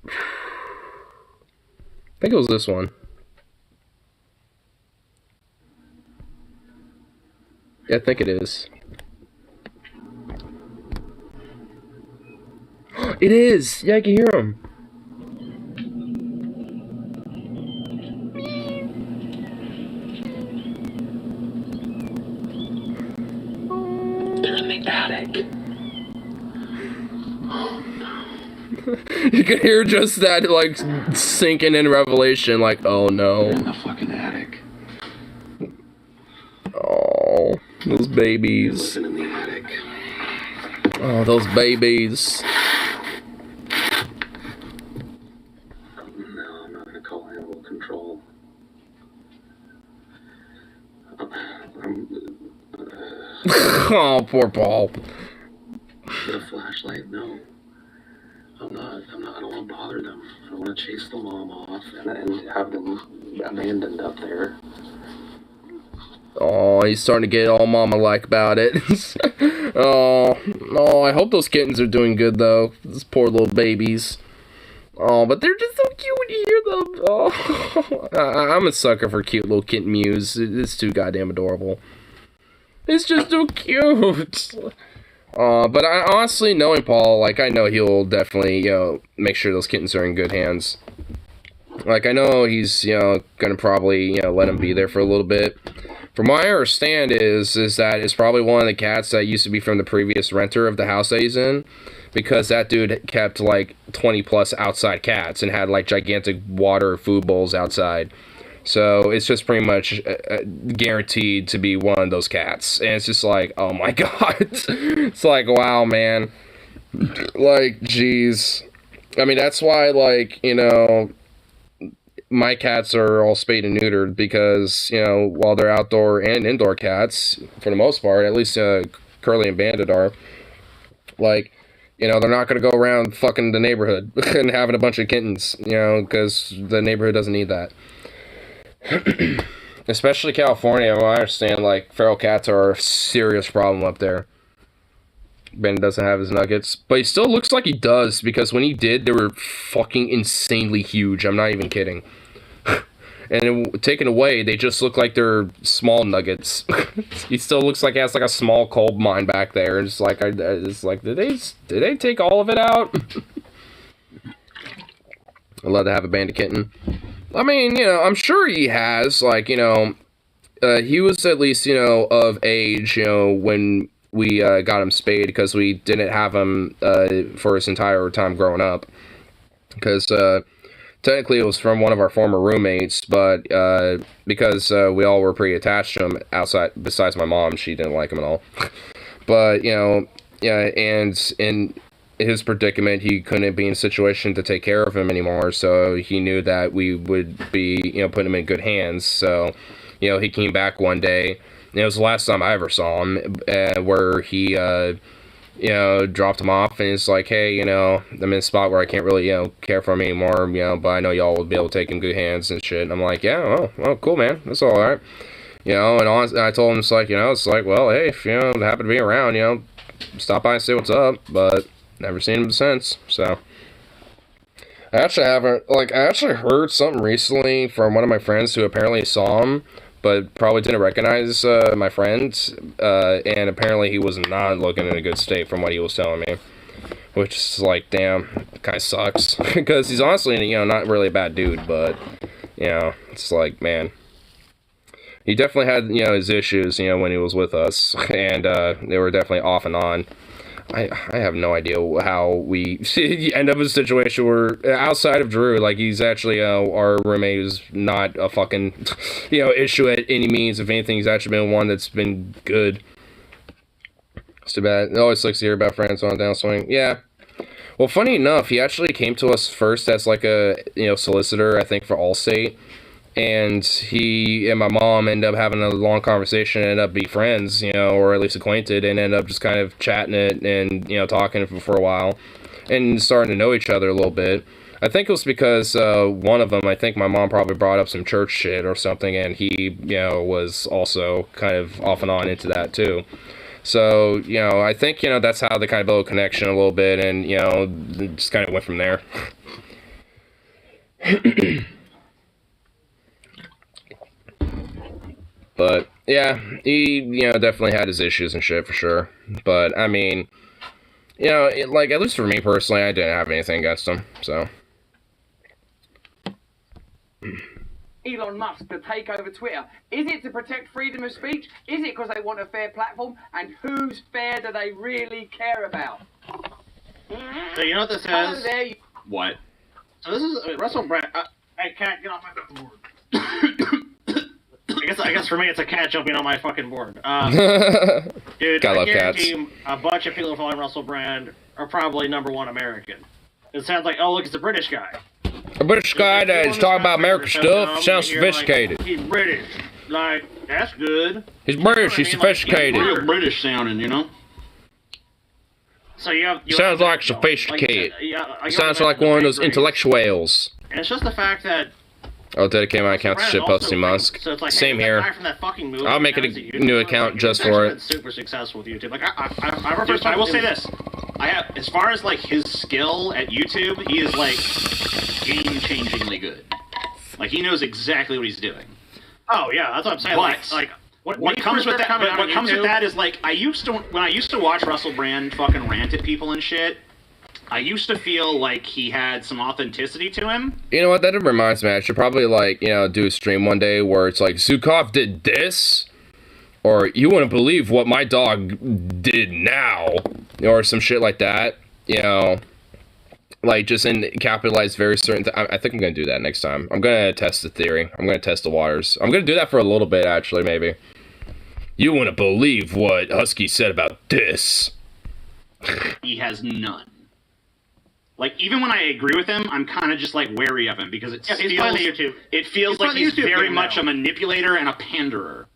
I think it was this one. Yeah, I think it is. It is! Yeah, I can hear him. They're in the attic. You can hear just that, like, sinking in revelation, like, oh no. They're in the fucking attic. Oh, those babies. Living in the attic. Oh, those babies. No, I'm not gonna call animal control. Oh, poor Paul. Get a flashlight? No. I'm not, I don't want to bother them. I don't want to chase the mom off and have them abandoned up there. Oh, he's starting to get all mama-like about it. I hope those kittens are doing good, though. These poor little babies. Oh, but they're just so cute when you hear them. Oh, I'm a sucker for cute little kitten mews. It's too goddamn adorable. It's just so cute. But I honestly, knowing Paul, like, I know he'll definitely, make sure those kittens are in good hands. Like, I know he's, gonna probably, let him be there for a little bit. From what I understand is that it's probably one of the cats that used to be from the previous renter of the house that he's in. Because that dude kept, like, 20 plus outside cats and had, like, gigantic water food bowls outside. So it's just pretty much guaranteed to be one of those cats. And it's just like, oh my god. It's like, wow, man. Like, jeez. I mean, that's why, like, my cats are all spayed and neutered. Because, while they're outdoor and indoor cats, for the most part, at least Curly and Bandit are, like, they're not going to go around fucking the neighborhood and having a bunch of kittens, because the neighborhood doesn't need that. Especially California, I understand, like, feral cats are a serious problem up there. Ben doesn't have his nuggets, but he still looks like he does, because when he did, they were fucking insanely huge. I'm not even kidding. And taken away, they just look like they're small nuggets. He still looks like he has, like, a small coal mine back there. It's like, did they take all of it out? I'd love to have a bandit kitten. I mean, I'm sure he has, like, he was at least, of age, when we got him spayed, because we didn't have him for his entire time growing up. Because technically it was from one of our former roommates, but because we all were pretty attached to him outside, besides my mom, she didn't like him at all. But, yeah, and in his predicament, he couldn't be in a situation to take care of him anymore, so he knew that we would be, putting him in good hands. So, he came back one day, and it was the last time I ever saw him, where he, dropped him off, and it's like, hey, I'm in a spot where I can't really, care for him anymore, but I know y'all will be able to take him in good hands and shit. And I'm like, yeah, well, cool, man, that's all right. And honestly, I told him, it's like, well, hey, if, happen to be around, stop by and say what's up, but never seen him since, so. I actually heard something recently from one of my friends who apparently saw him, but probably didn't recognize my friend, and apparently he was not looking in a good state from what he was telling me. Which is like, damn, kind of sucks. Because he's honestly, not really a bad dude, but, it's like, man. He definitely had, his issues, when he was with us, and they were definitely off and on. I have no idea how we end up in a situation where, outside of Drew, like, he's actually, our roommate is not a fucking, issue at any means. If anything, he's actually been one that's been good. It's too bad. It always sucks to hear about friends on a downswing. Yeah. Well, funny enough, he actually came to us first as, like, a, solicitor, I think, for Allstate. And he and my mom ended up having a long conversation and ended up being friends, or at least acquainted, and ended up just kind of chatting it and, talking for a while and starting to know each other a little bit. I think it was because one of them, I think my mom probably brought up some church shit or something, and he, was also kind of off and on into that too. So, I think, that's how they kind of built a connection a little bit, and, just kind of went from there. But, yeah, he, definitely had his issues and shit, for sure. But, I mean, at least for me personally, I didn't have anything against him, so. Elon Musk to take over Twitter. Is it to protect freedom of speech? Is it because they want a fair platform? And whose fair do they really care about? So you know what this Oh, is? there you... What? So this is Russell Brand. Hey, cat, get off my fucking board. I guess for me it's a cat jumping on my fucking board. Dude, I guarantee a bunch of people following Russell Brand are probably #1 American. It sounds like, oh look, it's a British guy. A British guy that is talking about American stuff. Sounds sophisticated. Like, he's British. Like, that's good. He's British. He's sophisticated. Like, real British sounding, So you sounds like sophisticated. Sounds like one of those intellectuals. And it's just the fact that I'll dedicate my account to Brandon shitposting also, Musk. So it's like, Same hey, here. that guy from that fucking movie I'll make it knows a that YouTube new is, account like, just he's for actually it. been super successful with YouTube. Like Dude, I will say this. I have, as far as like his skill at YouTube, he is like game-changingly good. Like he knows exactly what he's doing. Oh yeah, that's what I'm saying. But like what comes with that? But what comes with that is like when I used to watch Russell Brand fucking rant at people and shit. I used to feel like he had some authenticity to him. You know what? That reminds me. I should probably, like, you know, do a stream one day where it's like, Zukov did this, or you wouldn't believe what my dog did now, or some shit like that. You know, like just capitalize very certain. I think I'm gonna do that next time. I'm gonna test the theory. I'm gonna test the waters. I'm gonna do that for a little bit, actually, maybe. You wouldn't believe what Husky said about this. He has none. Like, even when I agree with him, I'm kind of just, like, wary of him, because it feels like he's very much a manipulator and a panderer.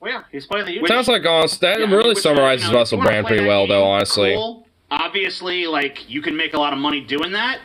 Well, yeah, he's playing the YouTube. Sounds like that really summarizes Russell Brand pretty well, though, honestly. Cool. Obviously, like, you can make a lot of money doing that,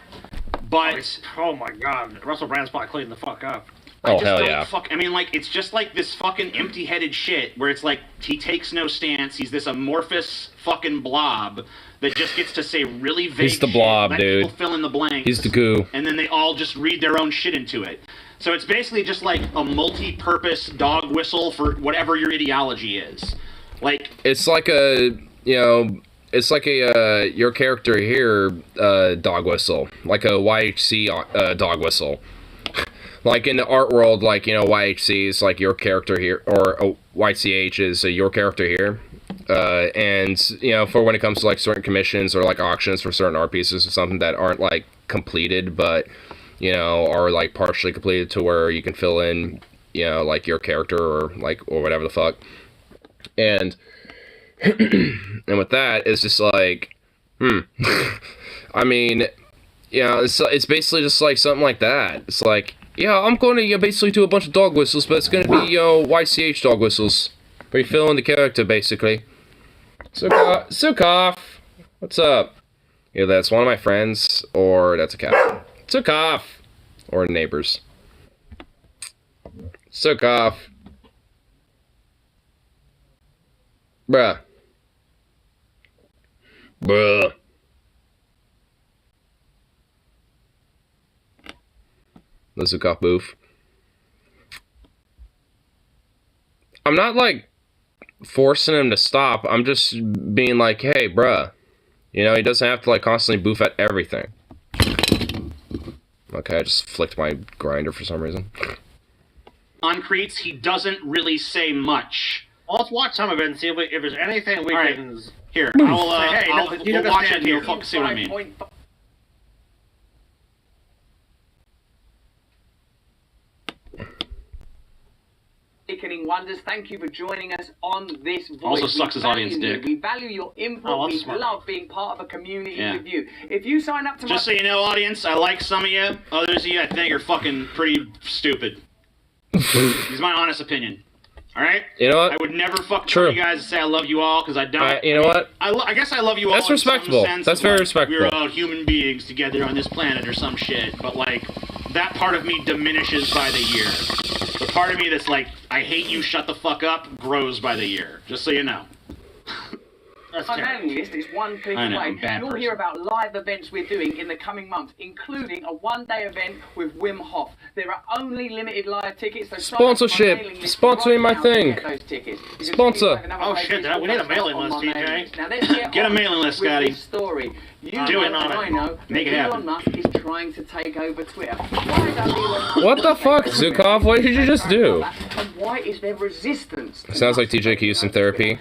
but... Oh my god, Russell Brand's probably cleaning the fuck up. Oh, hell yeah. I mean, like, it's just like this fucking empty-headed shit, where it's like, he takes no stance, he's this amorphous fucking blob that just gets to say really vague He's the blob, shit, dude. let people fill in the blanks. He's the goo. And then they all just read their own shit into it. So it's basically just like a multi-purpose dog whistle for whatever your ideology is. Like... It's like a, you know... It's like a, your character here, dog whistle. Like a YHC, dog whistle. Like in the art world, like, you know, YHC is like your character here, or YCH is your character here. And, you know, for when it comes to like certain commissions or like auctions for certain art pieces or something that aren't like completed, but, you know, are like partially completed to where you can fill in, you know, like your character or whatever the fuck. And, and with that, it's just like, I mean, you know, it's basically just like something like that. It's like, yeah, I'm going to basically do a bunch of dog whistles, but it's going to be, you know, YCH dog whistles. Where you fill in the character, basically. Sukov! What's up? Either that's one of my friends, or that's a cat. Sukov! Or neighbors. Sukov. Bruh. Bruh. The Sukov booth. I'm not, like, forcing him to stop. I'm just being like, hey, bruh. You know, he doesn't have to, like, constantly boof at everything. Okay, I just flicked my grinder for some reason. On Cretes, he doesn't really say much. Well, let's watch some of it and see if there's anything we can... Here, Say, hey, we'll watch it and you'll see what I mean. Awakening Wonders, thank you for joining us on this voice. Also sucks his audience dick. We value your input. We love being part of a community with you. If you sign up to Just so you know, audience, I like some of you. Others of you, I think, are fucking pretty stupid. Is my honest opinion. Alright? You know what? I would never fuck with you guys and say I love you all, because I don't. You know what? I guess I love you all. That's respectable. That's very respectable. We're all human beings together on this planet or some shit. But, like, that part of me diminishes by the year. The part of me that's like, I hate you, shut the fuck up, grows by the year. Just so you know. Our mailing list is one click away. You'll hear about live events we're doing in the coming months, including a one-day event with Wim Hof. There are only limited live tickets. So sponsorship! Sponsoring my thing! Sponsor! Oh shit, we need a mailing list, TJ. Now let's get a mailing list, Scotty. Story. You do it. I know. Make it happen. Elon Musk is trying to take over Twitter. Why does Elon Musk what the fuck, Zukov? What did you just do? And why is there resistance? Sounds like TJ could use some therapy.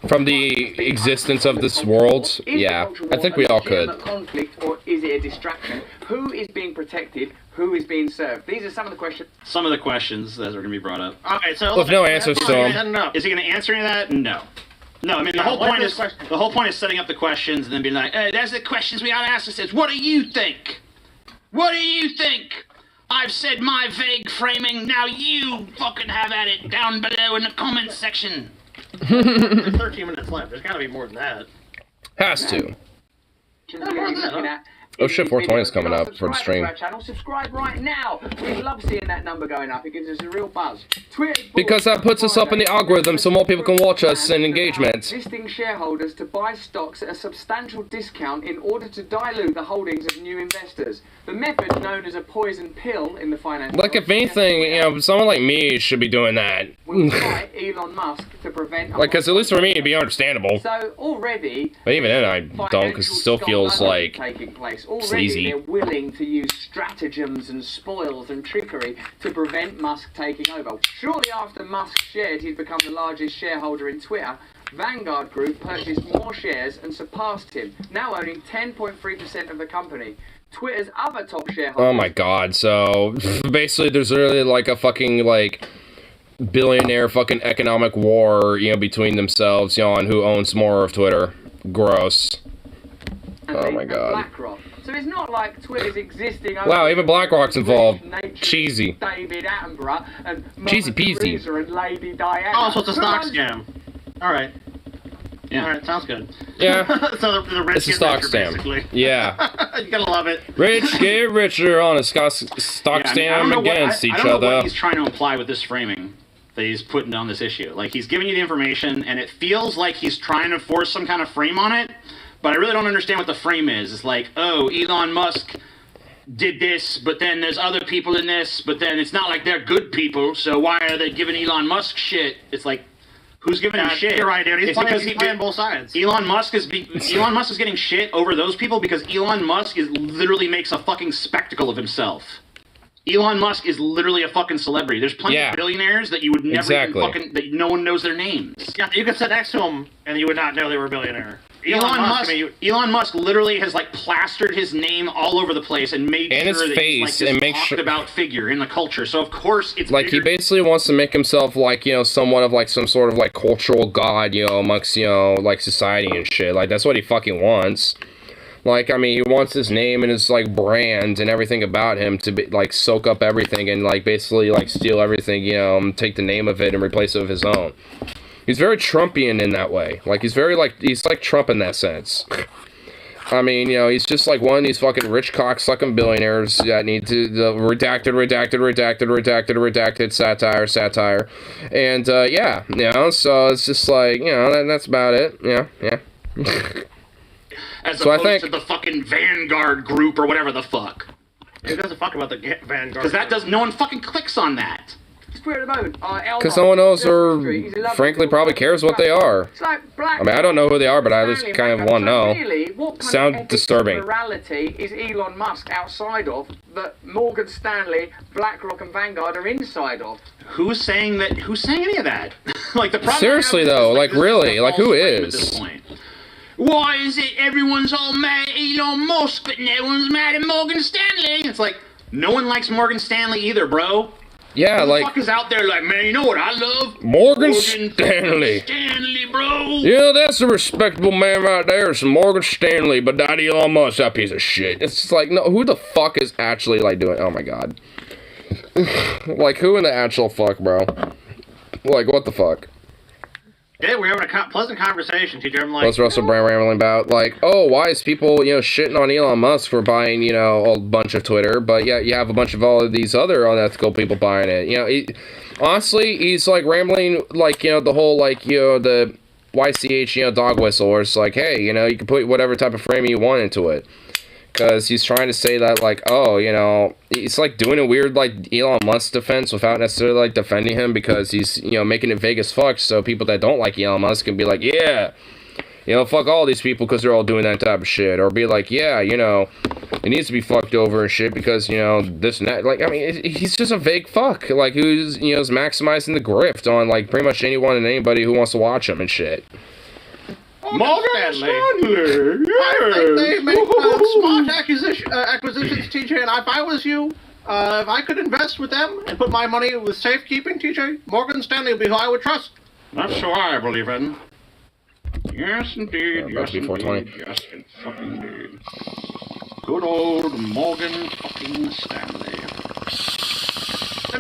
From the existence of this world, yeah, I think we all could. Conflict, or is it a distraction? Who is being protected? Who is being served? These are some of the questions. Some of the questions that are going to be brought up. Okay, so with no answers to them. Is he going to answer any of that? No. No, I mean the whole point is setting up the questions and then being like, hey, there's the questions we ought to ask ourselves. What do you think? What do you think? I've said my vague framing. Now you fucking have at it down below in the comments section. There's 13 minutes left. There's got to be more than that. Has to. Oh shit, 420 is coming up for the stream. Subscribe right now. We love seeing that number going up. It gives us a real buzz. Because that puts us up in the algorithm so more people can watch us in engagement. Existing shareholders to buy stocks at a substantial discount in order to dilute the holdings of new investors. The method, known as a poison pill in the finance. Like, if anything, you know, someone like me should be doing that. Will fight Elon Musk to prevent. Like, because at least for me, it'd be understandable. So already. But even then, I don't, because it still feels like taking place. Already, sleazy. They're willing to use stratagems and spoils and trickery to prevent Musk taking over. Shortly after Musk shared he'd become the largest shareholder in Twitter, Vanguard Group purchased more shares and surpassed him, now owning 10.3% of the company. Twitter's other top shareholders... Oh my god, so basically there's really like a fucking like billionaire fucking economic war, you know, between themselves, you know, on who owns more of Twitter. Gross. Oh my god. BlackRock. So it's not like Twitter's existing... Wow, even BlackRock's involved. Cheesy. David Attenborough and Cheesy peasy. And Lady Diana. Oh, so it's a stock scam. Alright. Yeah. Alright, sounds good. Yeah. So the rich it's a get stock richer, scam. basically. Yeah. You gotta love it. Rich get richer on a stock scam against each I don't know other. what he's trying to imply with this framing that he's putting on this issue. Like, he's giving you the information, and it feels like he's trying to force some kind of frame on it, but I really don't understand what the frame is. It's like, oh, Elon Musk did this, but then there's other people in this, but then it's not like they're good people, so why are they giving Elon Musk shit? It's like, who's giving him shit? You're right, dude. He's playing both sides. Elon Musk is getting shit over those people because Elon Musk literally makes a fucking spectacle of himself. Elon Musk is literally a fucking celebrity. There's plenty of billionaires that you would never even fucking, that no one knows their names. Yeah, you could sit next to him and you would not know they were a billionaire. Elon Musk literally has like plastered his name all over the place and made and sure his that face he's like and this make talked about figure in the culture. So of course it's like bigger. he basically wants to make himself like, you know, somewhat of like some sort of like cultural god, you know, amongst, you know, like society and shit. Like that's what he fucking wants. Like, I mean, he wants his name and his, like, brand and everything about him to, be, like, soak up everything and, like, basically, like, steal everything, you know, take the name of it and replace it with his own. He's very Trumpian in that way. Like, he's very, like, he's like Trump in that sense. I mean, you know, he's just like one of these fucking rich cock-sucking billionaires that need to, redacted, satire. And, yeah, you know, so it's just like, you know, that's about it. Yeah. As opposed to the fucking Vanguard group or whatever the fuck. Who doesn't fuck about the Vanguard? Because that does, no one fucking clicks on that. Because no one knows or, frankly, probably cares what they are. I mean, I don't know who they are, but I just kind of want to know. Really, what kind Sound of disturbing. morality is Elon Musk outside of that Morgan Stanley, BlackRock, and Vanguard are inside of? Who's saying that? Who's saying any of that? Like the problem. Seriously though, like really, like who is? Why is it everyone's all mad at Elon Musk, but no one's mad at Morgan Stanley? It's like, no one likes Morgan Stanley either, bro. Yeah, Who like... the fuck is out there like, man, you know what I love? Morgan Stanley. Stanley, bro. Yeah, that's a respectable man right there. It's Morgan Stanley, but not Elon Musk, that piece of shit. It's just like, no, who the fuck is actually, like, doing... Oh, my God. Like, who in the actual fuck, bro? Like, what the fuck? Yeah, we're having a pleasant conversation, teacher. I'm like, What's Russell Brand rambling about? Like, oh, why is people, you know, shitting on Elon Musk for buying, you know, a bunch of Twitter, but yeah, you have a bunch of all of these other unethical people buying it. You know, honestly, he's like rambling, like, you know, the whole, like, you know, the YCH, you know, dog whistle, where it's like, hey, you know, you can put whatever type of frame you want into it. Because he's trying to say that, like, oh, you know, it's like doing a weird, like, Elon Musk defense without necessarily, like, defending him because he's, you know, making it vague as fuck so people that don't like Elon Musk can be like, yeah, you know, fuck all these people because they're all doing that type of shit. Or be like, yeah, you know, it needs to be fucked over and shit because, you know, this and that. Like, I mean, he's just a vague fuck. Like, who's, you know, is maximizing the grift on, like, pretty much anyone and anybody who wants to watch him and shit. Morgan Stanley. I think they make smart acquisitions, TJ, and if I was you, if I could invest with them and put my money with safekeeping, TJ, Morgan Stanley would be who I would trust. That's who I believe in. Yes, indeed. Yes, indeed. Yes, fucking indeed. Good old Morgan fucking Stanley.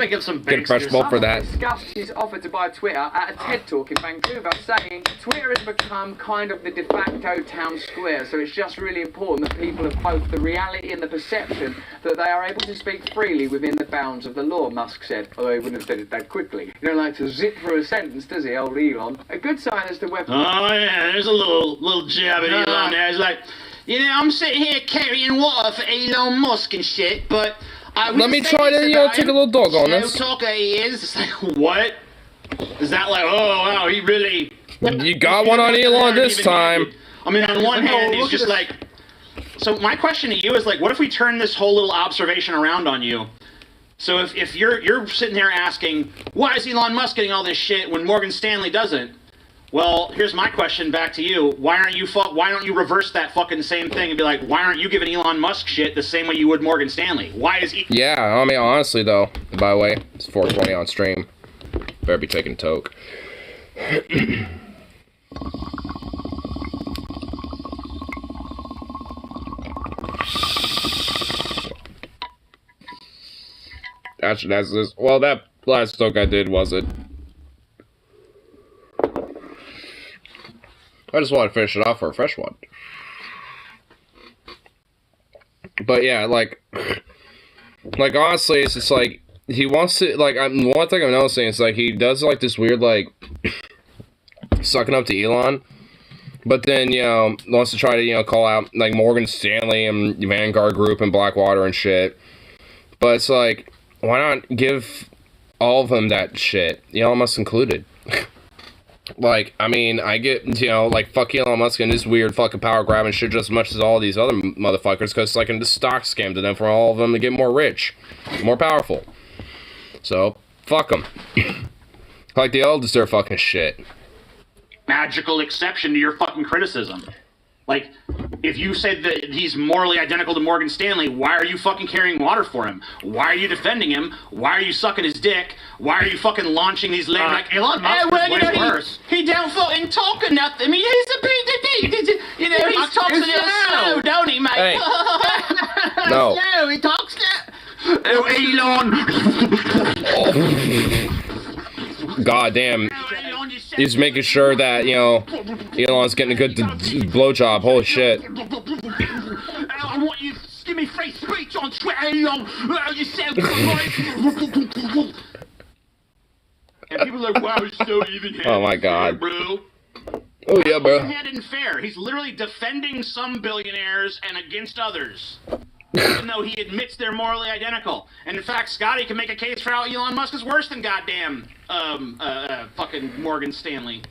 me give some get a fresh ball for that. Discussed his offer to buy Twitter at a TED Talk in Vancouver, saying Twitter has become kind of the de facto town square, so it's just really important that people have both the reality and the perception that they are able to speak freely within the bounds of the law, Musk said, although he wouldn't have said it that quickly. You don't like to zip through a sentence, does he, old Elon? A good sign as to whether... Oh, yeah, there's a little jab at Elon there. It's like, you know, I'm sitting here carrying water for Elon Musk and shit, but... Let me try to, take a little dog on this. Talker he is. It's like, what? Is that like, oh, wow, he really... You got one on Elon this time. I mean, on one hand, he's just like... So my question to you is, like, what if we turn this whole little observation around on you? So if you're sitting there asking, why is Elon Musk getting all this shit when Morgan Stanley doesn't? Well, here's my question back to you. Why don't you reverse that fucking same thing and be like, why aren't you giving Elon Musk shit the same way you would Morgan Stanley? Why is he... Yeah, I mean, honestly, though, by the way, it's 4:20 on stream. Better be taking toke. Actually, that's this. Well, that last toke I did wasn't. I just want to finish it off for a fresh one. But yeah, like honestly, it's just like, he wants to, like, one thing I'm noticing is, like, he does, like, this weird, like, sucking up to Elon, but then, you know, wants to try to, you know, call out, like, Morgan Stanley and Vanguard Group and Blackwater and shit. But it's like, why not give all of them that shit, Elon Musk included? Like, I mean, I get, you know, like, fuck Elon Musk and this weird fucking power grab and shit just as much as all these other motherfuckers, because it's like a stock scam to them for all of them to get more rich, more powerful. So, fuck them. Like, they all deserve fucking shit. Magical exception to your fucking criticism. Like, if you said that he's morally identical to Morgan Stanley, why are you fucking carrying water for him? Why are you defending him? Why are you sucking his dick? Why are you fucking launching these lame, like, Elon Musk is way worse. He don't fucking talk or nothing. I mean, he's a big, you know, he talks a little slow, don't he, mate? Hey. No. Slow, he talks slow. Oh, Elon. God damn. He's making sure that, you know, Elon's getting a good blowjob. Holy shit. I want you to give me free speech on Twitter, Elon. You're so good. And people are like, wow, he's so even-handed. Oh my God. Bro. Oh yeah, bro. Even-handed and fair. He's literally defending some billionaires and against others. Even though he admits they're morally identical. And in fact, Scotty can make a case for how Elon Musk is worse than goddamn fucking Morgan Stanley.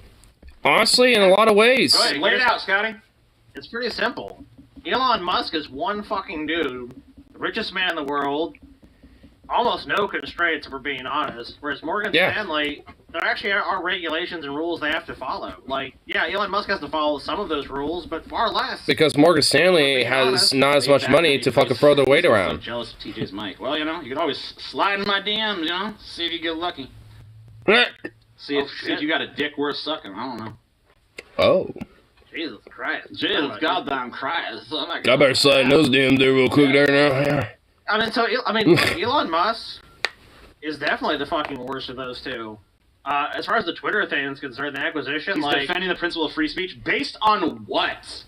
Honestly, in a lot of ways. Go ahead, lay it out, Scotty. It's pretty simple. Elon Musk is one fucking dude, the richest man in the world, almost no constraints if we're being honest. Whereas Morgan Stanley, there actually are regulations and rules they have to follow. Like, yeah, Elon Musk has to follow some of those rules, but far less. Because Morgan Stanley has not as much money to fucking throw their weight around. I'm jealous of TJ's mic. Well, you know, you can always slide in my DMs, you know, see if you get lucky. See if you got a dick worth sucking. I don't know. Oh. Jesus Christ. Jesus goddamn Christ. Oh my God. I better slide in those DMs there real quick there now. Elon Musk is definitely the fucking worst of those two. As far as the Twitter thing is concerned, the acquisition, he's defending the principle of free speech based on what?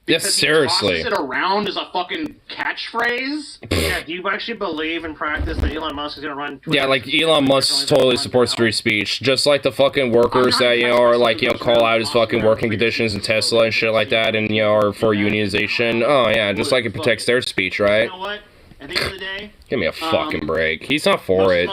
Yes, seriously. He tosses it around as a fucking catchphrase? Yeah, do you actually believe in practice that Elon Musk is going to run Twitter? Yeah, like, Elon Musk totally supports free speech. Just like the fucking workers that, you know, are like, you know, call out his fucking working conditions in Tesla and shit like that, and, you know, are for unionization. Oh, yeah, just like it protects their speech, right? You know what? At the end of the day, give me a fucking break. He's not for it.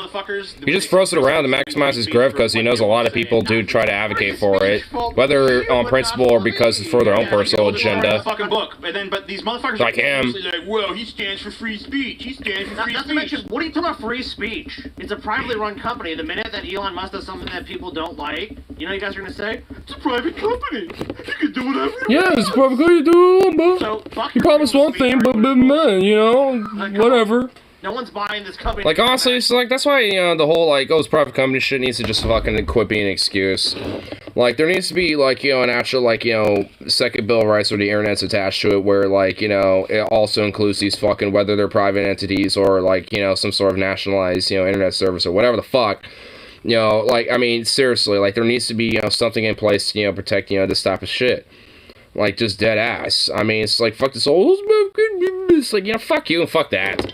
He just throws it around to maximize his growth because he knows a lot of people do try to advocate for it, whether on principle or because it's for their own personal agenda. Fucking book, but these motherfuckers like him. Like, well, he stands for free speech. He stands for free speech. Not to mention, what are you talking about free speech? It's a privately run company. The minute that Elon Musk does something that people don't like, you know, you guys are gonna say it's a private company. You can do whatever. Yeah, it's a private company. You do, but you promised one thing, but man, you know, whatever. No one's buying this company. Like, honestly, it's like, that's why, you know, the whole, like, oh, it's private company shit needs to just fucking quit being an excuse. Like, there needs to be, like, you know, an actual, like, you know, second bill of rights where the internet's attached to it, where, like, you know, it also includes these fucking, whether they're private entities or, like, you know, some sort of nationalized, you know, internet service or whatever the fuck. You know, like, I mean, seriously, like, there needs to be, you know, something in place to, you know, protect, you know, this type of shit. Like, just dead ass. I mean, it's like, fuck this old, it's like, you know, fuck you and fuck that.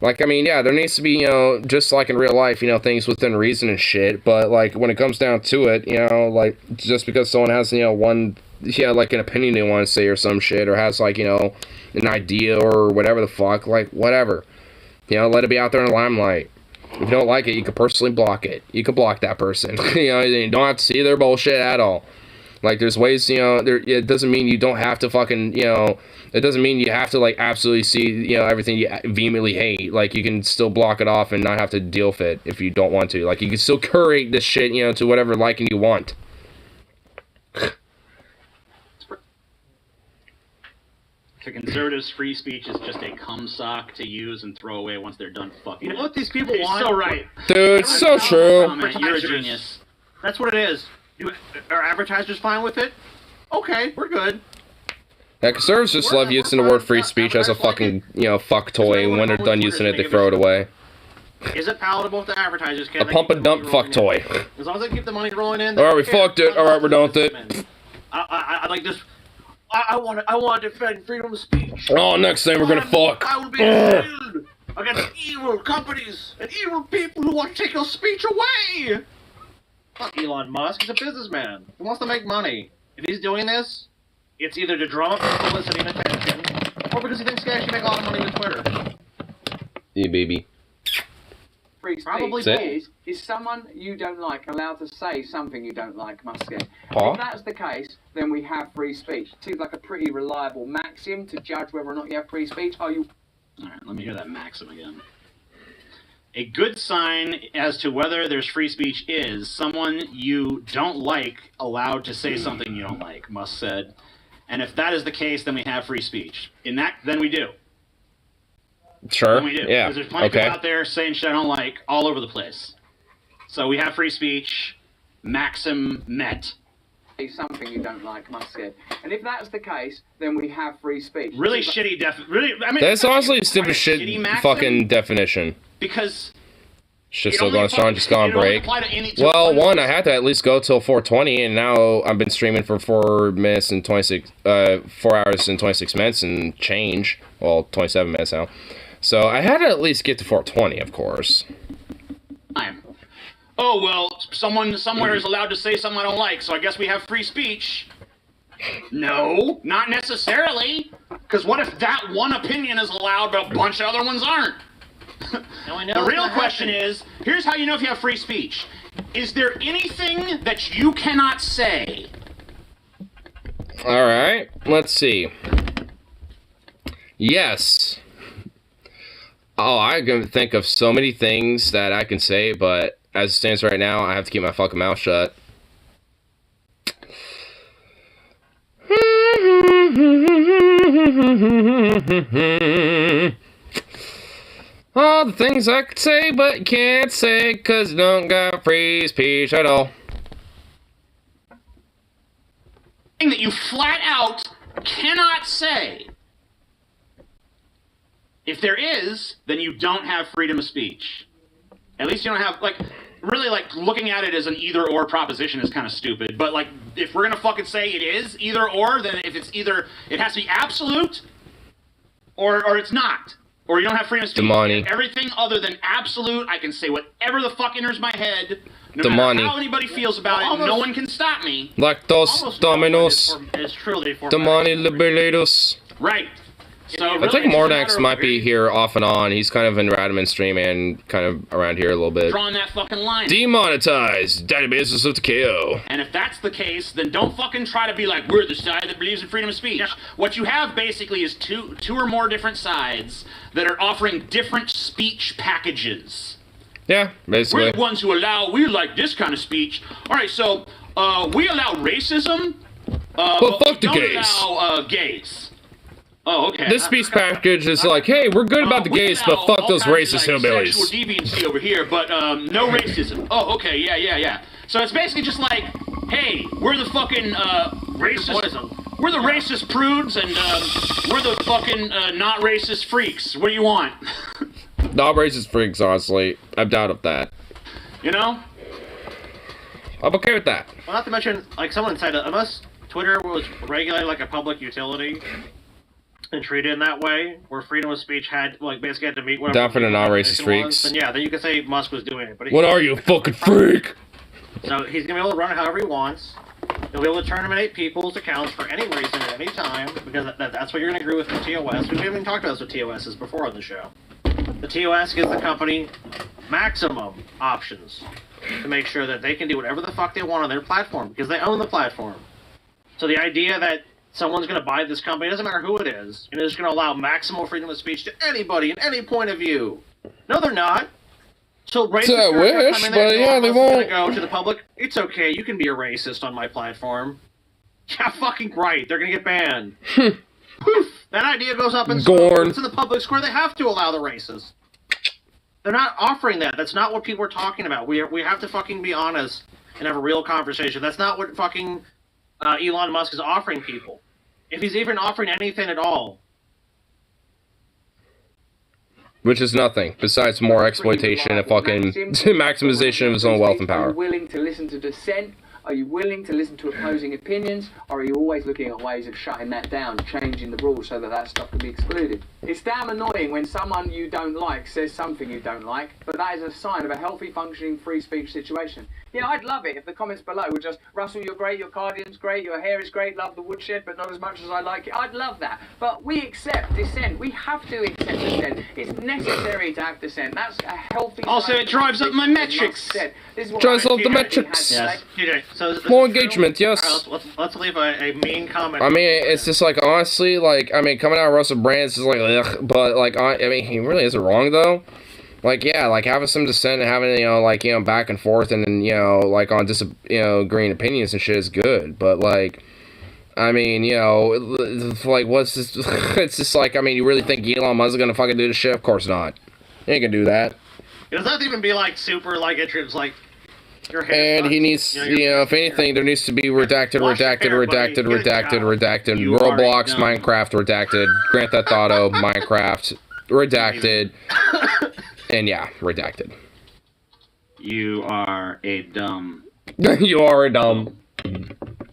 Like, I mean, yeah, there needs to be, you know, just like in real life, you know, things within reason and shit, but, like, when it comes down to it, you know, like, just because someone has, you know, one, yeah, like, an opinion they want to say or some shit, or has, like, you know, an idea or whatever the fuck, like, whatever. You know, let it be out there in the limelight. If you don't like it, you can personally block it. You can block that person. You know, you don't have to see their bullshit at all. Like, there's ways, you know, it doesn't mean you don't have to fucking, you know, it doesn't mean you have to, like, absolutely see, you know, everything you vehemently hate. Like, you can still block it off and not have to deal with it if you don't want to. Like, you can still curate this shit, you know, to whatever liking you want. To conservatives, free speech is just a cum sock to use and throw away once they're done fucking. You know what these people You're want? so right. Dude, it's so true. You're a genius. That's what it is. Are advertisers fine with it? Okay, we're good. Yeah, conservatives just love using the word free speech as a fucking, you know, fuck toy, and when they're done using it, they throw it away. Is it palatable to advertisers? A pump and dump fuck toy. As long as they keep the money rolling in. Alright, we fucked it. Alright, we're done with it. I like this. I want to defend freedom of speech. Oh, next thing we're gonna fuck. I will be assailed against evil companies and evil people who want to take your speech away. Fuck Elon Musk. He's a businessman. He wants to make money. If he's doing this, it's either to drum up publicity and attention, or because he thinks he can actually make a lot of money with Twitter. Yeah, baby. Free speech is someone you don't like allowed to say something you don't like, Muskie. If that's the case, then we have free speech. It seems like a pretty reliable maxim to judge whether or not you have free speech. Are you... Alright, let me hear that maxim again. A good sign as to whether there's free speech is someone you don't like allowed to say something you don't like, Musk said. And if that is the case, then we have free speech. Then we do. Sure. Then we do. Yeah. Because there's plenty of people out there saying shit I don't like all over the place. So we have free speech. Maxim met. Something you don't like, Muskie. And if that's the case, then we have free speech. Really shitty I mean, that's honestly a stupid shit fucking definition. Because shit's still going strong, just gone break. Well, one, I had to at least go till 4:20, and now I've been streaming for 4 hours and 26 minutes and change. Well, 27 minutes now. So I had to at least get to 4:20, of course. Oh, well, someone somewhere is allowed to say something I don't like, so I guess we have free speech. No, not necessarily. Because what if that one opinion is allowed, but a bunch of other ones aren't? The real question is, here's how you know if you have free speech. Is there anything that you cannot say? Alright, let's see. Yes. Oh, I can think of so many things that I can say, but as it stands right now, I have to keep my fucking mouth shut. All the things I could say, but can't say, cause I don't got free speech at all. Thing that you flat out cannot say. If there is, then you don't have freedom of speech. At least you don't have, like, really, like, looking at it as an either-or proposition is kind of stupid. But, like, if we're gonna fucking say it is either-or, then if it's either, it has to be absolute, or it's not. Or you don't have freedom of speech. Damani. Everything other than absolute, I can say whatever the fuck enters my head, no matter how anybody feels about it, no one can stop me. Lactos Dominus. It's truly for Damani Liberatus. Right. So I really, think Mordax might be here off and on. He's kind of in Radman stream and kind of around here a little bit. Drawing that fucking line. Demonetized. Databases of the KO. And if that's the case, then don't fucking try to be like, we're the side that believes in freedom of speech. Yeah. What you have basically is two or more different sides that are offering different speech packages. Yeah, basically. We're the ones who we like this kind of speech. All right, so we allow racism, well, but fuck we the don't gays. allow gays. Oh, okay. This speech package is like, hey, we're good about the gays, but fuck those racist hillbillies. Sexual deviancy over here, but no racism. Oh, okay, yeah. So it's basically just like, hey, we're the fucking racist. We're the racist prudes, and we're the fucking not racist freaks. What do you want? Not racist freaks, honestly. I'm down with that. You know? I'm okay with that. Well, not to mention, like someone said, unless Twitter was regulated like a public utility and treated in that way, where freedom of speech had, like, basically had to meet whatever. Down for the non-racist freaks. Then yeah, then you could say Musk was doing it. But what are you, a fucking freak? So he's gonna be able to run it however he wants. He'll be able to terminate people's accounts for any reason at any time, because that's what you're gonna agree with the TOS. We haven't even talked about this with TOSs before on the show. The TOS gives the company maximum options to make sure that they can do whatever the fuck they want on their platform, because they own the platform. So the idea that someone's going to buy this company, doesn't matter who it is, and is going to allow maximal freedom of speech to anybody in any point of view. No, they're not. So racists I wish, but yeah, they won't. Go to the public. It's okay. You can be a racist on my platform. Yeah, fucking right. They're going to get banned. Poof. That idea goes up in Gorn. It's in the public square. They have to allow the racists. They're not offering that. That's not what people are talking about. We have to fucking be honest and have a real conversation. That's not what fucking Elon Musk is offering people. If he's even offering anything at all. Which is nothing, besides more exploitation and fucking maximization of his own wealth and Are power. you willing to listen to dissent? Are you willing to listen to opposing opinions? Or are you always looking at ways of shutting that down, changing the rules so that that stuff can be excluded? It's damn annoying when someone you don't like says something you don't like, but that is a sign of a healthy, functioning, free speech situation. Yeah, I'd love it if the comments below were just, Russell, you're great, your cardigan's great, your hair is great, love the woodshed, but not as much as I like it. I'd love that. But we accept dissent. We have to accept dissent. It's necessary to have dissent. That's a healthy... Also, it drives up my metrics. Drives up the metrics. Yes. TJ, so More engagement, yes. Let's leave a mean comment. I mean, it's just like, honestly, like, I mean, coming out of Russell Brand, it's just like, ugh, but, like, I mean, he really isn't wrong, though. Like, yeah, like, having some dissent and having, like, back and forth and then, like, on green opinions and shit is good, but, like, I mean, like, what's this, it's just like, I mean, you really think Elon Musk is gonna fucking do this shit? Of course not. He ain't gonna do that. It doesn't even be, like, super, like, it's like, your hair and sucks. he needs, if anything, there needs to be redacted, Roblox, Minecraft, redacted, Grand Theft Auto, Minecraft, redacted, and yeah, redacted. You are a dumb. You are a dumb.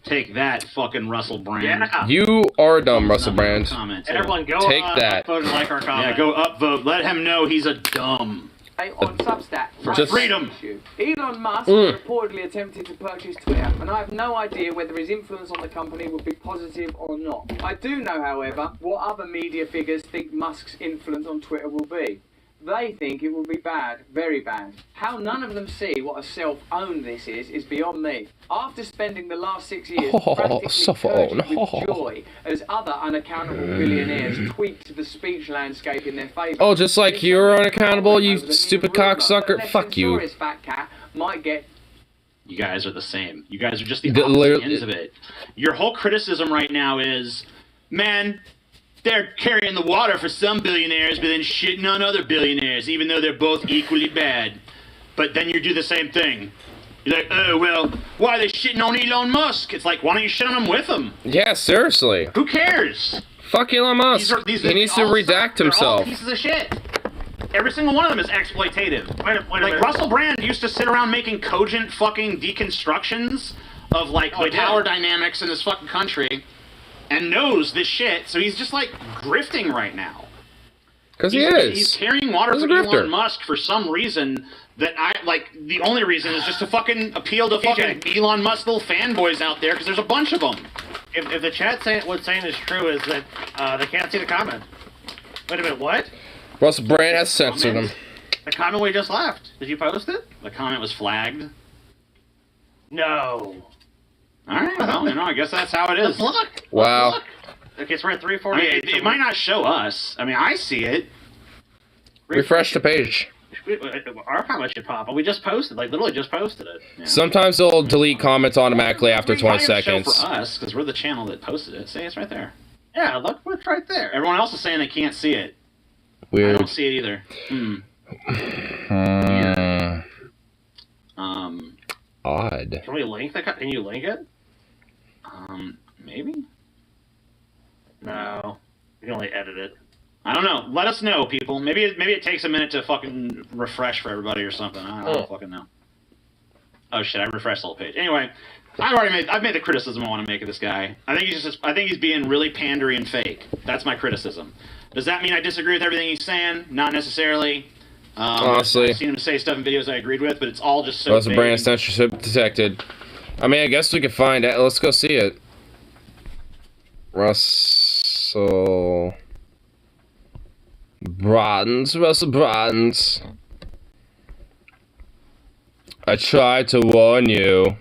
Take that, fucking Russell Brand. Yeah. You are a dumb, Russell Brand. Everyone go take that. Upvote and like our comment. Yeah, go upvote. Let him know he's a dumb. On Substack, For just freedom. Elon Musk reportedly attempted to purchase Twitter, and I have no idea whether his influence on the company would be positive or not. I do know, however, what other media figures think Musk's influence on Twitter will be. They think it will be bad, very bad. How none of them see what a self-own this is beyond me. After spending the last 6 years practically purged with joy as other unaccountable billionaires tweaked the speech landscape in their favour. Oh, just like you're unaccountable, you stupid cocksucker. Fuck you. Fat cat might get. You guys are the same. You guys are just the opposite ends of it. Your whole criticism right now is, man, they're carrying the water for some billionaires, but then shitting on other billionaires, even though they're both equally bad. But then you do the same thing. You're like, oh, well, why are they shitting on Elon Musk? It's like, why don't you shit on him with him? Yeah, seriously. Who cares? Fuck Elon Musk. He needs to redact himself. They're all pieces of shit. Every single one of them is exploitative. Wait a minute. Russell Brand used to sit around making cogent fucking deconstructions of, like, the power dynamics in this fucking country and knows this shit, so he's just, like, grifting right now. Because he is. He's carrying water for Elon Musk for some reason that the only reason is just to fucking appeal to fucking Elon Musk little fanboys out there, because there's a bunch of them. If the chat what's saying is true, is that they can't see the comment. Wait a minute, what? Russell Brand has censored him. The comment we just left. Did you post it? The comment was flagged. No. Alright, well, I guess that's how it is. Look. Wow. Look. Okay, so we're at 348. It might not show us. I mean, I see it. Refresh the page. Our comment should pop, but we just posted, literally just posted it. Yeah. Sometimes they'll delete comments automatically after 20 seconds. For us, because we're the channel that posted it. See, it's right there. Yeah, look, it's right there. Everyone else is saying they can't see it. Weird. I don't see it either. Odd. Can we link that? Can you link it? Maybe? No. You can only edit it. I don't know. Let us know, people. Maybe it takes a minute to fucking refresh for everybody or something. I don't fucking know. Oh shit! I refreshed the whole page. Anyway, I've made the criticism I want to make of this guy. I think he's being really pandery and fake. That's my criticism. Does that mean I disagree with everything he's saying? Not necessarily. Honestly, I've seen him say stuff in videos I agreed with, but it's all just so. Was a brand censorship detected? I mean, I guess we could find it. Let's go see it. Russell Brotens. I tried to warn you.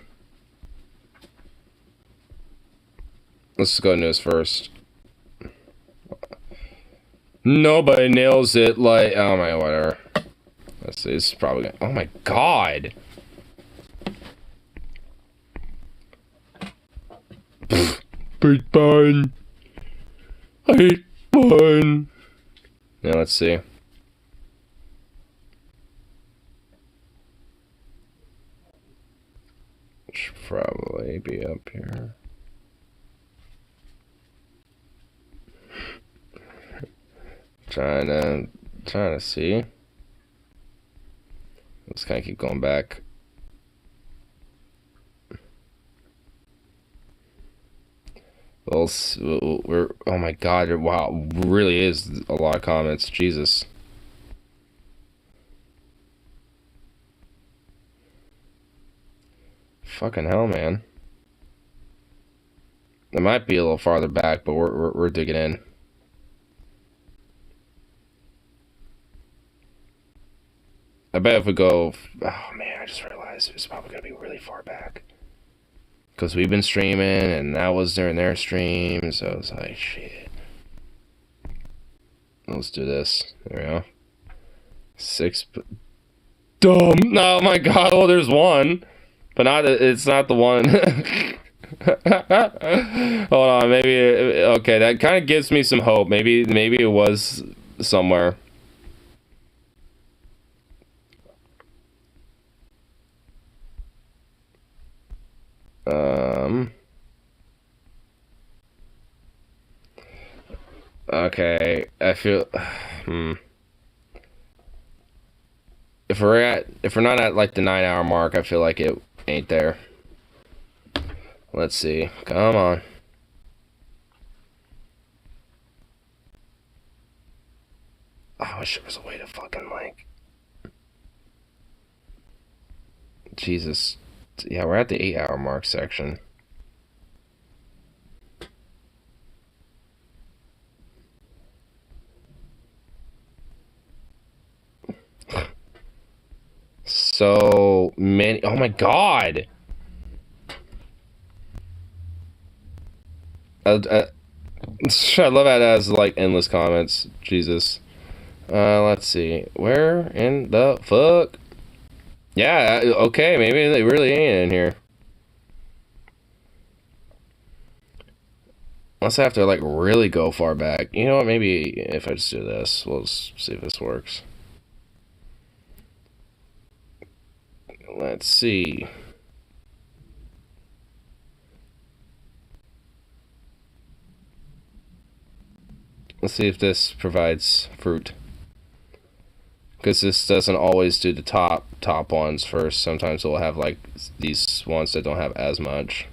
Let's go news first. Nobody nails it like... Oh my, whatever. Let's see, this is probably gonna... Oh my god! Hate fun. Hate fun. Now let's see. Should probably be up here. Trying to see. Let's kind of keep going back. Well, we're, oh my god, wow, really is a lot of comments, Jesus. Fucking hell, man. It might be a little farther back, but we're digging in. I bet if we go... Oh man, I just realized it's probably going to be really far back. Because we've been streaming, and that was during their stream, so it's like, shit. Let's do this. There we go. 6... Dumb! Oh my god, oh, there's one. But not, it's not the one. Hold on, maybe... Okay, that kind of gives me some hope. Maybe it was somewhere. Okay, I feel if we're not at like the 9-hour mark, I feel like it ain't there. Let's see. Come on. Oh, I wish there was a way to fucking like Jesus. Yeah, we're at the 8-hour mark section. So many. Oh my god. I love how it has like endless comments. Jesus. Let's see. Where in the fuck? Yeah, okay, maybe they really ain't in here. Unless I have to like really go far back. You know what, maybe if I just do this, we'll just see if this works. Let's see. Let's see if this provides fruit. Because this doesn't always do the top ones first. Sometimes it will have like these ones that don't have as much.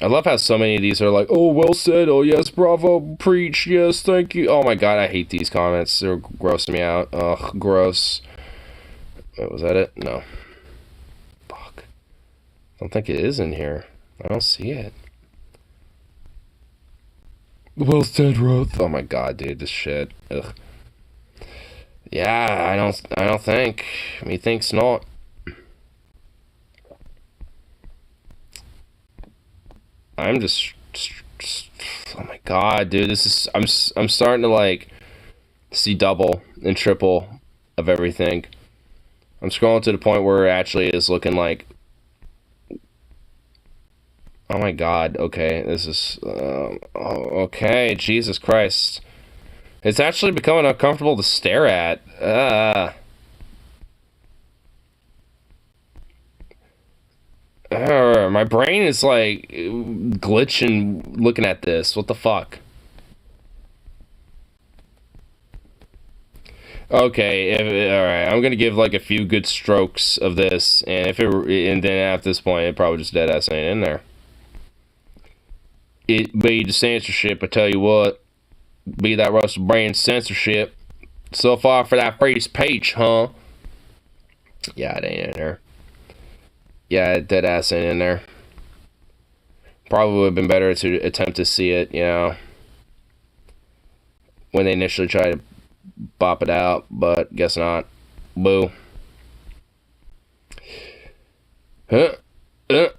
I love how so many of these are like, oh, well said, oh yes, bravo, preach, yes, thank you. Oh my god, I hate these comments. They're grossing me out. Ugh, gross. Wait, was that it? No. Fuck. I don't think it is in here. I don't see it. Well said, Ruth. Oh my god, dude, this shit. Ugh. Yeah, I don't think. Methinks not. I'm just oh my god, dude, this is I'm starting to like see double and triple of everything. I'm scrolling to the point where it actually is looking like Oh my god, okay, this is, okay, Jesus Christ. It's actually becoming uncomfortable to stare at. My brain is, like, glitching looking at this. What the fuck? Okay, alright, I'm gonna give, like, a few good strokes of this, and and then at this point, it probably just deadass ain't in there. It be the censorship, I tell you what. Be that Russell Brand censorship. So far for that free speech, huh? Yeah, it ain't in there. Yeah, dead ass ain't in there. Probably would have been better to attempt to see it, you know, when they initially tried to bop it out, but guess not. Boo. Yep.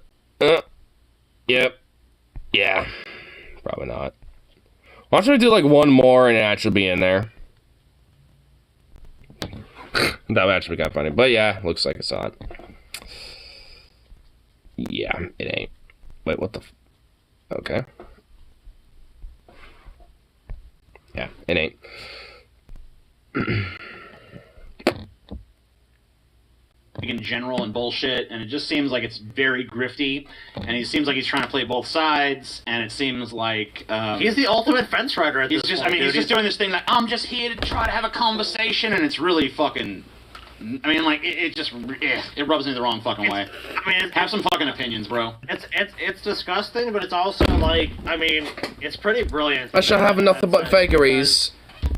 Yeah. Probably not. Why don't we do like one more and it actually be in there? That would actually be kind of funny. But yeah, looks like it's not. Yeah, it ain't. Wait, what the okay. Yeah, it ain't. In general and bullshit, and it just seems like it's very grifty, and he seems like he's trying to play both sides, and it seems like he's the ultimate fence rider at this point. He's just doing this thing like, I'm just here to try to have a conversation, and it's really fucking, I mean, like, it just, it rubs me the wrong fucking way. I mean, have some fucking opinions, bro. It's disgusting, but it's also like, I mean, it's pretty brilliant. I shall have nothing but vagaries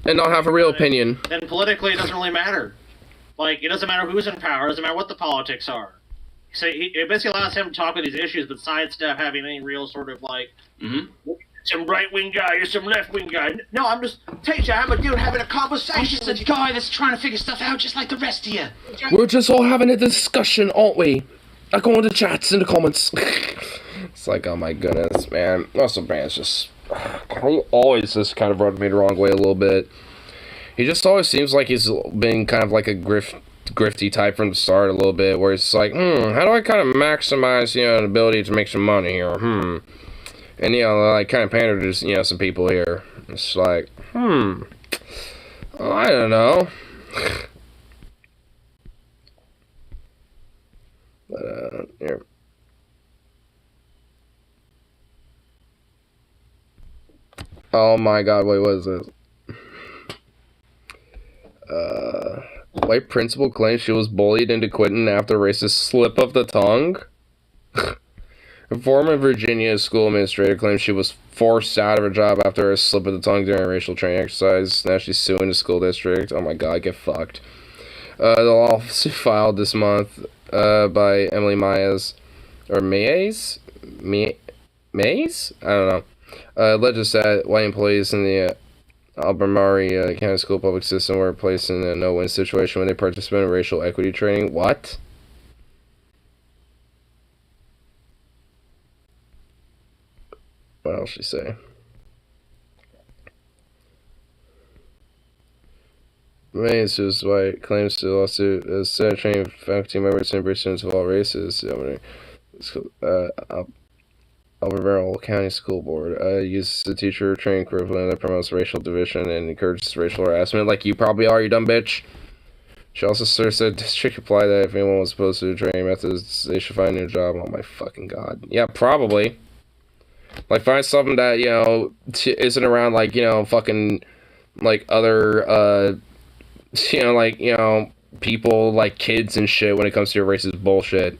and not have a real opinion. Then politically, it doesn't really matter. Like, it doesn't matter who's in power, it doesn't matter what the politics are. So it basically allows him to talk about these issues, but sidestep having any real sort of, like, some right-wing guy or some left-wing guy. No, I'm just, teacher, I'm a dude having a conversation. I'm just a guy that's trying to figure stuff out just like the rest of you. We're just all having a discussion, aren't we? I go in the chats in the comments. It's like, oh my goodness, man. Russell Brand's just, he always just kind of rubbed me the wrong way a little bit. He just always seems like he's been kind of like a grifty type from the start a little bit, where it's like, how do I kind of maximize, you know, the ability to make some money here, And, you know, like, kind of pander to, you know, some people here. It's like, I don't know. But, here. Oh my god, wait, what is this? White principal claims she was bullied into quitting after racist slip of the tongue. A former Virginia school administrator claims she was forced out of her job after a slip of the tongue during a racial training exercise. Now she's suing the school district. Oh my god, get fucked. The lawsuit filed this month by Emily Mays? Mays? I don't know. Alleges that white employees in the Albemarle County School public system were placed in a no-win situation when they participated in racial equity training. What? What else she say? Mays, who's white, claims to the lawsuit as Senate training faculty members and embrace students of all races. Albemarle County School Board uses the teacher training curriculum that promotes racial division and encourages racial harassment, like you probably are, you dumb bitch. She also asserts that district applied that if anyone was opposed to the training methods, they should find a new job. Oh my fucking god. Yeah, probably. Like, find something that, you know, isn't around, like, you know, fucking, like, other, you know, like, you know, people, like, kids and shit when it comes to your racist bullshit.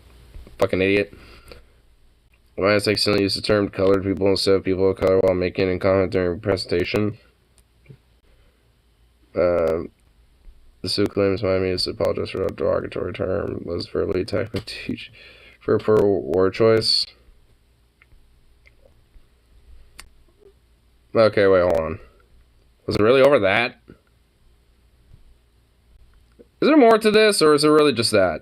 Fucking idiot. Miles accidentally used the term colored people instead of people of color while making a comment during a presentation. The suit claims Miami is to apologize for a derogatory term, was verbally attacked by teach for a poor word choice. Okay, wait, hold on. Was it really over that? Is there more to this, or is it really just that?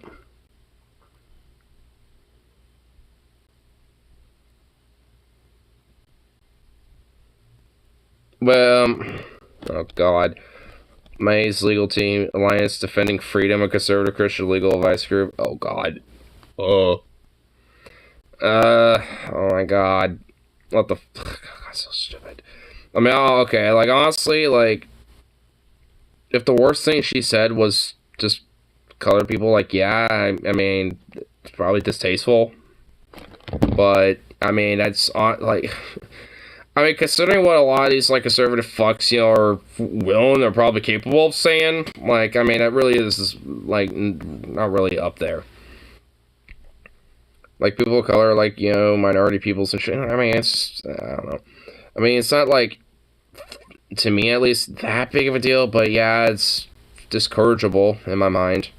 Well, oh god. May's legal team, Alliance Defending Freedom, a conservative Christian legal advice group. Oh god. Oh my god. What the fuck? That's so stupid. I mean, okay, like, honestly, like, if the worst thing she said was just color people, like, yeah, I mean, it's probably distasteful. But, I mean, that's, like, I mean, considering what a lot of these, like, conservative fucks, you know, are willing or probably capable of saying, like, I mean, that really is, like, not really up there. Like, people of color, like, you know, minority peoples and shit, I mean, it's, I don't know. I mean, it's not, like, to me at least, that big of a deal, but yeah, it's discourageable in my mind.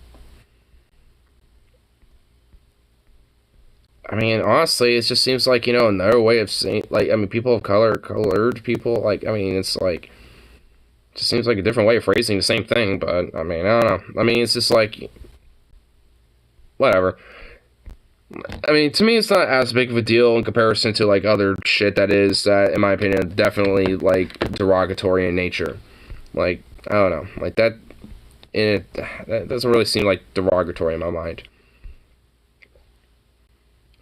I mean, honestly, it just seems like, you know, another way of saying, like, I mean, people of color, colored people, like, I mean, it's like, it just seems like a different way of phrasing the same thing, but, I mean, I don't know. I mean, it's just like, whatever. I mean, to me, it's not as big of a deal in comparison to, like, other shit that is, in my opinion, definitely, like, derogatory in nature. Like, I don't know. Like, that doesn't really seem, like, derogatory in my mind.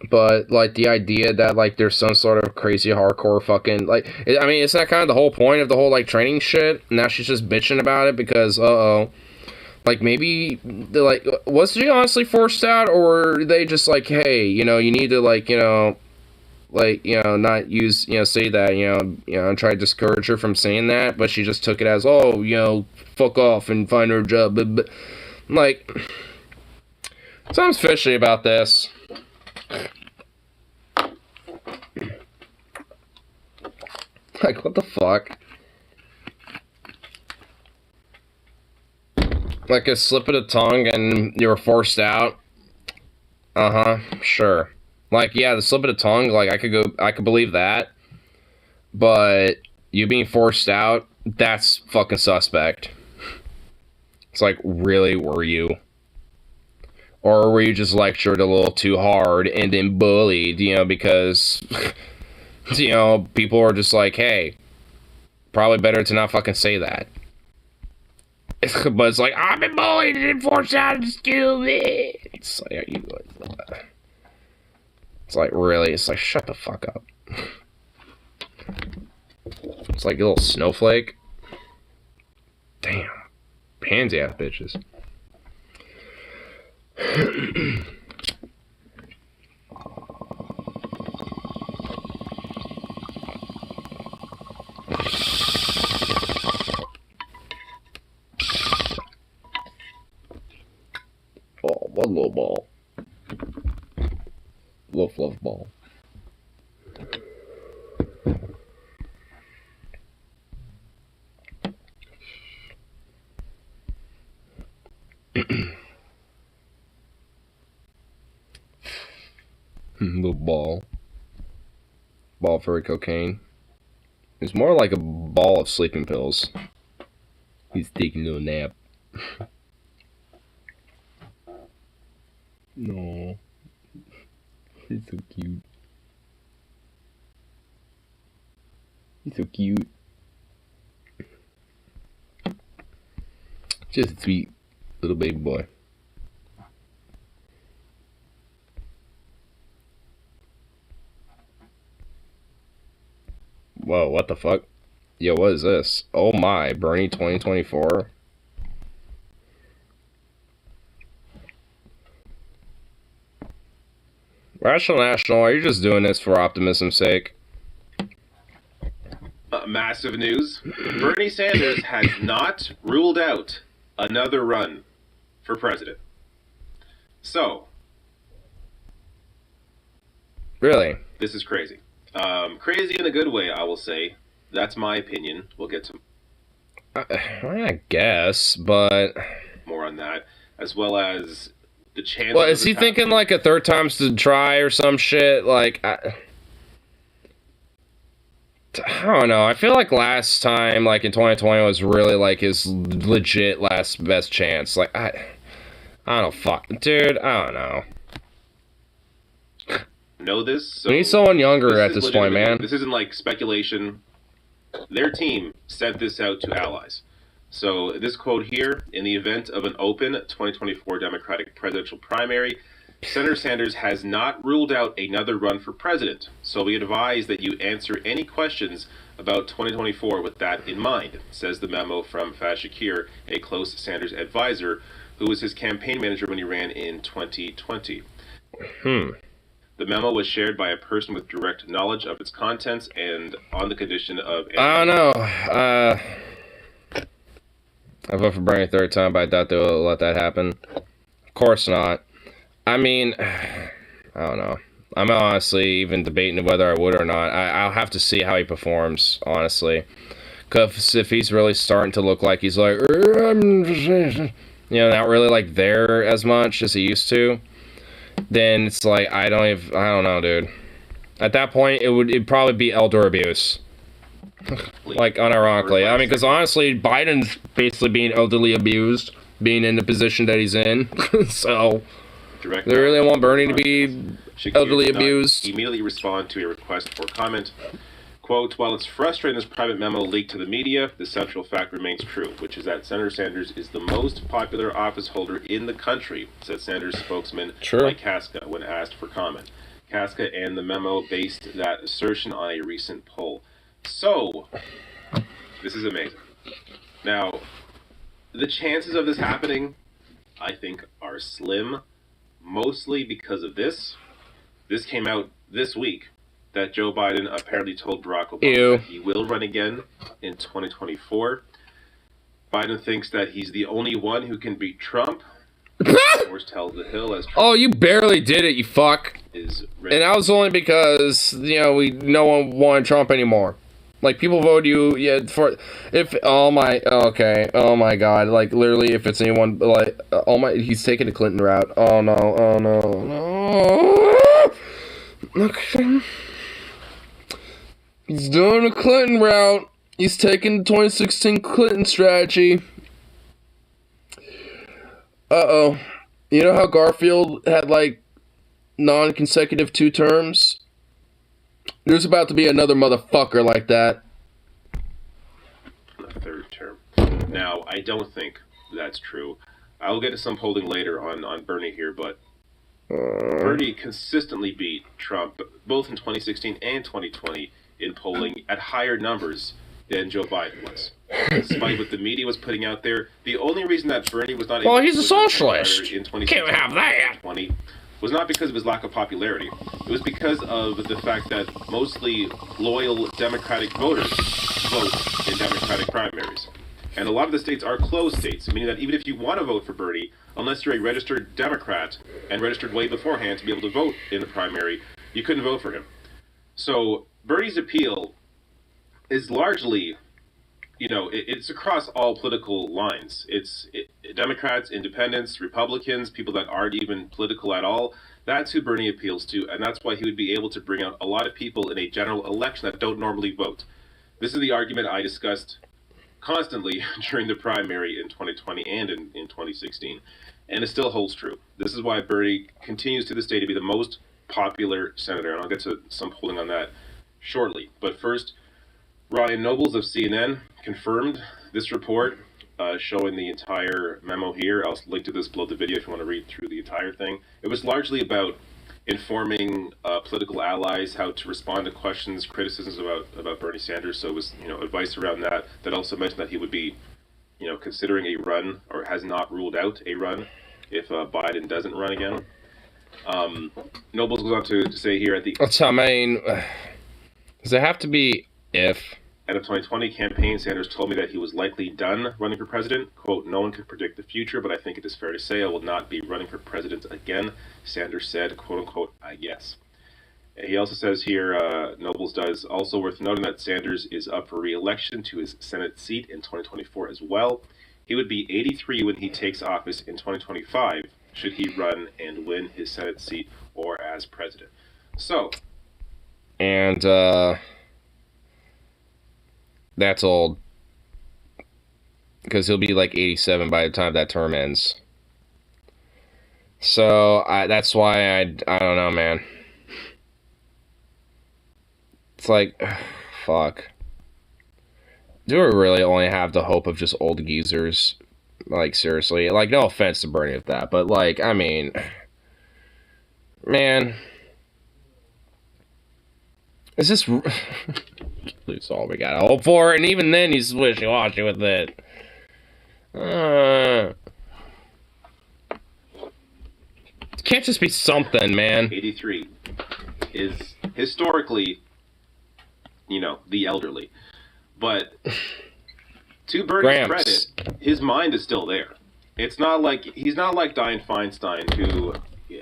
But, like, the idea that, like, there's some sort of crazy hardcore fucking, like, I mean, it's not kind of the whole point of the whole, like, training shit. Now she's just bitching about it because, like, maybe, like, was she honestly forced out, or were they just like, hey, you know, you need to, like, you know, not use, you know, say that, you know, and try to discourage her from saying that, but she just took it as, oh, you know, fuck off and find her a job, but like, sounds fishy about this. Like, what the fuck? Like a slip of the tongue and you were forced out? Uh-huh, sure. Like, yeah, the slip of the tongue, like, I could believe that. But you being forced out, that's fucking suspect. It's like, really, were you? Or were you just lectured a little too hard and then bullied, you know, because, you know, people are just like, hey, probably better to not fucking say that. But it's like, I've been bullied and forced out to school me. It's like, it's like, really? It's like, shut the fuck up. It's like a little snowflake. Damn. Pansy ass bitches. Oh, one little ball. Little fluff ball. Little ball. Ball for cocaine. It's more like a ball of sleeping pills. He's taking a little nap. No. He's so cute. He's so cute. Just a sweet little baby boy. Whoa, what the fuck? Yo, what is this? Oh my, Bernie 2024? Rational National, are you just doing this for optimism's sake? Massive news. Bernie Sanders has not ruled out another run for president. So. Really? This is crazy. Crazy in a good way, I will say. That's my opinion. We'll get to I guess, but more on that, as well as the chance. Well, is he thinking like a third time's to try or some shit? Like, I don't know. I feel like last time, like in 2020, was really like his legit last best chance. Like, I don't fuck, dude. I don't know. Know this? So we need someone younger at this point, man. This isn't like speculation. Their team sent this out to allies. So this quote here: in the event of an open 2024 Democratic presidential primary, Senator Sanders has not ruled out another run for president, so we advise that you answer any questions about 2024 with that in mind, says the memo from Faz Shakir, a close Sanders advisor, who was his campaign manager when he ran in 2020. The memo was shared by a person with direct knowledge of its contents and on the condition of... I don't know. I vote for Bernie a third time, but I doubt they'll let that happen. Of course not. I mean, I don't know. I'm honestly even debating whether I would or not. I'll have to see how he performs, honestly. Because if he's really starting to look like he's like, you know, not really like there as much as he used to, then it's like, I don't know, dude. At that point, it'd probably be elder abuse. Like, unironically. I mean, because honestly, Biden's basically being elderly abused, being in the position that he's in. So, they really want Bernie to be elderly abused. Immediately respond to a request for comment. Quote, while it's frustrating this private memo leaked to the media, the central fact remains true, which is that Senator Sanders is the most popular office holder in the country, said Sanders spokesman Mike Casca when asked for comment. Casca and the memo based that assertion on a recent poll. So, this is amazing. Now, the chances of this happening, I think, are slim, mostly because of this. This came out this week, that Joe Biden apparently told Barack Obama that he will run again in 2024. Biden thinks that he's the only one who can beat Trump. Horse tells the Hill as Trump oh, you barely did it, you fuck. Is and that was only because, you know, no one wanted Trump anymore. Like, people voted you, oh my god, like, literally, if it's anyone, like, he's taking the Clinton route. Oh no. Okay. He's doing the Clinton route. He's taking the 2016 Clinton strategy. Uh-oh. You know how Garfield had, like, non-consecutive 2 terms? There's about to be another motherfucker like that. The 3rd term. Now, I don't think that's true. I'll get to some polling later on Bernie here, but Bernie consistently beat Trump, both in 2016 and 2020, in polling at higher numbers than Joe Biden was. Despite what the media was putting out there, the only reason that Bernie was not able he's a socialist. In 2016 Can't have that. 2020 was not because of his lack of popularity. It was because of the fact that mostly loyal Democratic voters vote in Democratic primaries. And a lot of the states are closed states, meaning that even if you want to vote for Bernie, unless you're a registered Democrat and registered way beforehand to be able to vote in the primary, you couldn't vote for him. So Bernie's appeal is largely, you know, it's across all political lines. It's Democrats, independents, Republicans, people that aren't even political at all. That's who Bernie appeals to, and that's why he would be able to bring out a lot of people in a general election that don't normally vote. This is the argument I discussed constantly during the primary in 2020 and in 2016, and it still holds true. This is why Bernie continues to this day to be the most popular senator, and I'll get to some polling on that shortly. But first, Ryan Nobles of CNN confirmed this report, showing the entire memo here. I'll link to this below the video if you want to read through the entire thing. It was largely about informing political allies how to respond to questions, criticisms about Bernie Sanders. So it was, you know, advice around that. That also mentioned that he would be, you know, considering a run, or has not ruled out a run, if Biden doesn't run again. Nobles goes on to say here at the... Does it have to be if? End of 2020 campaign, Sanders told me that he was likely done running for president. Quote, no one can predict the future, but I think it is fair to say I will not be running for president again. Sanders said, quote unquote, I guess. He also says here, Nobles does, also worth noting that Sanders is up for re-election to his Senate seat in 2024 as well. He would be 83 when he takes office in 2025, should he run and win his Senate seat or as president. So. And, that's old. Because he'll be like 87 by the time that term ends. So, that's why I don't know, man. It's like, fuck. Do we really only have the hope of just old geezers? Like, seriously. Like, no offense to Bernie with that, but, like, I mean, Man. Is this... That's all we got to hope for, and even then he's wishy-washy with it. It can't just be something, man. 83 is historically, you know, the elderly. But to Bernie's credit, his mind is still there. It's not like he's not like Dianne Feinstein, who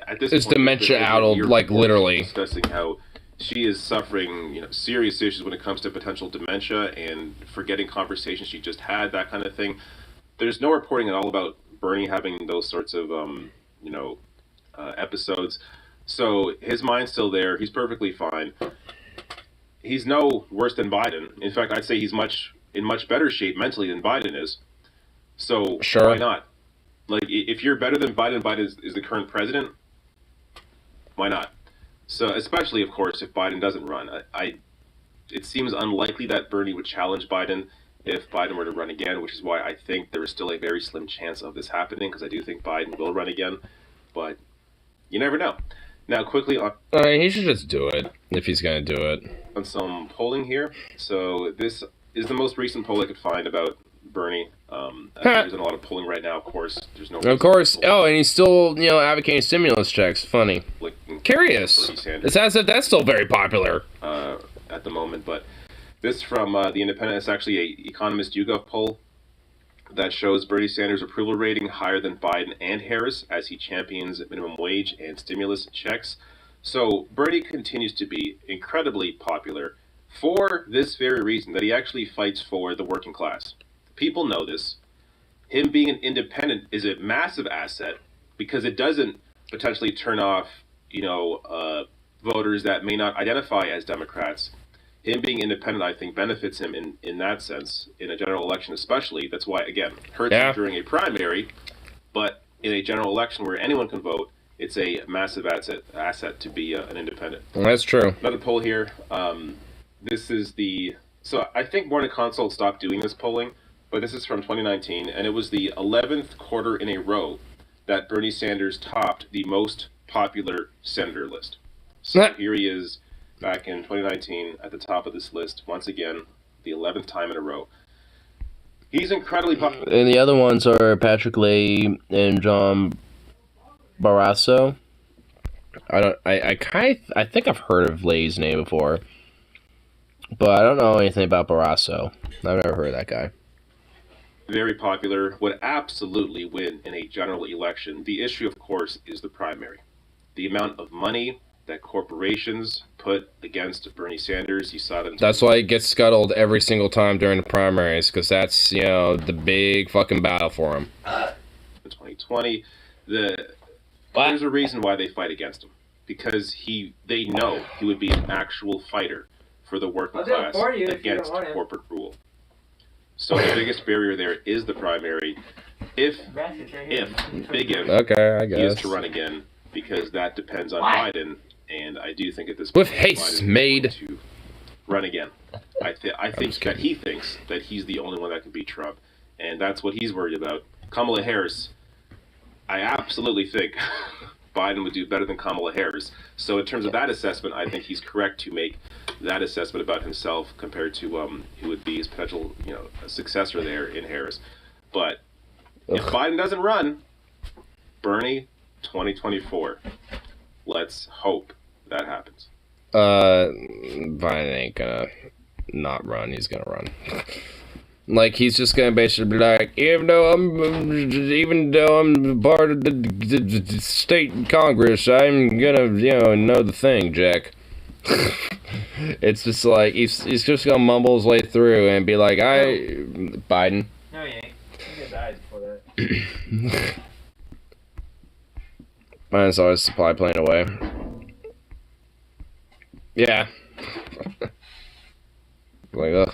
at this it's point dementia-addled, like literally discussing how she is suffering, you know, serious issues when it comes to potential dementia and forgetting conversations she just had, that kind of thing. There's no reporting at all about Bernie having those sorts of, you know, episodes. So his mind's still there. He's perfectly fine. He's no worse than Biden. In fact, I'd say he's in much better shape mentally than Biden is. So why not? Like, if you're better than Biden, Biden is the current president, why not? So, especially, of course, if Biden doesn't run. It seems unlikely that Bernie would challenge Biden if Biden were to run again, which is why I think there is still a very slim chance of this happening, because I do think Biden will run again. But you never know. Now, quickly on... he should just do it, if he's going to do it. On some polling here. So, this is the most recent poll I could find about Bernie. There's a lot of polling right now, of course. There's no... Of course. Oh, and he's still, you know, advocating stimulus checks. Funny. Curious. It sounds like that's still very popular. At the moment, but this from The Independent is actually a Economist YouGov poll that shows Bernie Sanders' approval rating higher than Biden and Harris as he champions minimum wage and stimulus checks. So Bernie continues to be incredibly popular for this very reason, that he actually fights for the working class. People know this. Him being an independent is a massive asset because it doesn't potentially turn off, you know, voters that may not identify as Democrats. Him being independent, I think, benefits him in that sense, in a general election especially. That's why, again, hurts him during a primary, but in a general election where anyone can vote, it's a massive asset to be an independent. That's true. Another poll here. This is the... So I think Morning Consult stopped doing this polling, but this is from 2019, and it was the 11th quarter in a row that Bernie Sanders topped the most popular senator list. So here he is back in 2019 at the top of this list, once again, the 11th time in a row. He's incredibly popular. And the other ones are Patrick Leahy and John Barrasso. I think I've heard of Leahy's name before, but I don't know anything about Barrasso. I've never heard of that guy. Very popular, would absolutely win in a general election. The issue, of course, is the primary. The amount of money that corporations put against Bernie Sanders. You saw that. That's why he gets scuttled every single time during the primaries, because that's, you know, the big fucking battle for him. In 2020, there's a reason why they fight against him, because they know he would be an actual fighter for the working class against corporate rule. So the biggest barrier there is the primary. If he is to run again, because that depends on Biden. And I do think at this point, with haste made to run again. I think that he thinks that he's the only one that can beat Trump, and that's what he's worried about. Kamala Harris, I absolutely think Biden would do better than Kamala Harris. So in terms of that assessment, I think he's correct to make that assessment about himself compared to who would be his potential, you know, successor there in Harris. But if Biden doesn't run, Bernie, 2024. Let's hope that happens. Biden ain't gonna not run. He's gonna run. Like, he's just gonna basically be like, even though I'm part of the state Congress, I'm gonna, you know the thing, Jack. It's just like he's just gonna mumble his way through and be like, Biden. No, he ain't. He gonna die before that. Mine's always supply plane away. Yeah. Like, ugh.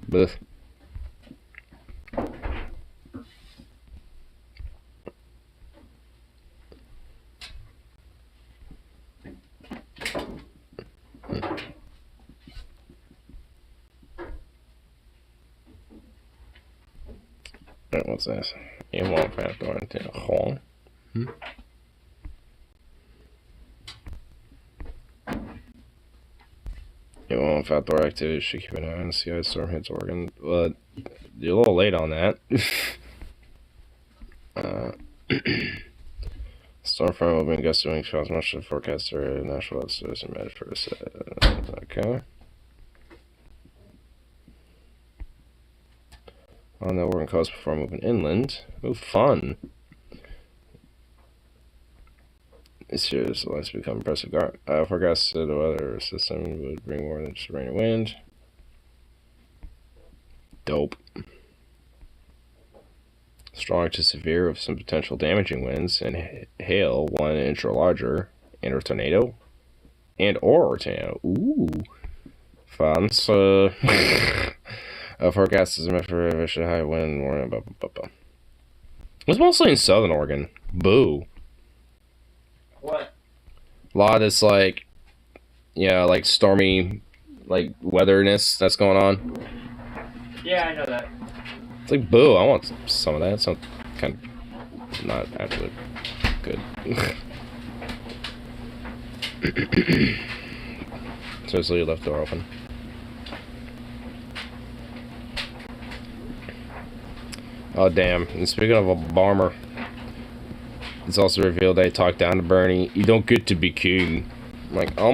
Blech. What's this? You won't pass going to home. You won't outdoor activity should keep an eye on the sea ice storm hits Oregon. But you're a little late on that. Storm front will be gusty winds cause much of the forecast area. National Weather Service and Medford said. Okay. On the Oregon coast before moving inland. Oh, fun. This year's likely to become impressive. Forecast the weather system would bring more than just rain and wind. Dope. Strong to severe with some potential damaging winds and hail 1 inch or larger, and a tornado. Ooh. Fun. So, forecast is meant for a high wind warning. It was mostly in southern Oregon. Boo. What? A lot of this, like, yeah, like stormy, like, weatherness that's going on. Yeah, I know that. It's like, boo, I want some of that. It's not kind of not actually good. So you left the door open. Oh, damn. And speaking of a bomber, it's also revealed they talked down to Bernie. You don't get to be king. I'm like, oh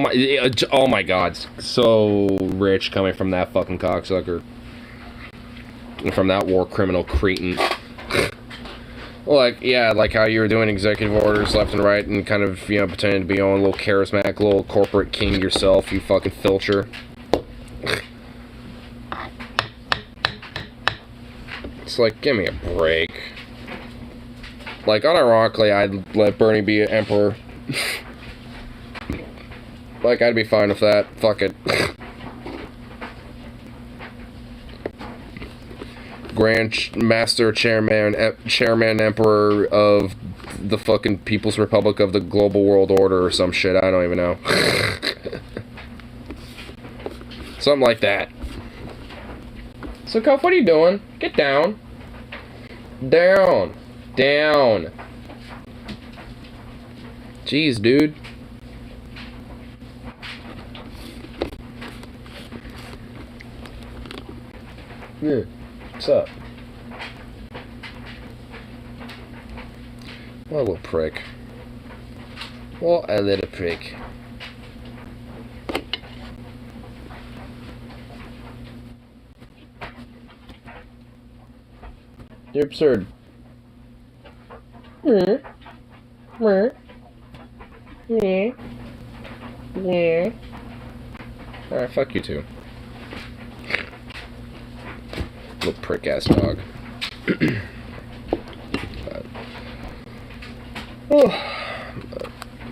my god. So rich coming from that fucking cocksucker. And from that war criminal cretin. Like, yeah, like how you were doing executive orders left and right and kind of, you know, pretending to be your own little charismatic little corporate king yourself, you fucking filcher. It's like, give me a break. Like, unironically, I'd let Bernie be an emperor. Like, I'd be fine with that. Fuck it. Grand Master Chairman Emperor of the fucking People's Republic of the Global World Order or some shit. I don't even know. Something like that. So, Cuff, what are you doing? Get down. Down. Down. Jeez, dude. Yeah. What's up? What a little prick. What a little prick. You're absurd. Yeah. Alright, fuck you too. Little prick ass dog.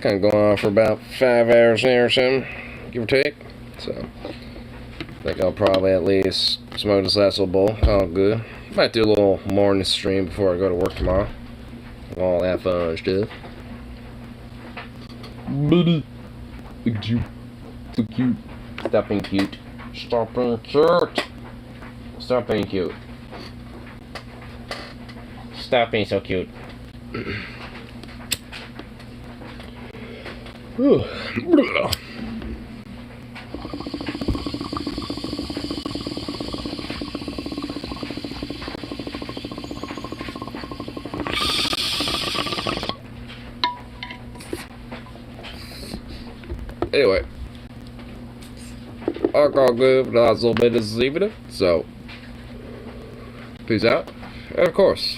Kind of going on for about 5 hours there or something, give or take. So, I think I'll probably at least smoke this last little bowl. All good. Might do a little morning stream before I go to work tomorrow. All that fun stuff. Buddy. Look at you. So cute. Stop being cute. Stop being cute. Stop being cute. Stop being so cute. Anyway, I got good for the last little bit this evening, so peace out, and of course,